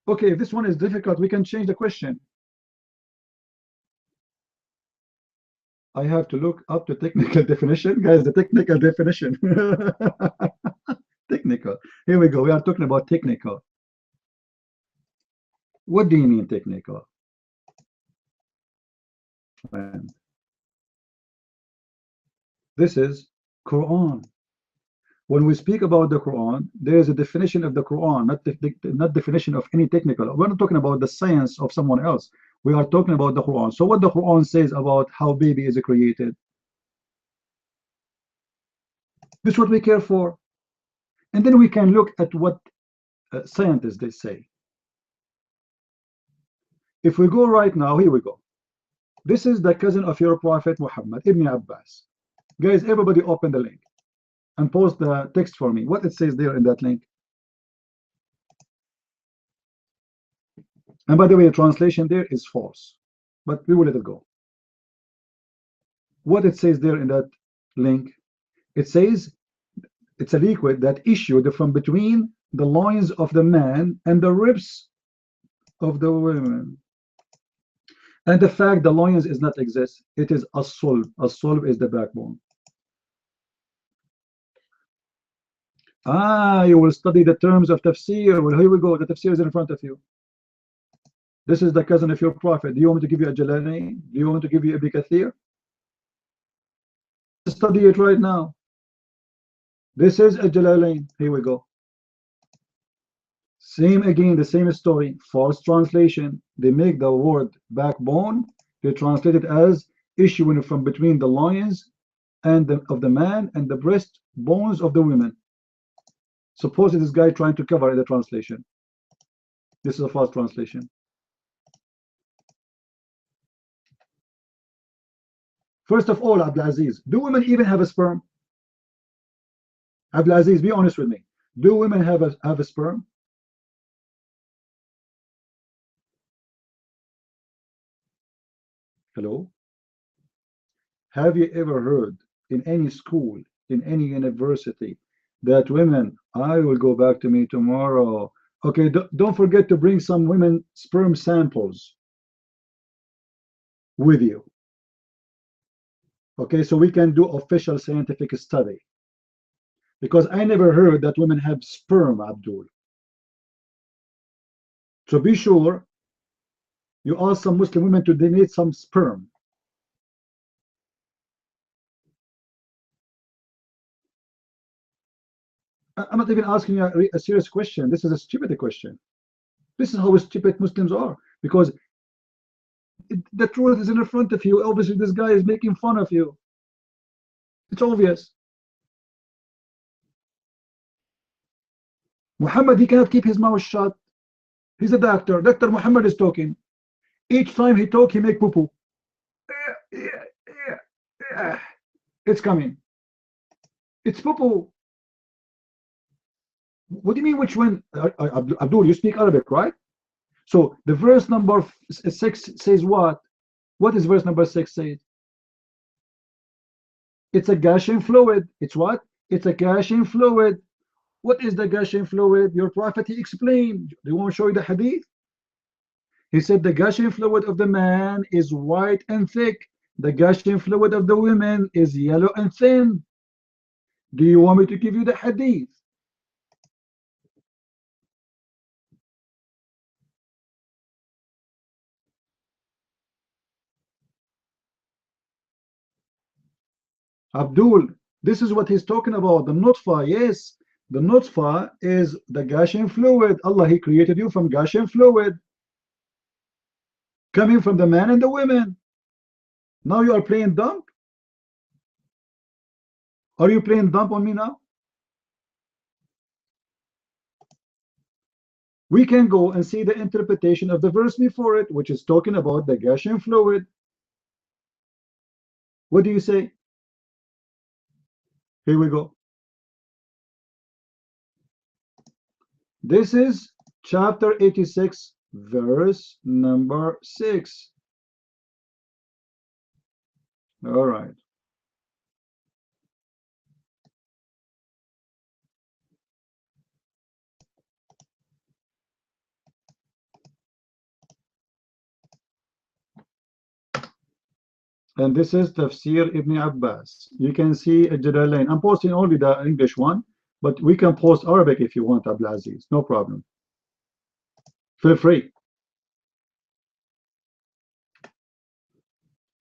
G: Okay, if this one is difficult, we can change the question. I have to look up the technical definition. Guys, the technical definition. Technical. Here we go. We are talking about technical. What do you mean technical? And this is Quran. When we speak about the Quran, there is a definition of the Quran, not definition of any technical. We're not talking about the science of someone else. We are talking about the Quran. So what the Quran says about how baby is created, this is what we care for. And then we can look at what scientists they say. If we go right now, here we go. This is the cousin of your Prophet Muhammad, Ibn Abbas. Guys, everybody open the link and post the text for me. What it says there in that link. And by the way, the translation there is false, but we will let it go. What it says there in that link. It says it's a liquid that issued from between the loins of the man and the ribs of the women. And the fact the loins is not exist, it is a sulb. A sulb is the backbone. You will study the terms of tafsir. Well, here we go. The tafsir is in front of you. This is the cousin of your prophet. Do you want me to give you a Jalalain? Do you want me to give you Ibn Kathir? Study it right now. This is a Jalalain. Here we go. Same again, the same story. False translation. They make the word backbone. They translate it as issuing from between the loins and of the man and the breast bones of the women. Suppose this guy trying to cover the translation. This is a false translation. First of all, Abdulaziz, do women even have a sperm? Abdulaziz, be honest with me. Do women have a sperm? Hello? Have you ever heard in any school, in any university, that women, I will go back to me tomorrow. Okay, don't forget to bring some women sperm samples with you. Okay, so we can do official scientific study. Because I never heard that women have sperm, Abdul. So be sure you ask some Muslim women to donate some sperm. I'm not even asking you a serious question. This is a stupid question. This is how stupid Muslims are. Because the truth is in front of you. Obviously, this guy is making fun of you. It's obvious. Muhammad, he cannot keep his mouth shut. He's a doctor. Dr. Muhammad is talking. Each time he talk, he make poo-poo. It's coming. It's poo-poo. What do you mean which one? Abdul, you speak Arabic, right? So the verse number 6 says what? What is verse number 6 say? It's a gushing fluid. It's what? It's a gushing fluid. What is the gushing fluid? Your prophet, he explained. Do you want to show you the hadith? He said the gushing fluid of the man is white and thick. The gushing fluid of the women is yellow and thin. Do you want me to give you the hadith? Abdul, this is what he's talking about. The nutfa, yes. The nutfa is the gushing fluid. Allah, he created you from gushing fluid. Coming from the man and the women. Now you are playing dumb? Are you playing dumb on me now? We can go and see the interpretation of the verse before it, which is talking about the gushing fluid. What do you say? Here we go. This is chapter 86, verse number 6. All right. And this is Tafsir Ibn Abbas. You can see a Jalalain. I'm posting only the English one, but we can post Arabic if you want, Abdulaziz. No problem. Feel free.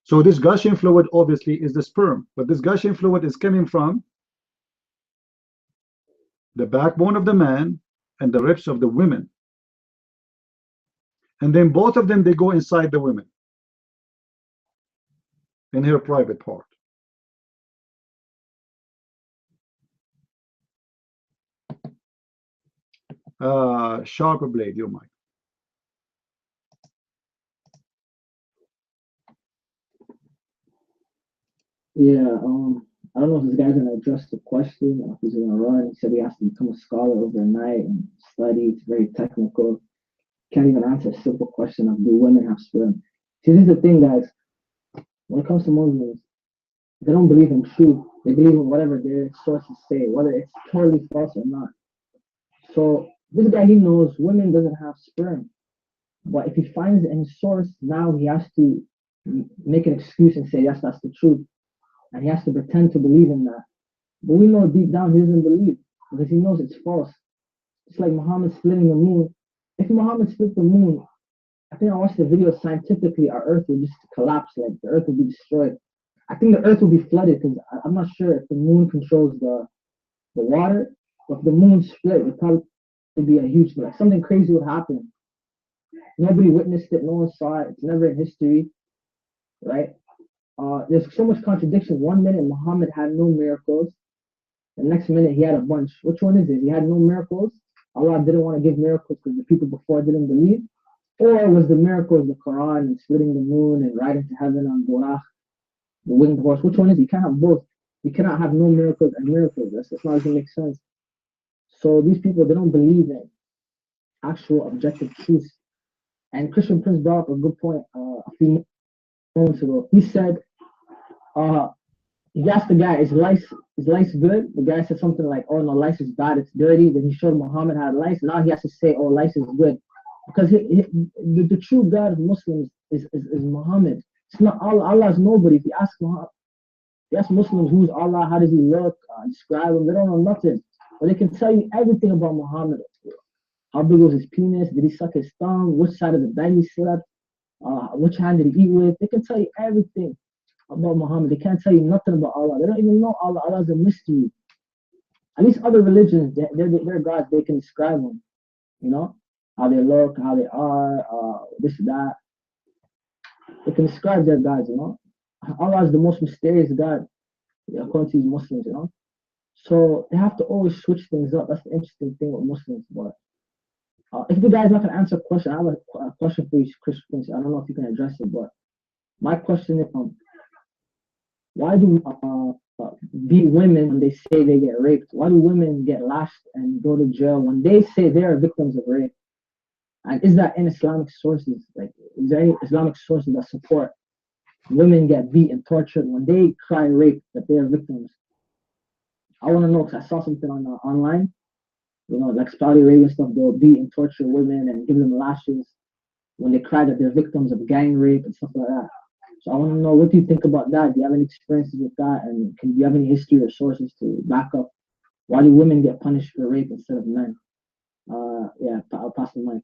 G: So this gushing fluid obviously is the sperm, but this gushing fluid is coming from the backbone of the man and the ribs of the women. And then both of them, they go inside the women in her private part. Sharper blade, you might.
H: Yeah, I don't know if this guy's gonna address the question or if he's gonna run. He said he has to become a scholar overnight and study. It's very technical. Can't even answer a simple question of do women have sperm. See, this is the thing, guys. When it comes to Muslims, They don't believe in truth. They believe in whatever their sources say, whether it's totally false or not. So this guy, he knows women doesn't have sperm. But if he finds it in his source, now he has to make an excuse and say, yes, that's the truth. And he has to pretend to believe in that. But we know deep down he doesn't believe because he knows it's false. It's like Muhammad splitting the moon. If Muhammad split the moon, I think I watched the video, scientifically, our earth would just collapse, like the earth would be destroyed. I think the earth will be flooded because I'm not sure if the moon controls the water, but if the moon split, it probably would be a huge, like something crazy would happen. Nobody witnessed it, no one saw it, it's never in history, right? There's so much contradiction. 1 minute Muhammad had no miracles, the next minute he had a bunch. Which one is it? He had no miracles. Allah didn't want to give miracles because the people before didn't believe, or was the miracles the Quran and splitting the moon and riding to heaven on Buraq, the winged horse? Which one is it? You can't have both. You cannot have no miracles and miracles. That's not going to make sense. So these people, they don't believe in actual objective truth. And Christian Prince brought up a good point a few moments ago. He said, he asked the guy, is lice good? The guy said something like, oh no, lice is bad, it's dirty. Then he showed Muhammad had lice. Now he has to say, oh, lice is good. Because the true God of Muslims is Muhammad. It's not Allah. Allah is nobody. If you ask Muslims who's Allah, how does he look, describe him, they don't know nothing. But they can tell you everything about Muhammad. How big was his penis? Did he suck his thumb? Which side of the bed he slept? Which hand did he eat with? They can tell you everything about Muhammad. They can't tell you nothing about Allah. They don't even know Allah. Allah is a mystery. At least other religions, they're gods. They can describe them. You know, how they look, how they are, this, that. They can describe their gods, you know. Allah is the most mysterious God, according to these Muslims, you know. So they have to always switch things up. That's the interesting thing with Muslims. But if the guy's not going to answer a question, I have a question for you, Christian. I don't know if you can address it, but my question is, why do beat women when they say they get raped? Why do women get lashed and go to jail when they say they are victims of rape? And is that in Islamic sources? Like, is there any Islamic sources that support women get beat and tortured when they cry rape, that they are victims? I want to know because I saw something on online. You know, like Saudi Arabia stuff, they'll beat and torture women and give them lashes when they cry that they're victims of gang rape and stuff like that. So I want to know, what do you think about that? Do you have any experiences with that? And do you have any history or sources to back up why do women get punished for rape instead of men? Yeah, I'll pass the mic.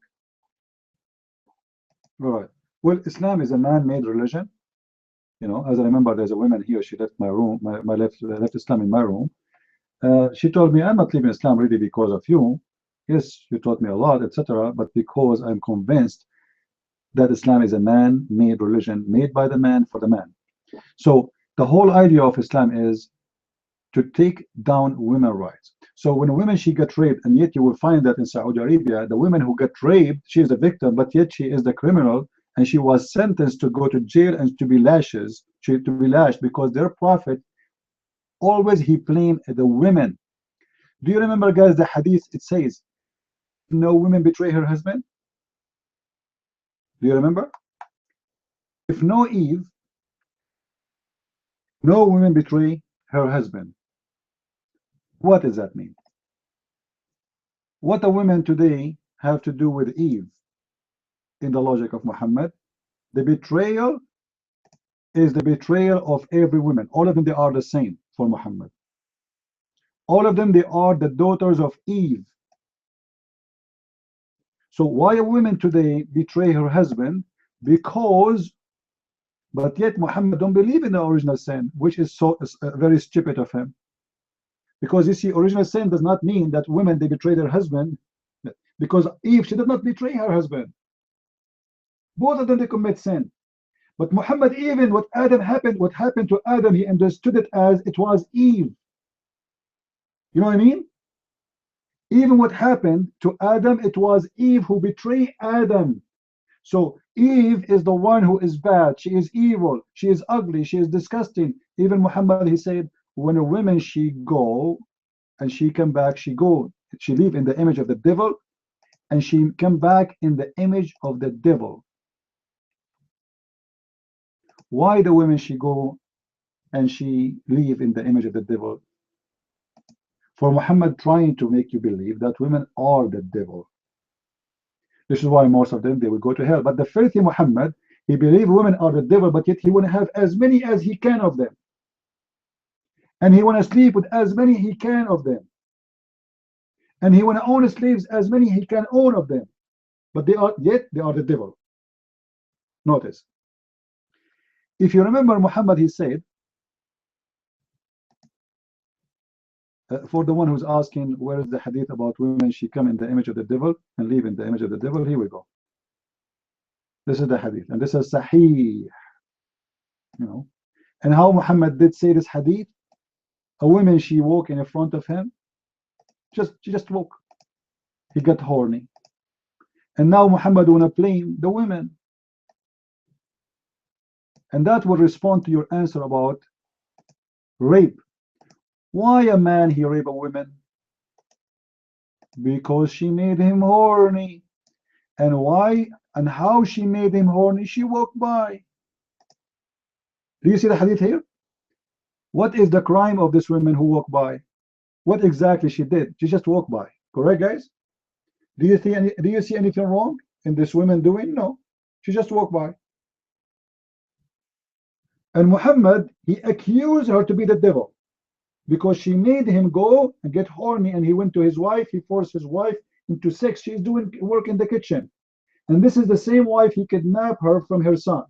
G: All right. Well, Islam is a man-made religion. You know, as I remember, there's a woman here. She left my room. My left Islam in my room. She told me, I'm not leaving Islam really because of you. Yes, you taught me a lot, etc. But because I'm convinced that Islam is a man-made religion, made by the man for the man. So the whole idea of Islam is to take down women's rights. So when a woman, she got raped, and yet you will find that in Saudi Arabia, the woman who got raped, she is a victim, but yet she is the criminal, and she was sentenced to go to jail and to be lashed because their prophet always he blamed the women. Do you remember, guys, the hadith? It says, no woman betray her husband. Do you remember? If no Eve, no woman betray her husband. What does that mean? What the women today have to do with Eve in the logic of Muhammad? The betrayal is the betrayal of every woman. All of them, they are the same for Muhammad. All of them, they are the daughters of Eve. So why a woman today betray her husband? Because, but yet Muhammad don't believe in the original sin, which is so very stupid of him. Because you see, original sin does not mean that women, they betray their husband, because Eve, she did not betray her husband. Both of them, they commit sin. But Muhammad, even what happened to Adam, he understood it as it was Eve. You know what I mean? Even what happened to Adam, it was Eve who betrayed Adam. So Eve is the one who is bad. She is evil. She is ugly. She is disgusting. Even Muhammad, he said, when a woman, she go and she come back, she live in the image of the devil, and she come back in the image of the devil. Why the women, she go and she live in the image of the devil. For Muhammad trying to make you believe that women are the devil. This is why most of them, they will go to hell. But the filthy Muhammad, he believed women are the devil, but yet he want to have as many as he can of them. And he want to sleep with as many he can of them. And he want to own slaves as many he can own of them. But yet they are the devil. Notice. If you remember Muhammad, he said, for the one who's asking where is the hadith about women, she come in the image of the devil and live in the image of the devil, here we go. This is the hadith, and this is sahih, and how Muhammad did say this hadith. A woman, she walk in front of him, she just walk, he got horny, and now Muhammad wanna blame the women, and that will respond to your answer about rape. Why a man he rape a woman? Because she made him horny. And why and how she made him horny? She walked by. Do you see the hadith here? What is the crime of this woman who walked by? What exactly she did? She just walked by. Correct, guys? Do you see anything wrong in this woman doing? No. She just walked by. And Muhammad, he accused her to be the devil, because she made him go and get horny, and he went to his wife, he forced his wife into sex. She's doing work in the kitchen. And this is the same wife he kidnapped her from his son.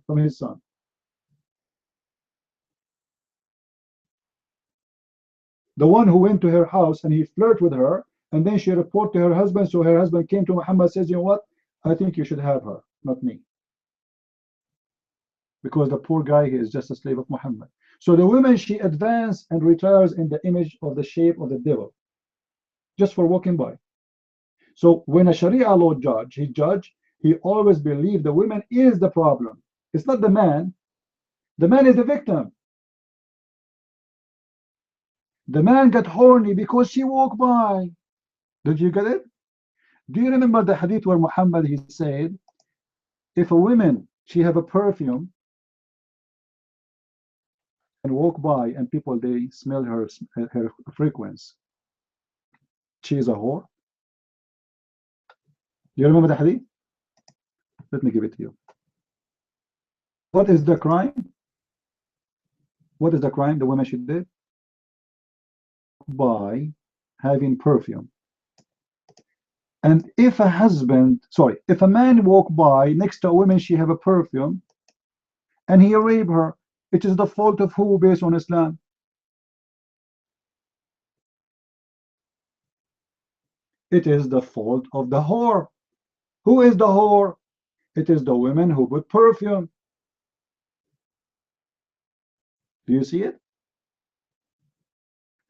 G: The one who went to her house and he flirted with her, and then she reported to her husband, so her husband came to Muhammad, says, you know what, I think you should have her, not me. Because the poor guy, he is just a slave of Muhammad. So the woman, she advanced and retires in the image of the shape of the devil, just for walking by. So when a Sharia law judge, he always believed the woman is the problem. It's not the man. The man is the victim. The man got horny because she walked by. Did you get it? Do you remember the hadith where Muhammad, he said, if a woman, she have a perfume and walk by and people, they smell her fragrance, she is a whore? Do you remember the hadith? Let me give it to you. What is the crime? What is the crime the woman she did? By having perfume. And if a man walk by next to a woman, she have a perfume, and he rape her, it is the fault of who based on Islam? It is the fault of the whore. Who is the whore? It is the women who put perfume. Do you see it?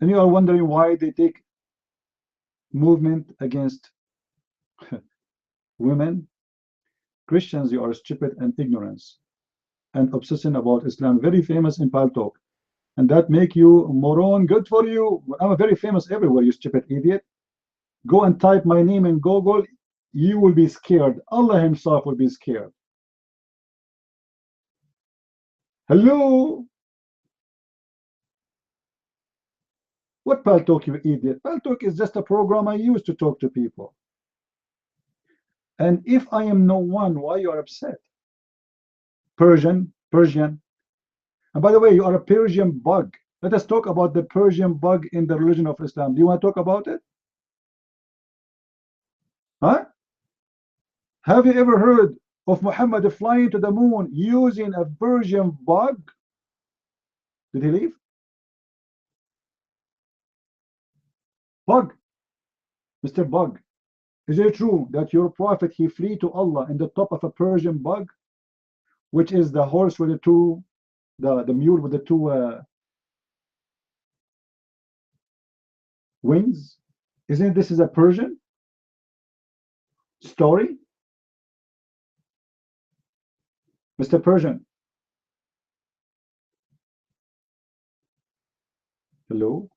G: And you are wondering why they take movement against women. Christians, you are stupid and ignorance and obsessing about Islam. Very famous in PalTalk, and that make you moron. Good for you. I'm very famous everywhere, you stupid idiot. Go and type my name in Google. You will be scared. Allah himself will be scared. Hello. What PalTalk, you idiot? PalTalk is just a program I use to talk to people. And if I am no one, why you are upset? Persian. And by the way, you are a Persian bug. Let us talk about the Persian bug in the religion of Islam. Do you want to talk about it? Huh? Have you ever heard of Muhammad flying to the moon using a Persian bug? Did he leave? Bug. Mr. Bug. Is it true that your prophet, he flew to Allah in the top of a Persian bug, which is the horse with the two, the mule with the two wings? Isn't this is a Persian story? Mr. Persian. Hello?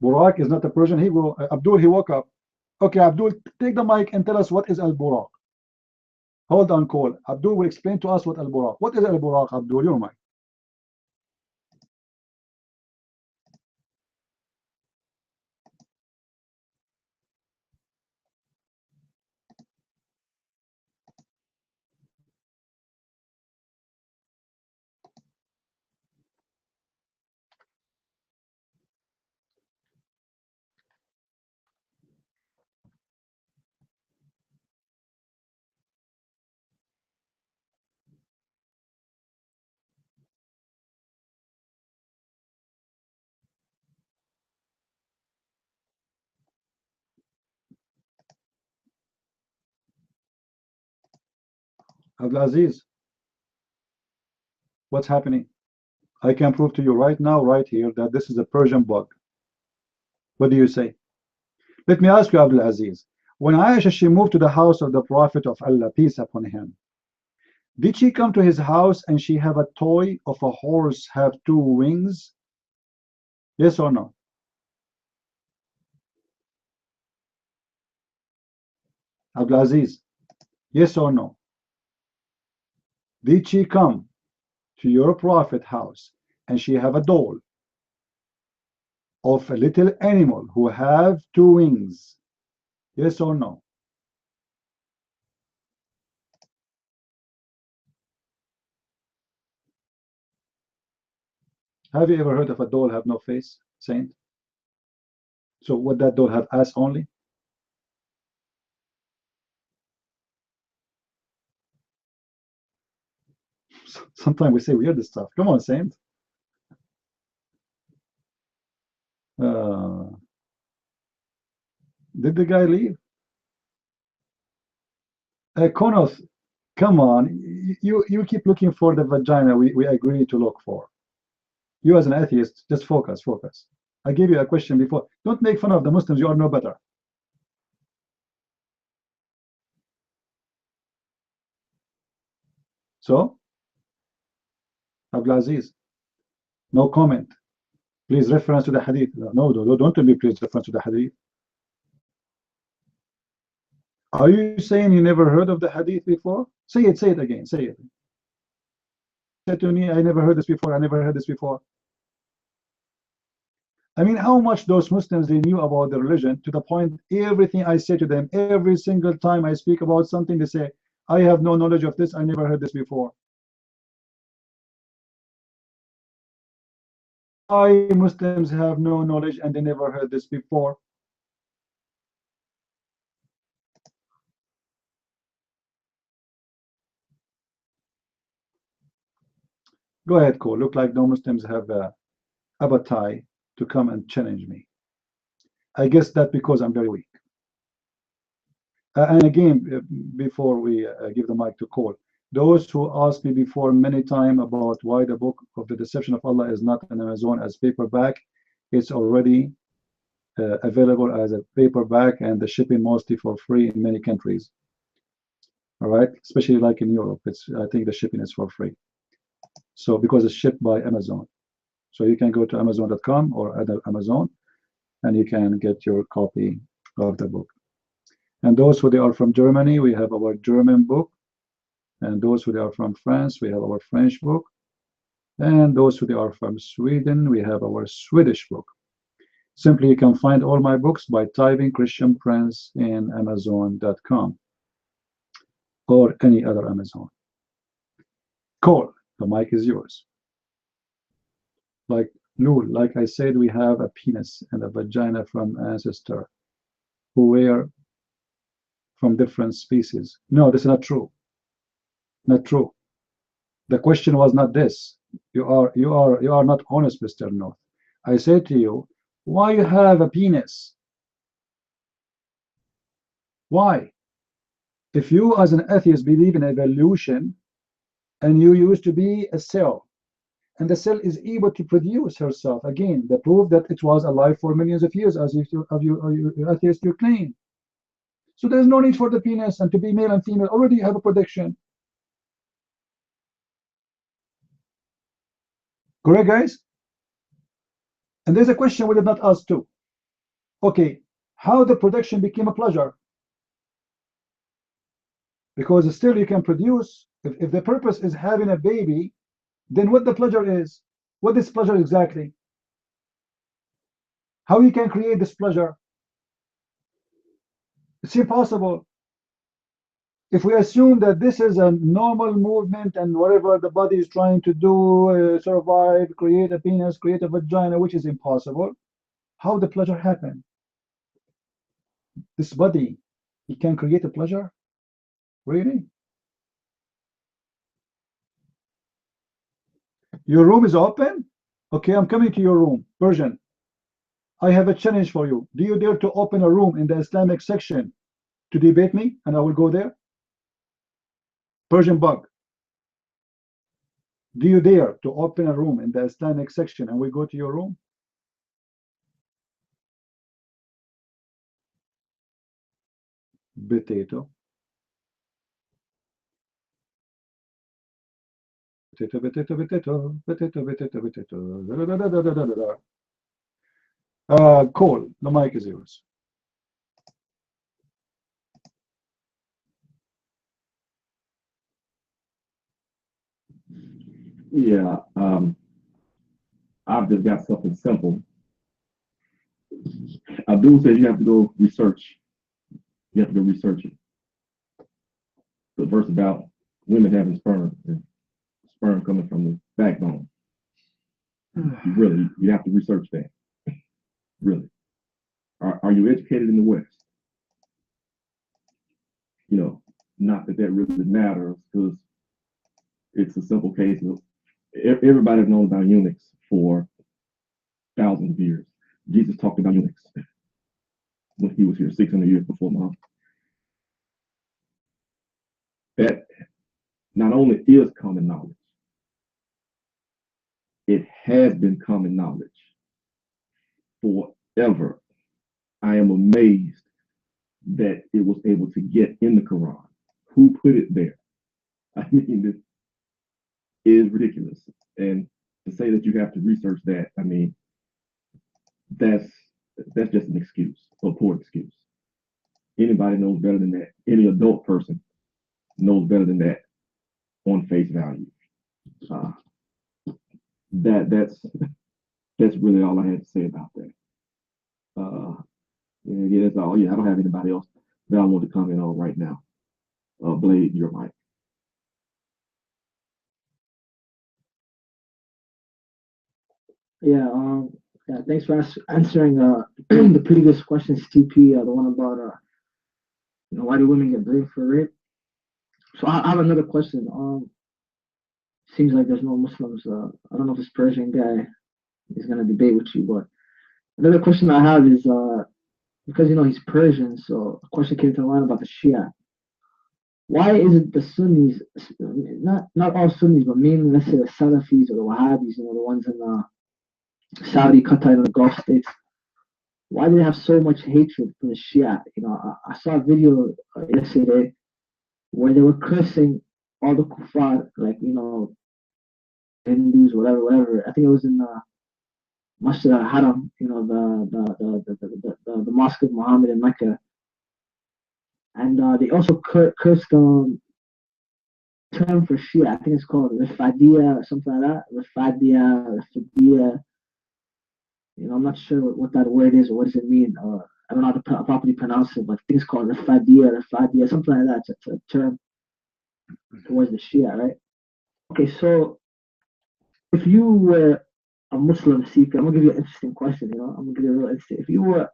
G: Burak is not a Persian. He will, Abdul, he woke up. Okay, Abdul, take the mic and tell us what is Al-Burak. Hold on, call. Abdul will explain to us what Al-Buraq. What is Al-Buraq, Abdul? Your mic. Abdulaziz, what's happening? I can prove to you right now, right here, that this is a Persian bug. What do you say? Let me ask you, Abdulaziz. When Aisha, she moved to the house of the Prophet of Allah, peace upon him, did she come to his house and she have a toy of a horse have two wings? Yes or no? Abdulaziz, yes or no? Did she come to your Prophet house and she have a doll of a little animal who have two wings? Yes or no? Have you ever heard of a doll have no face, Saint? So would that doll have ass only? Sometimes we say weird stuff. Come on, Saint. Did the guy leave? Konos, come on. You keep looking for the vagina we agree to look for. You as an atheist, just focus. I gave you a question before. Don't make fun of the Muslims. You are no better. So, Abdulaziz, no comment. Please reference to the hadith. No, don't tell me please reference to the hadith. Are you saying you never heard of the hadith before? Say it again, say it. Say to me, I never heard this before, I never heard this before. I mean, how much those Muslims, they knew about the religion, to the point everything I say to them, every single time I speak about something, they say, I have no knowledge of this, I never heard this before. Why Muslims have no knowledge and they never heard this before? Go ahead, Cole. Look like no Muslims have appetite to come and challenge me. I guess that because I'm very weak. And again, before we give the mic to Cole, those who asked me before many times about why the book of the Deception of Allah is not on Amazon as paperback, it's already available as a paperback, and the shipping mostly for free in many countries. All right, especially like in Europe, I think the shipping is for free. So because it's shipped by Amazon, so you can go to Amazon.com or other Amazon, and you can get your copy of the book. And those who they are from Germany, we have our German book. And those who they are from France, we have our French book. And those who they are from Sweden, we have our Swedish book. Simply, you can find all my books by typing Christian Prince in Amazon.com or any other Amazon. Cole, the mic is yours. Like Lul, like I said, we have a penis and a vagina from ancestor who were from different species. No, this is not true. Not true. The question was not this. You are not honest, Mr. North. I said to you, why you have a penis? Why? If you as an atheist believe in evolution, and you used to be a cell, and the cell is able to produce herself again, the proof that it was alive for millions of years, as you atheists you claim. So there's no need for the penis, and to be male and female already you have a prediction. Correct, guys? And there's a question we did not ask too. Okay, how the production became a pleasure? Because still you can produce, if the purpose is having a baby, then what the pleasure is? What is pleasure exactly? How you can create this pleasure? It's impossible. If we assume that this is a normal movement and whatever the body is trying to do, survive, create a penis, create a vagina, which is impossible, how the pleasure happen? This body, it can create a pleasure? Really? Your room is open? Okay, I'm coming to your room. Persian, I have a challenge for you. Do you dare to open a room in the Islamic section to debate me? And I will go there. Persian bug, do you dare to open a room in the Islamic section and we go to your room? Potato. Potato, potato, potato, potato, potato, potato. Cole, the mic is yours.
E: Yeah, I've just got something simple. Abdul says you have to go research. You have to go research it. The verse about women having sperm and sperm coming from the backbone. You have to research that. Really. Are you educated in the West? You know, not that that really matters, because it's a simple case of everybody's known about eunuchs for thousands of years. Jesus talked about eunuchs when he was here 600 years before Muhammad. That not only is common knowledge, it has been common knowledge forever. I am amazed that it was able to get in the Quran. Who put it there? I mean, this is ridiculous. And to say that you have to research that, I mean, that's just an excuse, a poor excuse. Anybody knows better than that. Any adult person knows better than that on face value. That's really all I had to say about that. Yeah, that's all. Yeah, I don't have anybody else that I want to comment on right now. Blade, your mic.
H: Yeah, thanks for answering the previous questions, TP, the one about why do women get blamed for rape? So I have another question. Seems like there's no Muslims. I don't know if this Persian guy is gonna debate with you, but another question I have is because he's Persian, so a question came to mind about the Shia. Why isn't the Sunnis, not all Sunnis, but mainly let's say the Salafis or the Wahhabis, the ones in Saudi, Qatar, and the Gulf states, why do they have so much hatred for the Shia? I saw a video yesterday where they were cursing all the kuffar, like Hindus, whatever. I think it was in Masjid al-Haram, the Mosque of Muhammad in Mecca, and they also cursed term for Shia. I think it's called Rifadiyya or something like that. Rifadiyya. I'm not sure what that word is or what does it mean. I don't know how to properly pronounce it, but I think it's called Rifadiyya, something like that. It's a term towards the Shia, right? Okay, so if you were a Muslim Sikh, I'm gonna give you an interesting question. I'm gonna give you a real interesting. If you were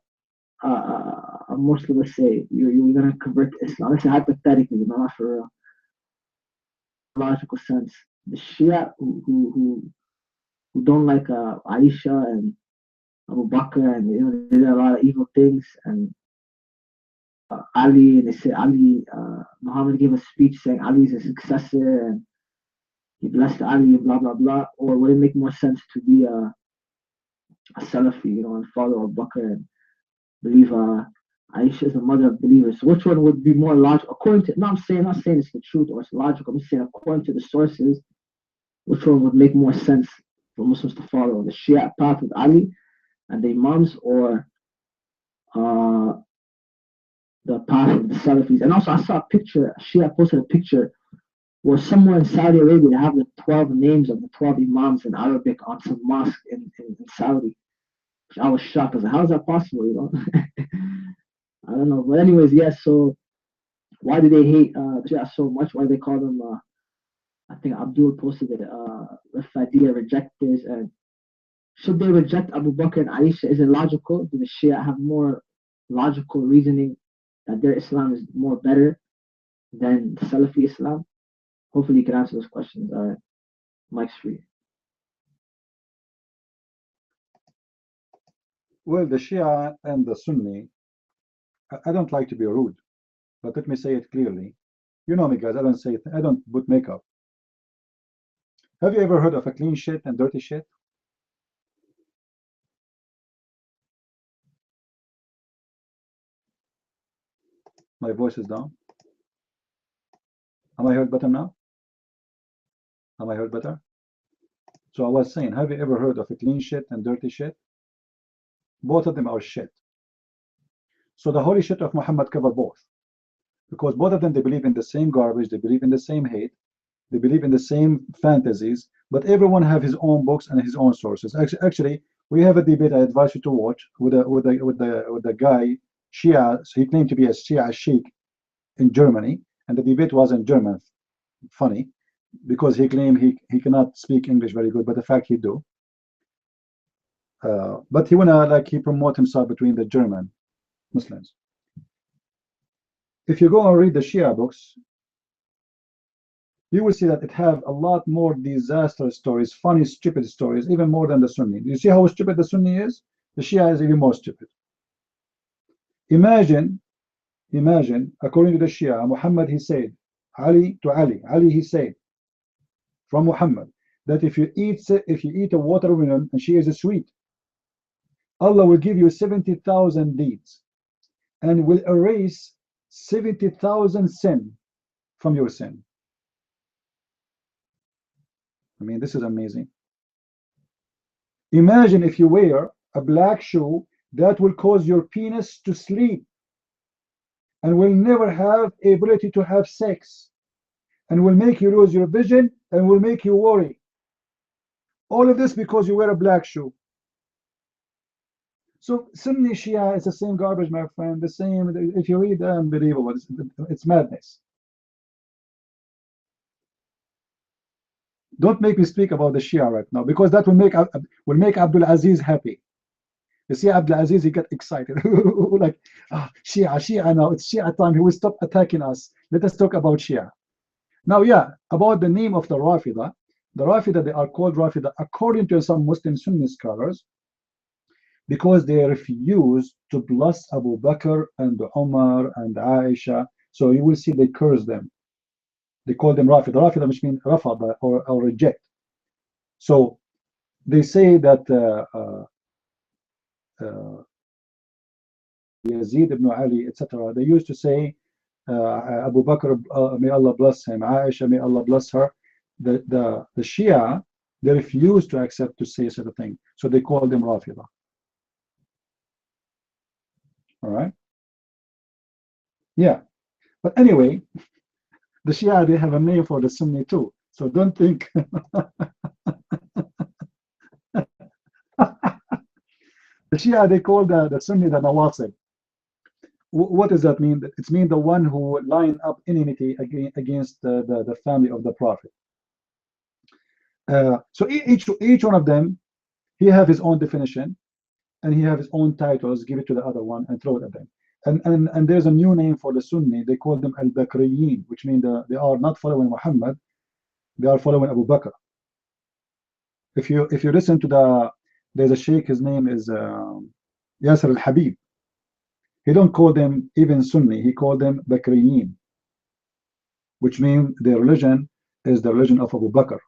H: a Muslim, let's say you're gonna convert to Islam. Let's say hypothetically, not for a logical sense. The Shia who don't like Aisha and Abu Bakr, and they did a lot of evil things, and Ali, and they say Ali, Muhammad gave a speech saying Ali is a successor, and he blessed Ali, blah blah blah. Or would it make more sense to be a Salafi, and follow Abu Bakr and believe Aisha is the mother of believers? So which one would be more logical? According to, not saying it's the truth or it's logical. I'm just saying according to the sources, which one would make more sense for Muslims to follow? The Shia path with Ali and the Imams, or the the path of the Salafis. And also, I saw a picture. Shia posted a picture where somewhere in Saudi Arabia they have the 12 names of the 12 imams in Arabic on some mosque in Saudi. I was shocked. I was like, how is that possible? You know, I don't know. But anyways, yes. So why do they hate Shia so much? Why do they call them? I think Abdul posted it. Rafadiyya rejectors, and should they reject Abu Bakr and Aisha? Is it logical? Do the Shia have more logical reasoning that their Islam is more better than the Salafi Islam? Hopefully, you can answer those questions. All right, mic's free.
G: Well, the Shia and the Sunni, I don't like to be rude, but let me say it clearly. You know me, guys. I don't put makeup. Have you ever heard of a clean shit and dirty shit? My voice is down. Am I heard better now? Am I heard better? So I was saying, have you ever heard of a clean shit and dirty shit? Both of them are shit. So the holy shit of Muhammad cover both. Because both of them, they believe in the same garbage, they believe in the same hate, they believe in the same fantasies, but everyone have his own books and his own sources. Actually, we have a debate I advise you to watch with the guy, Shia. So he claimed to be a Shia sheikh in Germany, and the debate was in German. Funny, because he claimed he cannot speak English very good, but the fact he do. But he wanna he promote himself between the German Muslims. If you go and read the Shia books, you will see that it have a lot more disastrous stories, funny, stupid stories, even more than the Sunni. You see how stupid the Sunni is? The Shia is even more stupid. Imagine, according to the Shia, Muhammad, he said, Ali, he said, from Muhammad, that if you eat a watermelon and she is sweet, Allah will give you 70,000 deeds and will erase 70,000 sin from your sin. I mean, this is amazing. Imagine if you wear a black shoe that will cause your penis to sleep and will never have ability to have sex and will make you lose your vision and will make you worry. All of this because you wear a black shoe. So Sunni Shia is the same garbage, my friend. The same. If you read, unbelievable. It's madness. Don't make me speak about the Shia right now, because that will make Abdul Aziz happy. You see, Abdul Aziz, he got excited. Like, oh, Shia now, it's Shia time. He will stop attacking us. Let us talk about Shia. Now, yeah, about the name of the Rafida. The Rafida, they are called Rafida according to some Muslim Sunni scholars, because they refuse to bless Abu Bakr and Umar and Aisha. So you will see they curse them. They call them Rafida. Rafida, which means Rafada or reject. So they say that Yazid ibn Ali, etc. They used to say Abu Bakr, may Allah bless him. Aisha, may Allah bless her. The Shia, they refuse to accept to say such a thing. So they call them Rafida. All right. Yeah. But anyway, the Shia, they have a name for the Sunni too. So don't think. The Shia, they call the Sunni the Nawasib. What does that mean? It means the one who line up enmity against the family of the Prophet. So each one of them, he have his own definition, and he have his own titles, give it to the other one and throw it at them. And there's a new name for the Sunni. They call them Al-Bakriyin, which means they are not following Muhammad, they are following Abu Bakr. If you listen to there's a sheikh, his name is Yasser al-Habib. He don't call them even Sunni, he called them Bakriyin, which means their religion is the religion of Abu Bakr.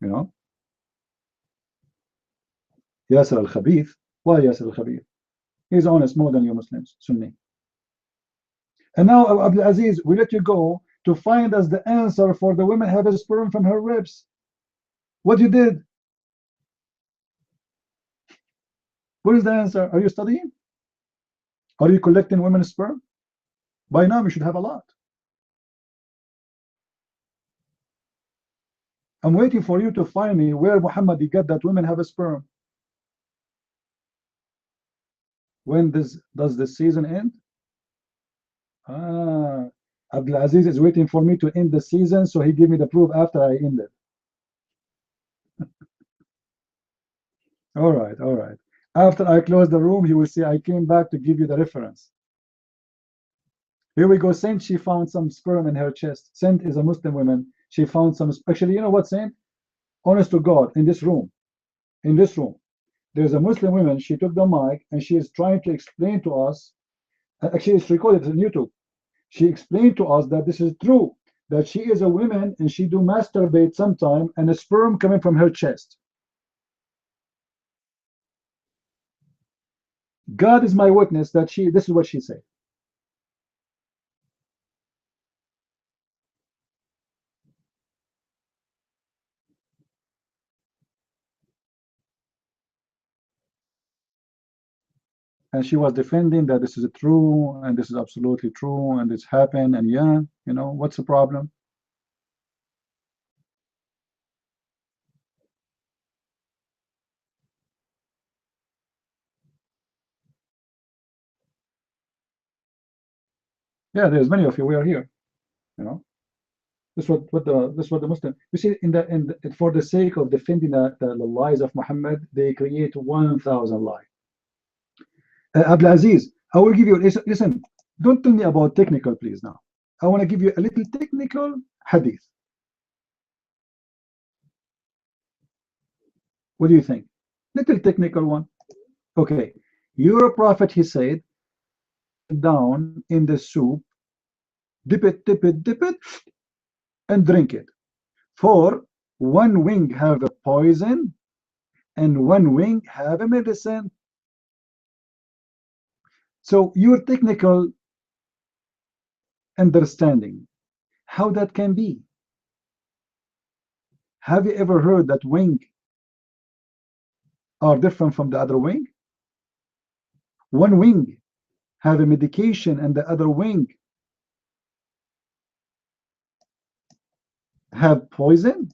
G: You know, Yasser al-Khabith. Why Yasser al-Khabith? He's honest more than you Muslims, Sunni. And now Abdul Aziz, we let you go to find us the answer for the women have a sperm from her ribs. What you did? What is the answer? Are you studying? Are you collecting women's sperm? By now, you should have a lot. I'm waiting for you to find me where Muhammad got that women have a sperm. When does the season end? Ah, Abdulaziz is waiting for me to end the season, so he give me the proof after I end it. All right, all right. After I close the room, he will say I came back to give you the reference. Here we go. Saint, she found some sperm in her chest. Saint is a Muslim woman. She found some. Actually, you know what, Saint? Honest to God, in this room, there's a Muslim woman. She took the mic and she is trying to explain to us. Actually, it's recorded on YouTube. She explained to us that this is true, that she is a woman and she do masturbate sometime and a sperm coming from her chest. God is my witness that this is what she said. And she was defending that this is true and this is absolutely true and it's happened and yeah, you know, what's the problem? Yeah, there's many of you. We are here, you know. This is what the Muslim. You see, for the sake of defending the lies of Muhammad, they create 1,000 lies. Abdulaziz, I will give you. Listen, don't tell me about technical, please. Now, I want to give you a little technical hadith. What do you think? Little technical one. Okay, your prophet, he said, down in the soup, dip it, and drink it. For one wing have a poison, and one wing have a medicine. So your technical understanding, how that can be? Have you ever heard that wing are different from the other wing? One wing have a medication and the other wing have poison?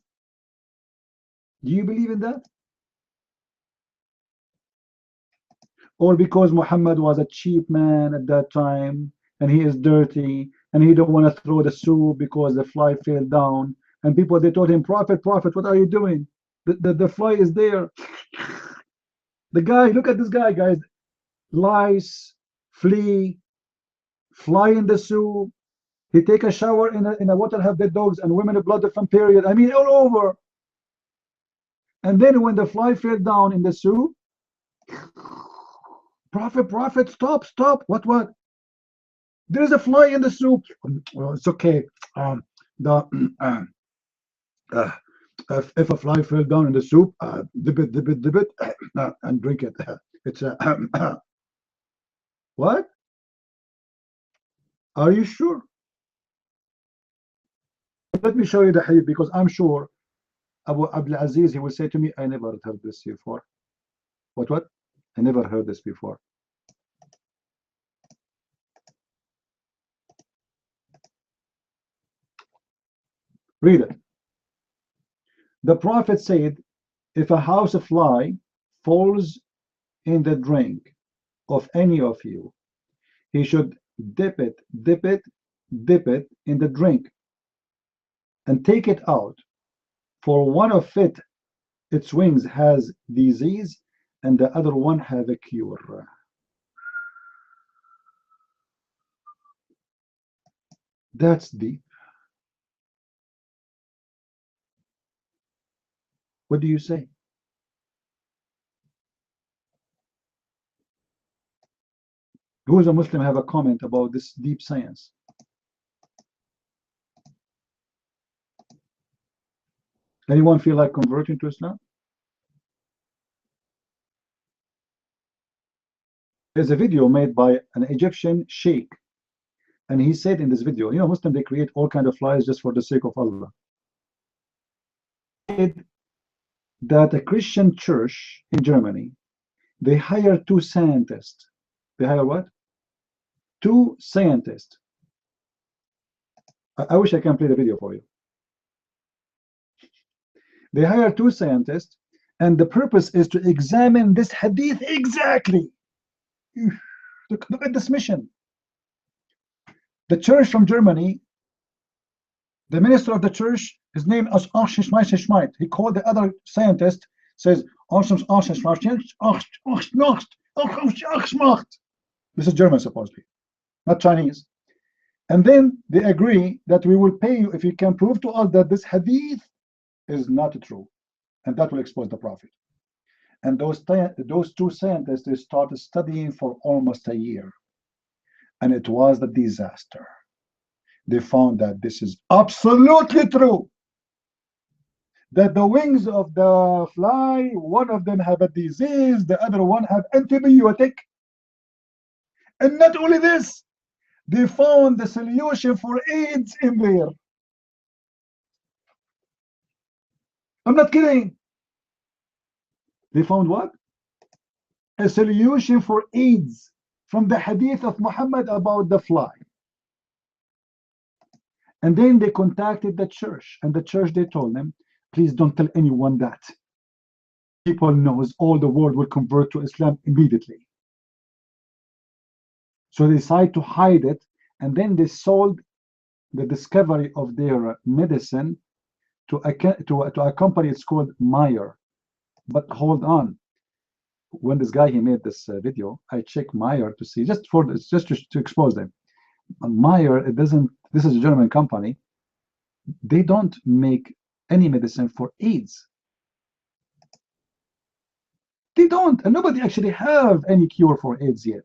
G: Do you believe in that? Or because Muhammad was a cheap man at that time and he is dirty and he don't want to throw the soup because the fly fell down, and people, they told him, prophet, what are you doing? The fly is there. The guy, look at this guy, guys. Lice, flea, fly in the soup. He take a shower in a water, have dead dogs and women blood from period. I mean, all over. And then when the fly fell down in the soup, prophet, stop. What? There's a fly in the soup. Well, it's okay. If a fly fell down in the soup, dip it, and drink it. It's a what? Are you sure? Let me show you the hadith, because I'm sure Abu Abdulaziz, he will say to me, I never heard this before. What? I never heard this before. Read it. The Prophet said, if a house fly falls in the drink of any of you, he should dip it in the drink and take it out. For one of its wings has disease, and the other one have a cure. That's deep. What do you say? Who is a Muslim have a comment about this deep science? Anyone feel like converting to Islam? There's a video made by an Egyptian sheikh, and he said in this video, you know, Muslims, they create all kinds of lies just for the sake of Allah. That a Christian church in Germany, they hire 2 scientists. They hire what? two scientists. I wish I can play the video for you. They hired two scientists, and the purpose is to examine this hadith exactly. Look at this mission. The church from Germany, the minister of the church, his name is Schmeit. He called the other scientist, says, this is German supposedly, not Chinese. And then they agree that we will pay you if you can prove to us that this hadith is not true, and that will expose the prophet. And those two scientists, they started studying for almost a year, and it was a disaster. They found that this is absolutely true, that the wings of the fly, one of them have a disease, the other one have antibiotic. And not only this, they found the solution for AIDS in there. I'm not kidding. They found what? A solution for AIDS from the hadith of Muhammad about the fly. And then they contacted the church, and the church, they told them, please don't tell anyone that. People knows, all the world will convert to Islam immediately. So they decided to hide it, and then they sold the discovery of their medicine to a company. It's called Meyer. But hold on, when this guy, he made this video, I checked Meyer to see, just to expose them. Meyer, it doesn't, this is a German company, they don't make any medicine for AIDS. They don't, and nobody actually have any cure for AIDS yet.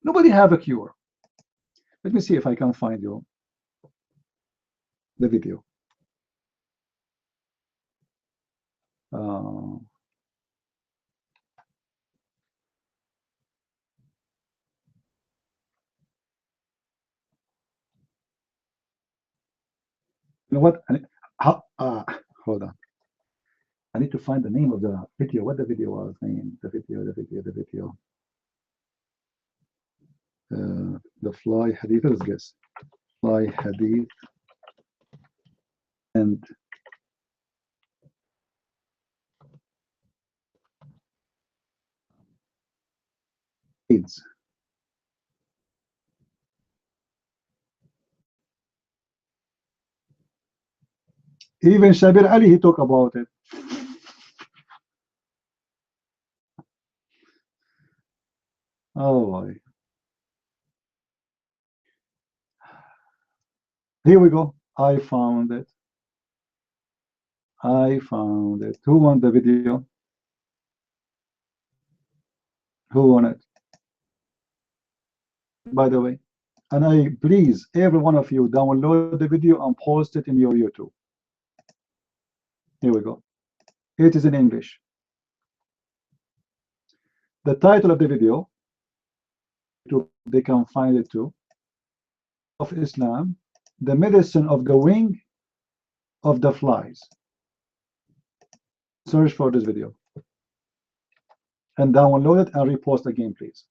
G: Nobody have a cure. Let me see if I can find you the video. You know what? Hold on. I need to find the name of the video. What the video was? The video. The fly hadith. Let's guess. Fly hadith and AIDS. Even Shabir Ali, he talked about it. Oh boy. Here we go. I found it. Who won the video? Who won it? By the way, and please, every one of you, download the video and post it in your YouTube. Here we go. It is in English. The title of the video, they can find it too, of Islam, the medicine of the wing of the flies. Search for this video and download it and repost again, please.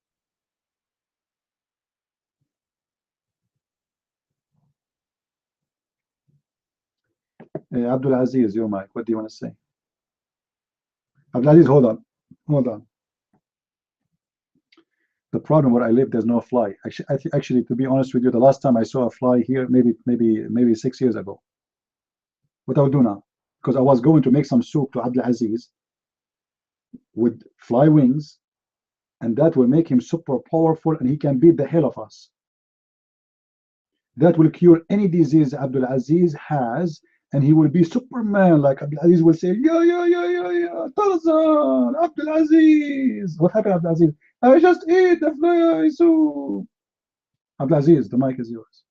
G: Abdul Aziz, your mic. What do you want to say? Abdul Aziz, hold on. The problem where I live, there's no fly. Actually, to be honest with you, the last time I saw a fly here, maybe 6 years ago. What I will do now, because I was going to make some soup to Abdul Aziz with fly wings, and that will make him super powerful, and he can beat the hell of us. That will cure any disease Abdul Aziz has, and he will be Superman. Like Abdul Aziz will say, yeah, Tarzan, Abdul Aziz. What happened, Abdul Aziz? I just ate the fly soup. Abdul Aziz, the mic is yours.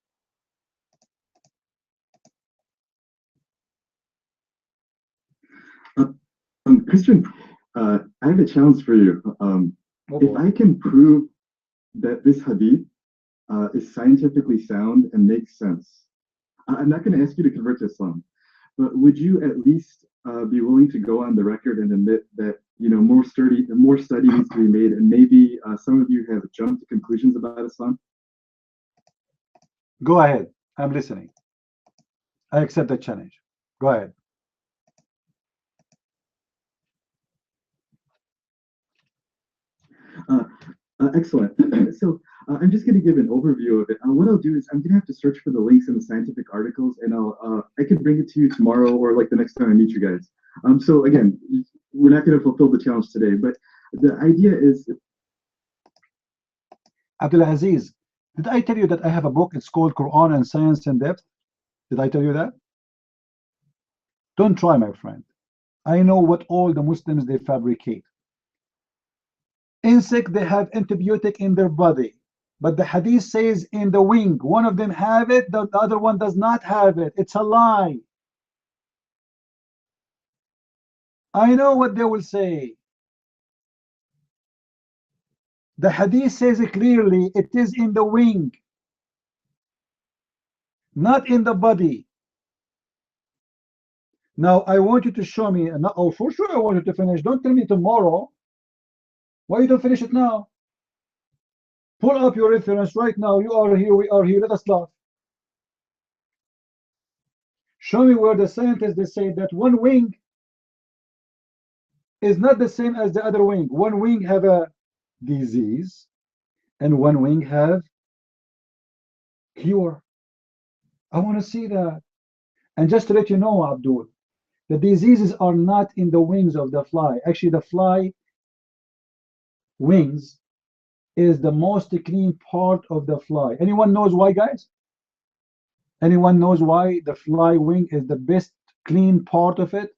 F: Christian, I have a challenge for you. If I can prove that this hadith is scientifically sound and makes sense, I'm not going to ask you to convert to Islam, but would you at least be willing to go on the record and admit that more study needs to be made, and maybe some of you have jumped to conclusions about Islam?
G: Go ahead. I'm listening. I accept the challenge. Go ahead.
F: Excellent. So I'm just going to give an overview of it. What I'll do is I'm going to have to search for the links in the scientific articles, and I can bring it to you tomorrow or like the next time I meet you guys. So again, we're not going to fulfill the challenge today, but the idea is.
G: Abdulaziz, did I tell you that I have a book? It's called Quran and Science in Depth. Did I tell you that? Don't try, my friend. I know what all the Muslims they fabricate. Insect, they have antibiotic in their body, but the hadith says in the wing, one of them have it, the other one does not have it. It's a lie. I know what they will say. The hadith says it clearly, it is in the wing, not in the body. Now I want you to show me, oh for sure I want you to finish. Don't tell me tomorrow. Why you don't finish it now? Pull up your reference right now. You are here, we are here. Let us laugh. Show me where the scientists they say that one wing is not the same as the other wing. One wing have a disease and one wing have cure. I want to see that. And just to let you know, Abdul, the diseases are not in the wings of the fly. Actually, the fly wings is the most clean part of the fly. Anyone knows why, guys? Anyone knows why the fly wing is the best clean part of it?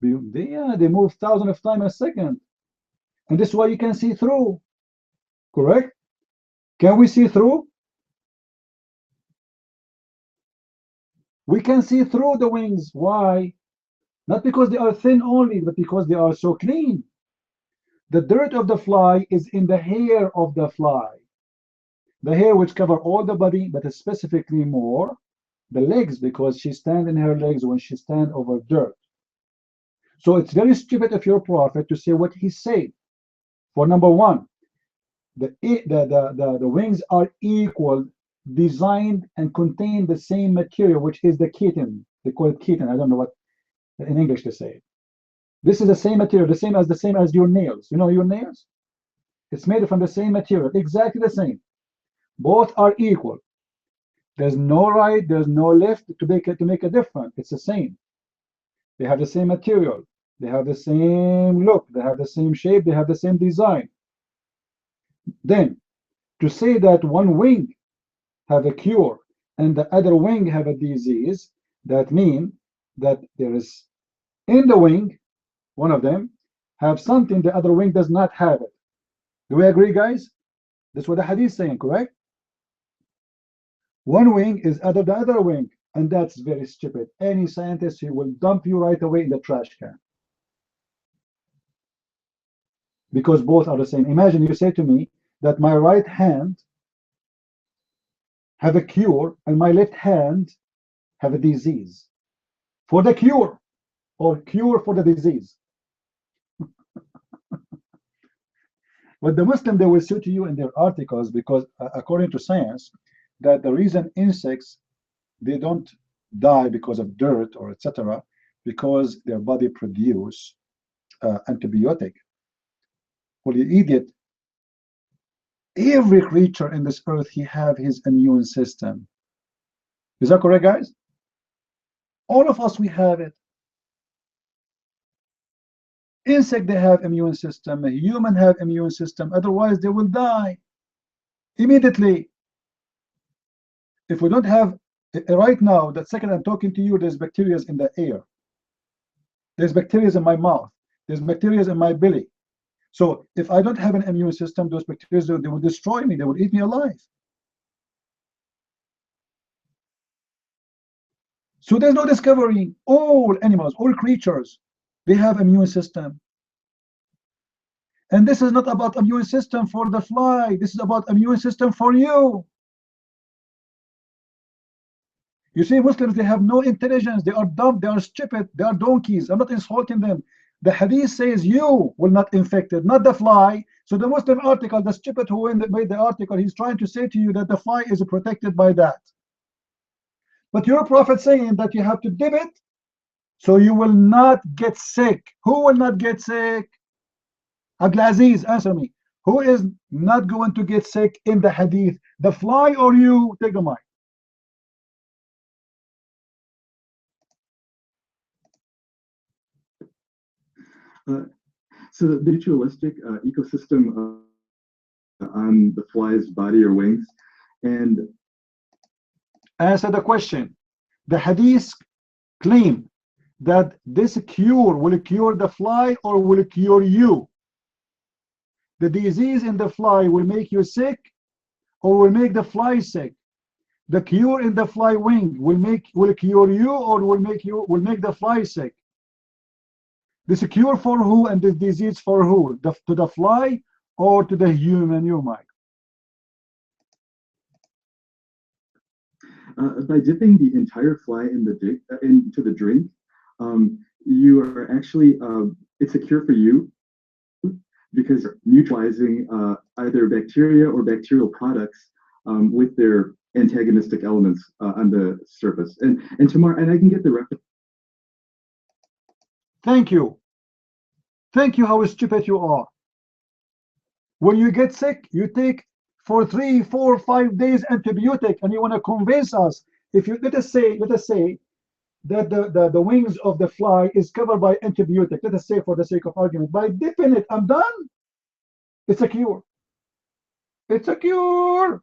G: They move thousands of times a second. And this is why you can see through. Correct? Can we see through? We can see through the wings. Why? Not because they are thin only, but because they are so clean. The dirt of the fly is in the hair of the fly. The hair which cover all the body, but specifically more the legs, because she stands in her legs when she stands over dirt. So it's very stupid of your prophet to say what he said. For number one, the wings are equal, designed and contain the same material, which is the chitin. They call it chitin. I don't know what in English to say it. This is the same material, the same as your nails. You know your nails? It's made from the same material, exactly the same. Both are equal. There's no right, there's no left to make a difference. It's the same. They have the same material. They have the same look. They have the same shape. They have the same design. Then, to say that one wing have a cure and the other wing have a disease, that means that there is in the wing, one of them have something the other wing does not have it. Do we agree, guys? That's what the hadith is saying, correct? One wing is other the other wing, and that's very stupid. Any scientist, he will dump you right away in the trash can. Because both are the same. Imagine you say to me that my right hand have a cure and my left hand have a disease. For the cure or cure for the disease. But the Muslim, they will say to you in their articles, because according to science, that the reason insects, they don't die because of dirt or etc., because their body produce antibiotic. Well, you idiot. Every creature in this earth, he have his immune system. Is that correct, guys? All of us, we have it. Insect, they have immune system. A human have immune system. Otherwise, they will die immediately. If we don't have, right now, that second I'm talking to you, there's bacteria in the air. There's bacteria in my mouth. There's bacteria in my belly. So if I don't have an immune system, those bacteria, they will destroy me. They will eat me alive. So there's no discovery. All animals, all creatures, they have immune system. And this is not about immune system for the fly. This is about immune system for you. You see, Muslims, they have no intelligence. They are dumb. They are stupid. They are donkeys. I'm not insulting them. The hadith says you will not infect it, not the fly. So the Muslim article, the stupid who made the article, he's trying to say to you that the fly is protected by that. But your prophet saying that you have to dip it so you will not get sick. Who will not get sick? Abdulaziz, answer me. Who is not going to get sick in the hadith? The fly or you? Take the mic.
F: So the ritualistic ecosystem on the fly's body or wings, and
G: answer the question. The hadith claim that this cure will cure the fly or will cure you. The disease in the fly will make you sick or will make the fly sick. The cure in the fly wing will cure you or will make the fly sick. This cure for who and this disease for who? To the fly or to the human? You, Mike.
F: By dipping the entire fly into the drink, you are actually it's a cure for you because neutralizing either bacteria or bacterial products with their antagonistic elements on the surface. And tomorrow, and I can get the reference.
G: Thank you. Thank you. How stupid you are. When you get sick, you take for 3, 4, 5 days antibiotic, and you want to convince us. If you let us say that the wings of the fly is covered by antibiotic. Let us say, for the sake of argument, by dipping it, I'm done. It's a cure. It's a cure.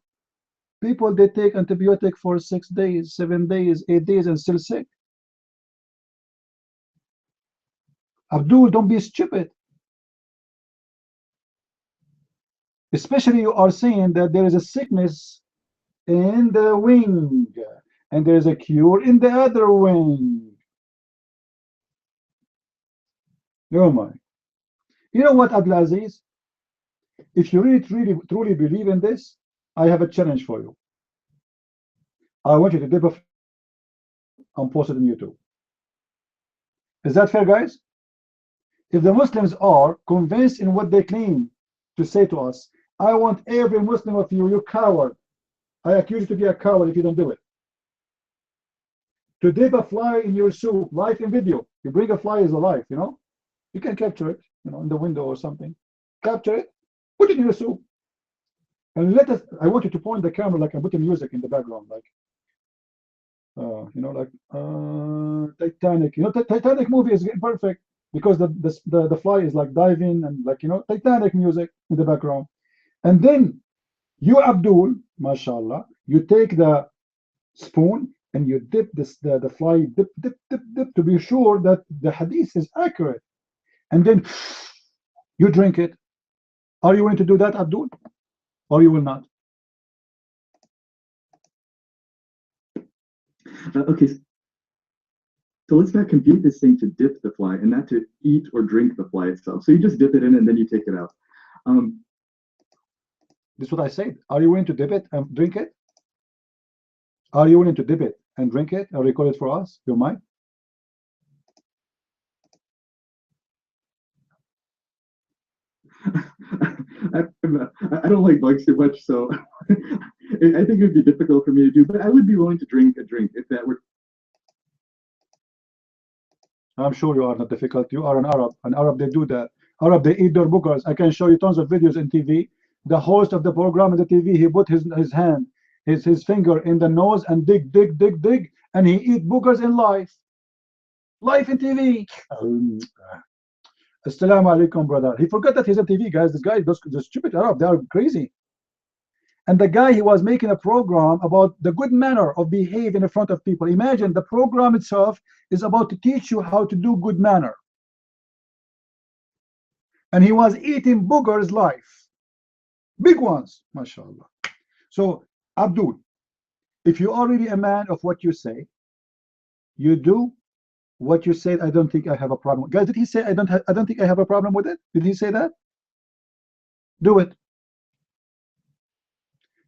G: People, they take antibiotic for 6 days, 7 days, 8 days, and still sick. Abdul, don't be stupid. Especially you are saying that there is a sickness in the wing and there is a cure in the other wing. Oh my. You know what, Abdulaziz? If you really truly believe in this, I have a challenge for you. I want you to dip a and post it on YouTube. Is that fair, guys? If the Muslims are convinced in what they claim to say to us, I want every Muslim of you, you coward. I accuse you to be a coward if you don't do it. To dip a fly in your soup, live in video. You bring a fly as alive, you know? You can capture it, you know, in the window or something. Capture it, put it in your soup. And let us, I want you to point the camera like I'm putting music in the background, like, you know, like Titanic. You know, Titanic movie is perfect because the fly is like diving and like, you know, Titanic music in the background. And then you, Abdul, mashallah, you take the spoon and you dip the fly, dip to be sure that the hadith is accurate. And then you drink it. Are you going to do that, Abdul? Or you will not?
F: Okay, so let's not confuse this thing to dip the fly and not to eat or drink the fly itself. So you just dip it in and then you take it out.
G: This is what I said. Are you willing to dip it and drink it? Are you willing to dip it and drink it or record it for us? You might.
F: I don't like bugs too much, so I think it would be difficult for me to do, but I would be willing to drink a drink if that were.
G: I'm sure you are not difficult. You are an Arab. An Arab, they do that. Arab, they eat their boogers. I can show you tons of videos in TV. The host of the program in the TV, he put his hand, his finger in the nose and dig, and he eat boogers in live. Live in TV. Assalamu alaikum, brother. He forgot that he's on TV, guys. This guy, those stupid Arab, they are crazy. And the guy, he was making a program about the good manner of behaving in front of people. Imagine the program itself is about to teach you how to do good manner. And he was eating boogers live. Big ones, mashallah. So, Abdul, if you are really a man of what you say, you do what you said. I don't think I have a problem. Guys, did he say I don't think I have a problem with it? Did he say that? Do it.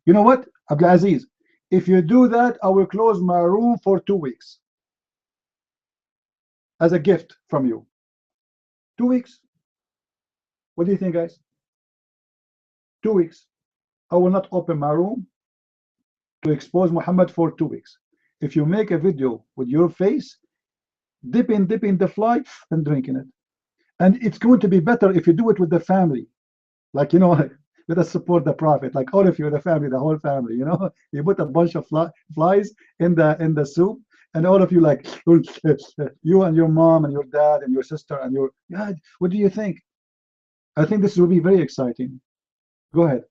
G: You know what, Abdulaziz? If you do that, I will close my room for 2 weeks as a gift from you. 2 weeks. What do you think, guys? 2 weeks. I will not open my room to expose Muhammad for 2 weeks. If you make a video with your face, dipping the fly and drinking it. And it's going to be better if you do it with the family. Like, you know, let us support the Prophet. Like all of you, the family, the whole family, you know. You put a bunch of flies in the soup, and all of you like, you and your mom and your dad and your sister and your, yeah, what do you think? I think this will be very exciting. Go ahead.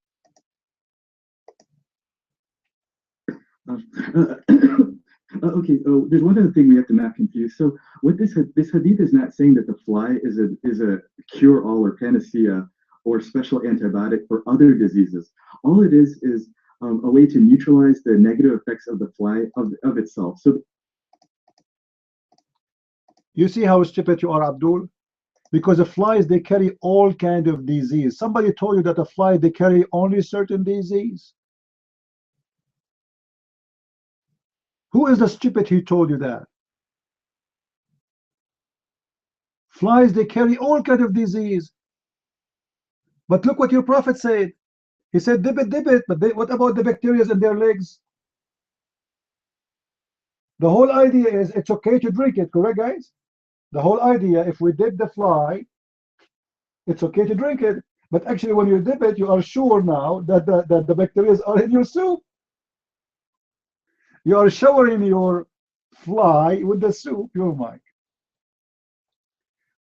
F: Okay. Oh, there's one other thing we have to not confuse. So, what this hadith is not saying that the fly is a cure-all or panacea or special antibiotic for other diseases. All it is a way to neutralize the negative effects of the fly of itself. So,
G: you see how stupid you are, Abdul? Because the flies, they carry all kind of disease. Somebody told you that the fly, they carry only certain disease. Who is the stupid who told you that? Flies, they carry all kind of disease. But look what your Prophet said. He said, dip it. But what about the bacteria in their legs? The whole idea is it's okay to drink it, correct, guys? The whole idea, if we dip the fly, it's okay to drink it. But actually, when you dip it, you are sure now that the bacteria are in your soup. You are showering your fly with the soup, your mic.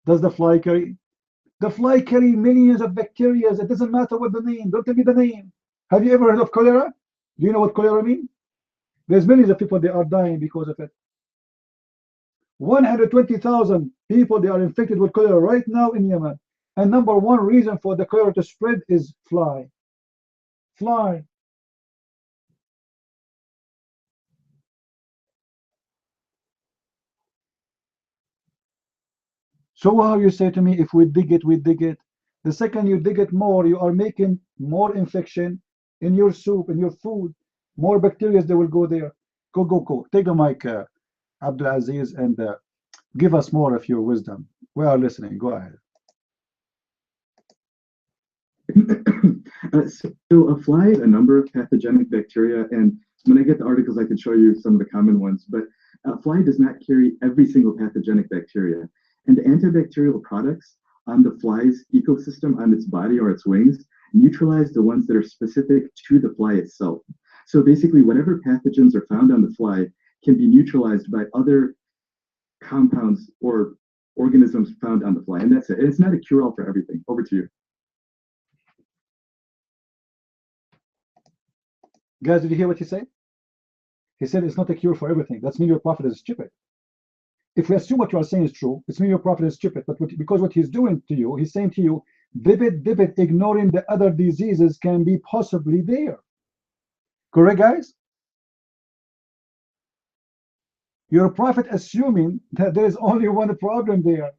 G: Does the fly carry? The fly carry millions of bacteria. It doesn't matter what the name. Don't tell me the name. Have you ever heard of cholera? Do you know what cholera means? There's millions of people, they are dying because of it. 120,000 people, they are infected with cholera right now in Yemen. And number one reason for the cholera to spread is fly. Fly. So how you say to me, if we dig it, we dig it. The second you dig it more, you are making more infection in your soup, in your food. More bacteria, they will go there. Go. Take the mic, Abdul Aziz, and give us more of your wisdom. We are listening. Go ahead.
F: So a fly, a number of pathogenic bacteria, and when I get the articles, I can show you some of the common ones, but a fly does not carry every single pathogenic bacteria. And the antibacterial products on the fly's ecosystem, on its body or its wings, neutralize the ones that are specific to the fly itself. So basically, whatever pathogens are found on the fly can be neutralized by other compounds or organisms found on the fly. And that's it. It's not a cure-all for everything. Over to you.
G: Guys, did you hear what he said? He said it's not a cure for everything. That's mean your Prophet is stupid. If we assume what you are saying is true, it's mean your Prophet is stupid. But because what he's doing to you, he's saying to you, dip it, ignoring the other diseases can be possibly there. Correct, guys? Your Prophet assuming that there is only one problem there.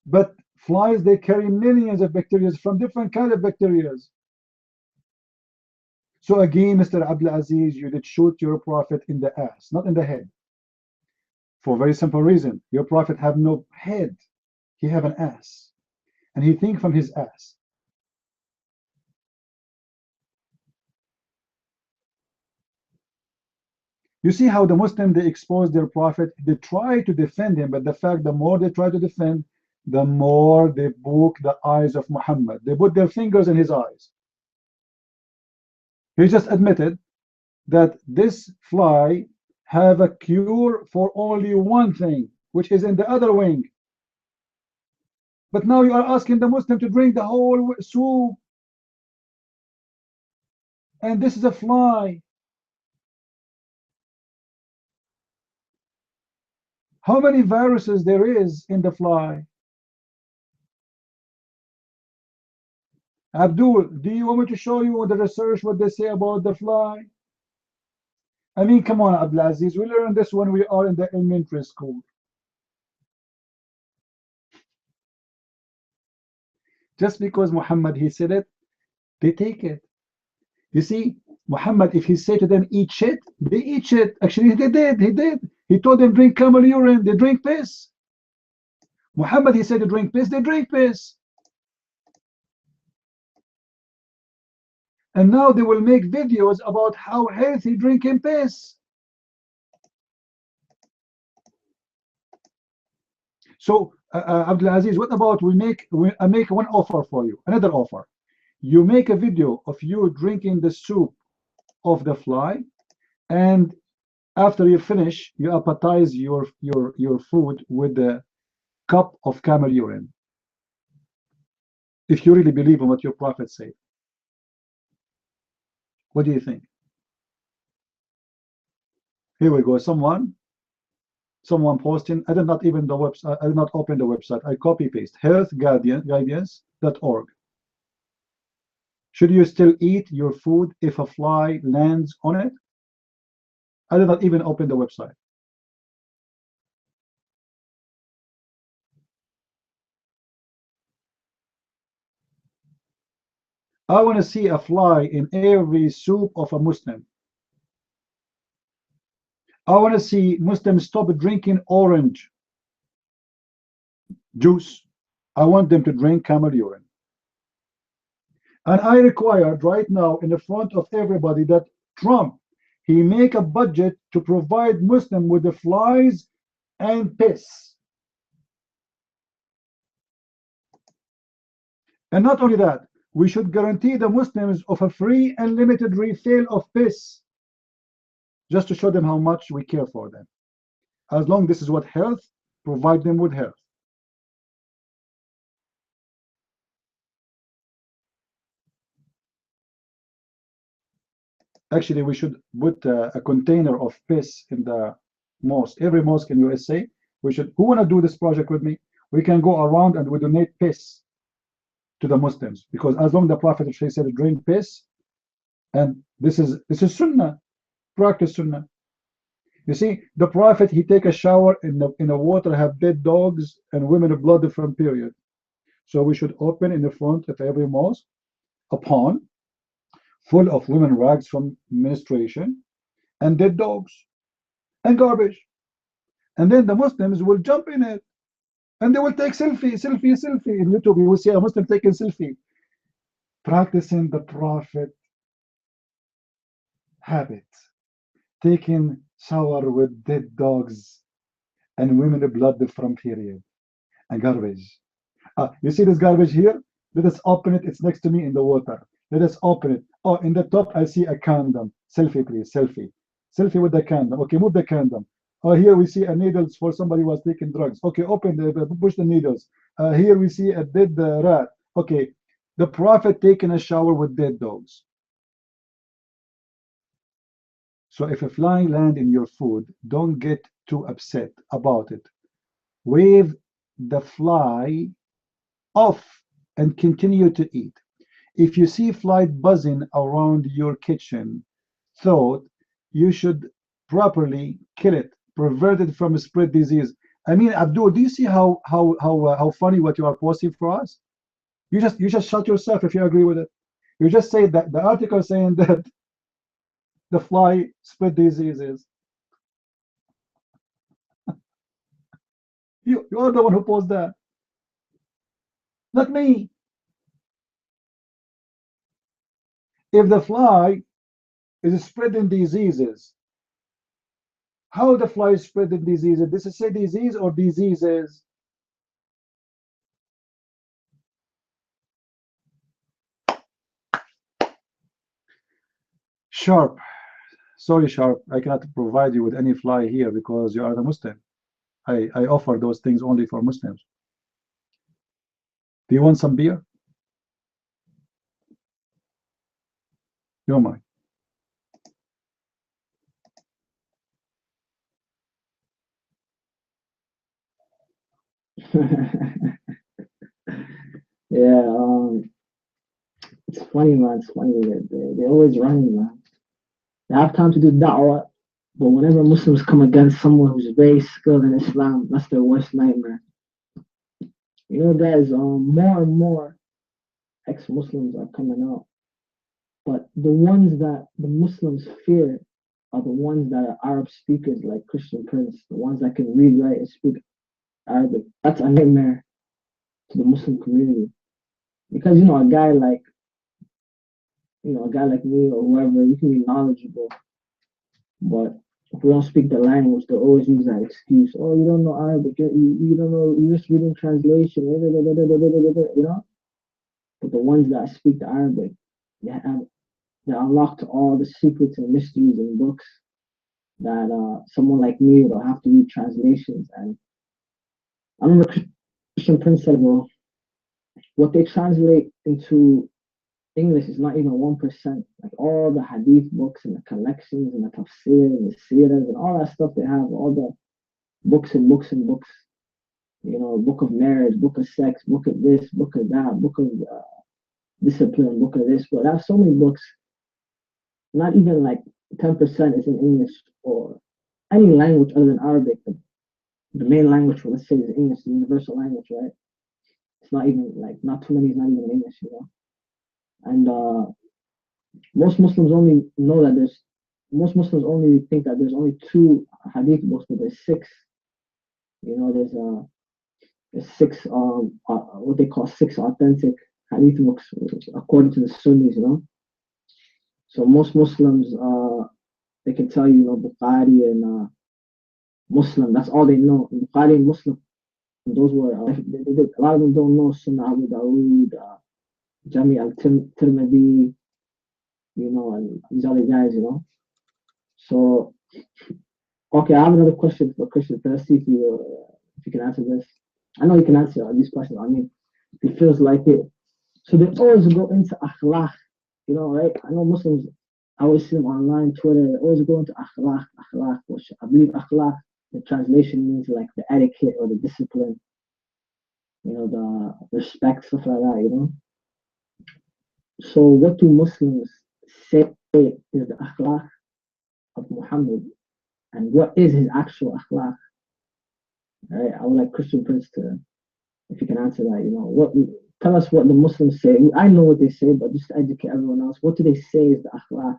G: But flies, they carry millions of bacteria from different kind of bacteria. So again, Mr. Abdul Aziz, you did shoot your Prophet in the ass, not in the head. For a very simple reason. Your Prophet have no head. He have an ass. And he think from his ass. You see how the Muslims, they expose their Prophet. They try to defend him, but the more they try to defend, the more they poke the eyes of Muhammad. They put their fingers in his eyes. He just admitted that this fly have a cure for only one thing, which is in the other wing. But now you are asking the Muslim to drink the whole soup. And this is a fly. How many viruses there is in the fly? Abdul, do you want me to show you the research, what they say about the fly? I mean, come on, Abdul Aziz. We learned this when we are in the elementary school. Just because Muhammad, he said it, they take it. You see, Muhammad, if he said to them, eat shit, they eat shit. Actually, they did. He did. He told them, drink camel urine. They drink piss. Muhammad, he said to drink piss. They drink piss. And now they will make videos about how healthy drinking piss. So, Abdulaziz, what about I make one offer for you, another offer. You make a video of you drinking the soup of the fly, and after you finish, you appetize your food with a cup of camel urine. If you really believe in what your prophet said. What do you think? Here we go. Someone posting. I did not even the website. I did not open the website. I copy paste healthguidance.org. Should you still eat your food if a fly lands on it? I did not even open the website. I want to see a fly in every soup of a Muslim. I want to see Muslims stop drinking orange juice. I want them to drink camel urine. And I required right now in the front of everybody that Trump, he make a budget to provide Muslim with the flies and piss. And not only that, we should guarantee the Muslims of a free and limited refill of piss, just to show them how much we care for them. As long as this is what health, provide them with health. Actually, we should put a container of piss in the mosque. Every mosque in USA, we should. Who want to do this project with me? We can go around and we donate piss to the Muslims, because as long as the Prophet said drink piss, and this is Sunnah, practice Sunnah. You see, the Prophet, he take a shower in the water have dead dogs and women of blood from period. So we should open in the front of every mosque a pond full of women rags from menstruation and dead dogs and garbage. And then the Muslims will jump in it and they will take selfie. In YouTube, you will see a Muslim taking selfie, practicing the Prophet habit, taking shower with dead dogs and women of blood from period and garbage. You see this garbage here? Let us open it. It's next to me in the water. Let us open it. Oh, in the top, I see a condom. Selfie, please. Selfie. Selfie with the condom. Okay, move the condom. Oh, here we see a needles for somebody who was taking drugs. Okay, open push the needles. Here we see a dead rat. Okay, the Prophet taking a shower with dead dogs. So if a fly land in your food, don't get too upset about it. Wave the fly off and continue to eat. If you see fly buzzing around your kitchen, thought you should properly kill it, prevent it from spread disease. I mean, Abdul, do you see how funny what you are posting for us? You just shut yourself if you agree with it. You just say that the article saying that the fly spread diseases. You are the one who posted that, not me. If the fly is spreading diseases, how the fly is spreading diseases? This is a disease or diseases? Sharp. Sorry, Sharp. I cannot provide you with any fly here because you are the Muslim. I offer those things only for Muslims. Do you want some beer? You're mine.
H: Yeah, it's funny, man. It's funny that they're always running, man. They have time to do da'wah, but whenever Muslims come against someone who's very skilled in Islam, that's their worst nightmare. You know, guys, more and more ex-Muslims are coming out, but the ones that the Muslims fear are the ones that are Arab speakers, like Christian Prince, the ones that can read, write, and speak Arabic. That's a nightmare to the Muslim community, because you know a guy like a guy like me or whoever, you can be knowledgeable, but if we don't speak the language, they always use that excuse. Oh, you don't know Arabic. You don't know. You're just reading translation. But the ones that speak the Arabic, they unlocked all the secrets and mysteries in books that someone like me would have to read translations. And I remember Christian Prince said, well, what they translate into English is not even 1%. Like all the hadith books and the collections and the tafsir and the seerahs and all that stuff they have, all the books and books and books, book of marriage, book of sex, book of this, book of that, book of discipline, book of this. But I have so many books, not even like 10% is in English or any language other than Arabic. The main language for, let's say, is English, the universal language, right? It's not even like, not too many is not even in English, And most Muslims only know that most Muslims only think that there's only 2 hadith books, but there's 6. There's 6, what they call 6 authentic hadith books, according to the Sunnis, So most Muslims, they can tell you, Bukhari and Muslim, that's all they know. Bukhari and Muslim, those were, a lot of them don't know Sunnah Abu Dawood, Jami al-Tirmidhi, and these other guys, So, okay, I have another question for Christian. Let's see if you can answer this. I know you can answer these questions. I mean, if it feels like it. So they always go into akhlaq, right? I know Muslims, I always see them online, Twitter, they always go into akhlaq, which I believe akhlaq, the translation means like the etiquette or the discipline, the respect, stuff like that, So what do Muslims say is the akhlaq of Muhammad, and what is his actual akhlaq? All right, I would like Christian Prince to, if you can answer that, tell us what the Muslims say. I know what they say, but just to educate everyone else, what do they say is the akhlaq?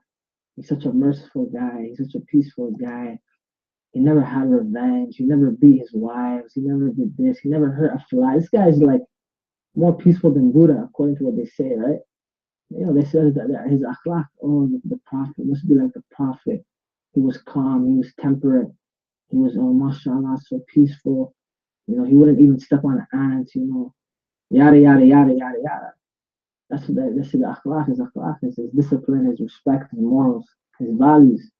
H: He's such a merciful guy. He's such a peaceful guy. He never had revenge. He never beat his wives. He never did this. He never hurt a fly. This guy is like more peaceful than Buddha, according to what they say, right? They say that his akhlaq, the Prophet must be like the Prophet. He was calm. He was temperate. He was, mashallah, so peaceful. He wouldn't even step on ants, yada, yada, yada, yada, yada. That's what they say the akhlaq is. Akhlaq is his discipline, his respect, his morals, his values.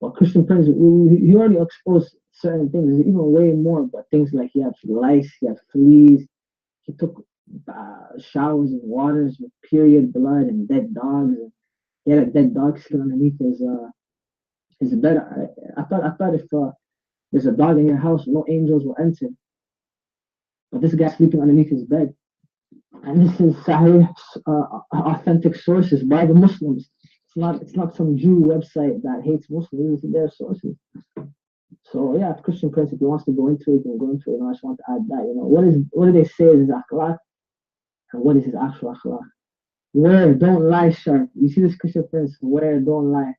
H: Well, Christian Prince, he already exposed certain things. There's even way more, but things like he had lice, he had fleas, he took showers and waters with period blood and dead dogs. And he had a dead dog skin underneath his bed. I thought if there's a dog in your house, no angels will enter. But this guy's sleeping underneath his bed. And this is Sahih, authentic sources by the Muslims. It's not some Jew website that hates Muslims. These are their sources. So yeah, Christian Prince, if he wants to go into it, he can go into it. I just want to add that. What do they say is his akhlaq, and what is his actual akhlaq? Where don't lie, sharp. You see this Christian Prince? Where don't lie.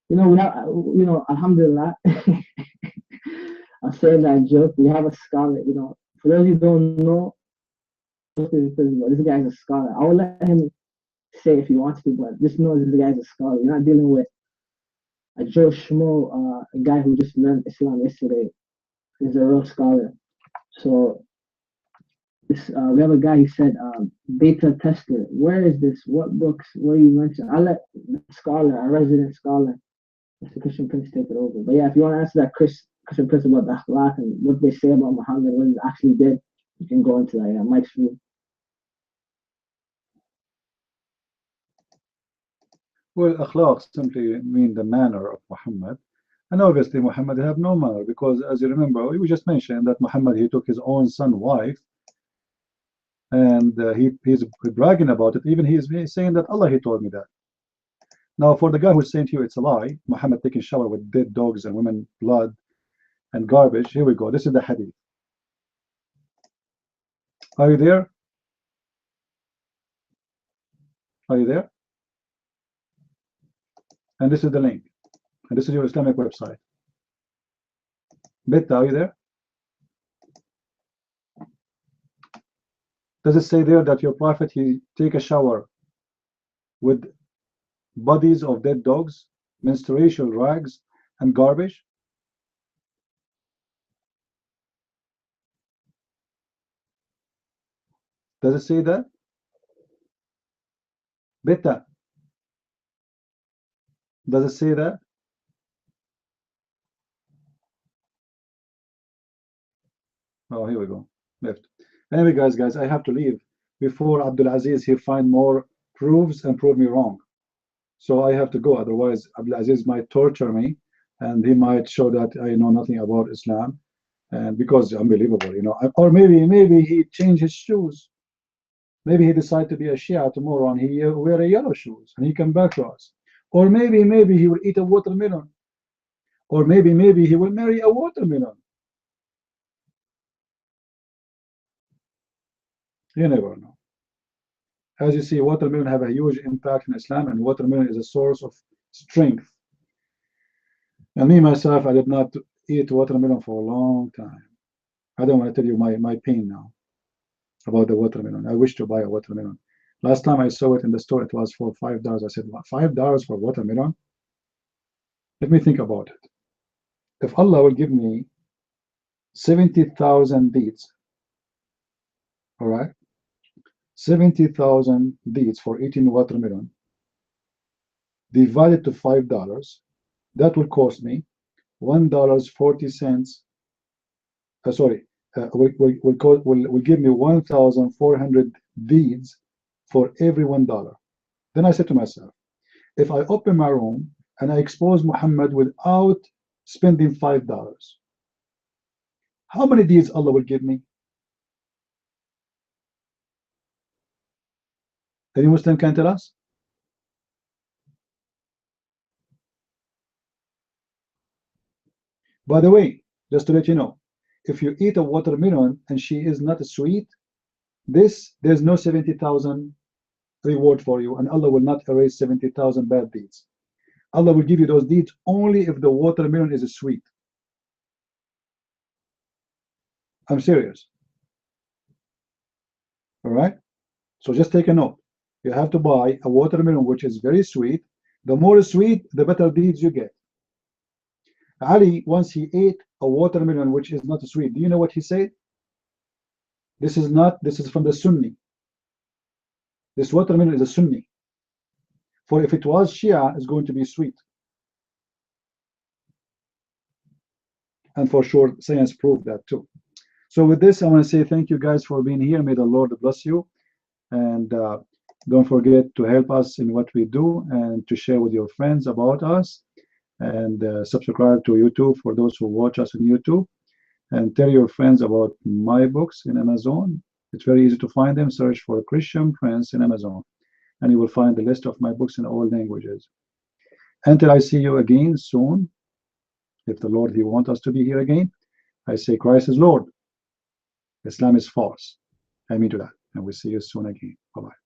H: We have, alhamdulillah. I'm saying that joke. We have a scholar. For those who don't know, this guy's a scholar. I will let him say if he wants to, but just know this guy's a scholar. You're not dealing with a Joe Schmo, a guy who just learned Islam yesterday. He's a real scholar. So we have a guy who said beta tester. Where is this? What books? Where you mentioned? I'll let the scholar, a resident scholar, Mr. Christian Prince, take it over. But yeah, if you want to answer that Christian Prince about the akhlaq and what they say about Muhammad, what he actually did, you can go into that. Yeah, Mike's room.
G: Well, akhlaq simply mean the manner of Muhammad. And obviously Muhammad have no manner, because as you remember, we just mentioned that Muhammad, he took his own son wife, and he's bragging about it. Even he's saying that Allah, he told me that. Now for the guy who's saying to you it's a lie, Muhammad taking shower with dead dogs and women blood and garbage, here we go. This is the hadith. Are you there? Are you there? And this is the link. And this is your Islamic website. Beta, are you there? Does it say there that your prophet, he take a shower with bodies of dead dogs, menstrual rags, and garbage? Does it say that? Beta, does it say that? Oh, here we go. Left. Anyway, guys, I have to leave before Abdul Aziz he find more proofs and prove me wrong. So I have to go. Otherwise, Abdul Aziz might torture me, and he might show that I know nothing about Islam, and because unbelievable, you know. Or maybe he changed his shoes. Maybe he decided to be a Shia tomorrow, and he wear a yellow shoes, and he come back to us. Or maybe he will eat a watermelon. Or maybe he will marry a watermelon. You never know. As you see, watermelon have a huge impact in Islam, and watermelon is a source of strength. And me, myself, I did not eat watermelon for a long time. I don't want to tell you my pain now about the watermelon. I wish to buy a watermelon. Last time I saw it in the store, it was for $5. I said, what, $5 for watermelon? Let me think about it. If Allah will give me 70,000 deeds, all right? 70,000 deeds for eating watermelon, divided to $5, that will cost me $1.40. Will give me 1,400 deeds for every $1. Then I said to myself, if I open my room and I expose Muhammad without spending $5, how many deeds Allah will give me? Any Muslim can tell us? By the way, just to let you know, if you eat a watermelon and she is not sweet, there's no 70,000 reward for you, and Allah will not erase 70,000 bad deeds. Allah will give you those deeds only if the watermelon is sweet. I'm serious. All right? So just take a note. You have to buy a watermelon which is very sweet. The more sweet, the better deeds you get. Ali, once he ate a watermelon which is not sweet, do you know what he said? This is from the Sunni. This watermelon is a Sunni. For if it was Shia, it's going to be sweet. And for sure, science proved that too. So with this, I want to say thank you guys for being here. May the Lord bless you. And don't forget to help us in what we do and to share with your friends about us. And subscribe to YouTube for those who watch us on YouTube. And tell your friends about my books in Amazon. It's very easy to find them. Search for Christian Prince in Amazon, and you will find the list of my books in all languages. Until I see you again soon, if the Lord He wants us to be here again, I say Christ is Lord. Islam is false. I mean to that. And we'll see you soon again. Bye-bye.